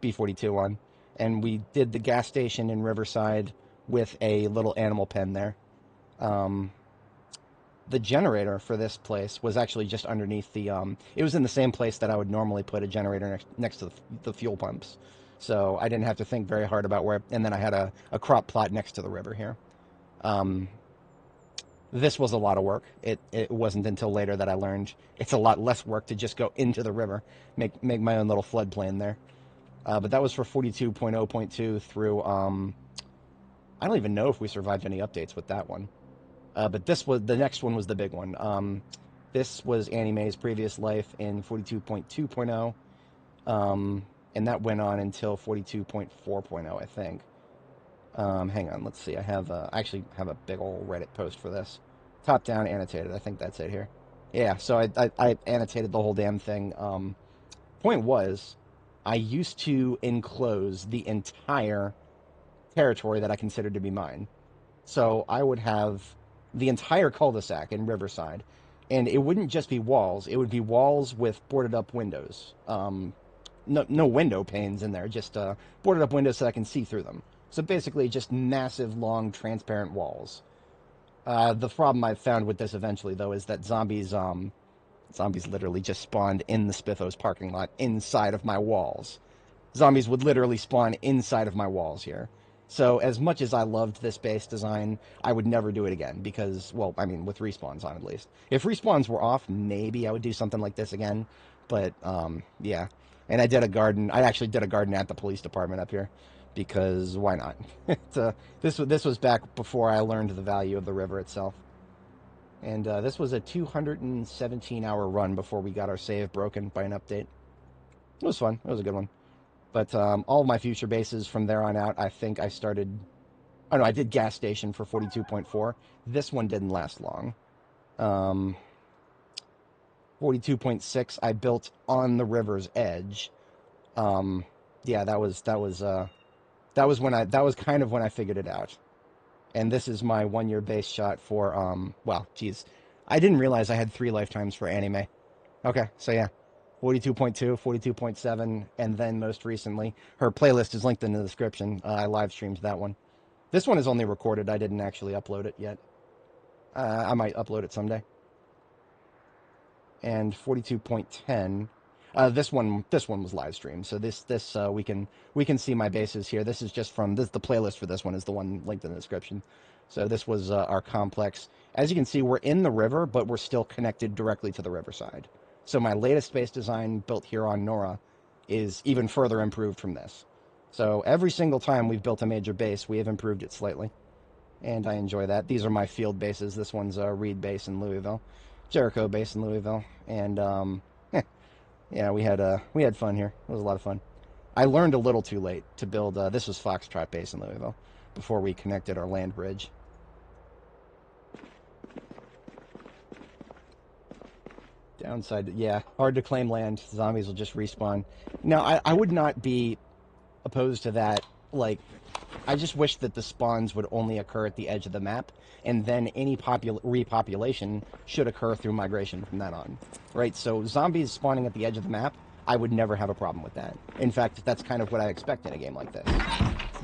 B42 on. And we did the gas station in Riverside with a little animal pen there. The generator for this place was actually just underneath the... it was in the same place that I would normally put a generator next to the fuel pumps. So I didn't have to think very hard about where... And then I had a crop plot next to the river here. This was a lot of work. It wasn't until later that I learned it's a lot less work to just go into the river, make my own little floodplain there. But that was for 42.0.2 through, I don't even know if we survived any updates with that one. But the next one was the big one. This was Annie Mae's previous life in 42.2.0, and that went on until 42.4.0, I think. Hang on, let's see. I actually have a big old Reddit post for this. Top down annotated. I think that's it here. Yeah, so I annotated the whole damn thing. Point was, I used to enclose the entire territory that I considered to be mine. So I would have the entire cul-de-sac in Riverside, and it wouldn't just be walls. It would be walls with boarded up windows. No window panes in there, just boarded up windows so I can see through them. So basically, just massive, long, transparent walls. The problem I've found with this eventually, though, is that zombies literally just spawned in the Spiffos parking lot inside of my walls. Zombies would literally spawn inside of my walls here. So as much as I loved this base design, I would never do it again because, well, I mean, with respawns on at least. If respawns were off, maybe I would do something like this again. But, yeah. And I actually did a garden at the police department up here because why not? This was back before I learned the value of the river itself. And this was a 217-hour run before we got our save broken by an update. It was fun. It was a good one. But all of my future bases from there on out, I think I started... Oh, no, I did gas station for 42.4. This one didn't last long. 42.6, I built on the river's edge. Yeah, that was kind of when I figured it out. And this is my 1-year base shot for, well, geez. I didn't realize I had 3 lifetimes for Annie Mae. Okay, so yeah. 42.2, 42.7, and then most recently, her playlist is linked in the description. I live streamed that one. This one is only recorded. I didn't actually upload it yet. I might upload it someday. And 42.10. This one was live streamed. So this we can see my bases here. This is just from the playlist for this one is the one linked in the description. So this was our complex. As you can see, we're in the river, but we're still connected directly to the riverside. So my latest base design built here on Nora is even further improved from this. So every single time we've built a major base, we have improved it slightly. And I enjoy that. These are my field bases. This one's a Reed base in Louisville. Jericho base in Louisville. And, yeah, we had fun here. It was a lot of fun. I learned a little too late to build, this was Foxtrot base in Louisville, before we connected our land bridge. Downside, yeah, hard to claim land. Zombies will just respawn. Now, I would not be opposed to that. Like, I just wish that the spawns would only occur at the edge of the map, and then any repopulation should occur through migration from that on. Right? So zombies spawning at the edge of the map, I would never have a problem with that. In fact, that's kind of what I expect in a game like this.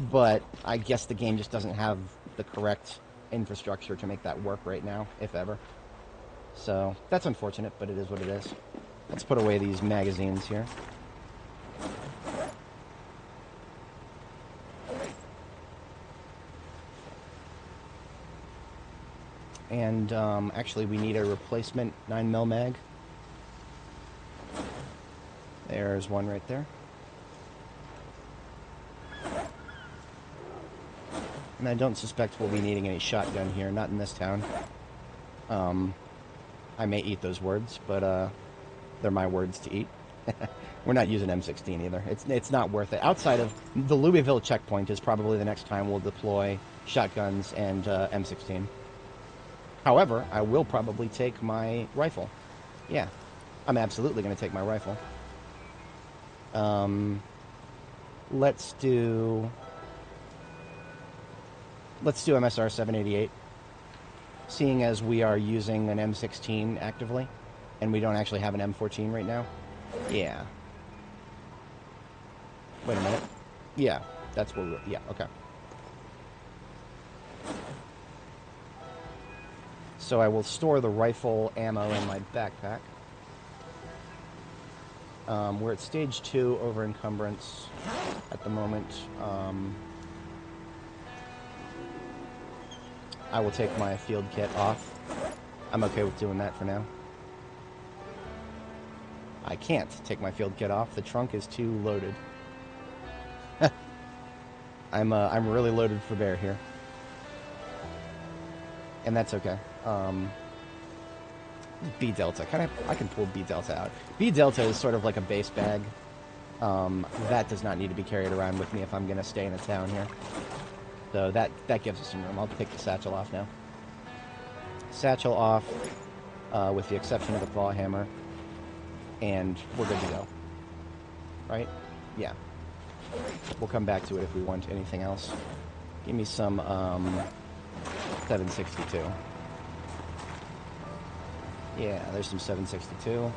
But I guess the game just doesn't have the correct infrastructure to make that work right now, if ever. So, that's unfortunate, but it is what it is. Let's put away these magazines here. And, actually, we need a replacement 9mm mag. There's one right there. And I don't suspect we'll be needing any shotgun here, not in this town. I may eat those words, but they're my words to eat. We're not using M16 either. It's not worth it. Outside of the Louisville checkpoint is probably the next time we'll deploy shotguns and M16. However, I will probably take my rifle. Yeah, I'm absolutely going to take my rifle. Let's do MSR 788. Seeing as we are using an M16 actively, and we don't actually have an M14 right now. Yeah. Wait a minute. Yeah, that's what we're... Yeah, okay. So I will store the rifle ammo in my backpack. We're at stage 2 over encumbrance at the moment. I will take my field kit off. I'm okay with doing that for now. I can't take my field kit off. The trunk is too loaded. I'm really loaded for bear here. And that's okay. B Delta. I can pull B Delta out. B Delta is sort of like a base bag. That does not need to be carried around with me if I'm going to stay in a town here. So that gives us some room. I'll take the satchel off now. Satchel off, with the exception of the claw hammer. And we're good to go. Right? Yeah. We'll come back to it if we want anything else. Give me some, 762. Yeah, there's some 762.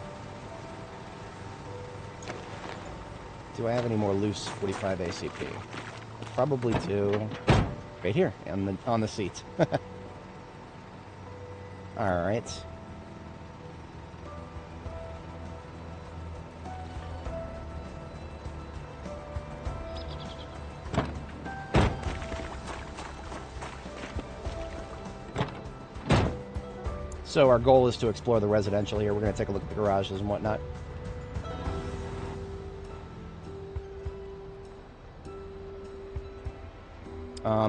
Do I have any more loose 45 ACP? I probably do. Right here, on the seat. Alright. So our goal is to explore the residential here. We're going to take a look at the garages and whatnot.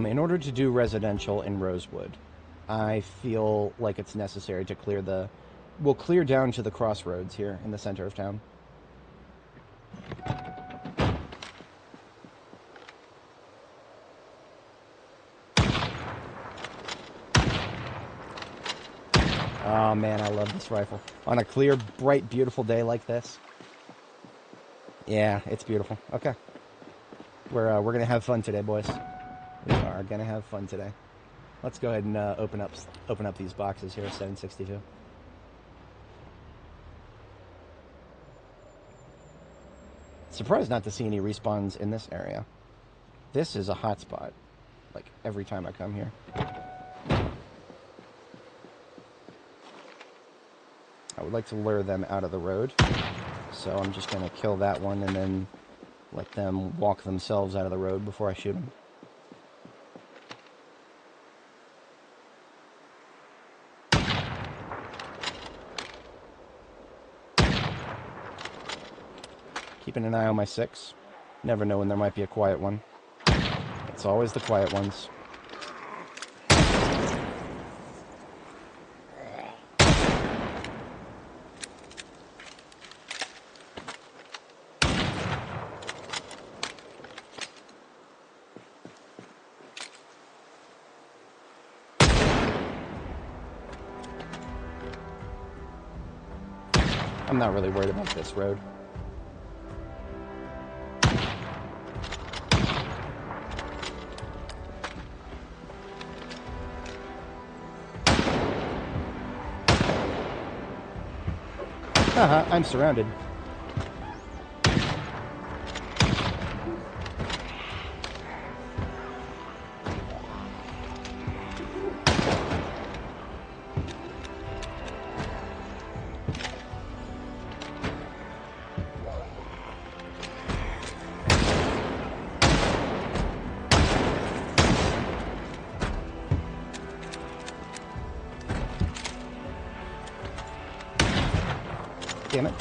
In order to do residential in Rosewood, I feel like it's necessary to clear the... We'll clear down to the crossroads here in the center of town. Oh man, I love this rifle. On a clear, bright, beautiful day like this. Yeah, it's beautiful. Okay. We're gonna have fun today, boys. We are gonna have fun today. Let's go ahead and open up these boxes here, 762. Surprised not to see any respawns in this area. This is a hot spot, like every time I come here. I would like to lure them out of the road, so I'm just going to kill that one and then let them walk themselves out of the road before I shoot them. Keeping an eye on my 6. Never know when there might be a quiet one. It's always the quiet ones. I'm not really worried about this road. Haha, I'm surrounded. Damn it.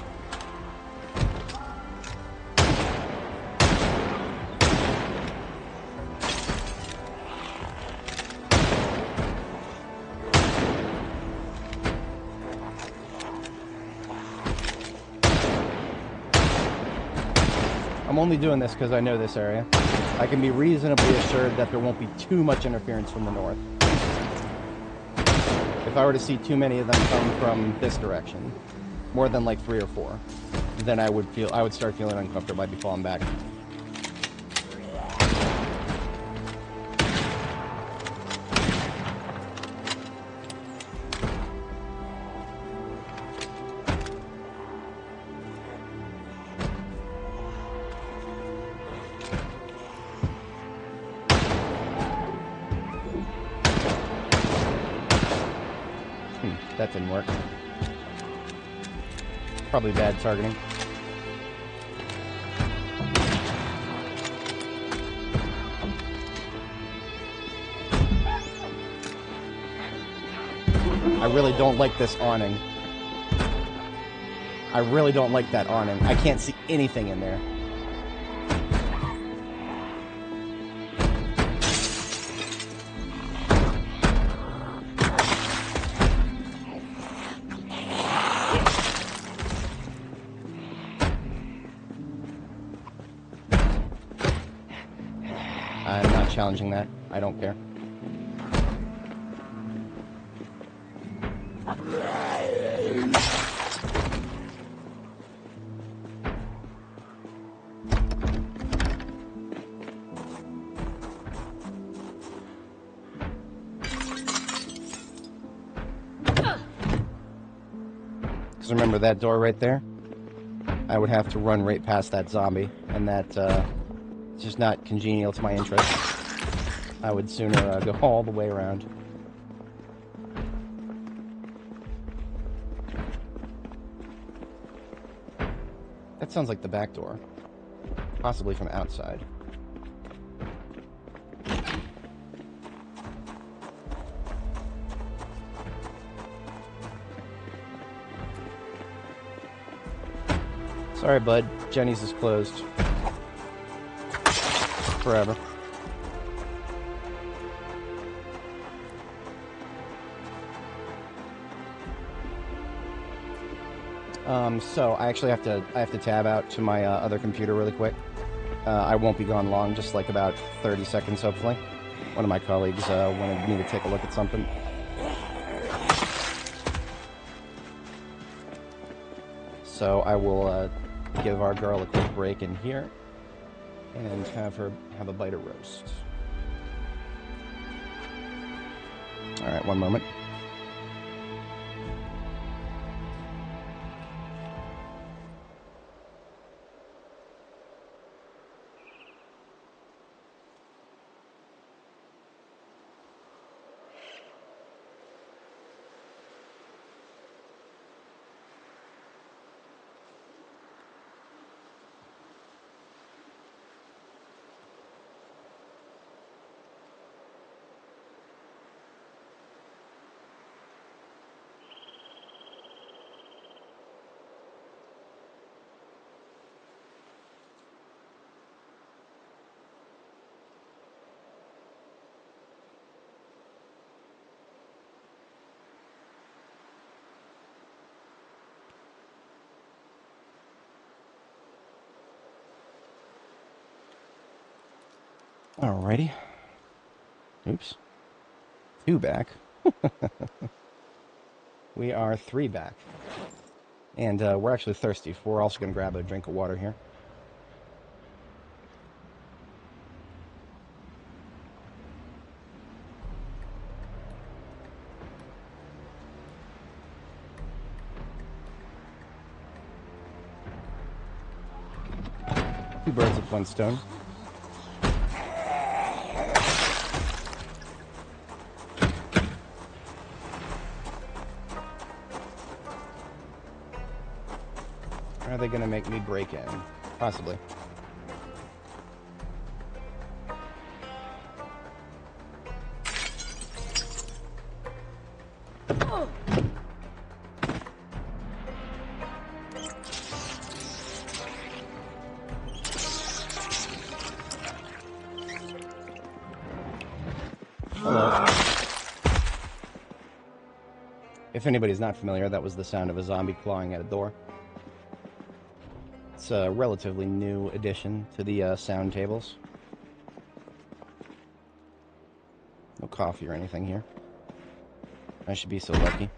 I'm only doing this because I know this area. I can be reasonably assured that there won't be too much interference from the north. If I were to see too many of them come from this direction, more than like 3 or 4, then I would start feeling uncomfortable. I'd be falling back. That didn't work. Probably bad targeting. I really don't like this awning. I really don't like that awning. I can't see anything in there. I'm not challenging that. I don't care. Because remember that door right there? I would have to run right past that zombie, and that, it's just not congenial to my interests. I would sooner go all the way around. That sounds like the back door. Possibly from outside. Sorry, bud. Jenny's is closed. Forever. So I actually have to tab out to my other computer really quick. I won't be gone long, just like about 30 seconds, hopefully. One of my colleagues wanted me to take a look at something. So I will give our girl a quick break in here and have her have a bite of roast. All right, one moment. Alrighty. Oops. 2 back. We are 3 back. And we're actually thirsty. We're also going to grab a drink of water here. Two birds with one stone. Are they going to make me break in? Possibly. Hello. If anybody's not familiar, that was the sound of a zombie clawing at a door. It's a relatively new addition to the sound tables. No coffee or anything here. I should be so lucky.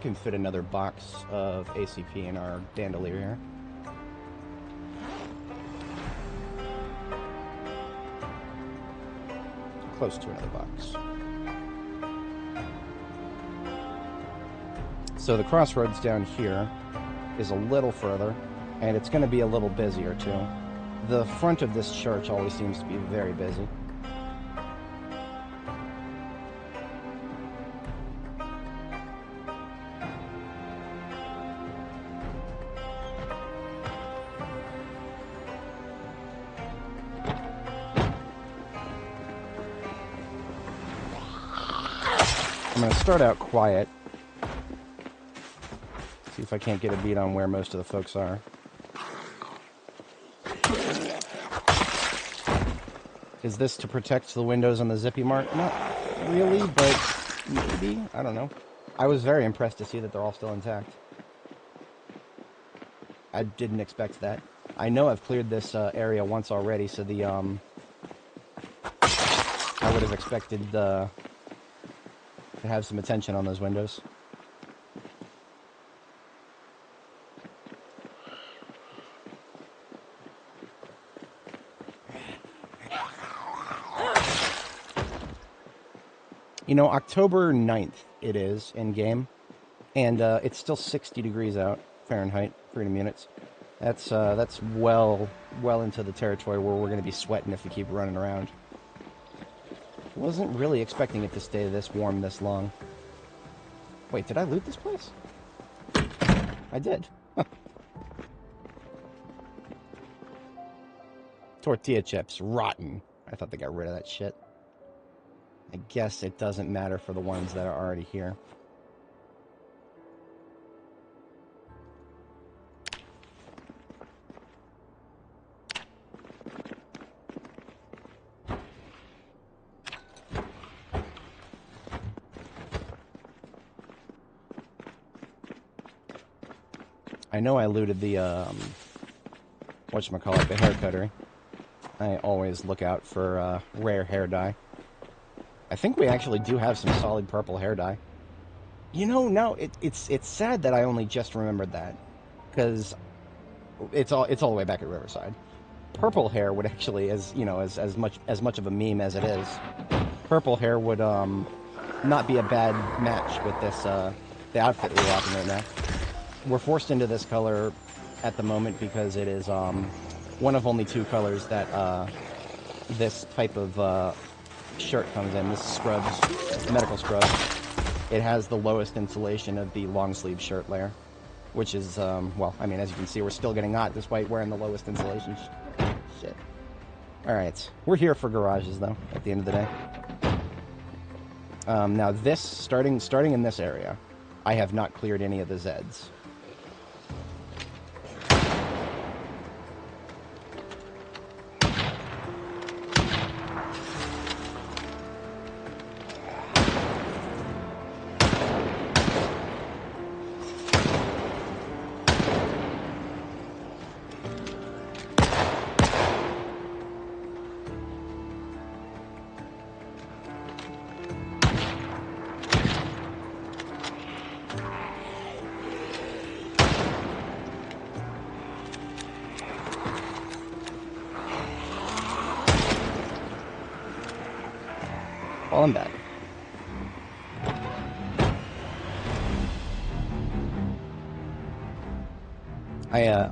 Can fit another box of ACP in our bandolier here. Close to another box. So the crossroads down here is a little further, and it's going to be a little busier too. The front of this church always seems to be very busy. I'm going to start out quiet. See if I can't get a beat on where most of the folks are. Is this to protect the windows on the Zippy Mart? Not really, but maybe. I don't know. I was very impressed to see that they're all still intact. I didn't expect that. I know I've cleared this area once already, so the I would have expected to have some attention on those windows. You know, October 9th it is in-game, and it's still 60 degrees out, Fahrenheit, freedom units. That's well into the territory where we're going to be sweating if we keep running around. Wasn't really expecting it to stay this warm this long. Wait, did I loot this place? I did. Tortilla chips, rotten. I thought they got rid of that shit. I guess it doesn't matter for the ones that are already here. I know I looted the, whatchamacallit, the hair cuttery. I always look out for, rare hair dye. I think we actually do have some solid purple hair dye. You know, no, it's sad that I only just remembered that. Because it's all the way back at Riverside. Purple hair would actually, as much of a meme as it is, purple hair would, not be a bad match with this, the outfit we're rocking right now. We're forced into this color at the moment because it is one of only two colors that this type of shirt comes in. This is scrubs, medical scrubs. It has the lowest insulation of the long sleeve shirt layer, which is, well, I mean, as you can see, we're still getting hot despite wearing the lowest insulation shit. Alright, we're here for garages, though, at the end of the day. Now this, starting in this area, I have not cleared any of the Zeds. Well, I'm back.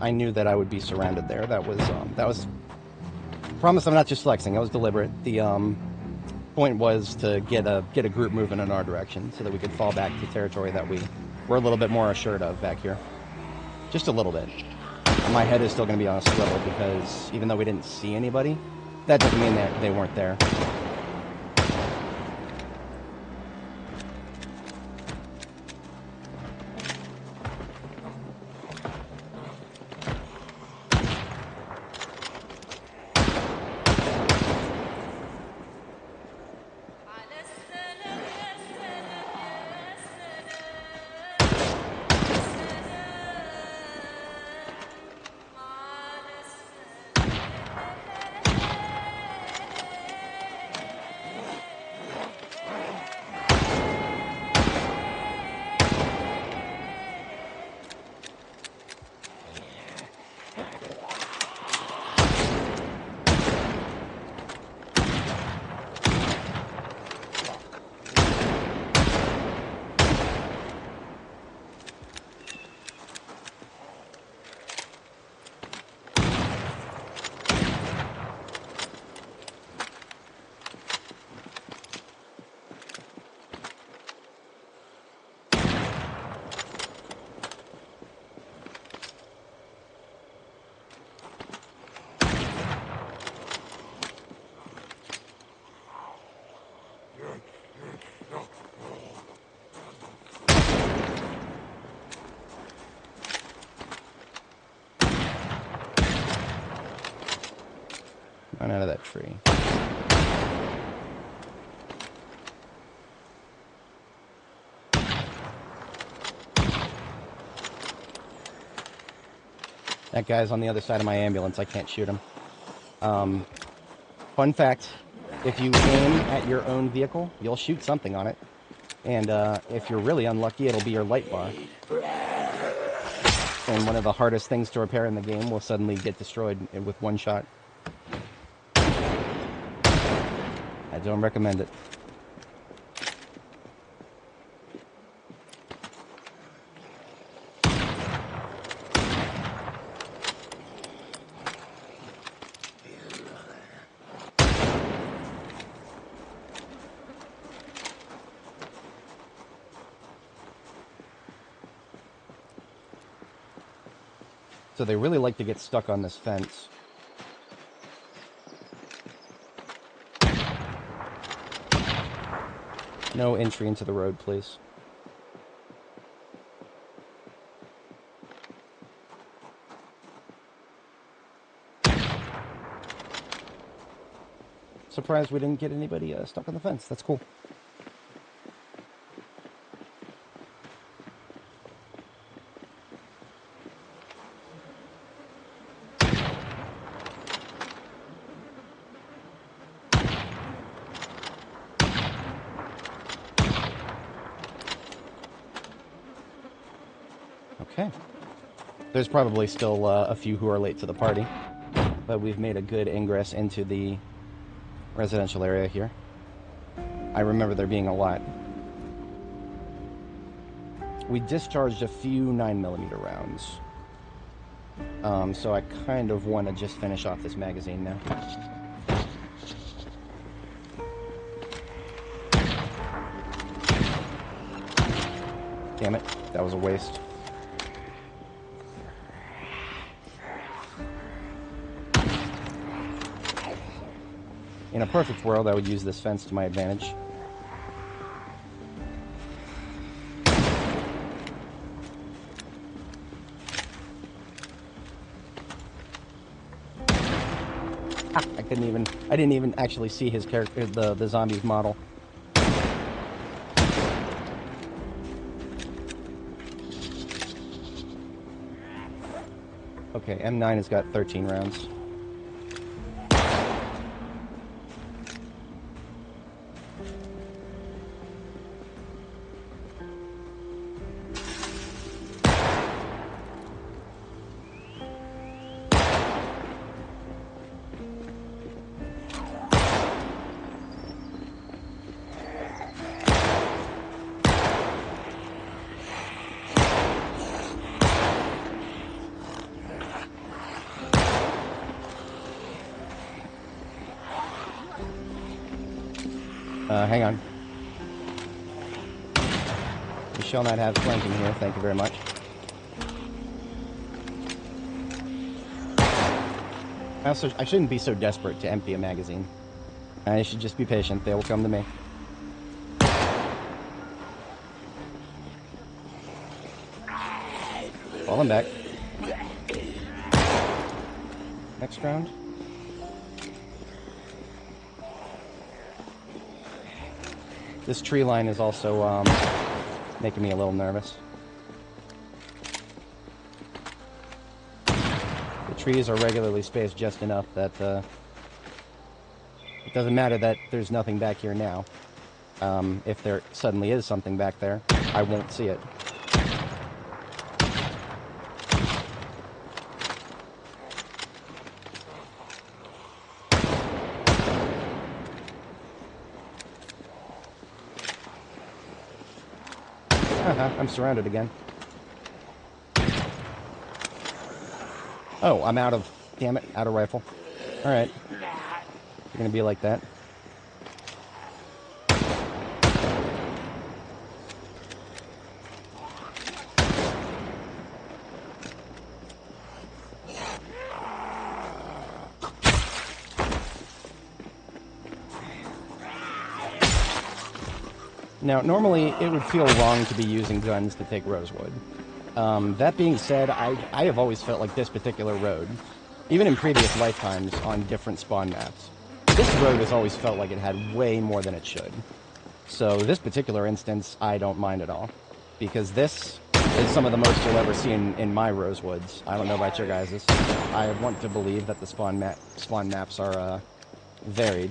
I knew that I would be surrounded there. That was promise. I'm not just flexing. That was deliberate. The point was to get a group moving in our direction so that we could fall back to territory that we're a little bit more assured of back here. Just a little bit. My head is still going to be on a swivel because even though we didn't see anybody, that doesn't mean that they weren't there. Run out of that tree. That guy's on the other side of my ambulance. I can't shoot him. Fun fact, if you aim at your own vehicle, you'll shoot something on it. And if you're really unlucky, it'll be your light bar. And one of the hardest things to repair in the game will suddenly get destroyed with one shot. I don't recommend it. So they really like to get stuck on this fence. No entry into the road, please. Surprised we didn't get anybody stuck on the fence. That's cool. Okay. There's probably still a few who are late to the party, but we've made a good ingress into the residential area here. I remember there being a lot. We discharged a few 9mm rounds, so I kind of want to just finish off this magazine now. Damn it, that was a waste. In a perfect world, I would use this fence to my advantage. Ah, I didn't even actually see his character, the zombie's model. Okay, M9 has got 13 rounds. Hang on. We shall not have flanking here, thank you very much. I shouldn't be so desperate to empty a magazine. I should just be patient, they will come to me. Falling back. Next round. This tree line is also making me a little nervous. The trees are regularly spaced just enough that it doesn't matter that there's nothing back here now. If there suddenly is something back there, I won't see it. I'm surrounded again. Oh, I'm out of... Damn it, out of rifle. Alright. You're gonna be like that. Now, normally, it would feel wrong to be using guns to take Rosewood. That being said, I have always felt like this particular road even in previous lifetimes on different spawn maps, this road has always felt like it had way more than it should. So this particular instance, I don't mind at all, because this is some of the most you'll ever see in my Rosewoods. I don't know about your guys's. I want to believe that the spawn maps are varied,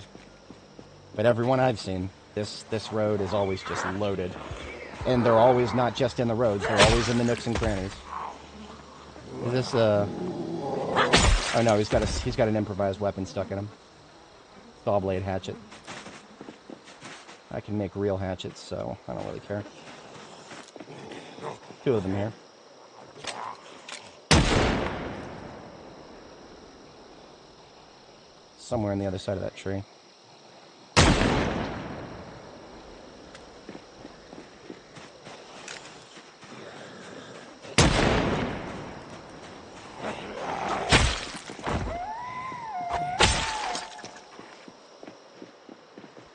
but every one I've seen, this road is always just loaded, and they're always not just in the roads; they're always in the nooks and crannies. Is this Oh no, he's got an improvised weapon stuck in him. Saw blade hatchet. I can make real hatchets, so I don't really care. 2 of them here. Somewhere on the other side of that tree.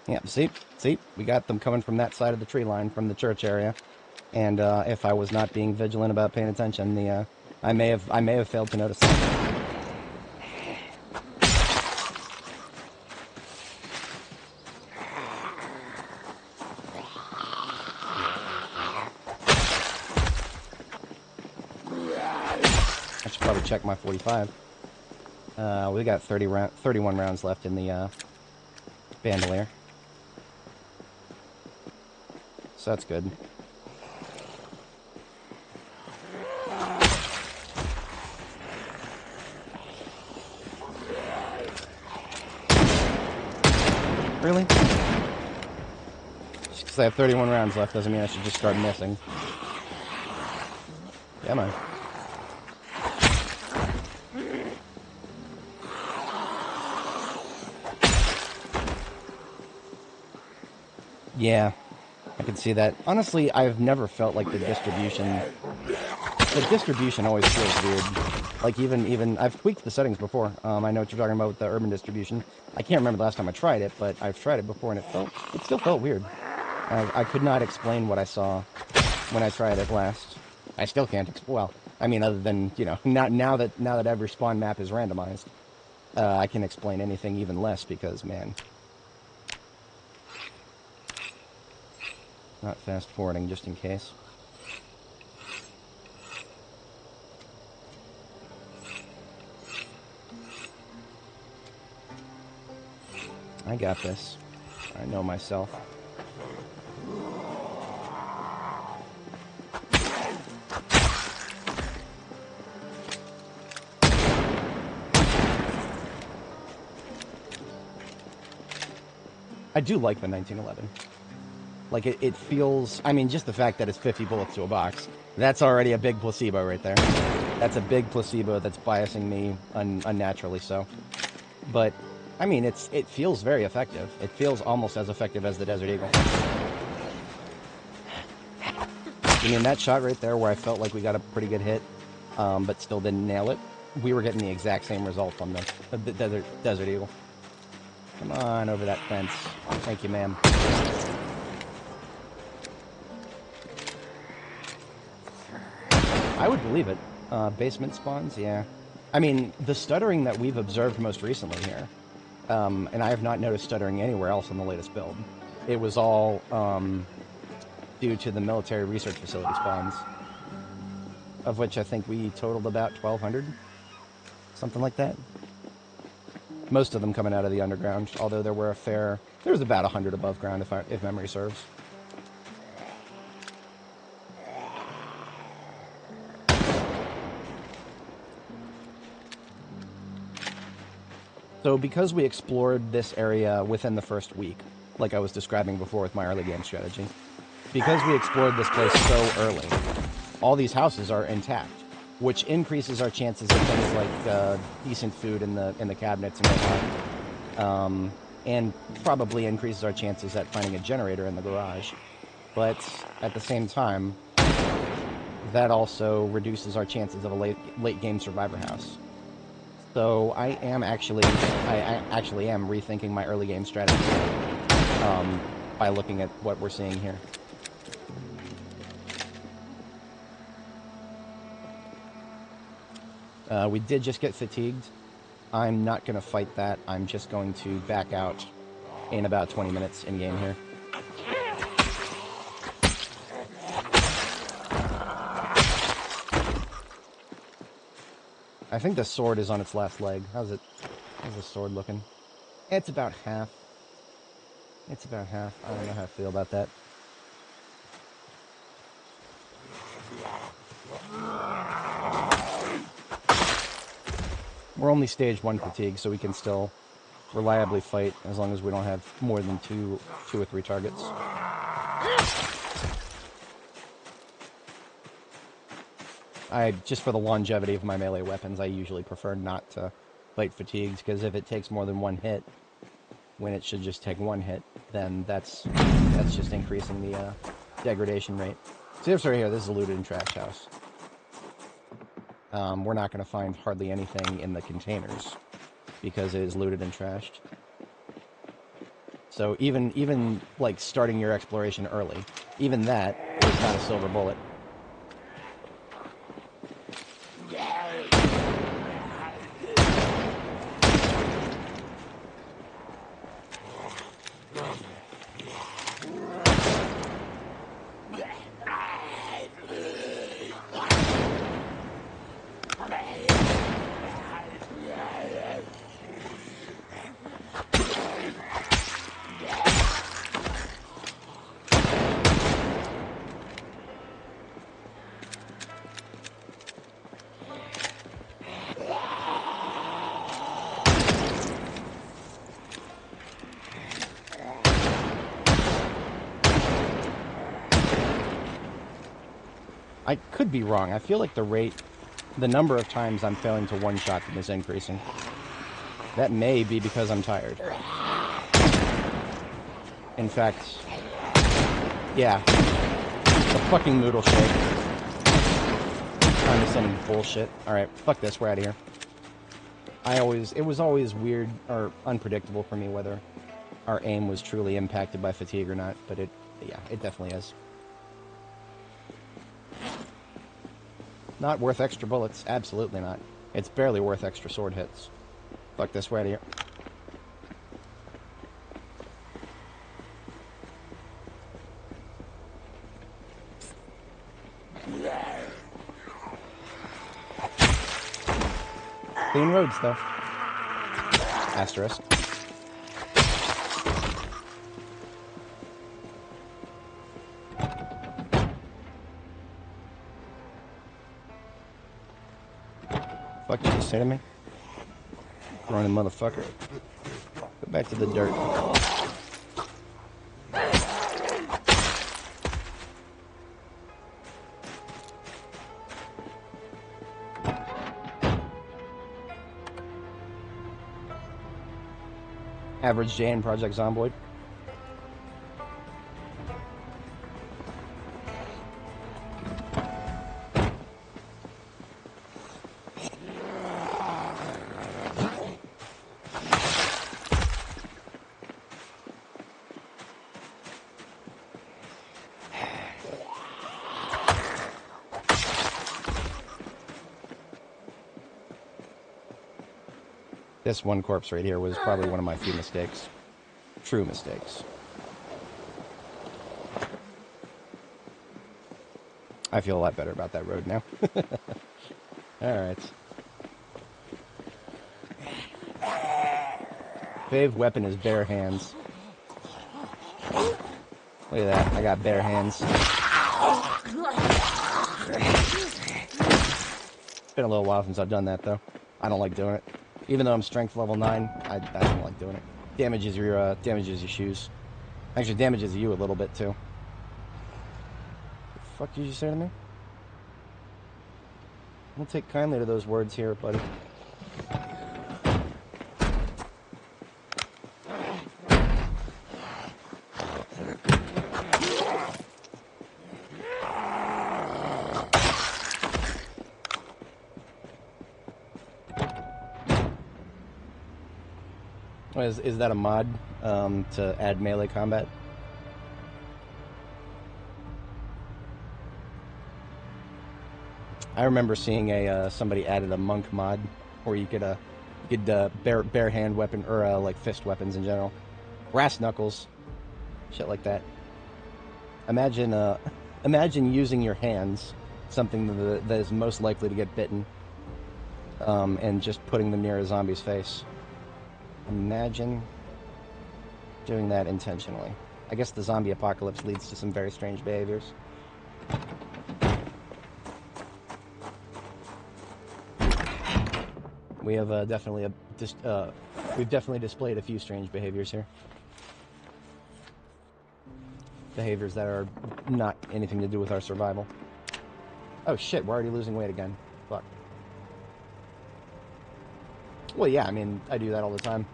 Yeah, see, we got them coming from that side of the tree line, from the church area. And if I was not being vigilant about paying attention, I may have failed to notice that. I should probably check my 45. We got 31 rounds left in the bandolier. So that's good. Really? Just because I have 31 rounds left doesn't mean I should just start missing. Yeah, man. Yeah, I can see that. Honestly, I've never felt like the distribution always feels weird. Like even I've tweaked the settings before. I know what you're talking about with the urban distribution. I can't remember the last time I tried it, but I've tried it before and it still felt weird. I could not explain what I saw when I tried it last. I still can't well, I mean, other than, you know, now that every spawn map is randomized, I can explain anything even less because, man. Not fast forwarding, just in case. I got this. I know myself. I do like the 1911. Like, it feels... I mean, just the fact that it's 50 bullets to a box, that's already a big placebo right there. That's a big placebo that's biasing me unnaturally so. But, I mean, it feels very effective. It feels almost as effective as the Desert Eagle. I mean, that shot right there where I felt like we got a pretty good hit, but still didn't nail it, we were getting the exact same result from the Desert Eagle. Come on over that fence. Thank you, ma'am. I would believe it. Basement spawns, yeah. I mean, the stuttering that we've observed most recently here, and I have not noticed stuttering anywhere else in the latest build. It was all due to the military research facility spawns, of which I think we totaled about 1,200, something like that. Most of them coming out of the underground, although there were there was about 100 above ground, if memory serves. So because we explored this area within the first week, like I was describing before with my early game strategy, because we explored this place so early, all these houses are intact, which increases our chances of things like decent food in the cabinets and whatnot, and probably increases our chances at finding a generator in the garage. But at the same time, that also reduces our chances of a late game survivor house. So I actually am rethinking my early game strategy by looking at what we're seeing here. We did just get fatigued. I'm not going to fight that. I'm just going to back out in about 20 minutes in-game here. I think the sword is on its last leg. How's the sword looking? It's about half. It's about half. I don't know how I feel about that. We're only stage 1 fatigue, so we can still reliably fight as long as we don't have more than two or three targets. Just for the longevity of my melee weapons, I usually prefer not to fight fatigues, because if it takes more than one hit, when it should just take one hit, then that's just increasing the degradation rate. See this right here, this is a looted and trash house. We're not going to find hardly anything in the containers, because it is looted and trashed. So even like starting your exploration early, even that is not a silver bullet. I could be wrong. I feel like the number of times I'm failing to one-shot them is increasing. That may be because I'm tired. In fact, yeah. The fucking noodle shake. Condescending bullshit. Alright, fuck this, we're out of here. It was always weird or unpredictable for me whether our aim was truly impacted by fatigue or not, but yeah, it definitely is. Not worth extra bullets. Absolutely not. It's barely worth extra sword hits. Fuck this, we're out of here. Clean roads, though. Asterisk. Fuck did you say to me? Running motherfucker. Go back to the dirt. Average J in Project Zomboid. This one corpse right here was probably one of my few mistakes. True mistakes. I feel a lot better about that road now. Alright. Fave weapon is bare hands. Look at that, I got bare hands. It's been a little while since I've done that though. I don't like doing it. Even though I'm strength level 9, I don't like doing it. Damages your shoes. Actually, damages you a little bit too. The fuck did you say to me? I'll take kindly to those words here, buddy. Is that a mod to add melee combat? I remember seeing somebody added a monk mod where you could You could bare hand weapon or like fist weapons in general, brass knuckles, shit like that. Imagine using your hands, something that is most likely to get bitten, and just putting them near a zombie's face. Imagine doing that intentionally. I guess the zombie apocalypse leads to some very strange behaviors. We have we've definitely displayed a few strange behaviors here. Behaviors that are not anything to do with our survival. Oh shit, we're already losing weight again. Fuck. Well, yeah, I mean, I do that all the time.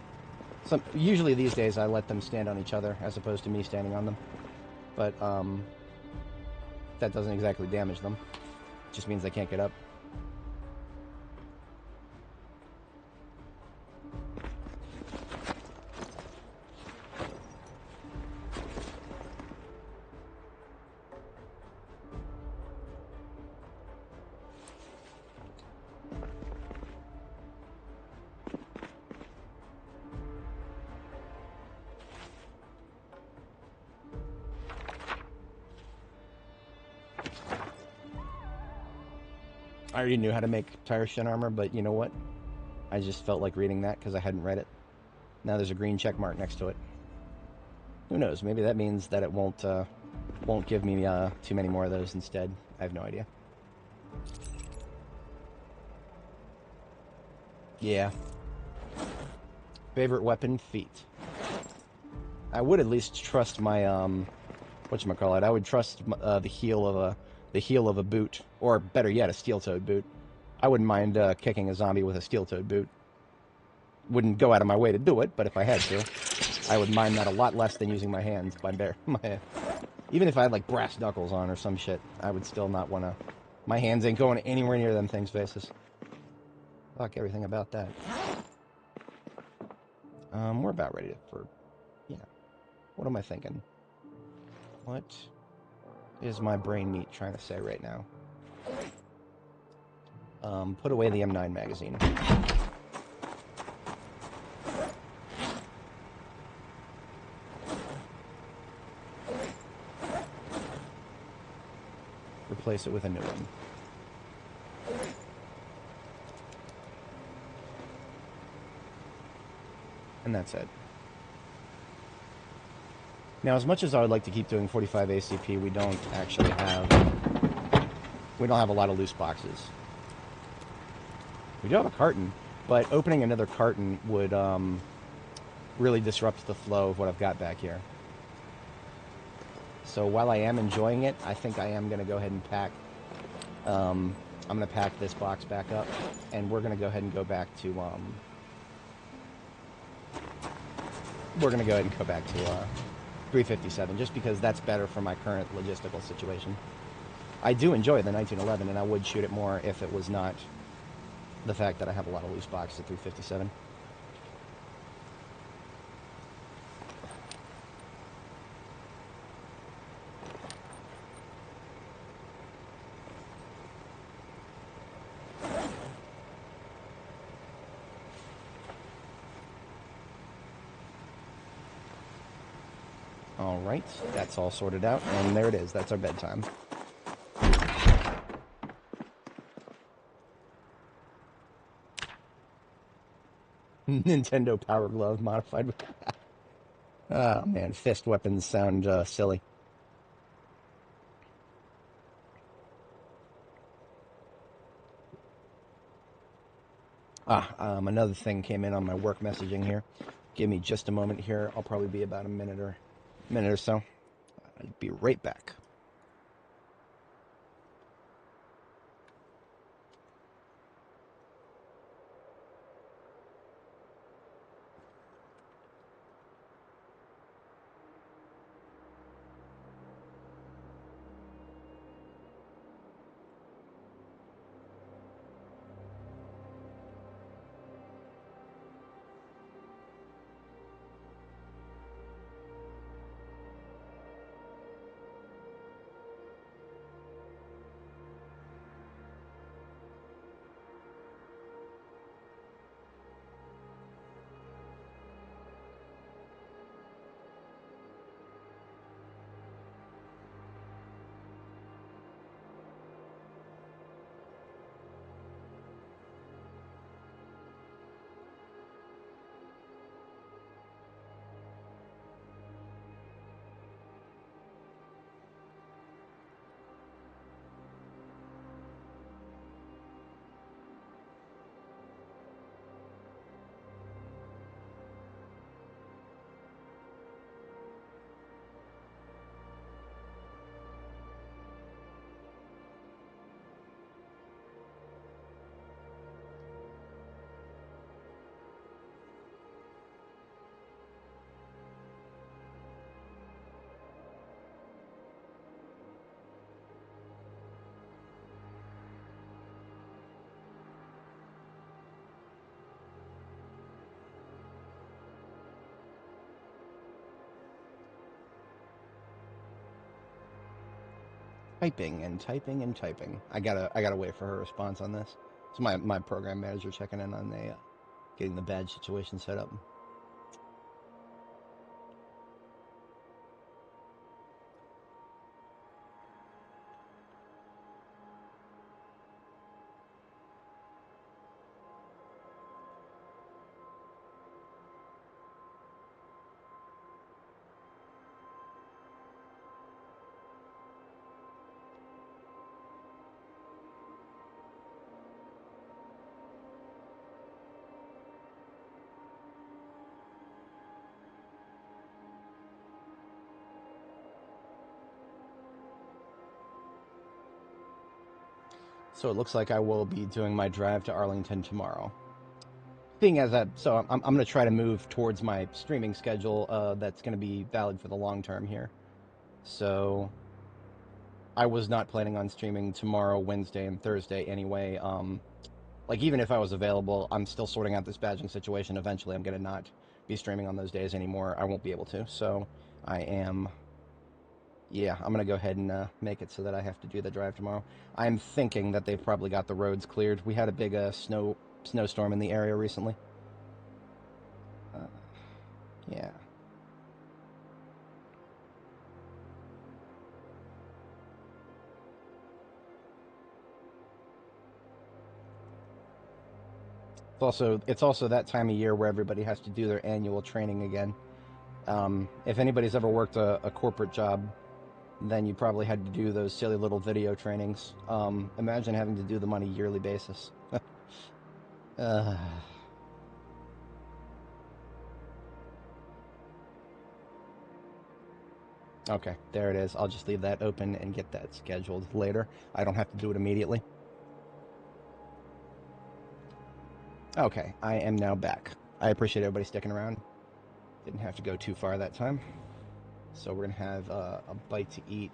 Usually these days I let them stand on each other as opposed to me standing on them. But, that doesn't exactly damage them. It just means they can't get up. I already knew how to make tire shin armor, but you know what? I just felt like reading that because I hadn't read it. Now there's a green check mark next to it. Who knows? Maybe that means that it won't give me too many more of those instead. I have no idea. Yeah. Favorite weapon, feet. I would at least trust my whatchamacallit. I would trust the heel of a boot, or better yet, a steel-toed boot. I wouldn't mind kicking a zombie with a steel-toed boot. Wouldn't go out of my way to do it, but if I had to, I would mind that a lot less than using my hands. Even if I had like brass knuckles on or some shit, I would still not want to. My hands ain't going anywhere near them things' faces. Fuck everything about that. We're about ready for, yeah. What am I thinking? What is my brain meat trying to say right now? Put away the M9 magazine. Replace it with a new one. And that's it. Now, as much as I would like to keep doing 45 ACP, we don't have a lot of loose boxes. We do have a carton, but opening another carton would really disrupt the flow of what I've got back here. So while I am enjoying it, I think I am going to go ahead and pack. I'm going to pack this box back up, and we're going to go ahead and go back to. We're going to go ahead and go back to 357, just because that's better for my current logistical situation. I do enjoy the 1911, and I would shoot it more if it was not the fact that I have a lot of loose boxes at 357. All right, that's all sorted out, and there it is. That's our bedtime. Nintendo Power Glove modified with... Oh, man, fist weapons sound silly. Another thing came in on my work messaging here. Give me just a moment here. I'll probably be about a minute or so. I'll be right back. Typing and typing and typing. I gotta wait for her response on this. It's my program manager checking in on the getting the badge situation set up. So it looks like I will be doing my drive to Arlington tomorrow. Being as that, so I'm going to try to move towards my streaming schedule that's going to be valid for the long term here. So I was not planning on streaming tomorrow, Wednesday, and Thursday anyway. Like, even if I was available, I'm still sorting out this badging situation. Eventually, I'm going to not be streaming on those days anymore. I won't be able to. So I am... Yeah, I'm going to go ahead and make it so that I have to do the drive tomorrow. I'm thinking that they've probably got the roads cleared. We had a big snowstorm in the area recently. Yeah. It's also that time of year where everybody has to do their annual training again. If anybody's ever worked a corporate job, then you probably had to do those silly little video trainings. Imagine having to do them on a yearly basis. Okay, there it is. I'll just leave that open and get that scheduled later. I don't have to do it immediately. Okay, I am now back. I appreciate everybody sticking around. Didn't have to go too far that time. So we're going to have a bite to eat.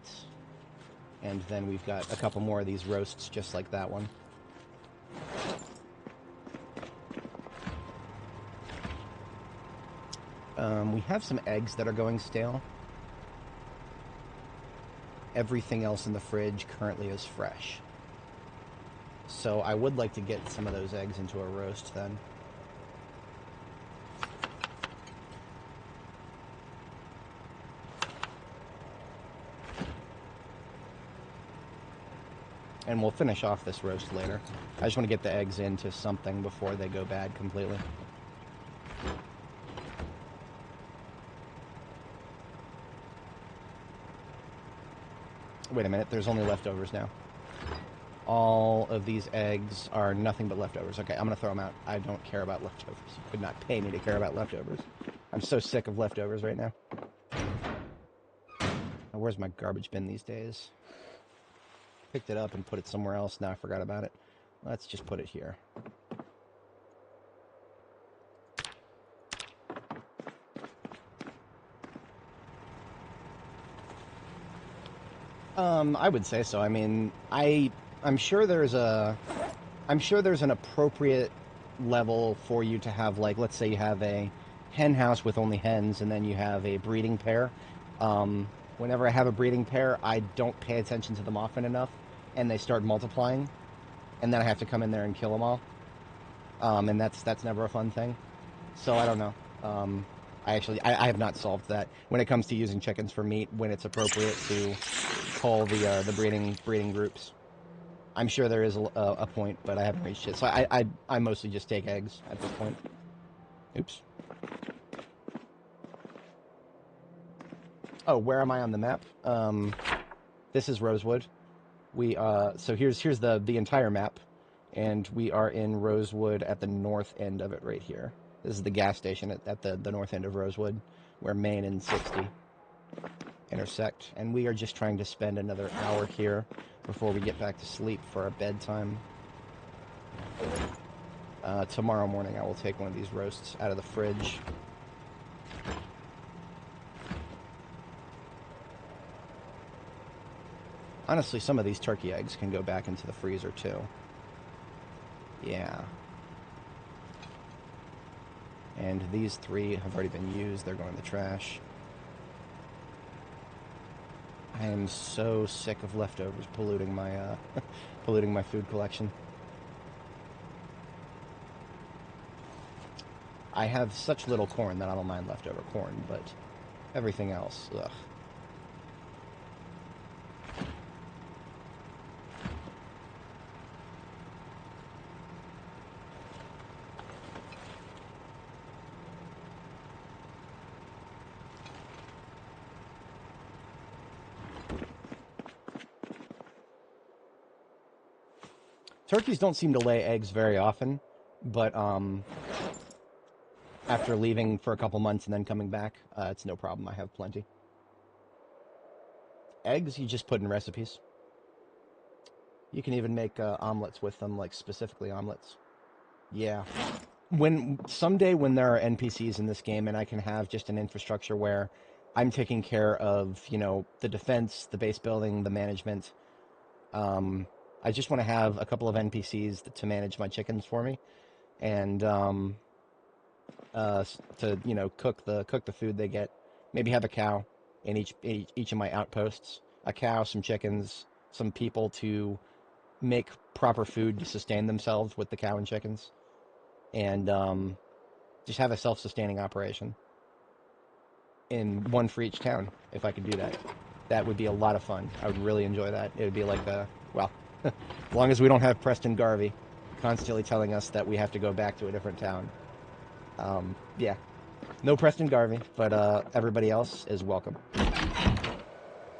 And then we've got a couple more of these roasts just like that one. We have some eggs that are going stale. Everything else in the fridge currently is fresh. So I would like to get some of those eggs into a roast then. And we'll finish off this roast later. I just want to get the eggs into something before they go bad completely. Wait a minute, there's only leftovers now. All of these eggs are nothing but leftovers. Okay, I'm going to throw them out. I don't care about leftovers. You could not pay me to care about leftovers. I'm so sick of leftovers right now. Where's my garbage bin these days? Picked it up and put it somewhere else. Now I forgot about it. Let's just put it here. I would say so. I mean, I'm sure there's an appropriate level for you to have, like, let's say you have a hen house with only hens, and then you have a breeding pair. Whenever I have a breeding pair, I don't pay attention to them often enough, and they start multiplying, and then I have to come in there and kill them all. And that's never a fun thing. So I don't know. I have not solved that when it comes to using chickens for meat when it's appropriate to call the breeding groups. I'm sure there is a point, but I haven't reached it. So I mostly just take eggs at this point. Oops. Oh, where am I on the map? This is Rosewood. So here's the entire map, and we are in Rosewood at the north end of it right here. This is the gas station at the north end of Rosewood, where Main and 60 intersect. And we are just trying to spend another hour here before we get back to sleep for our bedtime. Tomorrow morning I will take one of these roasts out of the fridge. Honestly, some of these turkey eggs can go back into the freezer too. Yeah. And these 3 have already been used. They're going in the trash. I am so sick of leftovers polluting my polluting my food collection. I have such little corn that I don't mind leftover corn, but everything else, ugh. Turkeys don't seem to lay eggs very often, but after leaving for a couple months and then coming back, it's no problem. I have plenty. Eggs, you just put in recipes. You can even make omelets with them, like specifically omelets. Yeah. Someday when there are NPCs in this game and I can have just an infrastructure where I'm taking care of, you know, the defense, the base building, the management. I just want to have a couple of NPCs to manage my chickens for me, and to, you know, cook the food they get. Maybe have a cow in each of my outposts. A cow, some chickens, some people to make proper food to sustain themselves with the cow and chickens, and just have a self-sustaining operation. In one for each town, if I could do that. That would be a lot of fun. I would really enjoy that. It would be like well, as long as we don't have Preston Garvey constantly telling us that we have to go back to a different town. Yeah. No Preston Garvey, but everybody else is welcome.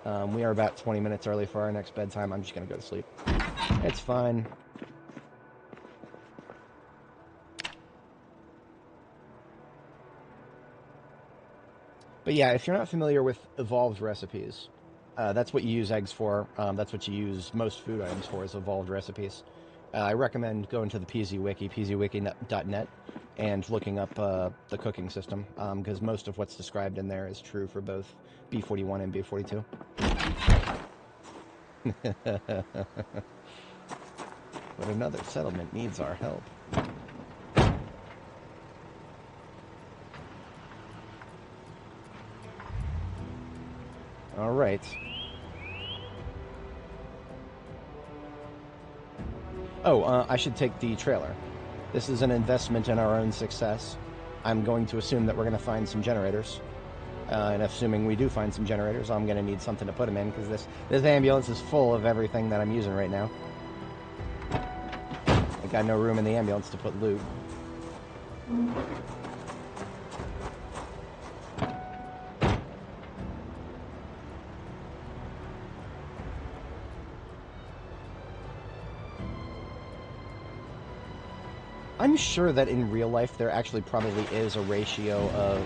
We are about 20 minutes early for our next bedtime. I'm just going to go to sleep. It's fine. But yeah, if you're not familiar with evolved recipes, that's what you use eggs for. That's what you use most food items for, is evolved recipes. I recommend going to the PZ Wiki, pzwiki.net, and looking up the cooking system, because most of what's described in there is true for both B41 and B42. But another settlement needs our help. All right. Oh, I should take the trailer. This is an investment in our own success. I'm going to assume that we're going to find some generators. And assuming we do find some generators, I'm going to need something to put them in, because this ambulance is full of everything that I'm using right now. I got no room in the ambulance to put loot. I'm sure that in real life there actually probably is a ratio of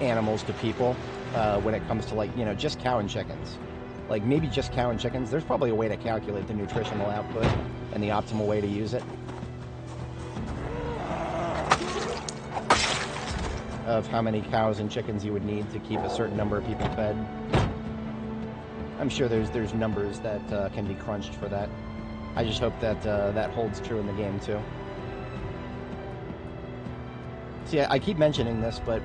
animals to people when it comes to, like, you know, just cow and chickens. Like, maybe just cow and chickens. There's probably a way to calculate the nutritional output and the optimal way to use it. Of how many cows and chickens you would need to keep a certain number of people fed. I'm sure there's numbers that can be crunched for that. I just hope that that holds true in the game too. See, I keep mentioning this, but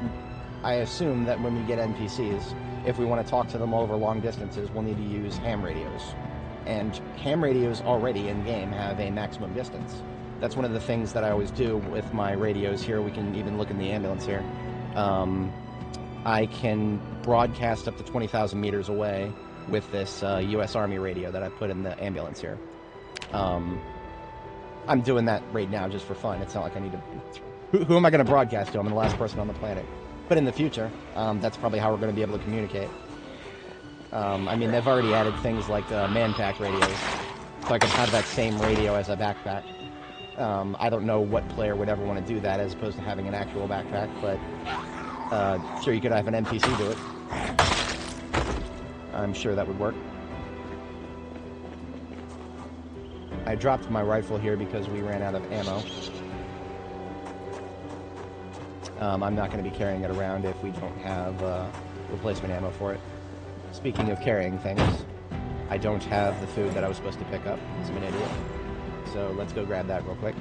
I assume that when we get NPCs, if we want to talk to them over long distances, we'll need to use ham radios. And ham radios already in-game have a maximum distance. That's one of the things that I always do with my radios here. We can even look in the ambulance here. I can broadcast up to 20,000 meters away with this U.S. Army radio that I put in the ambulance here. I'm doing that right now just for fun. It's not like I need to... Who am I going to broadcast to? I'm the last person on the planet. But in the future, that's probably how we're going to be able to communicate. I mean, they've already added things like man-pack radios, so I can have that same radio as a backpack. I don't know what player would ever want to do that as opposed to having an actual backpack, but sure, you could have an NPC do it. I'm sure that would work. I dropped my rifle here because we ran out of ammo. I'm not going to be carrying it around if we don't have replacement ammo for it. Speaking of carrying things, I don't have the food that I was supposed to pick up, because I'm an idiot. So let's go grab that real quick.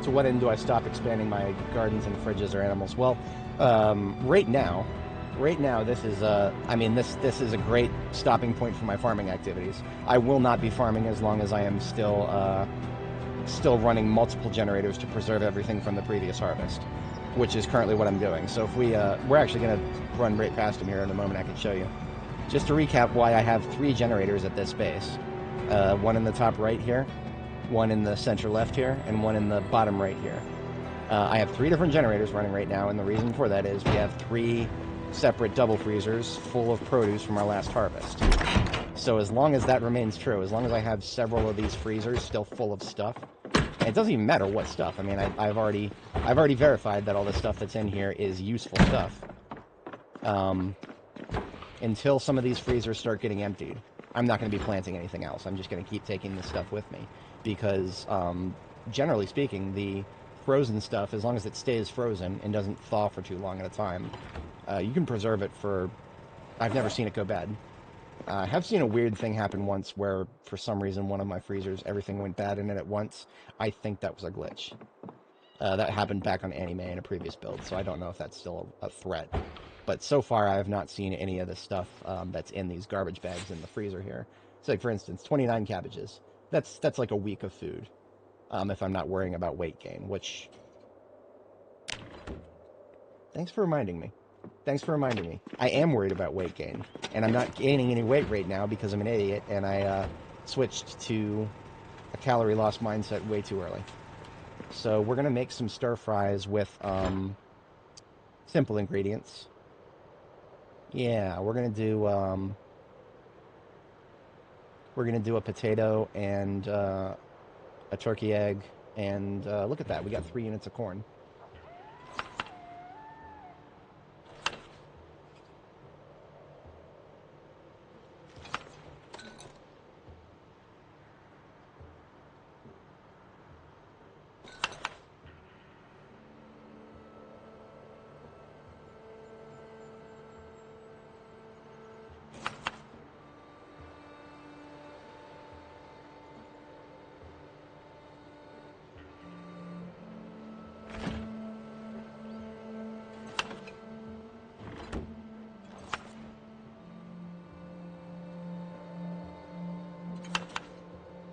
to what end do I stop expanding my gardens and fridges or animals? Well, right now, this is this is a great stopping point for my farming activities. I will not be farming as long as I am still running multiple generators to preserve everything from the previous harvest, which is currently what I'm doing. So if we're actually going to run right past him here in a moment. I can show you. Just to recap why I have 3 generators at this base. One in the top right here, one in the center left here, and one in the bottom right here. I have 3 different generators running right now, and the reason for that is we have 3 separate double freezers full of produce from our last harvest. So as long as that remains true, as long as I have several of these freezers still full of stuff, and it doesn't even matter what stuff. I mean, I've already verified that all the stuff that's in here is useful stuff. Until some of these freezers start getting emptied, I'm not going to be planting anything else. I'm just going to keep taking this stuff with me because, generally speaking, the frozen stuff, as long as it stays frozen and doesn't thaw for too long at a time, you can preserve it for... I've never seen it go bad. I have seen a weird thing happen once where, for some reason, one of my freezers, everything went bad in it at once. I think that was a glitch. That happened back on Annie Mae in a previous build, so I don't know if that's still a threat. But so far, I have not seen any of the stuff that's in these garbage bags in the freezer here. So, like, for instance, 29 cabbages. That's like a week of food, if I'm not worrying about weight gain, which... Thanks for reminding me. Thanks for reminding me. I am worried about weight gain, and I'm not gaining any weight right now because I'm an idiot, and I switched to a calorie loss mindset way too early. So we're going to make some stir fries with simple ingredients. Yeah, we're going to do a potato and a turkey egg, and look at that, we got 3 units of corn.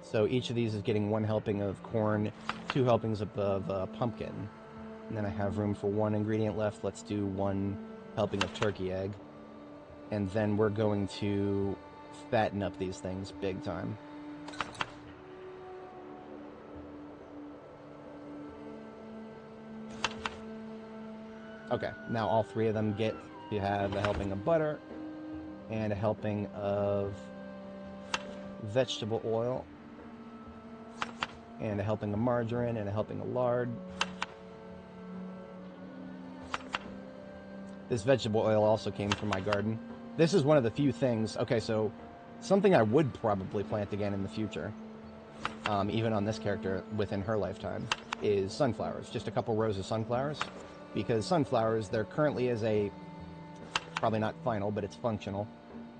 So each of these is getting 1 helping of corn, 2 helpings of pumpkin. And then I have room for 1 ingredient left. Let's do 1 helping of turkey egg. And then we're going to fatten up these things big time. Okay, now all 3 of them get to have a helping of butter and a helping of vegetable oil, and a helping of margarine, and a helping of lard. This vegetable oil also came from my garden. This is one of the few things... Okay, so something I would probably plant again in the future, even on this character within her lifetime, is sunflowers. Just a couple rows of sunflowers. Because sunflowers, there currently is a... Probably not final, but it's functional.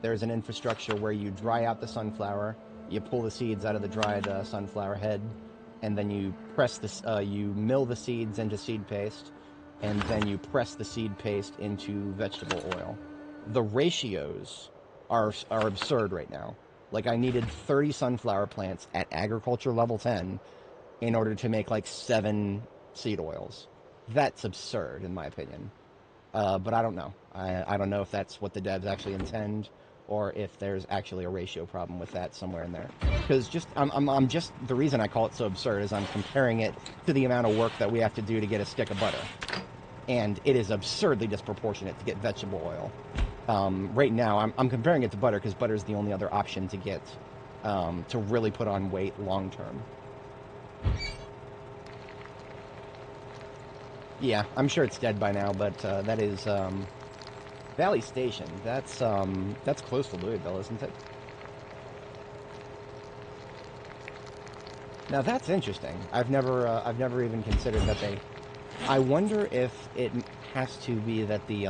There's an infrastructure where you dry out the sunflower, you pull the seeds out of the dried sunflower head, and then you press this, you mill the seeds into seed paste, and then you press the seed paste into vegetable oil. The ratios are absurd right now. Like, I needed 30 sunflower plants at agriculture level 10 in order to make like 7 seed oils. That's absurd, in my opinion. But I don't know. I don't know if that's what the devs actually intend, or if there's actually a ratio problem with that somewhere in there. Because I'm just, the reason I call it so absurd is I'm comparing it to the amount of work that we have to do to get a stick of butter. And it is absurdly disproportionate to get vegetable oil. Right now, I'm comparing it to butter because butter is the only other option to get, to really put on weight long term. Yeah, I'm sure it's dead by now, but that is, Valley Station. That's close to Louisville, isn't it? Now that's interesting. I've never even considered that they... I wonder if it has to be that the,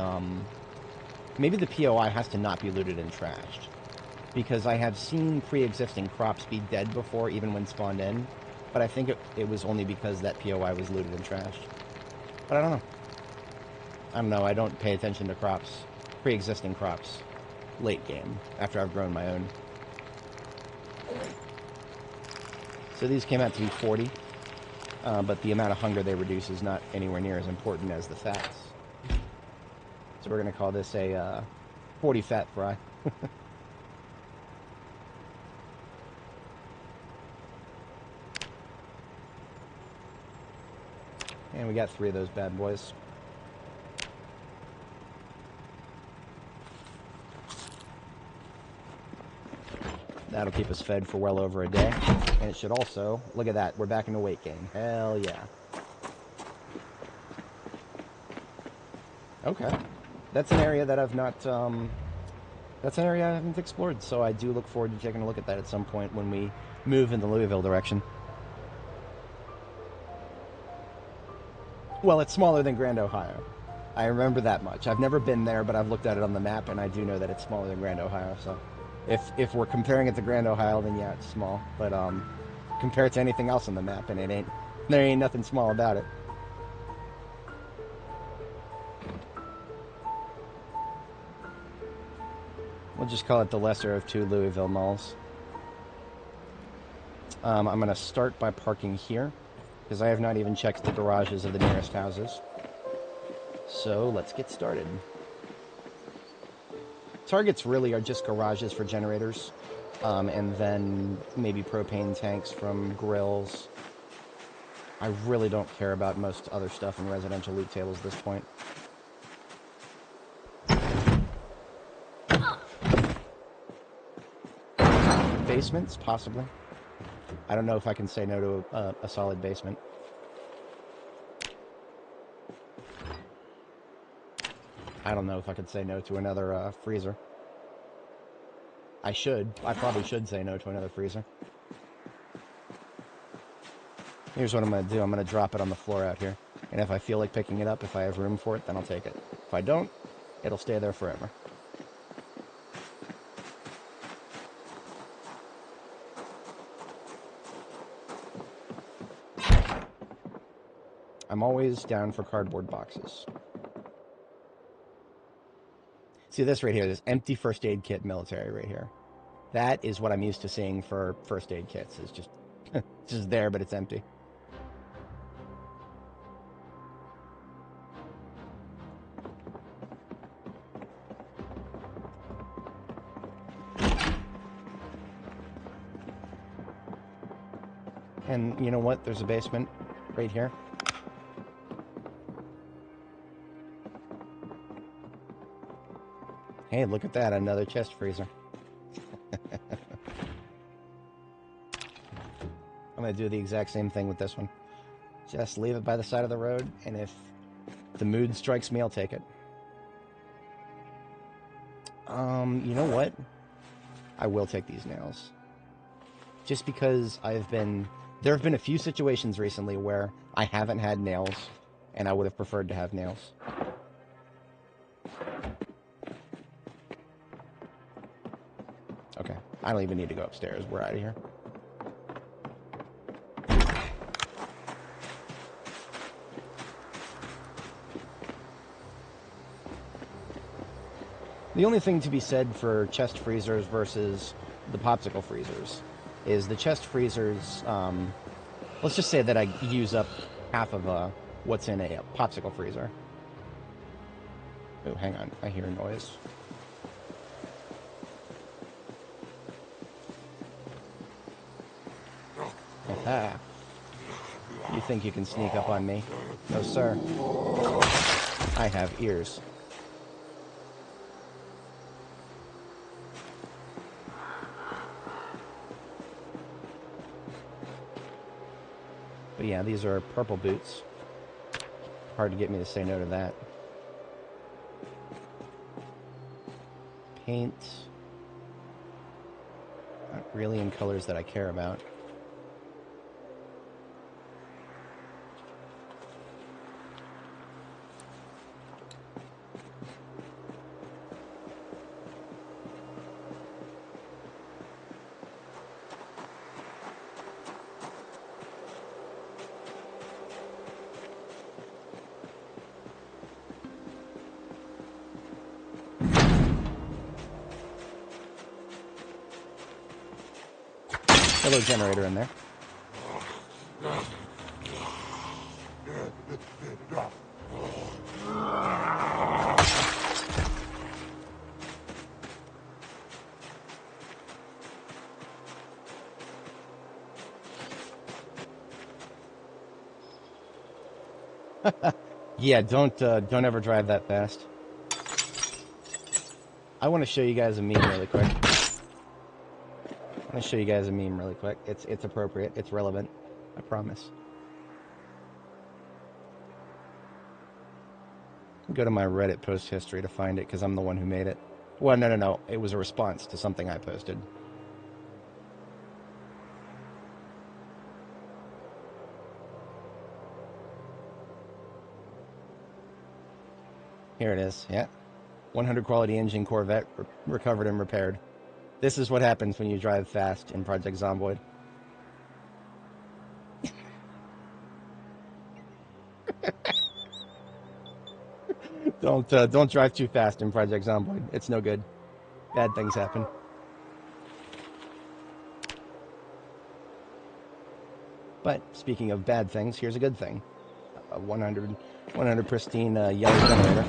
maybe the POI has to not be looted and trashed. Because I have seen pre-existing crops be dead before, even when spawned in. but I think it was only because that POI was looted and trashed. But I don't know. I don't know. I don't pay attention to crops, pre-existing crops, late game, after I've grown my own. So these came out to be 40, but the amount of hunger they reduce is not anywhere near as important as the fats. So we're going to call this a 40 fat fry. And we got 3 of those bad boys. That'll keep us fed for well over a day. And it should also, look at that, we're back into weight gain. Hell yeah. Okay. That's an area that I've not, that's an area I haven't explored, so I do look forward to taking a look at that at some point when we move in the Louisville direction. Well, it's smaller than Grand Ohio. I remember that much. I've never been there, but I've looked at it on the map, and I do know that it's smaller than Grand Ohio, so... If we're comparing it to Grand Ohio, then yeah, it's small. But compare it to anything else on the map, and there ain't nothing small about it. We'll just call it the lesser of 2 Louisville malls. I'm going to start by parking here, because I have not even checked the garages of the nearest houses. So let's get started. Targets really are just garages for generators, and then maybe propane tanks from grills. I really don't care about most other stuff in residential loot tables at this point. Basements, possibly. I don't know if I can say no to a solid basement. I don't know if I could say no to another freezer. I should. I probably should say no to another freezer. Here's what I'm going to do. I'm going to drop it on the floor out here. And if I feel like picking it up, if I have room for it, then I'll take it. If I don't, it'll stay there forever. I'm always down for cardboard boxes. See this right here, this empty first aid kit military right here. That is what I'm used to seeing for first aid kits. It's just, it's just there, but it's empty. And you know what? There's a basement right here. Hey, look at that, another chest freezer. I'm going to do the exact same thing with this one. Just leave it by the side of the road, and if the mood strikes me, I'll take it. You know what? I will take these nails. Just because there have been a few situations recently where I haven't had nails, and I would have preferred to have nails. Okay, I don't even need to go upstairs. We're out of here. The only thing to be said for chest freezers versus the popsicle freezers is the chest freezers, let's just say that I use up half of what's in a popsicle freezer. Oh, hang on, I hear a noise. Aha. You think you can sneak up on me? No, sir. I have ears. But yeah, these are purple boots. Hard to get me to say no to that. Paint. Not really in colors that I care about. Hello, generator in there. Yeah, don't ever drive that fast. I want to show you guys a meme really quick. I'm gonna show you guys a meme really quick. It's appropriate. It's relevant. I promise. Go to my Reddit post history to find it because I'm the one who made it. Well, no. It was a response to something I posted. Here it is. Yeah. 100 quality engine Corvette recovered and repaired. This is what happens when you drive fast in Project Zomboid. Don't drive too fast in Project Zomboid. It's no good. Bad things happen. But speaking of bad things, here's a good thing. A 100 pristine yellow generator.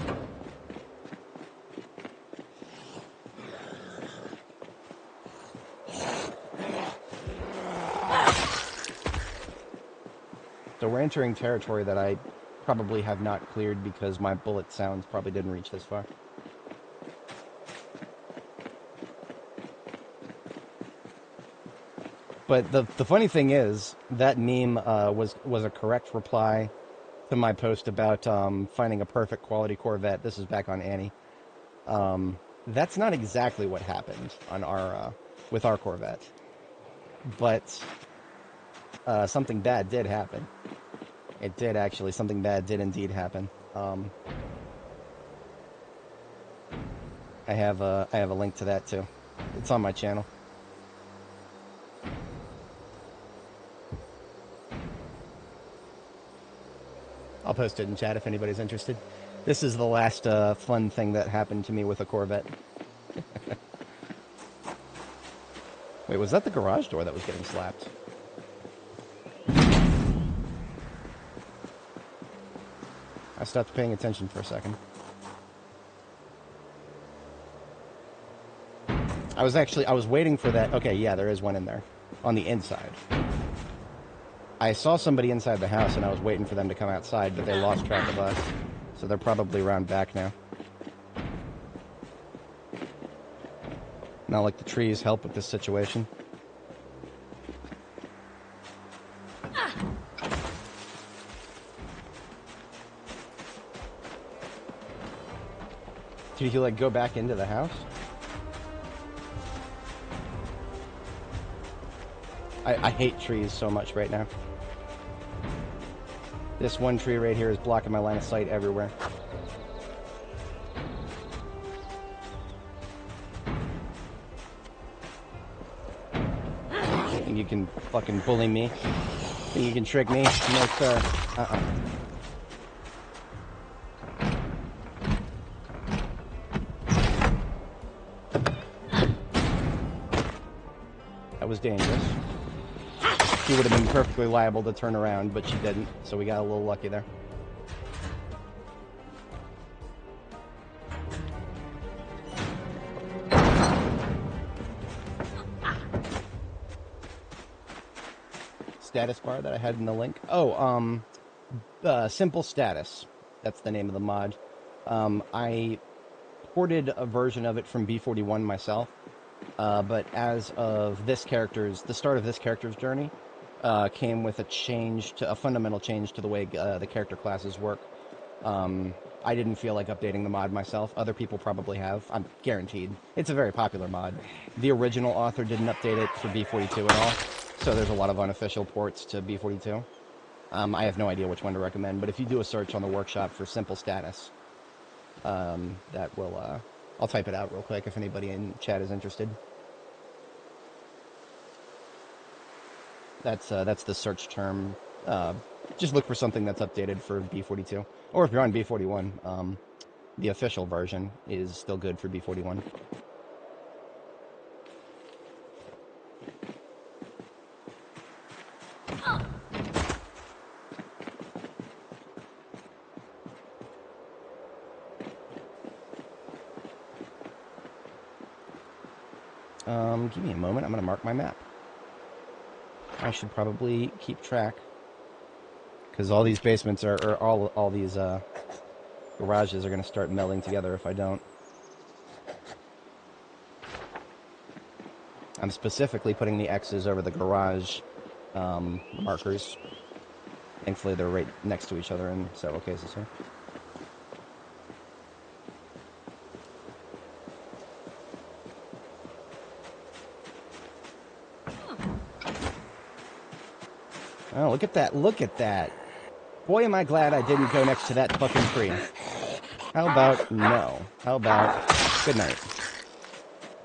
So we're entering territory that I probably have not cleared because my bullet sounds probably didn't reach this far. But the funny thing is, that meme was a correct reply to my post about finding a perfect quality Corvette. This is back on Annie. That's not exactly what happened on our with our Corvette, but something bad did happen. It did actually. Something bad did indeed happen. I have a link to that too. It's on my channel. I'll post it in chat if anybody's interested. This is the last fun thing that happened to me with a Corvette. Wait, was that the garage door that was getting slapped? I stopped paying attention for a second. I was waiting for that. Okay, yeah, there is one in there. On the inside. I saw somebody inside the house, and I was waiting for them to come outside, but they lost track of us. So they're probably around back now. Not like the trees help with this situation. Did you, like, go back into the house? I hate trees so much right now. This one tree right here is blocking my line of sight everywhere. And you can fucking bully me. And you can trick me. No, sir. That was dangerous. She would have been perfectly liable to turn around, but she didn't, so we got a little lucky there. Status bar that I had in the link. Oh, Simple Status. That's the name of the mod. I ported a version of it from B41 myself, but as of the start of this character's journey, came with a fundamental change to the way the character classes work. I didn't feel like updating the mod myself. Other people probably have. I'm guaranteed. It's a very popular mod. The original author didn't update it for B42 at all, so there's a lot of unofficial ports to B42. I have no idea which one to recommend, but if you do a search on the workshop for Simple Status, that will... I'll type it out real quick if anybody in chat is interested. That's the search term. Just look for something that's updated for B42. Or if you're on B41, the official version is still good for B41. Give me a moment. I'm going to mark my map. I should probably keep track. Because all these basements or all these garages are going to start melding together if I don't. I'm specifically putting the X's over the garage markers. Thankfully, they're right next to each other in several cases here. Oh, look at that. Look at that. Boy, am I glad I didn't go next to that fucking tree. How about no? How about good night?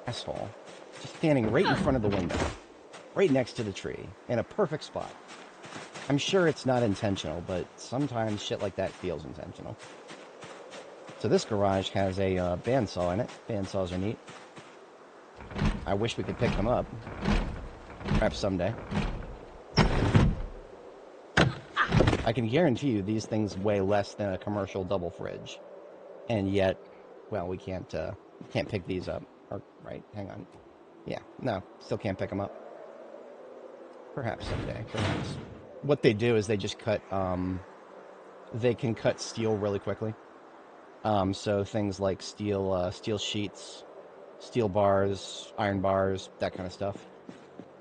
Asshole. Just standing right in front of the window. Right next to the tree. In a perfect spot. I'm sure it's not intentional, but sometimes shit like that feels intentional. So this garage has a bandsaw in it. Bandsaws are neat. I wish we could pick them up. Perhaps someday. I can guarantee you these things weigh less than a commercial double fridge. And yet, well, we can't pick these up. Or, right, hang on. Yeah, no, still can't pick them up. Perhaps someday, perhaps. What they do is they just cut, they can cut steel really quickly. So things like steel sheets, steel bars, iron bars, that kind of stuff.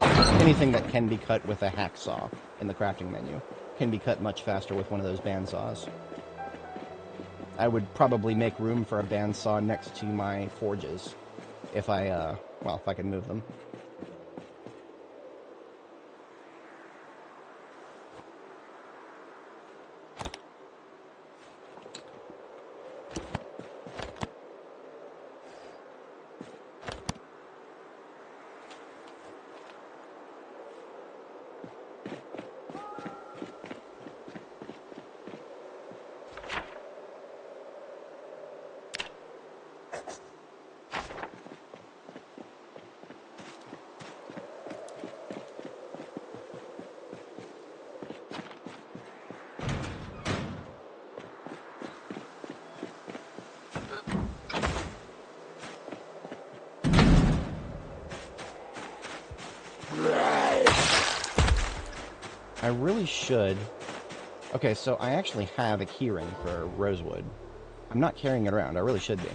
Anything that can be cut with a hacksaw in the crafting menu can be cut much faster with one of those bandsaws. I would probably make room for a bandsaw next to my forges if I, well, if I could move them. I really should. Okay, so I actually have a keyring for rosewood. I'm not carrying it around. I really should be.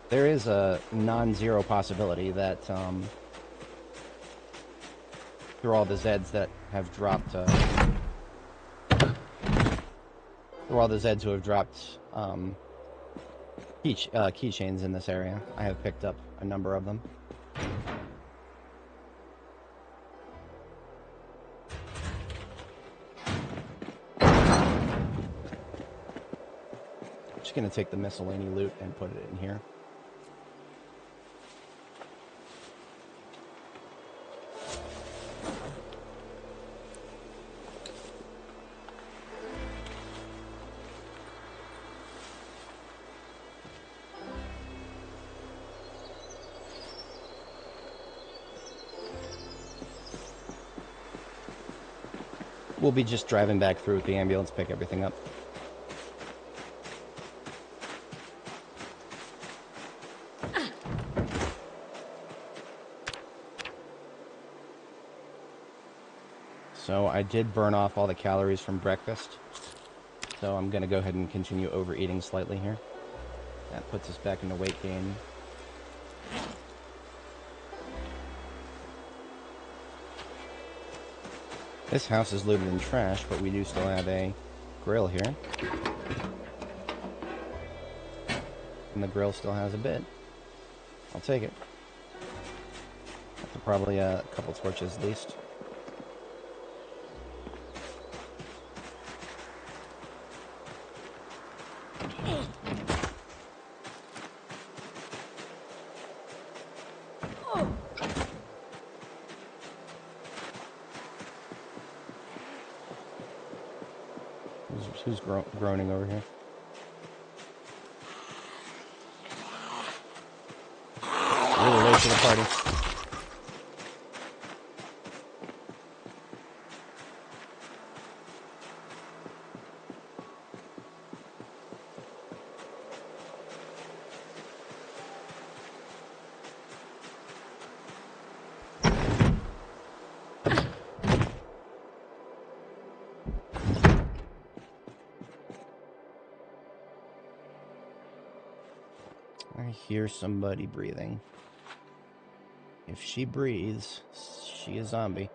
There is a non-zero possibility that through all the Zeds that have dropped, through all the Zeds who have dropped keychains in this area, I have picked up a number of them. Going to take the miscellany loot and put it in here. We'll be just driving back through with the ambulance, pick everything up. So I did burn off all the calories from breakfast, so I'm going to go ahead and continue overeating slightly here. That puts us back into weight gain. This house is looted in trash, but we do still have a grill here. And the grill still has a bit. I'll take it. After probably a couple torches at least. Who's groaning over here? Really late to the party. hear somebody breathing. If she breathes, she is zombie.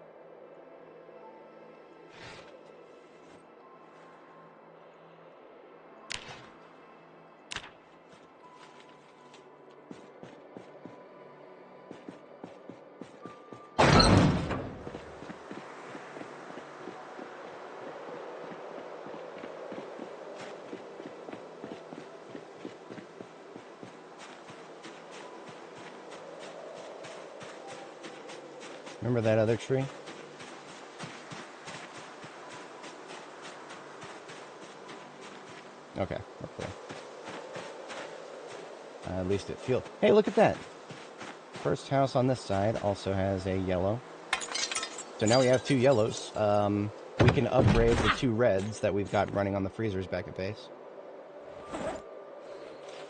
Remember that other tree? Okay, we're clear. At least it feels... Hey, look at that! First house on this side also has a yellow. So now we have 2 yellows. We can upgrade the 2 reds that we've got running on the freezers back at base.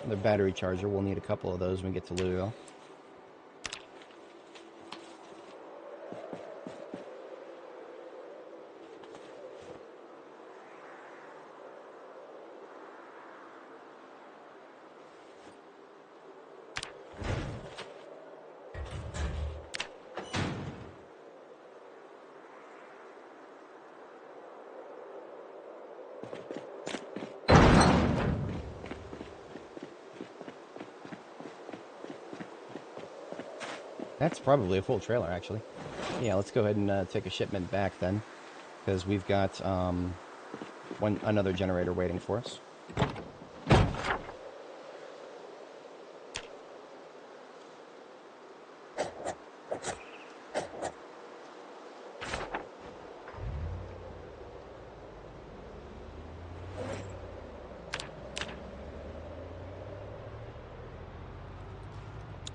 The battery charger, we'll need a couple of those when we get to Louisville. That's probably a full trailer, actually. Yeah, let's go ahead and take a shipment back then, because we've got another generator waiting for us.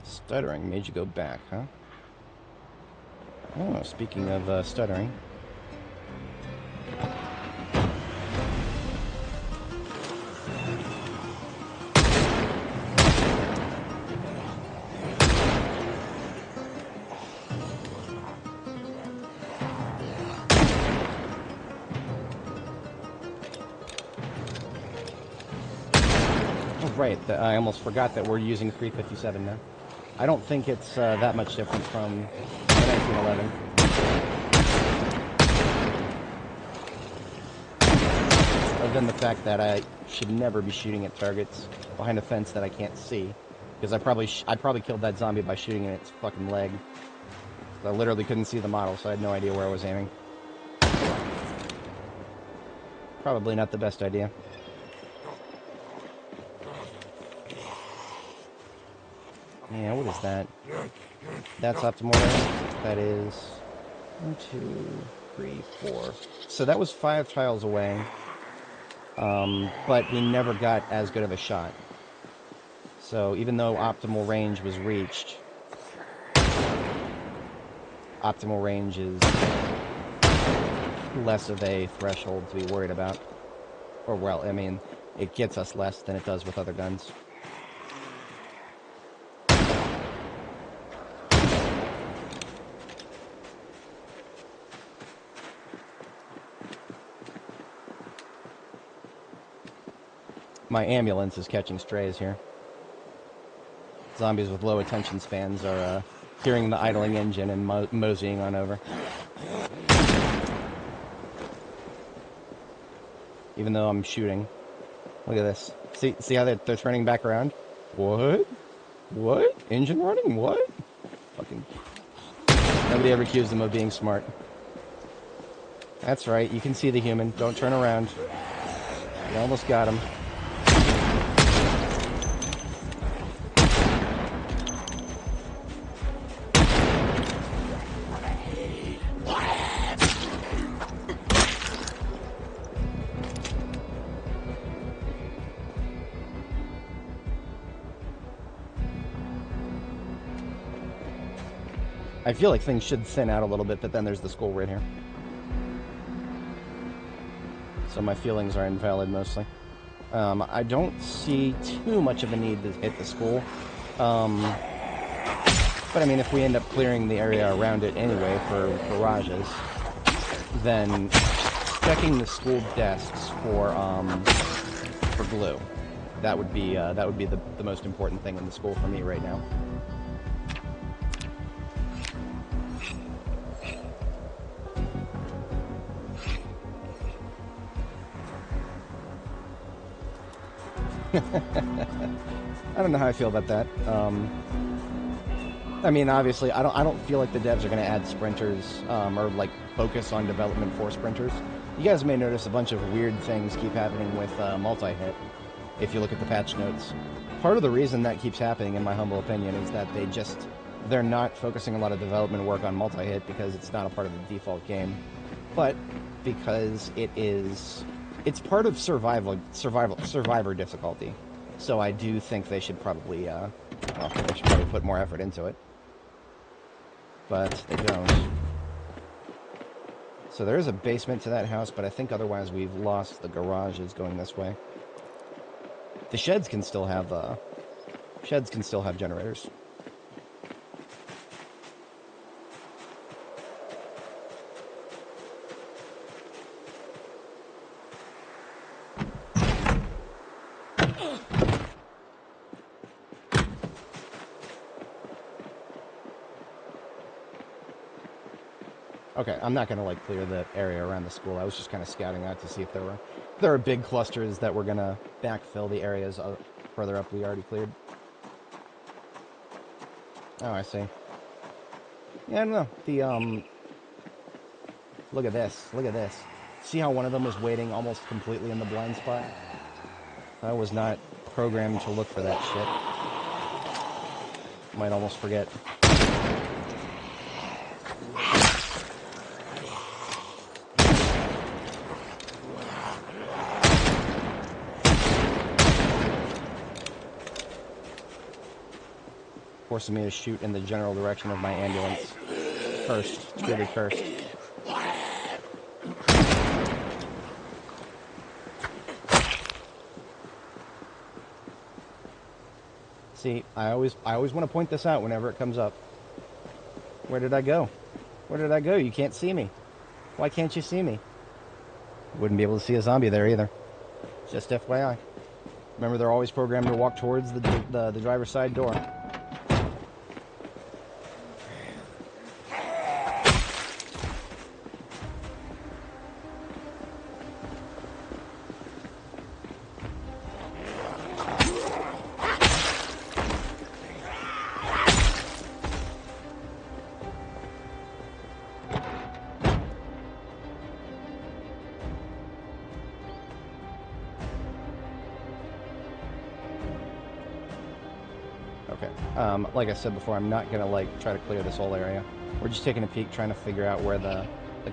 Stuttering made you go back, huh? Oh, speaking of stuttering. Oh, right, I almost forgot that we're using 357 now. I don't think it's that much different from 1911. Other than the fact that I should never be shooting at targets behind a fence that I can't see, because I probably killed that zombie by shooting in its fucking leg. I literally couldn't see the model, so I had no idea where I was aiming. Probably not the best idea. Yeah, what is that? That's optimal range. That is 1, 2, 3, 4. So that was 5 tiles away. But we never got as good of a shot. So even though optimal range was reached, optimal range is less of a threshold to be worried about. Or, well, I mean, it gets us less than it does with other guns. My ambulance is catching strays here. Zombies with low attention spans are hearing the idling engine and moseying on over. Even though I'm shooting. Look at this. See how they're turning back around? What? What? Engine running? What? Fucking... Nobody ever accused them of being smart. That's right, you can see the human. Don't turn around. You almost got him. I feel like things should thin out a little bit, but then there's the school right here. So my feelings are invalid mostly. I don't see too much of a need to hit the school. But I mean, if we end up clearing the area around it anyway for garages, then checking the school desks for glue that would be the most important thing in the school for me right now. I don't know how I feel about that. I mean, obviously, I don't feel like the devs are going to add sprinters or like focus on development for sprinters. You guys may notice a bunch of weird things keep happening with multi-hit if you look at the patch notes. Part of the reason that keeps happening, in my humble opinion, is that they're not focusing a lot of development work on multi-hit because it's not a part of the default game, but because it's part of survivor difficulty. So I do think they should probably put more effort into it. But they don't. So there is a basement to that house, but I think otherwise we've lost the garages going this way. The sheds can still have generators. Okay, I'm not gonna like clear the area around the school. I was just kind of scouting out to see if there are big clusters that were gonna backfill the areas further up we already cleared. Oh, I see. Yeah, I don't know. Look at this. Look at this. See how one of them was waiting almost completely in the blind spot? I was not programmed to look for that shit. Might almost forget. Forcing me to shoot in the general direction of my ambulance. Cursed. It's really cursed. See, I always want to point this out whenever it comes up. Where did I go? Where did I go? You can't see me. Why can't you see me? Wouldn't be able to see a zombie there either. Just FYI. Remember, they're always programmed to walk towards the driver's side door. Like I said before, I'm not gonna try to clear this whole area. We're just taking a peek, trying to figure out where the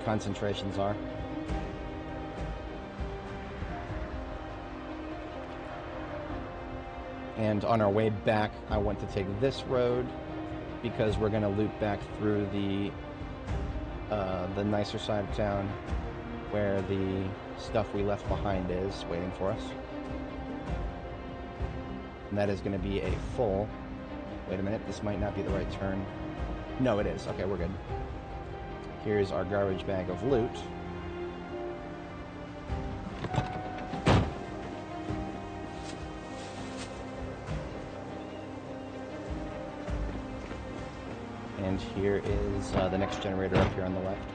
concentrations are. And on our way back, I want to take this road because we're gonna loop back through the nicer side of town where the stuff we left behind is waiting for us. And that is gonna be a full... Wait a minute, this might not be the right turn. No, it is. Okay, we're good. Here's our garbage bag of loot. And here is the next generator up here on the left.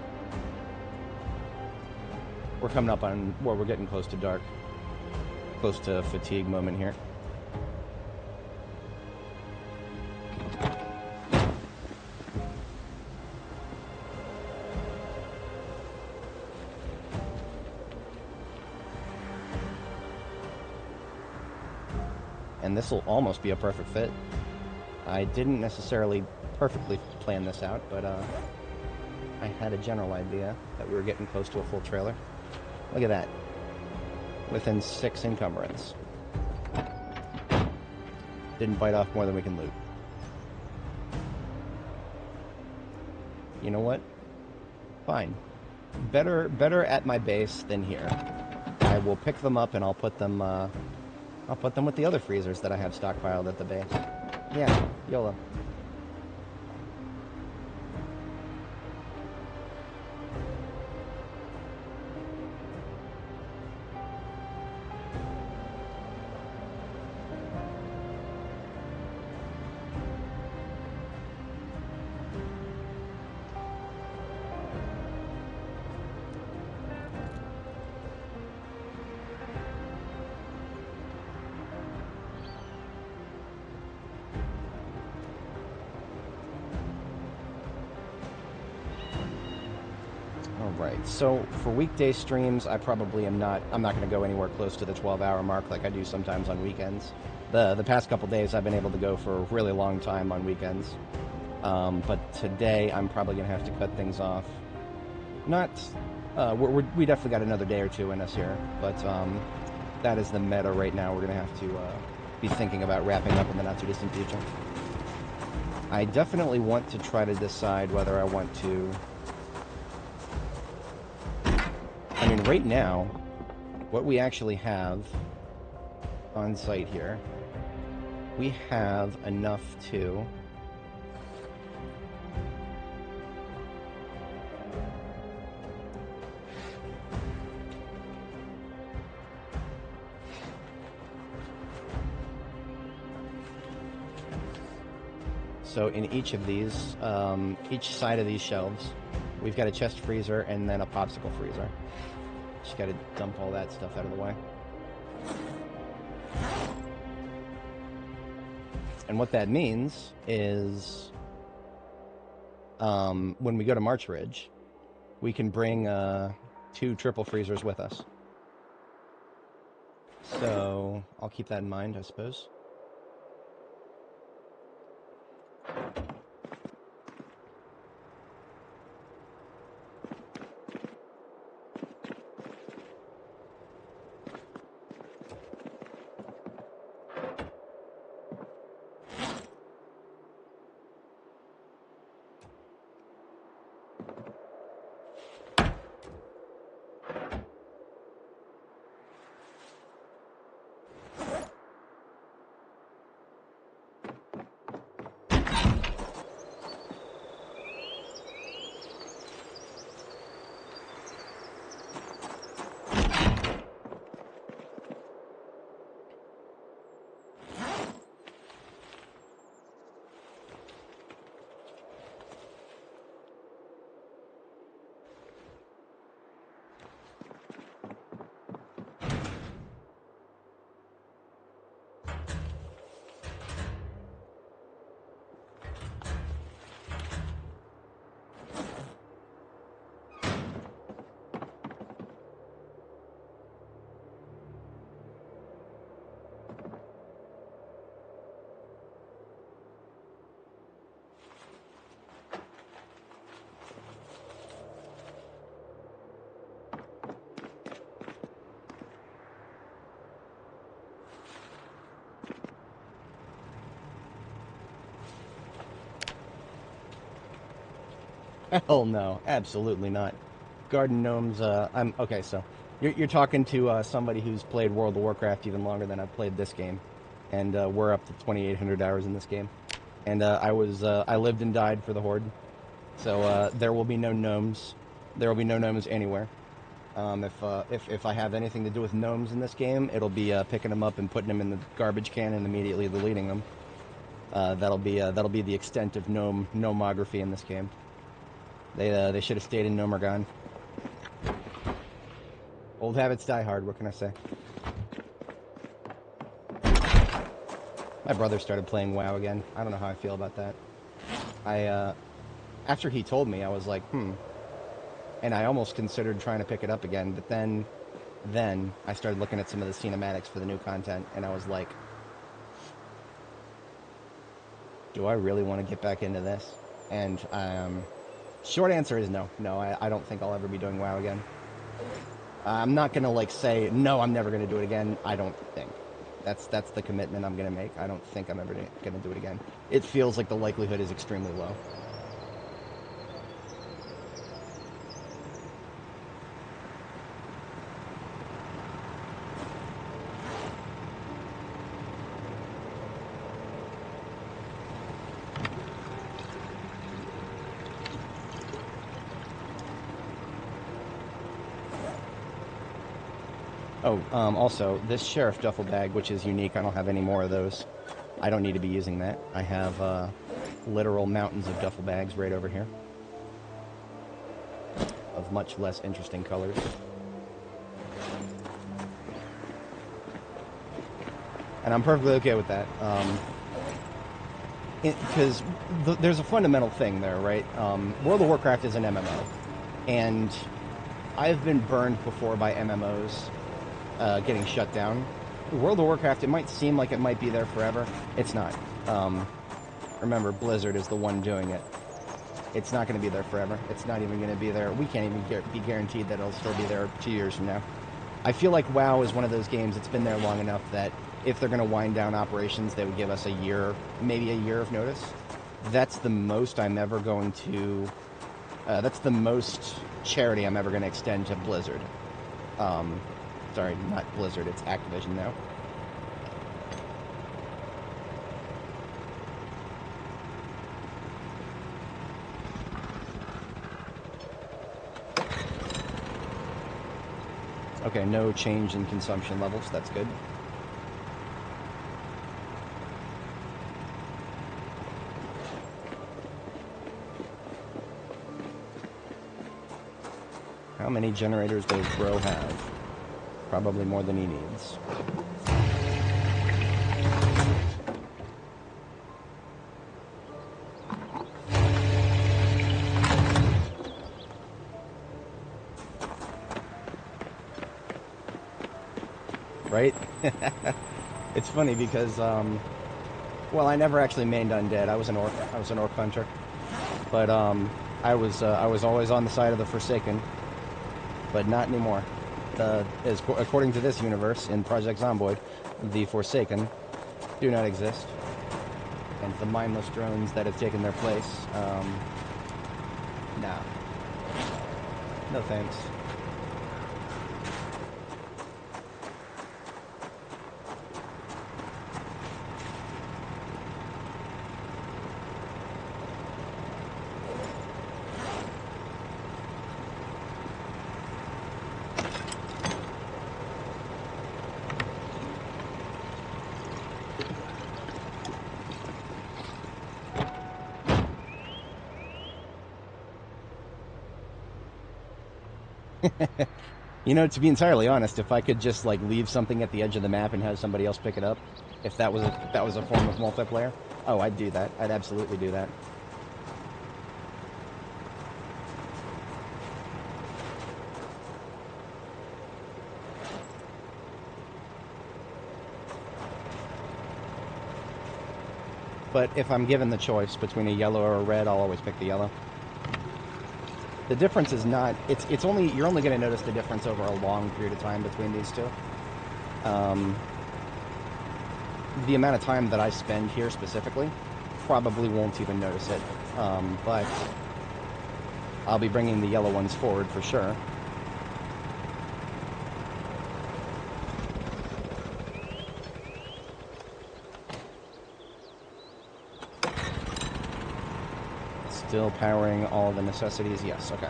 We're coming up on... Well, we're getting close to dark. Close to fatigue moment here. And this will almost be a perfect fit. I didn't necessarily perfectly plan this out, but I had a general idea that we were getting close to a full trailer. Look at that. Within 6 encumbrance. Didn't bite off more than we can loot. You know what? Fine. Better at my base than here. I will pick them up and I'll put them with the other freezers that I have stockpiled at the base. Yeah, YOLO. Alright, so for weekday streams, I probably am not, I'm not going to go anywhere close to the 12-hour mark like I do sometimes on weekends. The past couple days, I've been able to go for a really long time on weekends. But today, I'm probably going to have to cut things off. Not, we definitely got another day or two in us here, but that is the meta right now. We're going to have to be thinking about wrapping up in the not-too-distant future. I definitely want to try to decide whether I want to... I mean, right now, what we actually have on site here, we have enough to... So in each of these, each side of these shelves, we've got a chest freezer and then a popsicle freezer. Just got to dump all that stuff out of the way. And what that means is, when we go to March Ridge, we can bring 2 triple freezers with us. So I'll keep that in mind, I suppose. Hell no, absolutely not. Garden Gnomes, okay, so you're talking to somebody who's played World of Warcraft even longer than I've played this game, and we're up to 2,800 hours in this game. And I lived and died for the Horde, so there will be no gnomes. There will be no gnomes anywhere. If I have anything to do with gnomes in this game, it'll be picking them up and putting them in the garbage can and immediately deleting them. That'll be the extent of gnomography in this game. They should have stayed in Nomergon. Old habits die hard, what can I say? My brother started playing WoW again. I don't know how I feel about that. After he told me, I was like, and I almost considered trying to pick it up again, but then I started looking at some of the cinematics for the new content, and I was like, do I really want to get back into this? And short answer is no. No, I don't think I'll ever be doing WoW again. I'm not gonna like say no, I'm never gonna do it again. I don't think that's the commitment I'm gonna make. I don't think I'm ever gonna do it again. It feels like the likelihood is extremely low. Oh, also, this Sheriff duffel bag, which is unique, I don't have any more of those. I don't need to be using that. I have literal mountains of duffel bags right over here. Of much less interesting colors. And I'm perfectly okay with that. Because there's a fundamental thing there, right? World of Warcraft is an MMO. And I've been burned before by MMOs getting shut down. World of Warcraft, it might seem like it might be there forever. It's not. Remember, Blizzard is the one doing it. It's not going to be there forever. It's not even going to be there. We can't even be guaranteed that it'll still be there 2 years from now. I feel like WoW is one of those games that's been there long enough that if they're going to wind down operations, they would give us a year, maybe a year of notice. That's the most I'm ever going to... that's the most charity I'm ever going to extend to Blizzard. Sorry, not Blizzard, it's Activision now. Okay, no change in consumption levels, that's good. How many generators does Bro have? Probably more than he needs. Right? It's funny because, well, I never actually mained undead. I was an orc. I was an orc hunter. But I was always on the side of the Forsaken, but not anymore. According to this universe in Project Zomboid, the Forsaken do not exist, and the mindless drones that have taken their place, nah, no thanks. You know, to be entirely honest, if I could just like leave something at the edge of the map and have somebody else pick it up, if that was a form of multiplayer, oh, I'd do that. I'd absolutely do that. But if I'm given the choice between a yellow or a red, I'll always pick the yellow. The difference is not, it's only, you're only going to notice the difference over a long period of time between these two. The amount of time that I spend here specifically, probably won't even notice it. But I'll be bringing the yellow ones forward for sure. Still powering all the necessities? Yes, okay.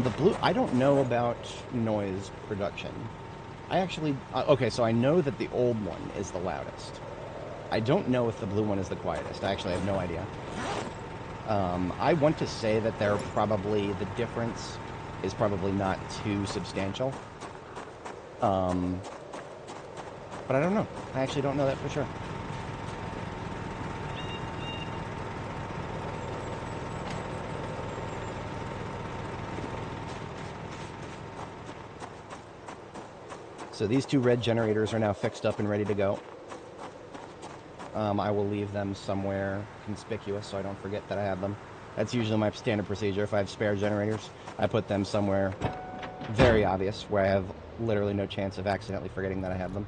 The blue, I don't know about noise production. I actually, okay, so I know that the old one is the loudest. I don't know if the blue one is the quietest. I actually have no idea. I want to say that they're probably, the difference is probably not too substantial. But I don't know. I actually don't know that for sure. So these two red generators are now fixed up and ready to go. I will leave them somewhere conspicuous so I don't forget that I have them. That's usually my standard procedure. If I have spare generators, I put them somewhere very obvious where I have literally no chance of accidentally forgetting that I have them.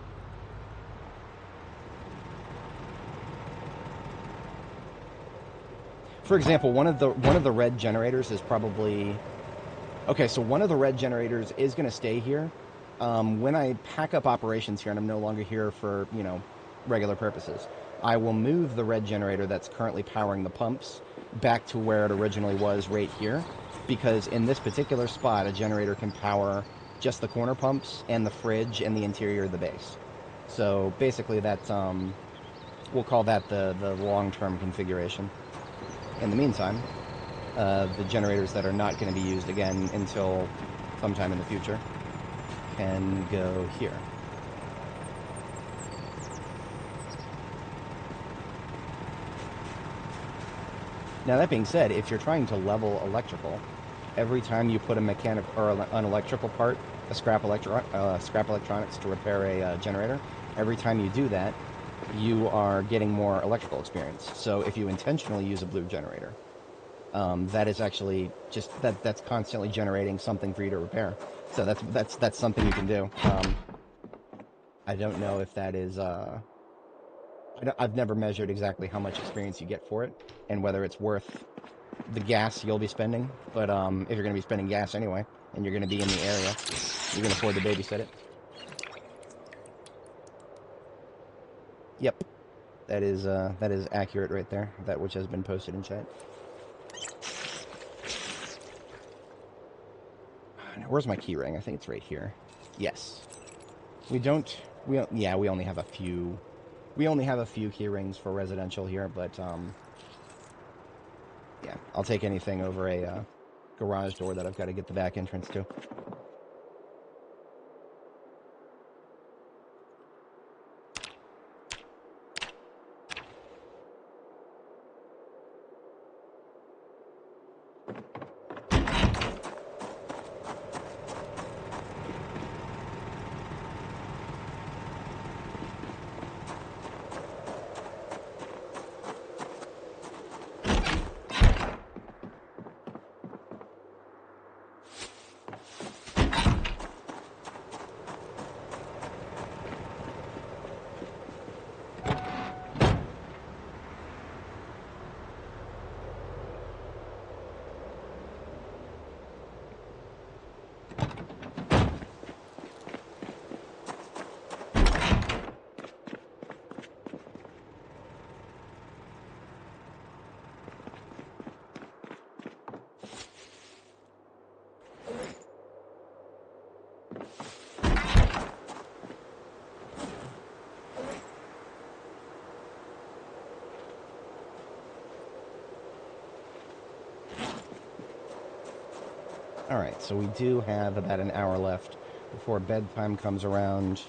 For example, one of the red generators is probably... Okay, so one of the red generators is going to stay here. When I pack up operations here and I'm no longer here for, you know, regular purposes, I will move the red generator that's currently powering the pumps back to where it originally was right here, because in this particular spot, a generator can power just the corner pumps and the fridge and the interior of the base. So basically that's, we'll call that the long-term configuration. In the meantime, the generators that are not going to be used again until sometime in the future can go here. Now, that being said, if you're trying to level electrical, every time you put a mechanic or an electrical part, a scrap electronics to repair a generator, every time you do that, you are getting more electrical experience. So if you intentionally use a blue generator, that is actually just that's constantly generating something for you to repair. So that's something you can do. I don't know if that is. I've never measured exactly how much experience you get for it, and whether it's worth the gas you'll be spending. But if you're going to be spending gas anyway, and you're going to be in the area, you can afford to babysit it. Yep, that is accurate right there. That which has been posted in chat. Where's my key ring? I think it's right here. Yes. We only have a few. We only have a few key rings for residential here, but yeah, I'll take anything over a garage door that I've got to get the back entrance to. Alright, so we do have about an hour left before bedtime comes around.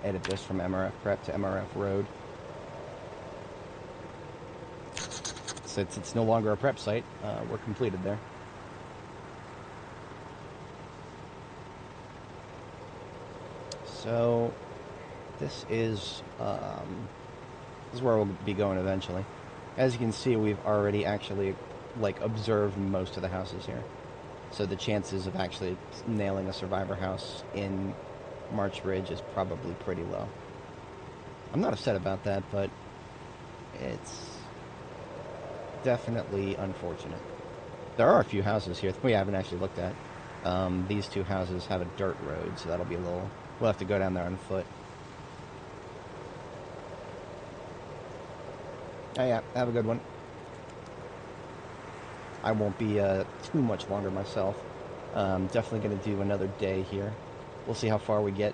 Edit this from MRF Prep to MRF Road. Since it's no longer a prep site, we're completed there. So this is where we'll be going eventually. As you can see, we've already actually observed most of the houses here. So the chances of actually nailing a survivor house in March Ridge is probably pretty low. I'm not upset about that, but it's definitely unfortunate. There are a few houses here that we haven't actually looked at. These two houses have a dirt road, so that'll be a little... We'll have to go down there on foot. Oh yeah, have a good one. I won't be too much longer myself. Definitely going to do another day here. We'll see how far we get.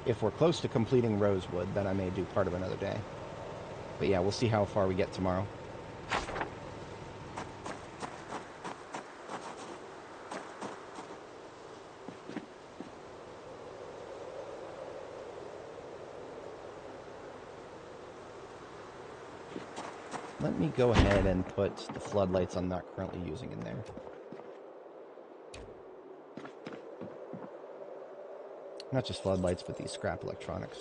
If we're close to completing Rosewood, then I may do part of another day. But yeah, we'll see how far we get tomorrow. Let me go ahead and put the floodlights I'm not currently using in there. Not just floodlights, but these scrap electronics.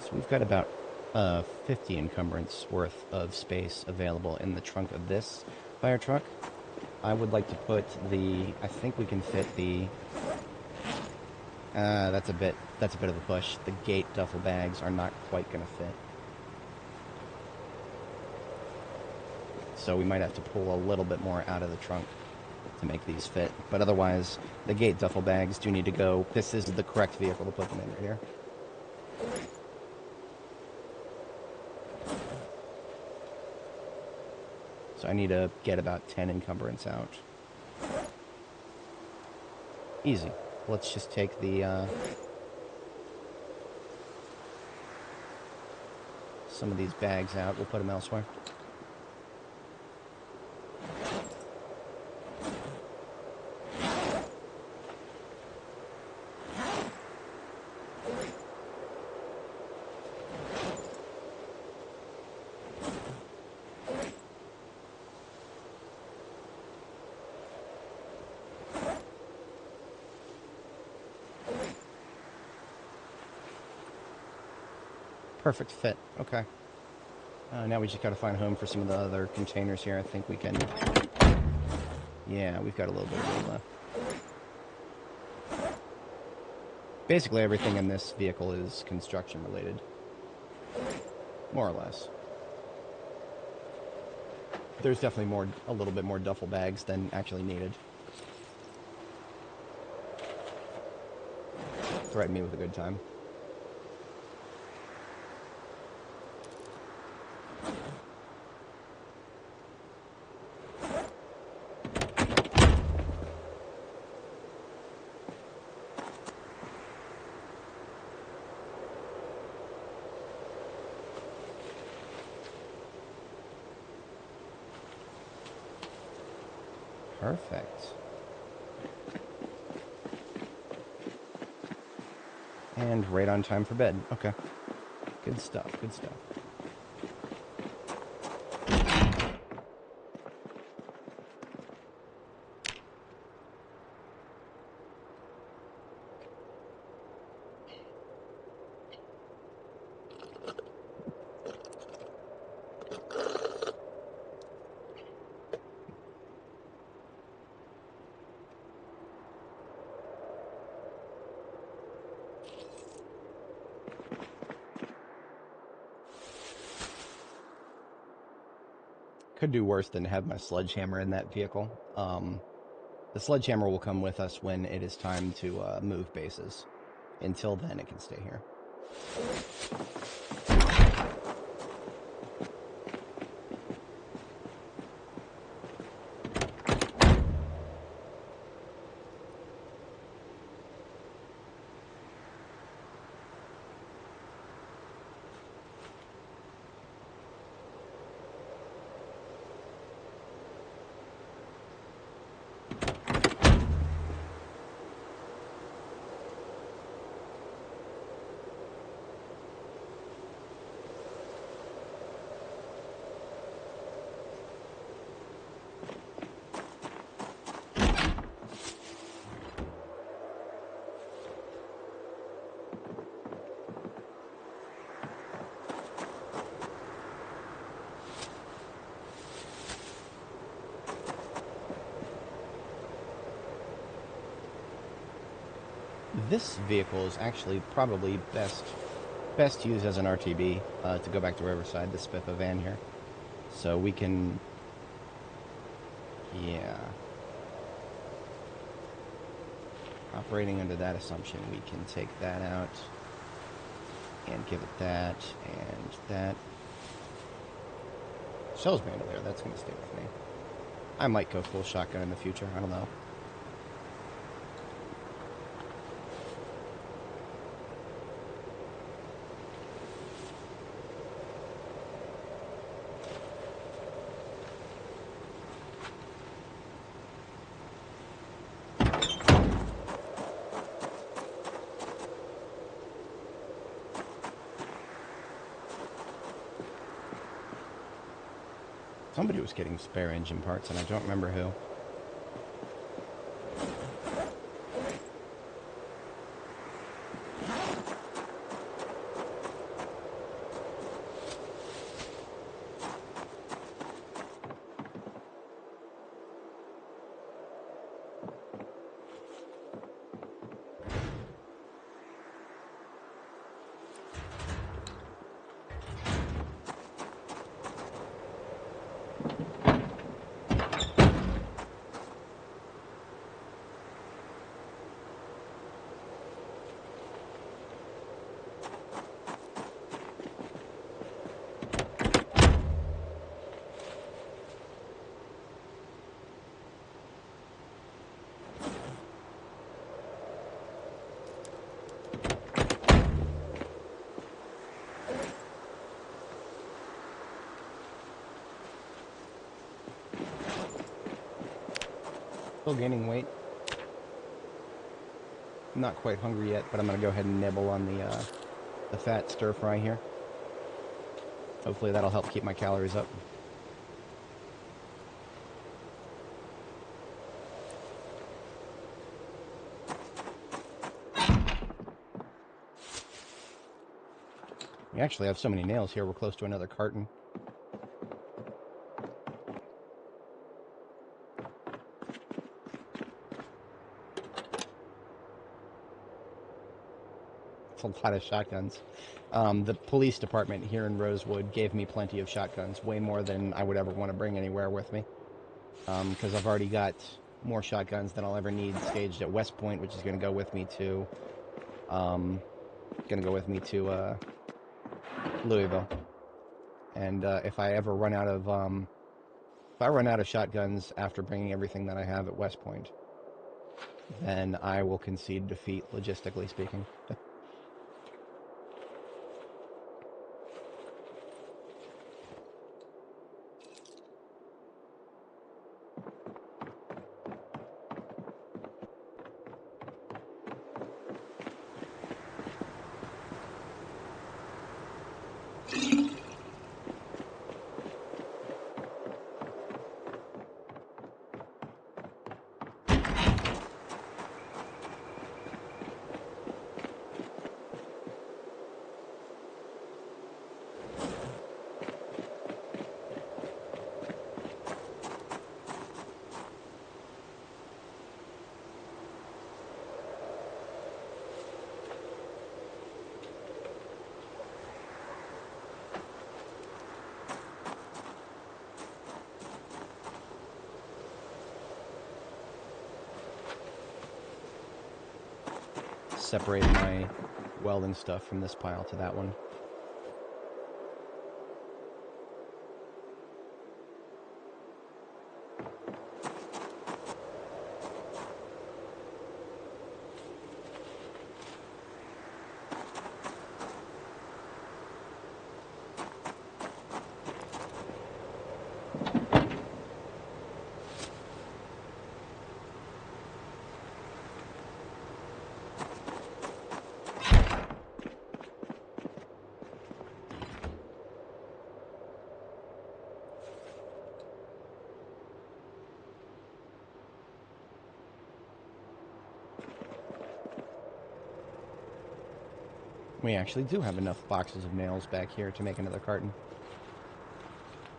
So we've got about 50 encumbrance worth of space available in the trunk of this fire truck. I would like to put the, I think we can fit the, that's a bit of a push. The gate duffel bags are not quite going to fit. So we might have to pull a little bit more out of the trunk to make these fit. But otherwise, the gate duffel bags do need to go. This is the correct vehicle to put them in right here. So I need to get about 10 encumbrance out. Easy. Let's just take the, some of these bags out. We'll put them elsewhere. Perfect fit. Okay. Now we just got to find a home for some of the other containers here. I think we can... Yeah, we've got a little bit of room left. Basically, everything in this vehicle is construction related. More or less. There's definitely a little bit more duffel bags than actually needed. Threaten me with a good time. Perfect. And right on time for bed. Okay. Good stuff, good stuff. Could do worse than have my sledgehammer in that vehicle. The sledgehammer will come with us when it is time to move bases. Until then, it can stay here. This vehicle is actually probably best used as an RTB to go back to Riverside, the Spiffa van here. So we can... Yeah. Operating under that assumption, we can take that out and give it that and that. Shell's bandle there, that's going to stay with me. I might go full shotgun in the future, I don't know. Somebody was getting spare engine parts, and I don't remember who. Still gaining weight. I'm not quite hungry yet, but I'm gonna go ahead and nibble on the fat stir fry here. Hopefully that'll help keep my calories up. We actually have so many nails here, we're close to another carton. It's a lot of shotguns. The police department here in Rosewood gave me plenty of shotguns, way more than I would ever want to bring anywhere with me. Because I've already got more shotguns than I'll ever need staged at West Point, which is going to go with me to, Louisville. And if I ever run out of, if I run out of shotguns after bringing everything that I have at West Point, then I will concede defeat, logistically speaking. Separate my welding stuff from this pile to that one. We actually do have enough boxes of nails back here to make another carton.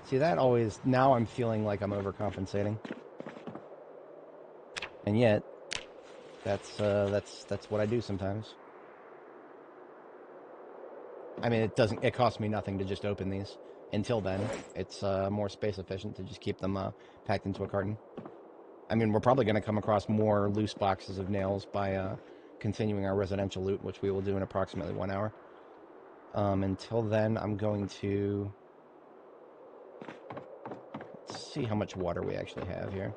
See, that always... Now I'm feeling like I'm overcompensating. And yet, that's what I do sometimes. I mean, it costs me nothing to just open these. Until then, it's more space efficient to just keep them packed into a carton. I mean, we're probably going to come across more loose boxes of nails by continuing our residential loot, which we will do in approximately 1 hour. Until then, I'm going to... Let's see how much water we actually have here.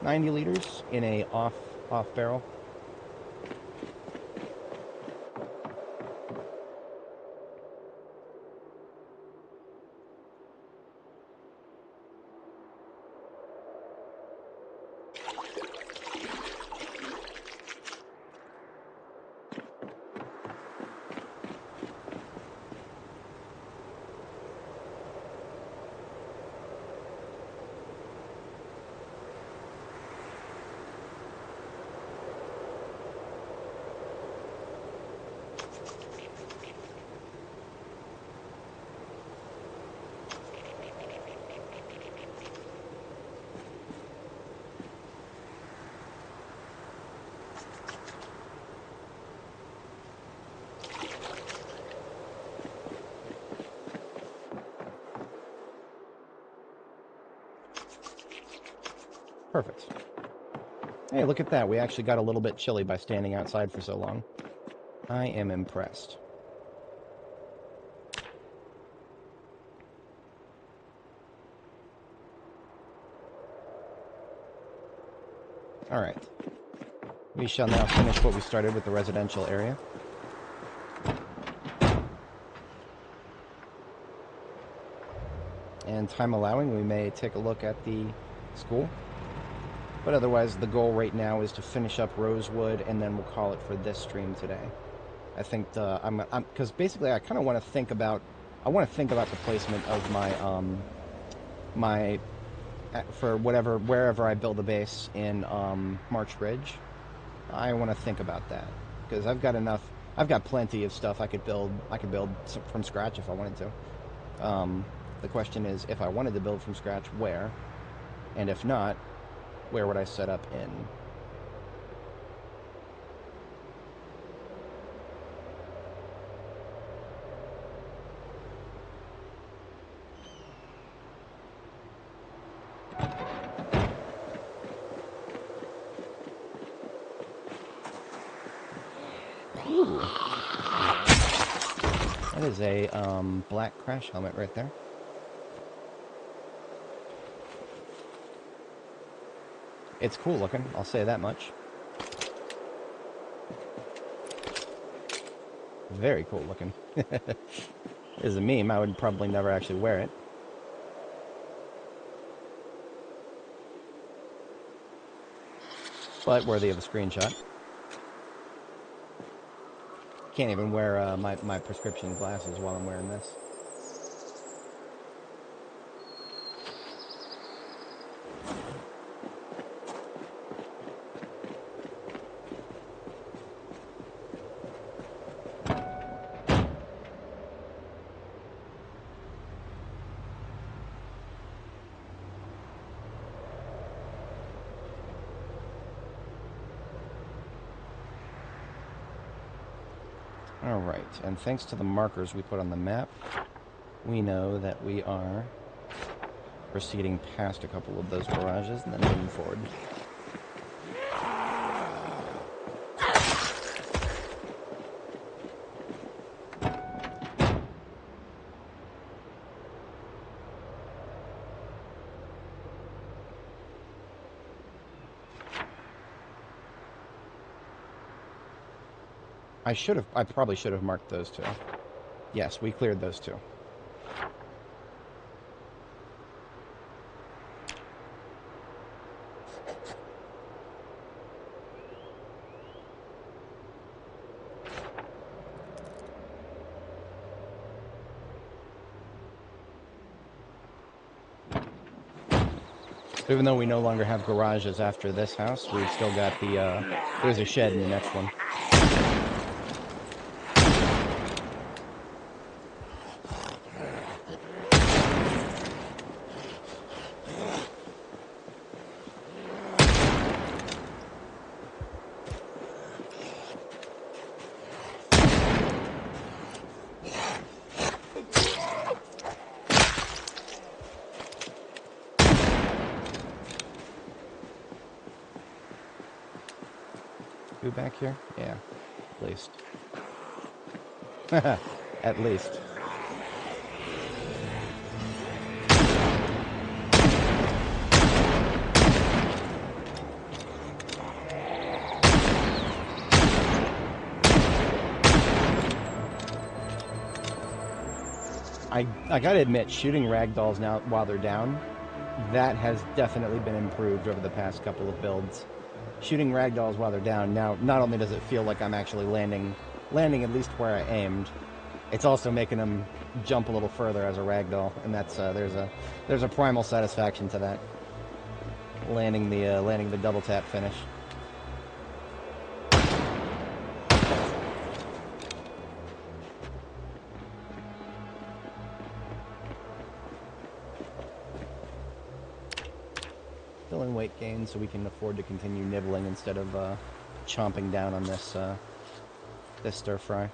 $90 liters in a off barrel. Perfect. Hey, look at that. We actually got a little bit chilly by standing outside for so long. I am impressed. Alright. We shall now finish what we started with the residential area. and time allowing, we may take a look at the school. But otherwise, the goal right now is to finish up Rosewood, and then we'll call it for this stream today. I think because basically I kind of want to think about the placement of my for wherever I build a base in March Ridge. I want to think about that because I've got plenty of stuff I could build from scratch if I wanted to. The question is, if I wanted to build from scratch, where? And if not, where would I set up in? That is a black crash helmet right there. It's cool looking, I'll say that much. Very cool looking. As a meme, I would probably never actually wear it. But worthy of a screenshot. Can't even wear my prescription glasses while I'm wearing this. Alright, and thanks to the markers we put on the map, we know that we are proceeding past a couple of those garages and then moving forward. I probably should have marked those two. Yes, we cleared those two. Even though we no longer have garages after this house, we've still got there's a shed in the next one. Back here? Yeah, at least. At least. I gotta admit, shooting ragdolls now while they're down, that has definitely been improved over the past couple of builds. Shooting ragdolls while they're down, now not only does it feel like I'm actually landing at least where I aimed, it's also making them jump a little further as a ragdoll, and that's there's a primal satisfaction to that. Landing the double tap finish. Still in weight gain, so we can afford to continue nibbling instead of chomping down on this this stir fry.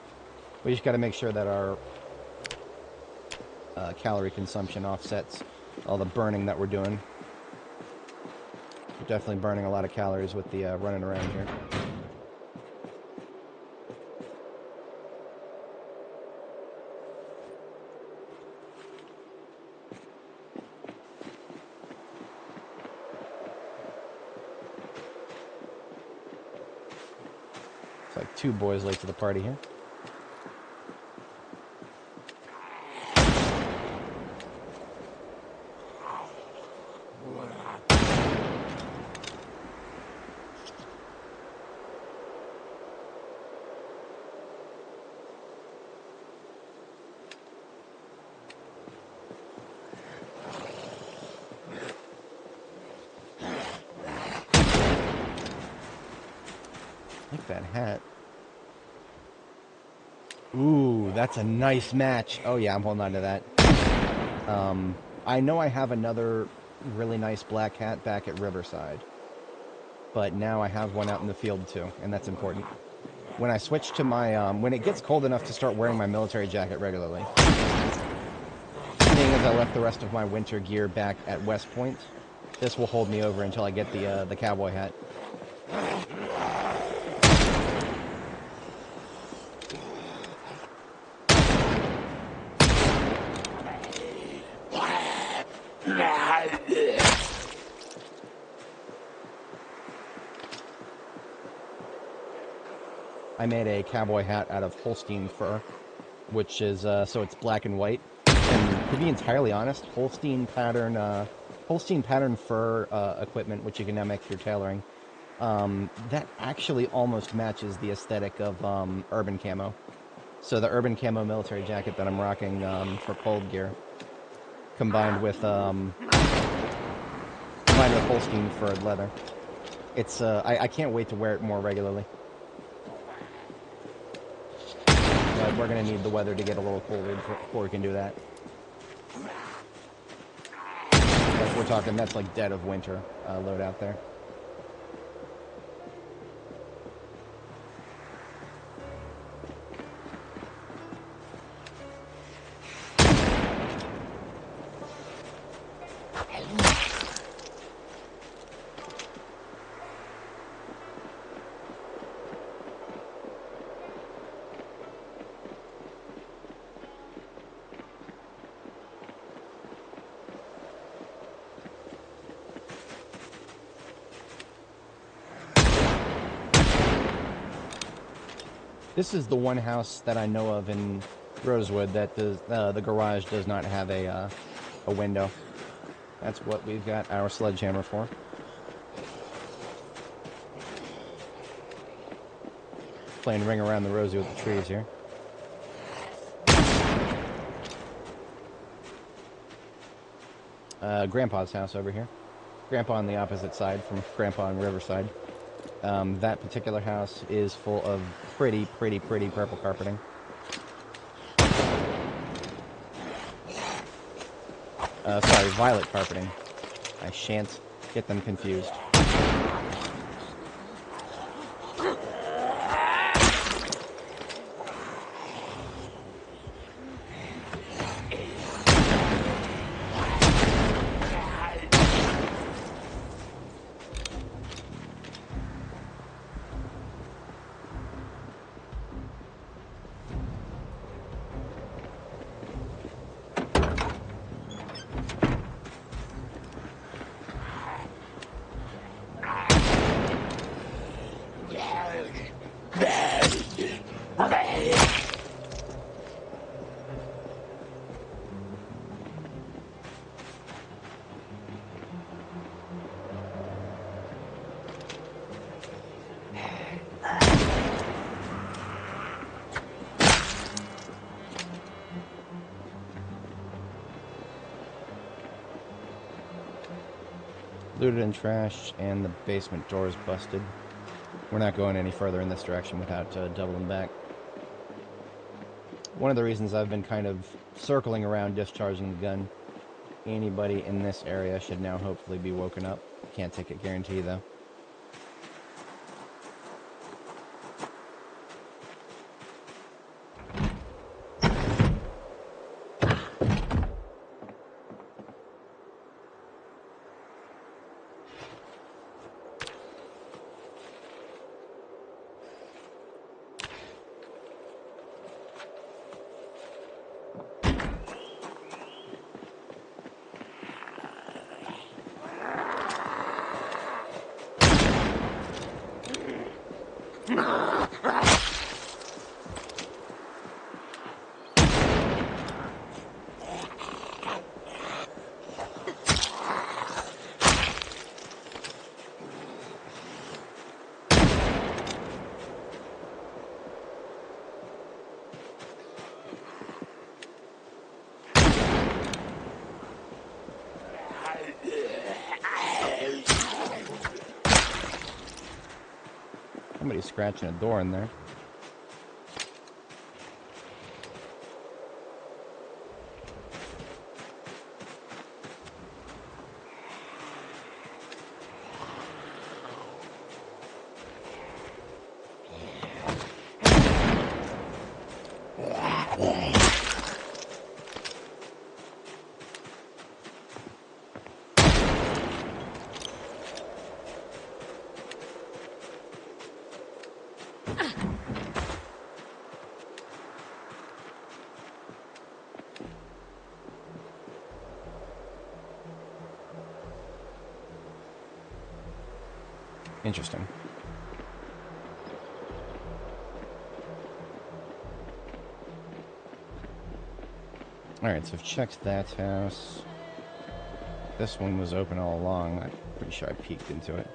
We just got to make sure that our calorie consumption offsets all the burning that we're doing. We're definitely burning a lot of calories with the running around here. It's like two boys late to the party here. like that hat. Ooh, that's a nice match. Oh yeah, I'm holding on to that. I know I have another really nice black hat back at Riverside, but now I have one out in the field too, and that's important. When I switch to my, when it gets cold enough to start wearing my military jacket regularly, seeing as I left the rest of my winter gear back at West Point, this will hold me over until I get the cowboy hat. I made a cowboy hat out of Holstein fur, which is, so it's black and white. And to be entirely honest, Holstein pattern fur equipment, which you can now make through tailoring, that actually almost matches the aesthetic of urban camo. So the urban camo military jacket that I'm rocking for cold gear, combined with Holstein furred leather. It's I can't wait to wear it more regularly. But we're gonna need the weather to get a little colder before we can do that. Like we're talking, that's like dead of winter load out there. This is the one house that I know of in Rosewood that does, the garage does not have a window. That's what we've got our sledgehammer for. Playing ring around the rosy with the trees here. Grandpa's house over here. Grandpa on the opposite side from Grandpa on Riverside. That particular house is full of pretty purple carpeting. Sorry, violet carpeting. I shan't get them confused. Looted and trashed, and the basement door is busted. We're not going any further in this direction without doubling back. One of the reasons I've been kind of circling around discharging the gun, anybody in this area should now hopefully be woken up. Can't take a guarantee though. Somebody's scratching a door in there. Interesting. Alright, so I've checked that house. This one was open all along. I'm pretty sure I peeked into it.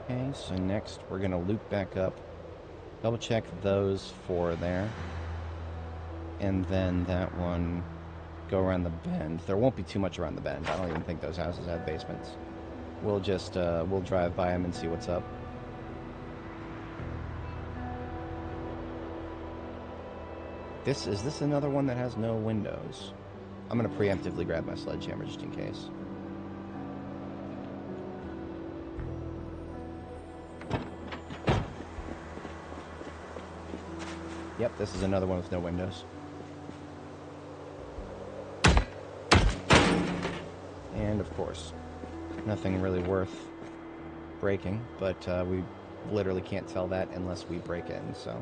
Okay, so next we're going to loop back up, double check those 4 there, and then that one, go around the bend. There won't be too much around the bend. I don't even think those houses have basements. We'll just, we'll drive by them and see what's up. Is this another one that has no windows? I'm going to preemptively grab my sledgehammer just in case. Yep, this is another one with no windows. And of course, nothing really worth breaking, but we literally can't tell that unless we break in, so...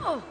Oh.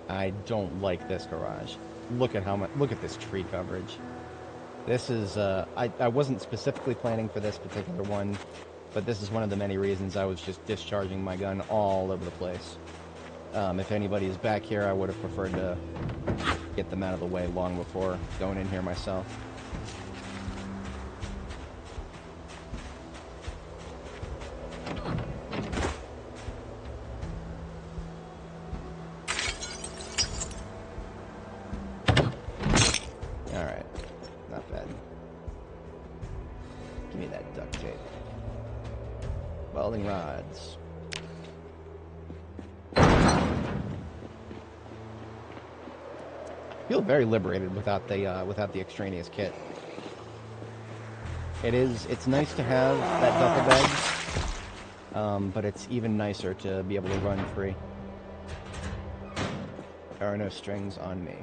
I don't like this garage. Look at how much. Look at this tree coverage. This is. I wasn't specifically planning for this particular one, but this is one of the many reasons I was just discharging my gun all over the place. If anybody is back here, I would have preferred to get them out of the way long before going in here myself. Alright. Not bad. Give me that duct tape. Welding rods. Feel very liberated without the extraneous kit. It's nice to have that duffel bag, but it's even nicer to be able to run free. There are no strings on me.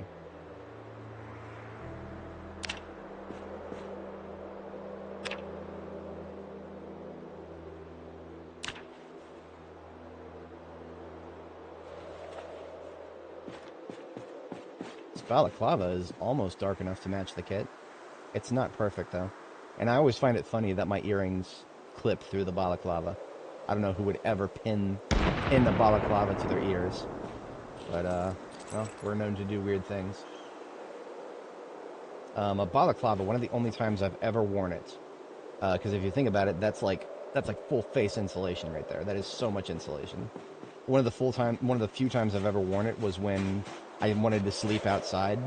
Balaclava is almost dark enough to match the kit. It's not perfect, though. And I always find it funny that my earrings clip through the balaclava. I don't know who would ever pin the balaclava to their ears. But, well, we're known to do weird things. A balaclava, one of the only times I've ever worn it. Because if you think about it, that's like full face insulation right there. That is so much insulation. One of the few times I've ever worn it was when I wanted to sleep outside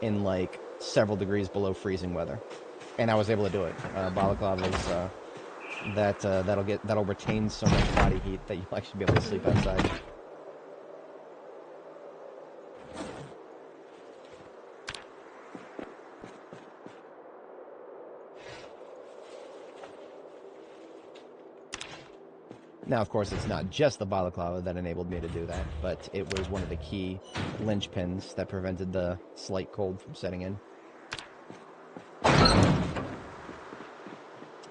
in like several degrees below freezing weather, and I was able to do it. Balaclavas that'll retain so much body heat that you'll actually be able to sleep outside. Now, of course, it's not just the balaclava that enabled me to do that, but it was one of the key linchpins that prevented the slight cold from setting in.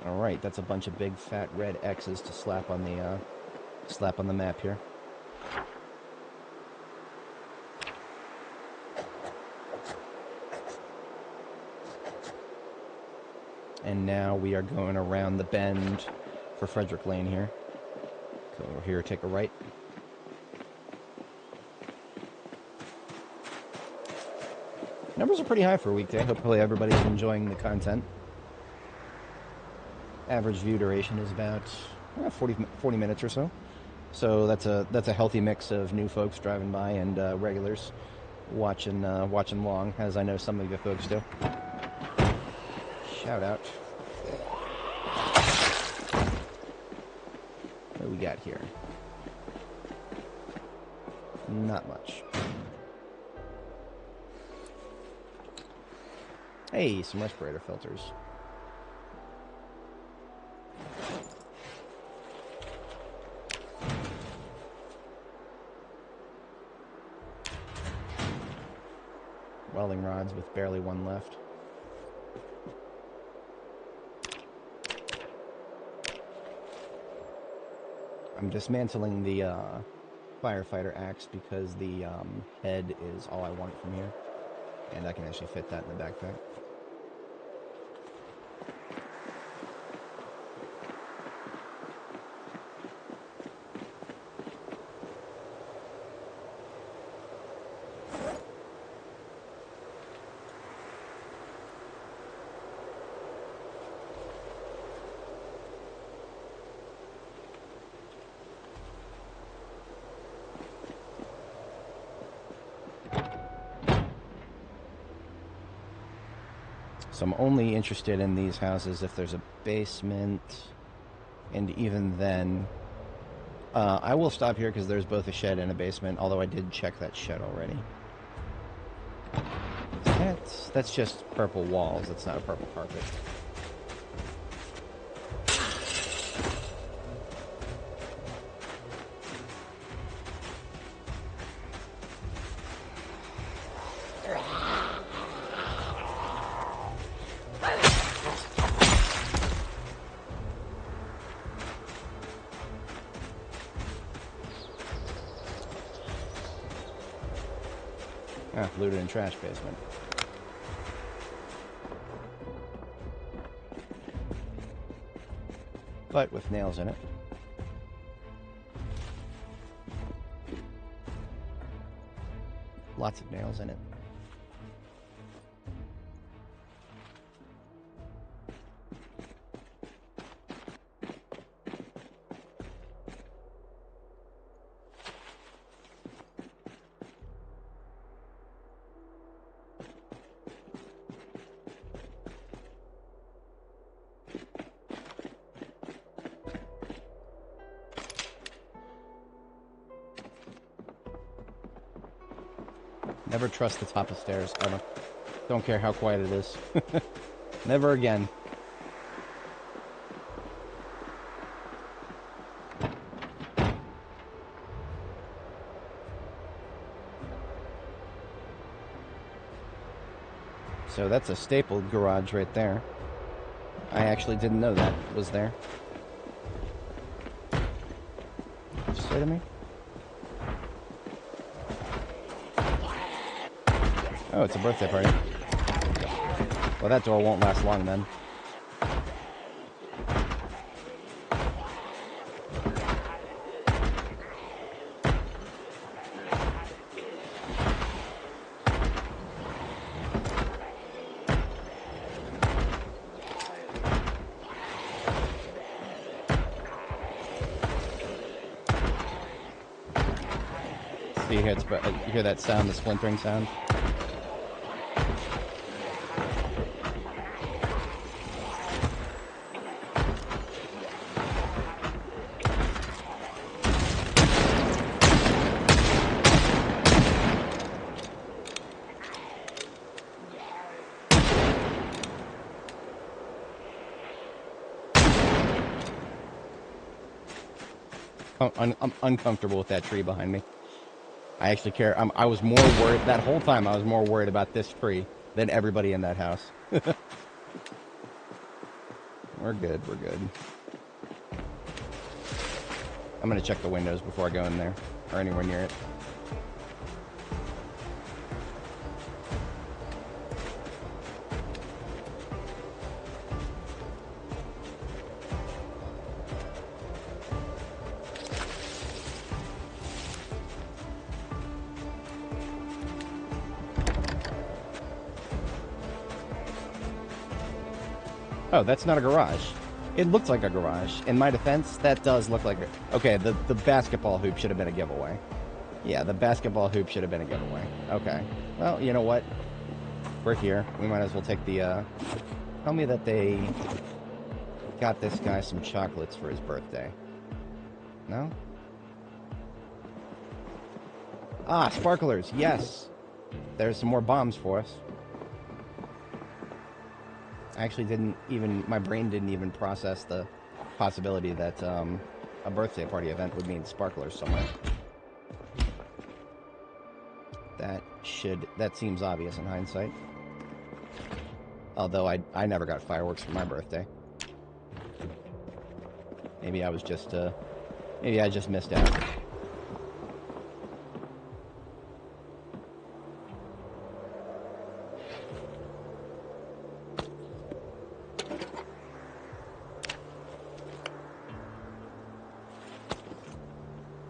Alright, that's a bunch of big, fat, red X's to slap on the map here. And now we are going around the bend for Frederick Lane here. Go over here, take a right. Numbers are pretty high for a weekday. Hopefully everybody's enjoying the content. Average view duration is about 40 minutes or so. So that's a healthy mix of new folks driving by and regulars watching along, as I know some of you folks do. Shout out. What do we got here? Not much. Hey, some respirator filters. Welding rods with barely one left. I'm dismantling the firefighter axe because the head is all I want from here. And I can actually fit that in the backpack. So I'm only interested in these houses if there's a basement, and even then, I will stop here because there's both a shed and a basement, although I did check that shed already. That's just purple walls, it's not a purple carpet. Looted and trash basement. But with nails in it. Lots of nails in it. Never trust the top of stairs, ever. Don't care how quiet it is. Never again. So that's a stapled garage right there. I actually didn't know that was there. What'd you say to me? Oh, it's a birthday party. Well, that door won't last long then. So you hear that sound, the splintering sound? I'm uncomfortable with that tree behind me. I actually care. I was more worried that whole time. I was more worried about this tree than everybody in that house. We're good. We're good. I'm gonna check the windows before I go in there or anywhere near it. Oh, that's not a garage. It looks like a garage. In my defense, that does look like it. Okay, the basketball hoop should have been a giveaway. Yeah, the basketball hoop should have been a giveaway. Okay. Well, you know what? We're here. We might as well take the, tell me that they got this guy some chocolates for his birthday. No? Ah, sparklers. Yes. There's some more bombs for us. I actually didn't even, my brain didn't even process the possibility that a birthday party event would mean sparklers somewhere. That seems obvious in hindsight. Although I never got fireworks for my birthday. Maybe I was just, maybe I just missed out.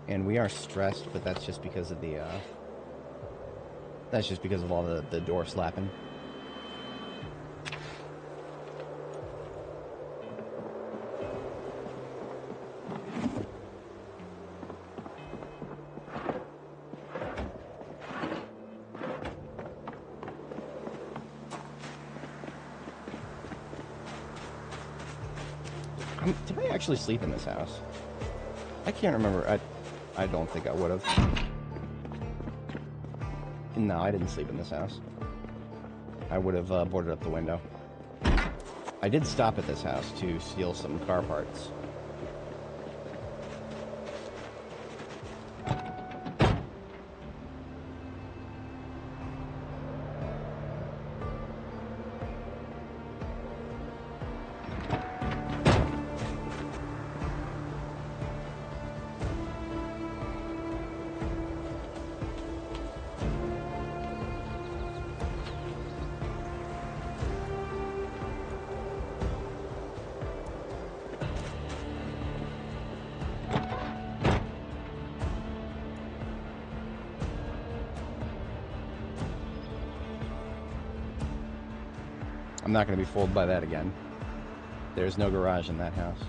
And we are stressed, but that's just because of the, that's just because of all the door slapping. Did I actually sleep in this house? I can't remember. I don't think I would have. No, I didn't sleep in this house. I would have boarded up the window. I did stop at this house to steal some car parts. I'm not going to be fooled by that again. There's no garage in that house.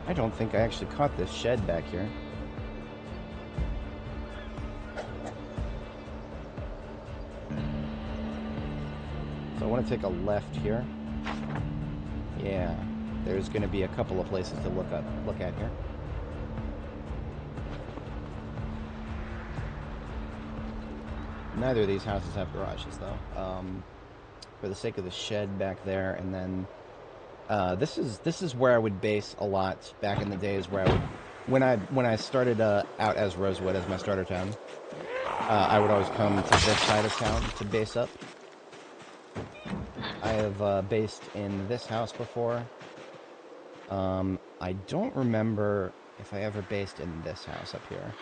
I don't think I actually caught this shed back here. So I want to take a left here. Yeah. there's going to be a couple of places to look at here. Neither of these houses have garages, though. For the sake of the shed back there, and then this is where I would base a lot back in the days where I would, when I started out as Rosewood as my starter town. I would always come to this side of town to base up. I have based in this house before. I don't remember if I ever based in this house up here.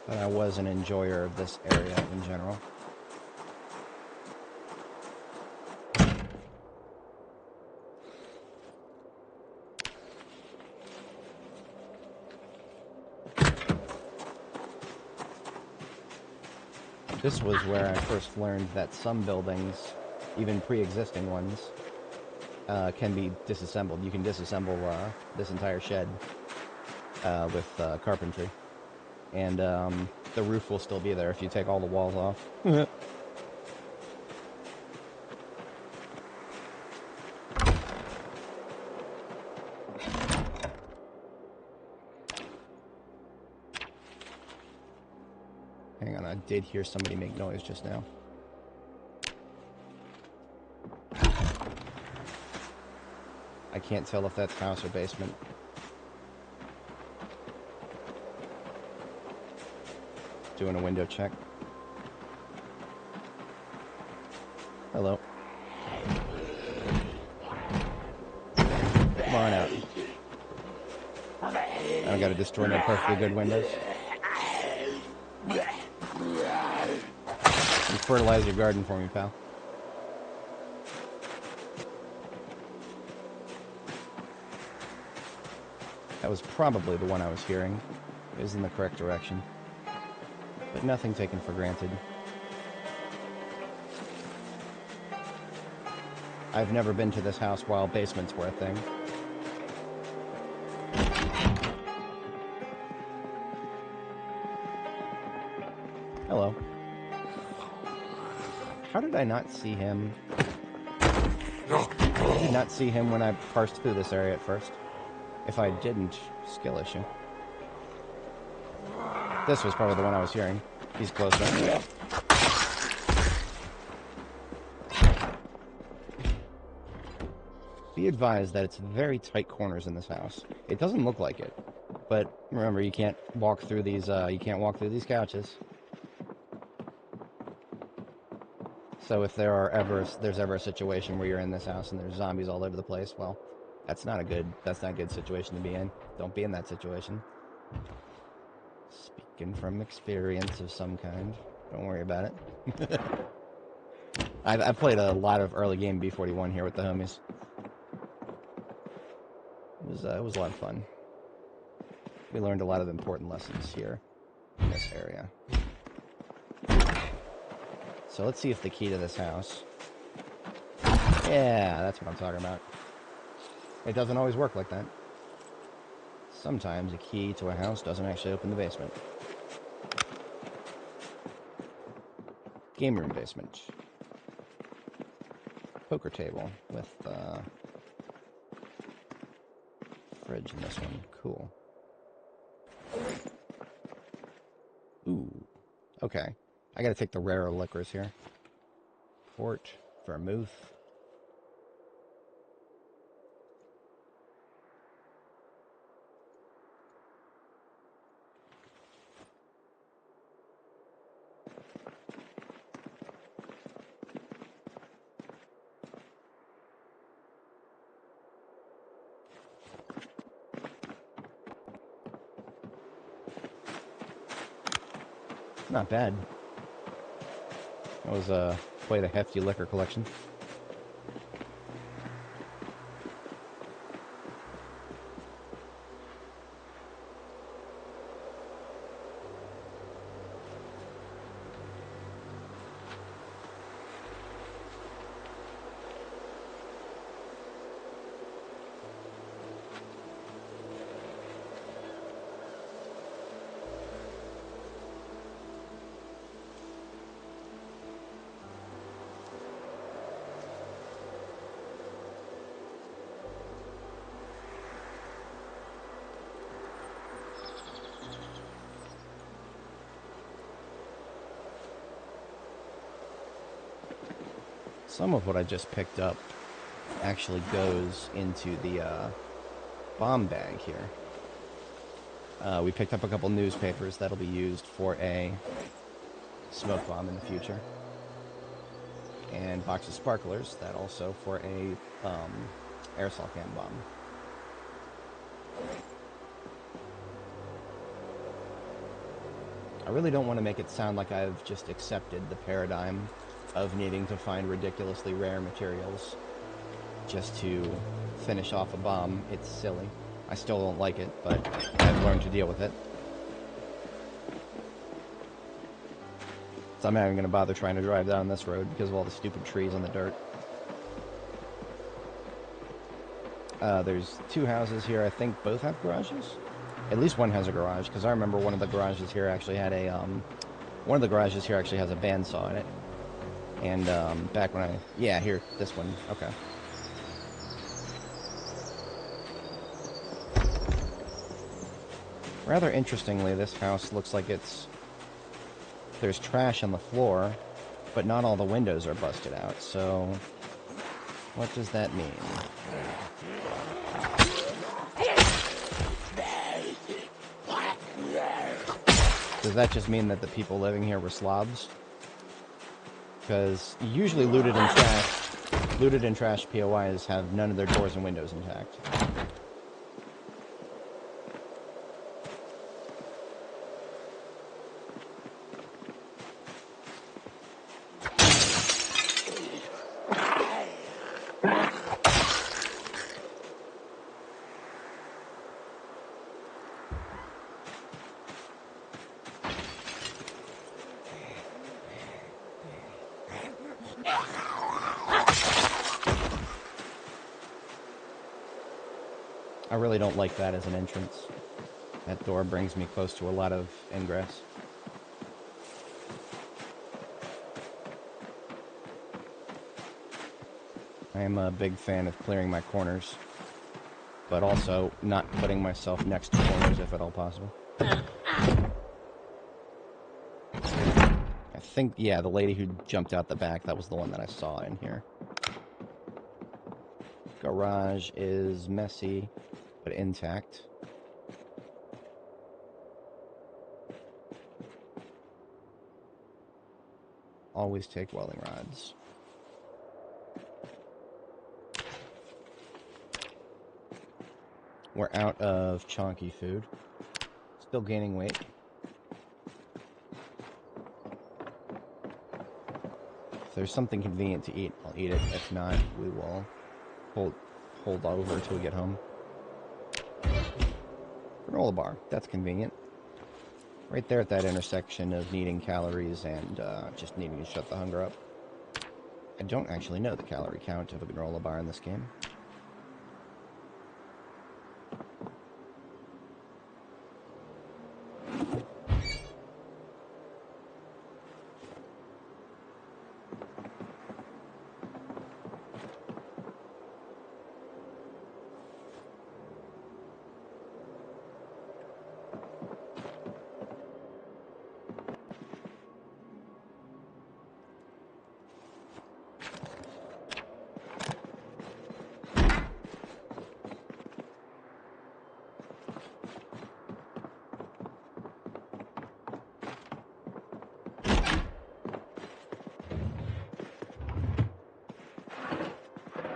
But I was an enjoyer of this area in general. This was where I first learned that some buildings, even pre-existing ones, can be disassembled. You can disassemble this entire shed with carpentry. And the roof will still be there if you take all the walls off. Hang on, I did hear somebody make noise just now. I can't tell if that's house or basement. Doing a window check. Hello. Come on out. I gotta destroy my perfectly good windows. You fertilize your garden for me, pal. That was probably the one I was hearing. It was in the correct direction. But nothing taken for granted. I've never been to this house while basements were a thing. Hello. How did I not see him? I did not see him when I parsed through this area at first. If I didn't, skill issue. This was probably the one I was hearing. He's closer. Be advised that it's very tight corners in this house. It doesn't look like it, but remember, you can't walk through these. You can't walk through these couches. So if there's ever a situation where you're in this house and there's zombies all over the place, well, that's not a good situation to be in. Don't be in that situation. Speaking from experience of some kind. Don't worry about it. I played a lot of early game B41 here with the homies. It was a lot of fun. We learned a lot of important lessons here in this area. So let's see if the key to this house... Yeah, that's what I'm talking about. It doesn't always work like that. Sometimes a key to a house doesn't actually open the basement. Game room basement. Poker table with fridge in this one. Cool. Ooh. Okay. I gotta take the rarer liquors here. Port, vermouth. Not bad. That was quite a hefty liquor collection. Some of what I just picked up actually goes into the bomb bag here. We picked up a couple newspapers that'll be used for a smoke bomb in the future. And box of sparklers, that also for a aerosol can bomb. I really don't want to make it sound like I've just accepted the paradigm of needing to find ridiculously rare materials just to finish off a bomb. It's silly. I still don't like it, but I've learned to deal with it. So I'm not even going to bother trying to drive down this road because of all the stupid trees on the dirt. There's two houses here. I think both have garages. At least one has a garage, because I remember one of the garages here actually had a, one of the garages here actually has a bandsaw in it. And, back when yeah, here, this one, okay. Rather interestingly, this house looks like there's trash on the floor, but not all the windows are busted out, so what does that mean? Does that just mean that the people living here were slobs? Because usually looted and trash POIs have none of their doors and windows intact. I really don't like that as an entrance. That door brings me close to a lot of ingress. I am a big fan of clearing my corners, but also not putting myself next to corners if at all possible. I think, yeah, the lady who jumped out the back, that was the one that I saw in here. Garage is messy, but intact. Always take welding rods. We're out of chonky food. Still gaining weight. If there's something convenient to eat, I'll eat it. If not, we will hold over until we get home. Granola bar. That's convenient. Right there at that intersection of needing calories and just needing to shut the hunger up. I don't actually know the calorie count of a granola bar in this game.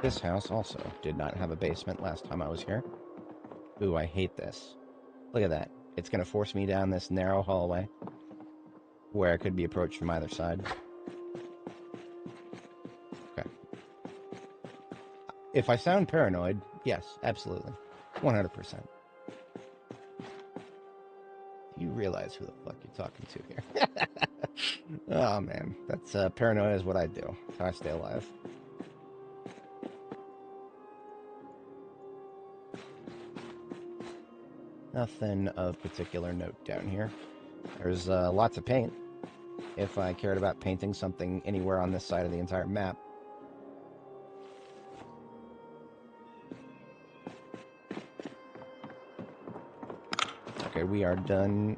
This house also did not have a basement last time I was here. Ooh, I hate this. Look at that. It's going to force me down this narrow hallway where I could be approached from either side. Okay. If I sound paranoid, yes, absolutely. 100%. You realize who the fuck you're talking to here. Oh, man. That's paranoia is what I do. That's how I stay alive. Nothing of particular note down here. There's lots of paint. If I cared about painting something anywhere on this side of the entire map. Okay, we are done.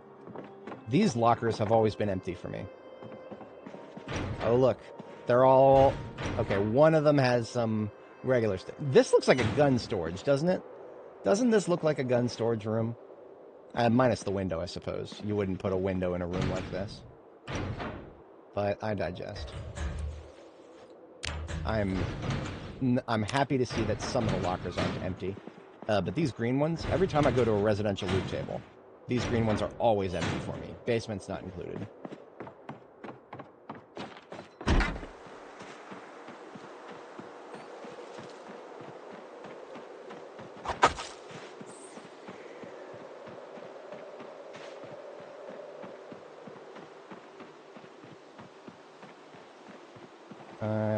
These lockers have always been empty for me. Oh, look. They're all... Okay, one of them has some regular stuff. This looks like a gun storage, doesn't it? Doesn't this look like a gun storage room? Minus the window, I suppose. You wouldn't put a window in a room like this. But I digest. I'm happy to see that some of the lockers aren't empty. But these green ones, every time I go to a residential loot table, these green ones are always empty for me. Basement's not included.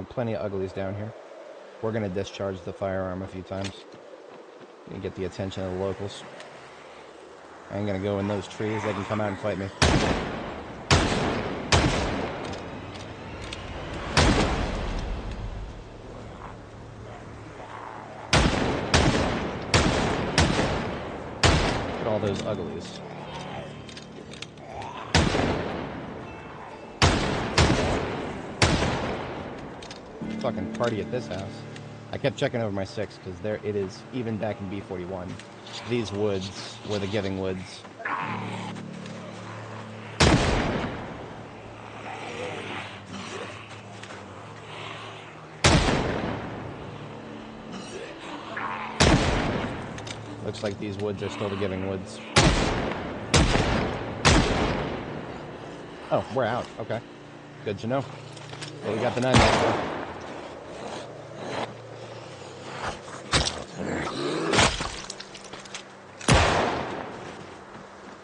Plenty of uglies down here. We're going to discharge the firearm a few times and get the attention of the locals. I ain't going to go in those trees. They can come out and fight me. Look at all those uglies. Fucking party at this house. I kept checking over my 6 because there it is, even back in B41. These woods were the giving woods. Looks like these woods are still the giving woods. Oh, we're out. Okay. Good to know. Well, we got the 9mm.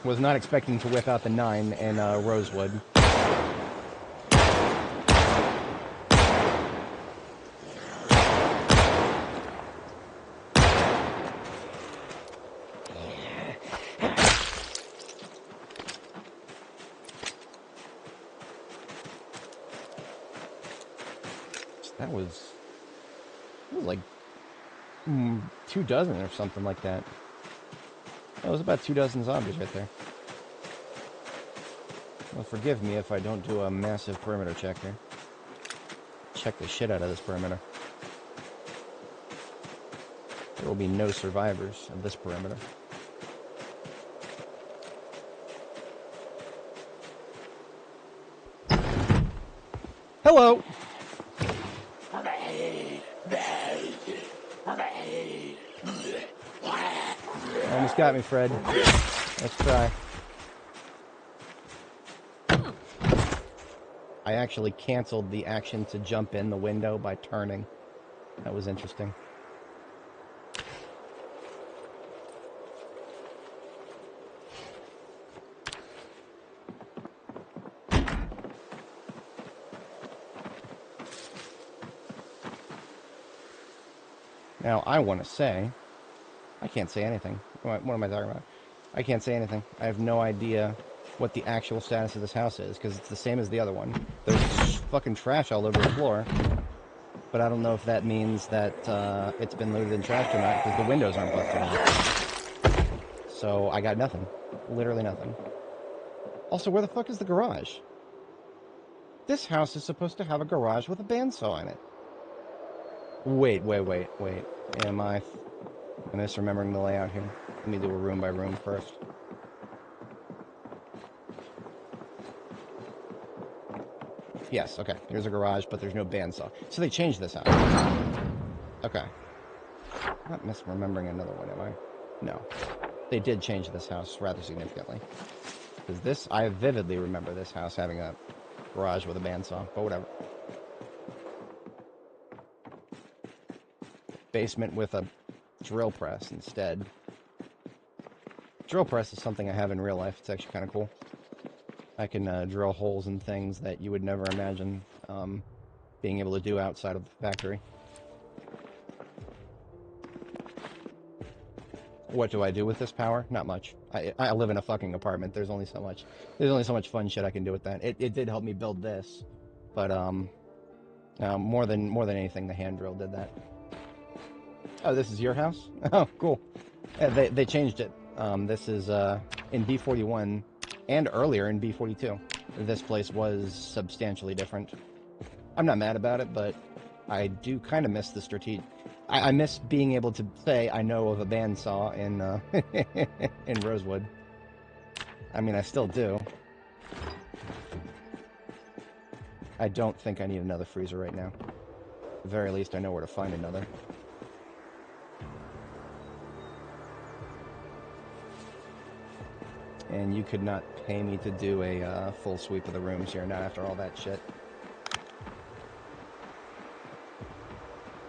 Was not expecting to whip out the 9 in Rosewood. That was like 2 dozen or something like that. That was about 2 dozen zombies right there. Well, forgive me if I don't do a massive perimeter check here. Check the shit out of this perimeter. There will be no survivors of this perimeter. Hello! Almost got me, Fred. Let's try. I actually canceled the action to jump in the window by turning. That was interesting. Now, I want to say... I can't say anything. What am I talking about? I can't say anything. I have no idea what the actual status of this house is, because it's the same as the other one. There's fucking trash all over the floor. But I don't know if that means that it's been looted and trashed or not, because the windows aren't busted out. So I got nothing. Literally nothing. Also, where the fuck is the garage? This house is supposed to have a garage with a bandsaw in it. Wait. Am I misremembering the layout here? Let me do a room by room first. Yes, okay. Here's a garage, but there's no bandsaw. So they changed this house. Okay. I'm not misremembering another one, am I? No. They did change this house rather significantly. Because this, I vividly remember this house having a garage with a bandsaw, but whatever. Basement with a drill press instead. Drill press is something I have in real life. It's actually kind of cool. I can drill holes in things that you would never imagine being able to do outside of the factory. What do I do with this power? Not much. I live in a fucking apartment. There's only so much fun shit I can do with that. It did help me build this, but more than anything, the hand drill did that. Oh, this is your house? Oh, cool. Yeah, they changed it. This is in B41 and earlier in B42. This place was substantially different. I'm not mad about it, but I do kind of miss the strategic. I miss being able to say I know of a bandsaw in in Rosewood. I mean, I still do. I don't think I need another freezer right now. At the very least, I know where to find another. And you could not pay me to do a full sweep of the rooms here, not after all that shit.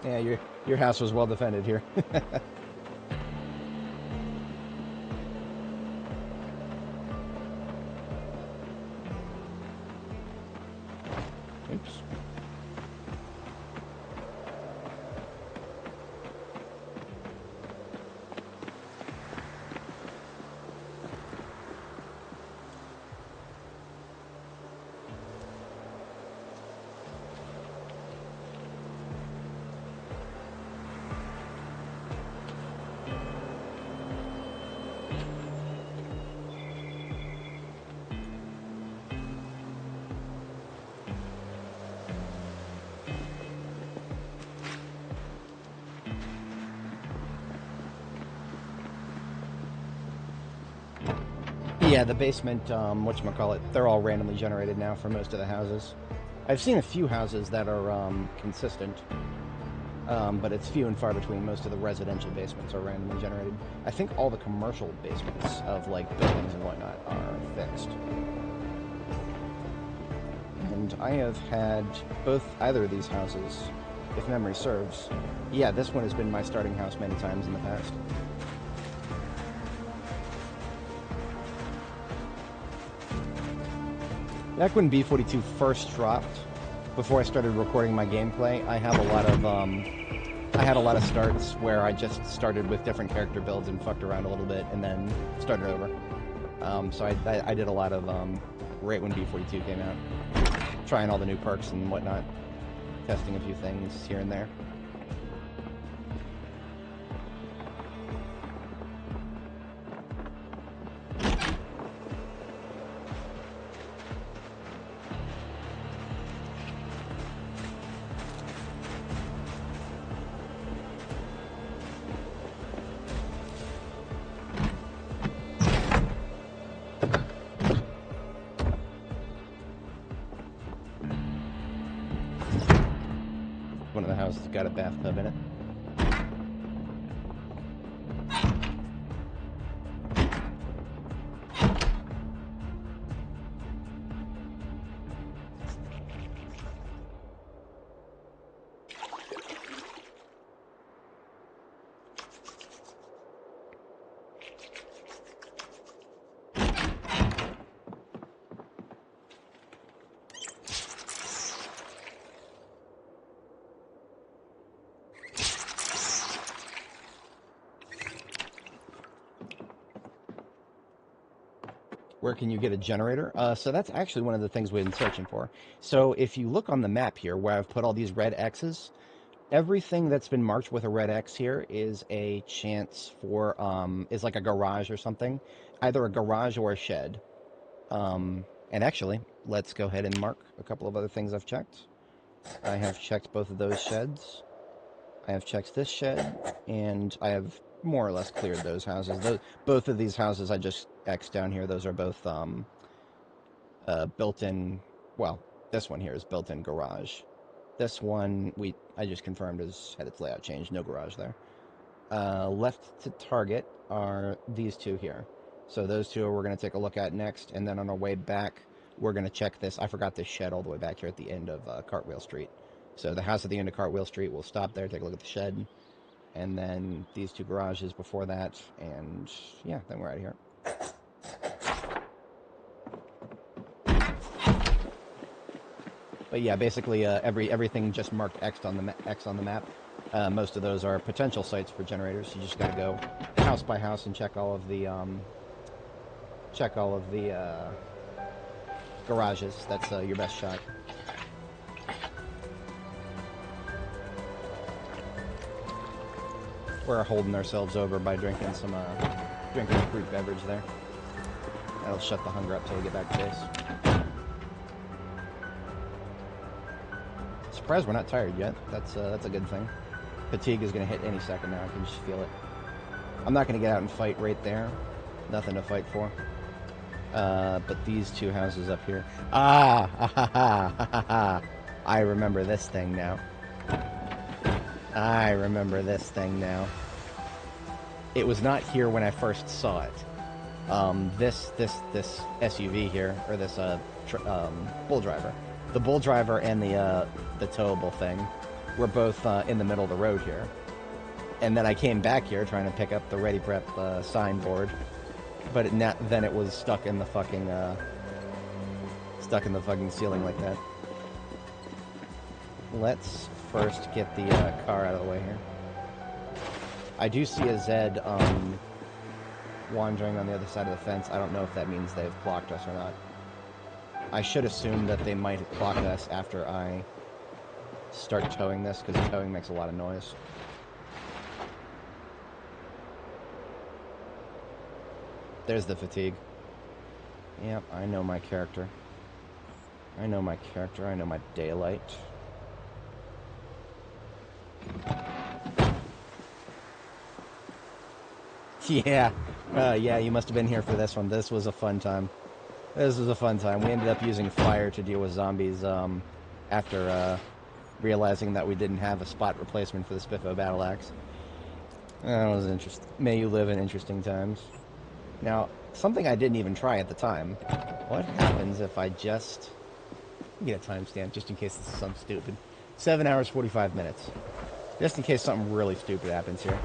Yeah, your house was well defended here. Oops. Yeah, the basement, whatchamacallit, they're all randomly generated now for most of the houses. I've seen a few houses that are consistent, but it's few and far between. Most of the residential basements are randomly generated. I think all the commercial basements of, like, buildings and whatnot are fixed. And I have had either of these houses, if memory serves. Yeah, this one has been my starting house many times in the past. Back when B42 first dropped, before I started recording my gameplay, I had a lot of starts where I just started with different character builds and fucked around a little bit and then started over. So I did a lot of right when B42 came out, trying all the new perks and whatnot, testing a few things here and there. One of the houses got a bathtub in it. Where can you get a generator? So that's actually one of the things we've been searching for. So if you look on the map here, where I've put all these red X's, everything that's been marked with a red X here is a chance for, is like a garage or something. Either a garage or a shed. And actually, let's go ahead and mark a couple of other things I've checked. I have checked both of those sheds. I have checked this shed, and I have more or less cleared those houses. Both of these houses I just X'd down here, those are both built-in, well, this one here is built-in garage. This one, I just confirmed had its layout changed, no garage there. Left to target are these two here. So those two we're going to take a look at next, and then on our way back, we're going to check this. I forgot this shed all the way back here at the end of Cartwheel Street. So the house at the end of Cartwheel Street, we'll stop there, take a look at the shed, and then these two garages before that, and yeah, then we're out of here. But yeah, basically everything just marked X on the map. Most of those are potential sites for generators. You just got to go house by house and check all of the garages. That's your best shot. We're holding ourselves over by drinking a fruit beverage there. That'll shut the hunger up till we get back to base. surprised we're not tired yet. That's a good thing. Fatigue is going to hit any second now. I can just feel it. I'm not going to get out and fight right there. Nothing to fight for. But these two houses up here. I remember this thing now. I remember this thing now. It was not here when I first saw it. This SUV here, or this bull driver. The bull driver and the towable thing were both in the middle of the road here. And then I came back here trying to pick up the Ready Prep signboard, but then it was stuck in the fucking ceiling like that. Let's first get the car out of the way here. I do see a Zed wandering on the other side of the fence. I don't know if that means they've clocked us or not. I should assume that they might have clocked us after I start towing this, because towing makes a lot of noise. There's the fatigue. Yep, I know my character. I know my character. I know my daylight. Yeah. Yeah, you must have been here for this one. This was a fun time. This was a fun time. We ended up using fire to deal with zombies after realizing that we didn't have a spot replacement for the Spiffo battle axe. That was interesting. May you live in interesting times. Now, something I didn't even try at the time. What happens if I just... get a timestamp just in case this is something stupid. 7 hours, 45 minutes. Just in case something really stupid happens here.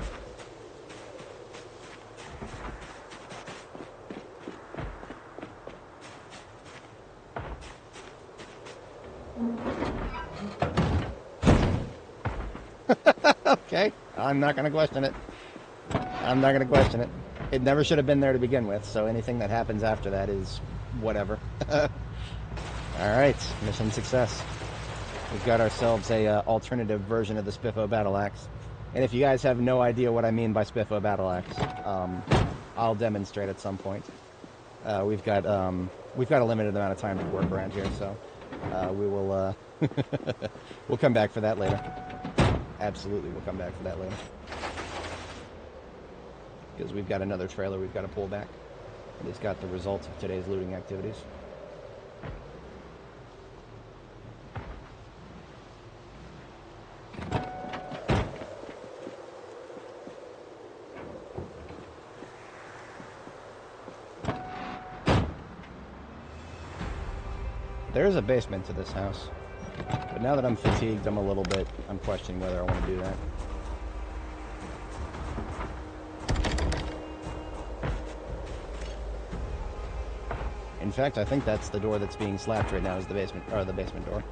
Okay, I'm not going to question it. I'm not going to question it. It never should have been there to begin with, so anything that happens after that is whatever. Alright, mission success. We've got ourselves a alternative version of the Spiffo battle axe. And if you guys have no idea what I mean by Spiffo battle axe, I'll demonstrate at some point. We've got a limited amount of time to work around here, so we will we'll come back for that later. Absolutely, we'll come back for that later. Because we've got another trailer we've got to pull back. It's got the results of today's looting activities. There is a basement to this house, but now that I'm fatigued, I'm questioning whether I want to do that. In fact, I think that's the door that's being slapped right now, is the basement, or the basement door.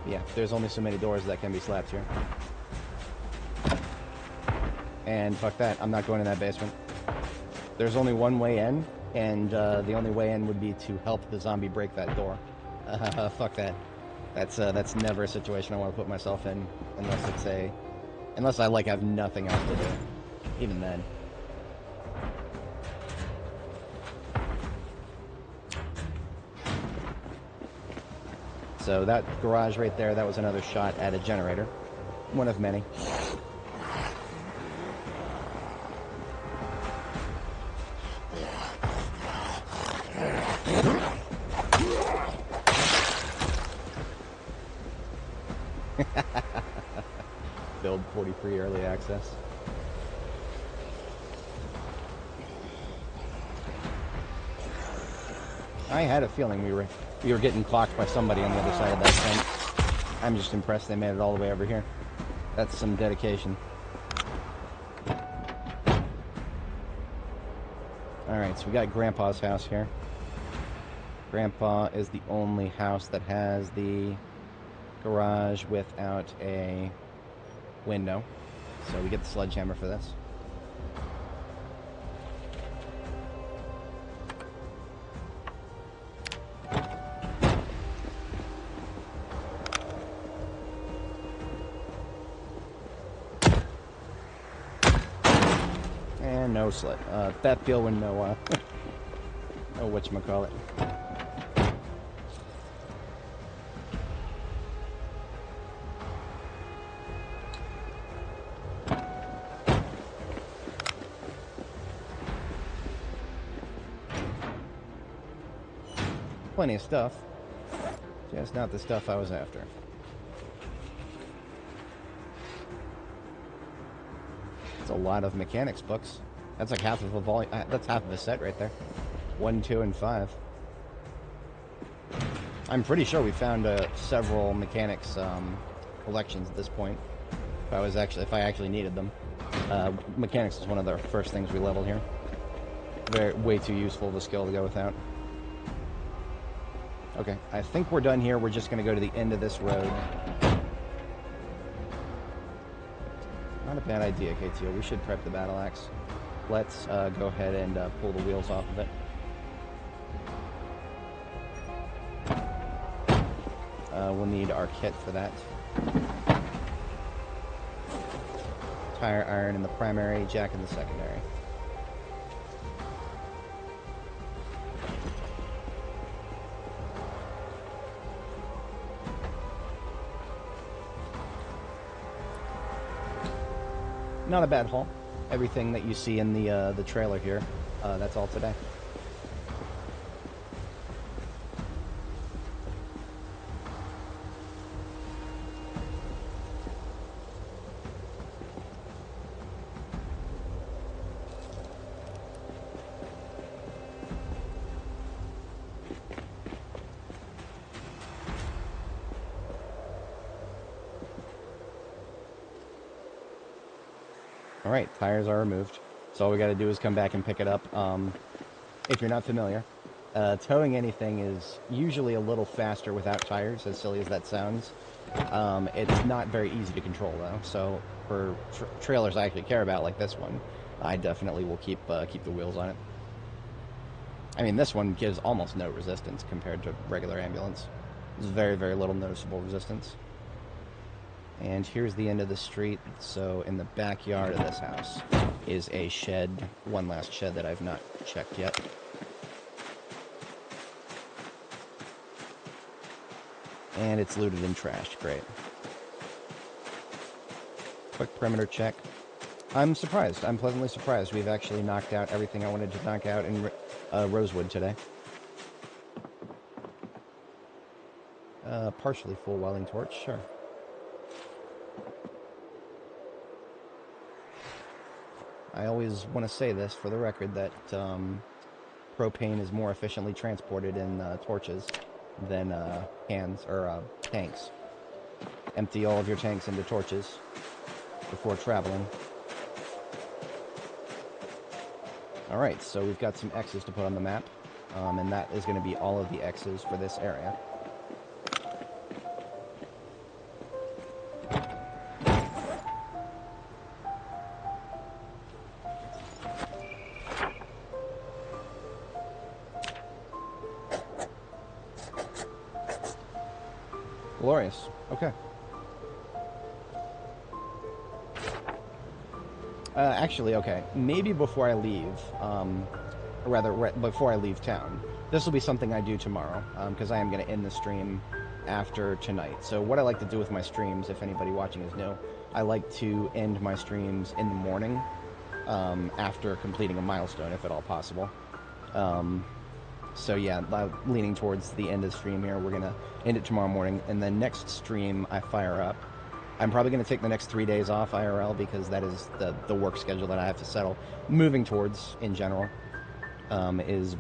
Yeah, there's only so many doors that can be slapped here. And fuck that, I'm not going in that basement. There's only one way in, and the only way in would be to help the zombie break that door. Fuck that. That's never a situation I want to put myself in, unless I like have nothing else to do. Even then. So that garage right there, that was another shot at a generator. One of many. Build 43 early access. I had a feeling we were getting clocked by somebody on the other side of that fence. I'm just impressed they made it all the way over here. That's some dedication. Alright, so we got Grandpa's house here. Grandpa is the only house that has the garage without a window. So we get the sledgehammer for this. And no sled. That deal with no, no whatchamacallit. plenty of stuff. Just not the stuff I was after. It's a lot of mechanics books. That's like half of a volume. That's half of a set right there. 1, 2, and 5. I'm pretty sure we found several mechanics collections at this point. If I actually needed them. Mechanics is one of the first things we leveled here. Way too useful of a skill to go without. Okay, I think we're done here. We're just going to go to the end of this road. Not a bad idea, KTO. We should prep the battle axe. Let's go ahead and pull the wheels off of it. We'll need our kit for that. Tire iron in the primary, jack in the secondary. Not a bad haul. Everything that you see in the trailer here, that's all today. Alright, tires are removed. So all we gotta do is come back and pick it up. If you're not familiar, towing anything is usually a little faster without tires, as silly as that sounds. It's not very easy to control though, so for trailers I actually care about, like this one, I definitely will keep the wheels on it. I mean, this one gives almost no resistance compared to regular ambulance. There's very, very little noticeable resistance. And here's the end of the street, so in the backyard of this house is a shed, one last shed that I've not checked yet. And it's looted and trashed, great. Quick perimeter check. I'm surprised, I'm pleasantly surprised. We've actually knocked out everything I wanted to knock out in Rosewood today. Partially full welding torch, sure. I always want to say this for the record that propane is more efficiently transported in torches than cans or tanks. Empty all of your tanks into torches before traveling. Alright, so we've got some X's to put on the map, and that is going to be all of the X's for this area. Glorious. Okay. Actually, okay. Maybe before I leave, before I leave town. This will be something I do tomorrow, because I am going to end the stream after tonight. So what I like to do with my streams, if anybody watching is new, I like to end my streams in the morning, after completing a milestone, if at all possible. So yeah, leaning towards the end of the stream here. We're going to end it tomorrow morning, and then next stream I fire up. I'm probably going to take the next 3 days off IRL, because that is the work schedule that I have to settle. Moving towards, in general, is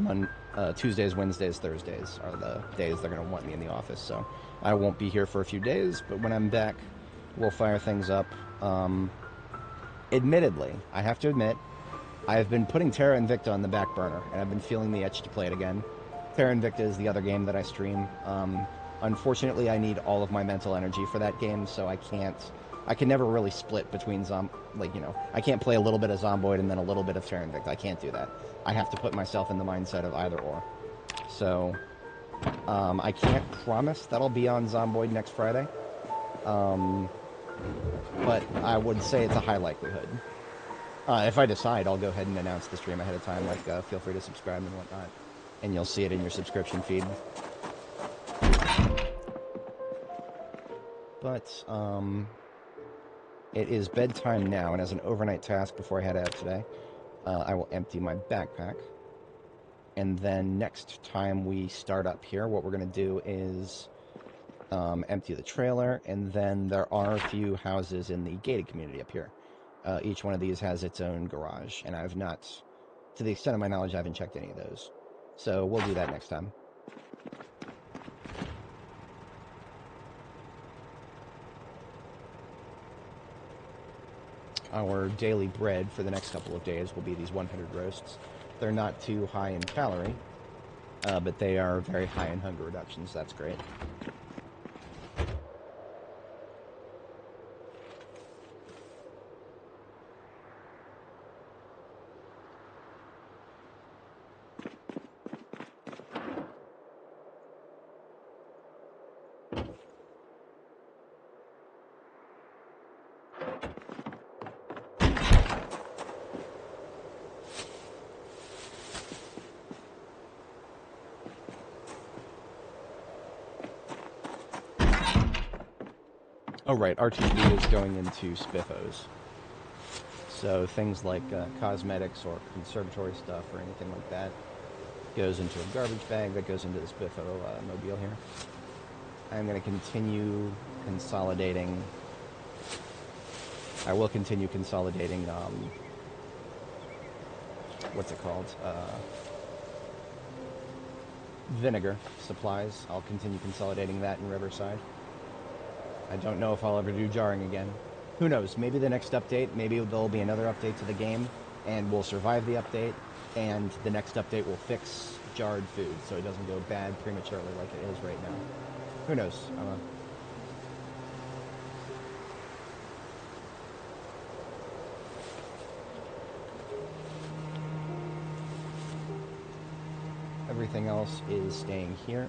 Tuesdays, Wednesdays, Thursdays are the days they're going to want me in the office. So I won't be here for a few days, but when I'm back, we'll fire things up. Admittedly, I have to admit, I have been putting Terra Invicta on the back burner, and I've been feeling the itch to play it again. Terra Invicta is the other game that I stream. Unfortunately, I need all of my mental energy for that game, so I can never really split between I can't play a little bit of Zomboid and then a little bit of Terra Invicta. I can't do that. I have to put myself in the mindset of either or. So, I can't promise that I'll be on Zomboid next Friday. But I would say it's a high likelihood. If I decide, I'll go ahead and announce the stream ahead of time, feel free to subscribe and whatnot, and you'll see it in your subscription feed. But, it is bedtime now, and as an overnight task before I head out today, I will empty my backpack. And then next time we start up here, what we're going to do is empty the trailer, and then there are a few houses in the gated community up here. Each one of these has its own garage, and I've not, to the extent of my knowledge, I haven't checked any of those. So we'll do that next time. Our daily bread for the next couple of days will be these 100 roasts. They're not too high in calorie, but they are very high in hunger reduction, so that's great. Oh, right, RTB is going into spiffos. So things like cosmetics or conservatory stuff or anything like that goes into a garbage bag that goes into the spiffo mobile here. I'm going to continue consolidating. I will continue consolidating, what's it called? Vinegar supplies. I'll continue consolidating that in Riverside. I don't know if I'll ever do jarring again. Who knows? Maybe the next update, maybe there'll be another update to the game, and we'll survive the update, and the next update will fix jarred food, so it doesn't go bad prematurely like it is right now. Who knows? Everything else is staying here.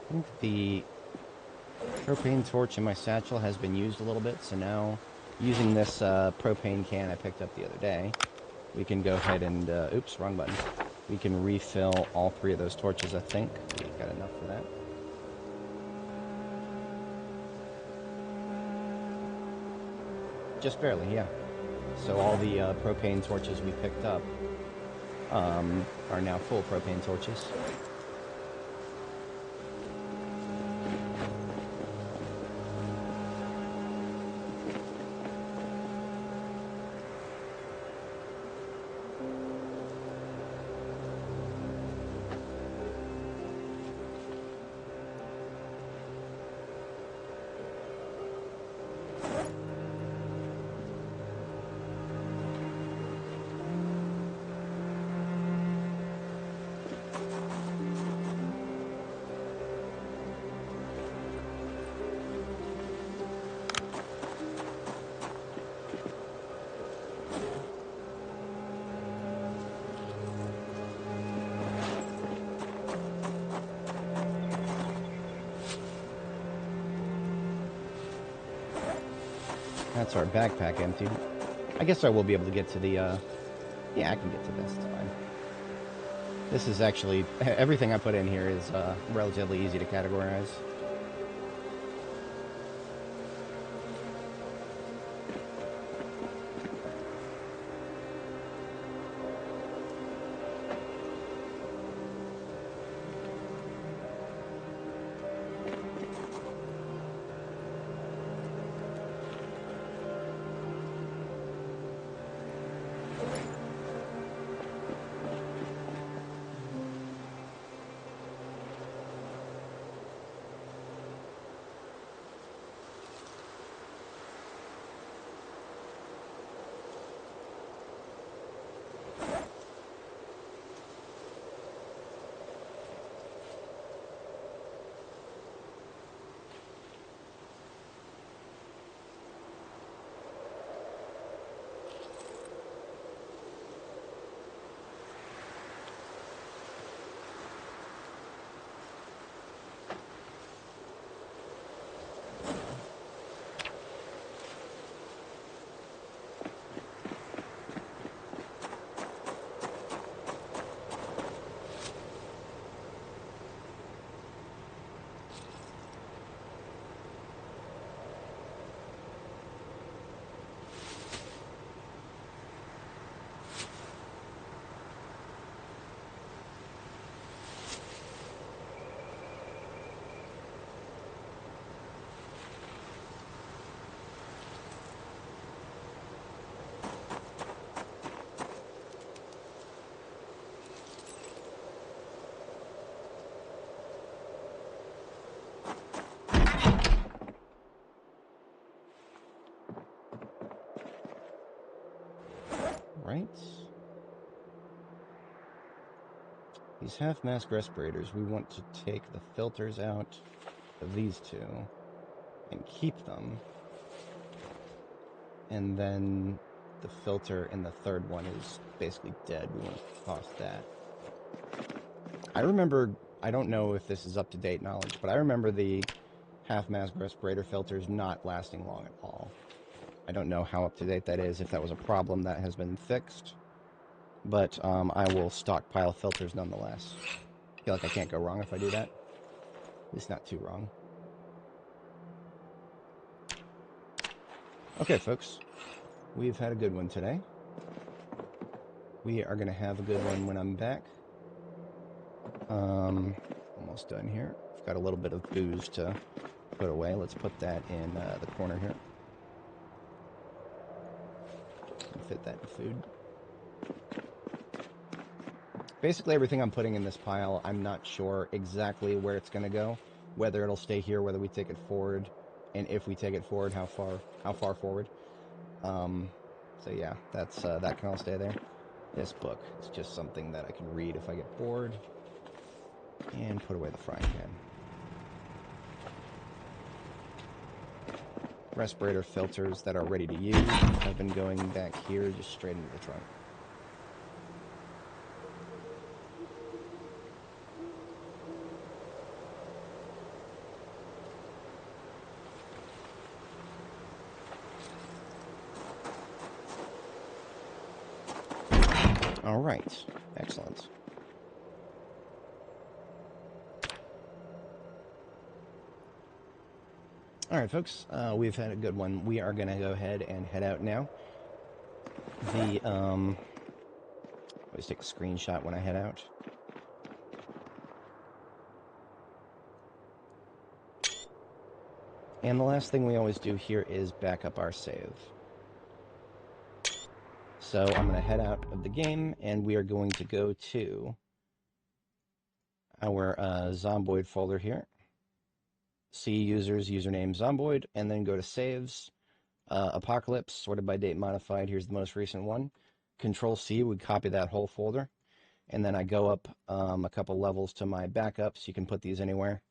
I think the propane torch in my satchel has been used a little bit, so now using this propane can I picked up the other day, we can go ahead and, oops, wrong button. We can refill all 3 of those torches, I think. We've got enough for that. Just barely, yeah. So all the propane torches we picked up are now full propane torches. That's our backpack emptied. I guess I will be able to get to the, yeah, I can get to this, it's fine. This is actually, everything I put in here is relatively easy to categorize. these half-mask respirators, we want to take the filters out of these two and keep them. And then the filter in the third one is basically dead. We want to toss that. I remember, I don't know if this is up-to-date knowledge, but I remember the half-mask respirator filters not lasting long at all. I don't know how up-to-date that is, if that was a problem that has been fixed, but I will stockpile filters nonetheless. I feel like I can't go wrong if I do that. It's not too wrong. Okay, folks. We've had a good one today. We are going to have a good one when I'm back. Almost done here. I've got a little bit of booze to put away. Let's put that in the corner here. Fit that in food. Basically everything I'm putting in this pile, I'm not sure exactly where it's going to go. Whether it'll stay here, whether we take it forward, and if we take it forward, how far forward. So yeah, that's that can all stay there. This book is just something that I can read if I get bored. And put away the frying pan. Respirator filters that are ready to use have been going back here, just straight into the trunk. All right, excellent. All right, folks, we've had a good one. We are going to go ahead and head out now. Always take a screenshot when I head out. And the last thing we always do here is back up our save. So I'm going to head out of the game, and we are going to go to our Zomboid folder here. See users, username Zomboid, and then go to saves. Apocalypse, sorted by date modified. Here's the most recent one. Control-C would copy that whole folder. And then I go up a couple levels to my backups. You can put these anywhere.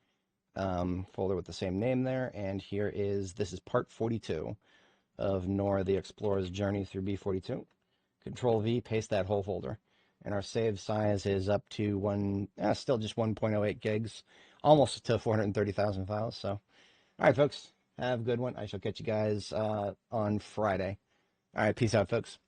Folder with the same name there. And here is, this is part 42 of Nora the Explorer's journey through B42. Control-V, paste that whole folder. And our save size is up to still just 1.08 gigs. Almost to 430,000 files. So, all right, folks. Have a good one. I shall catch you guys on Friday. All right, peace out, folks.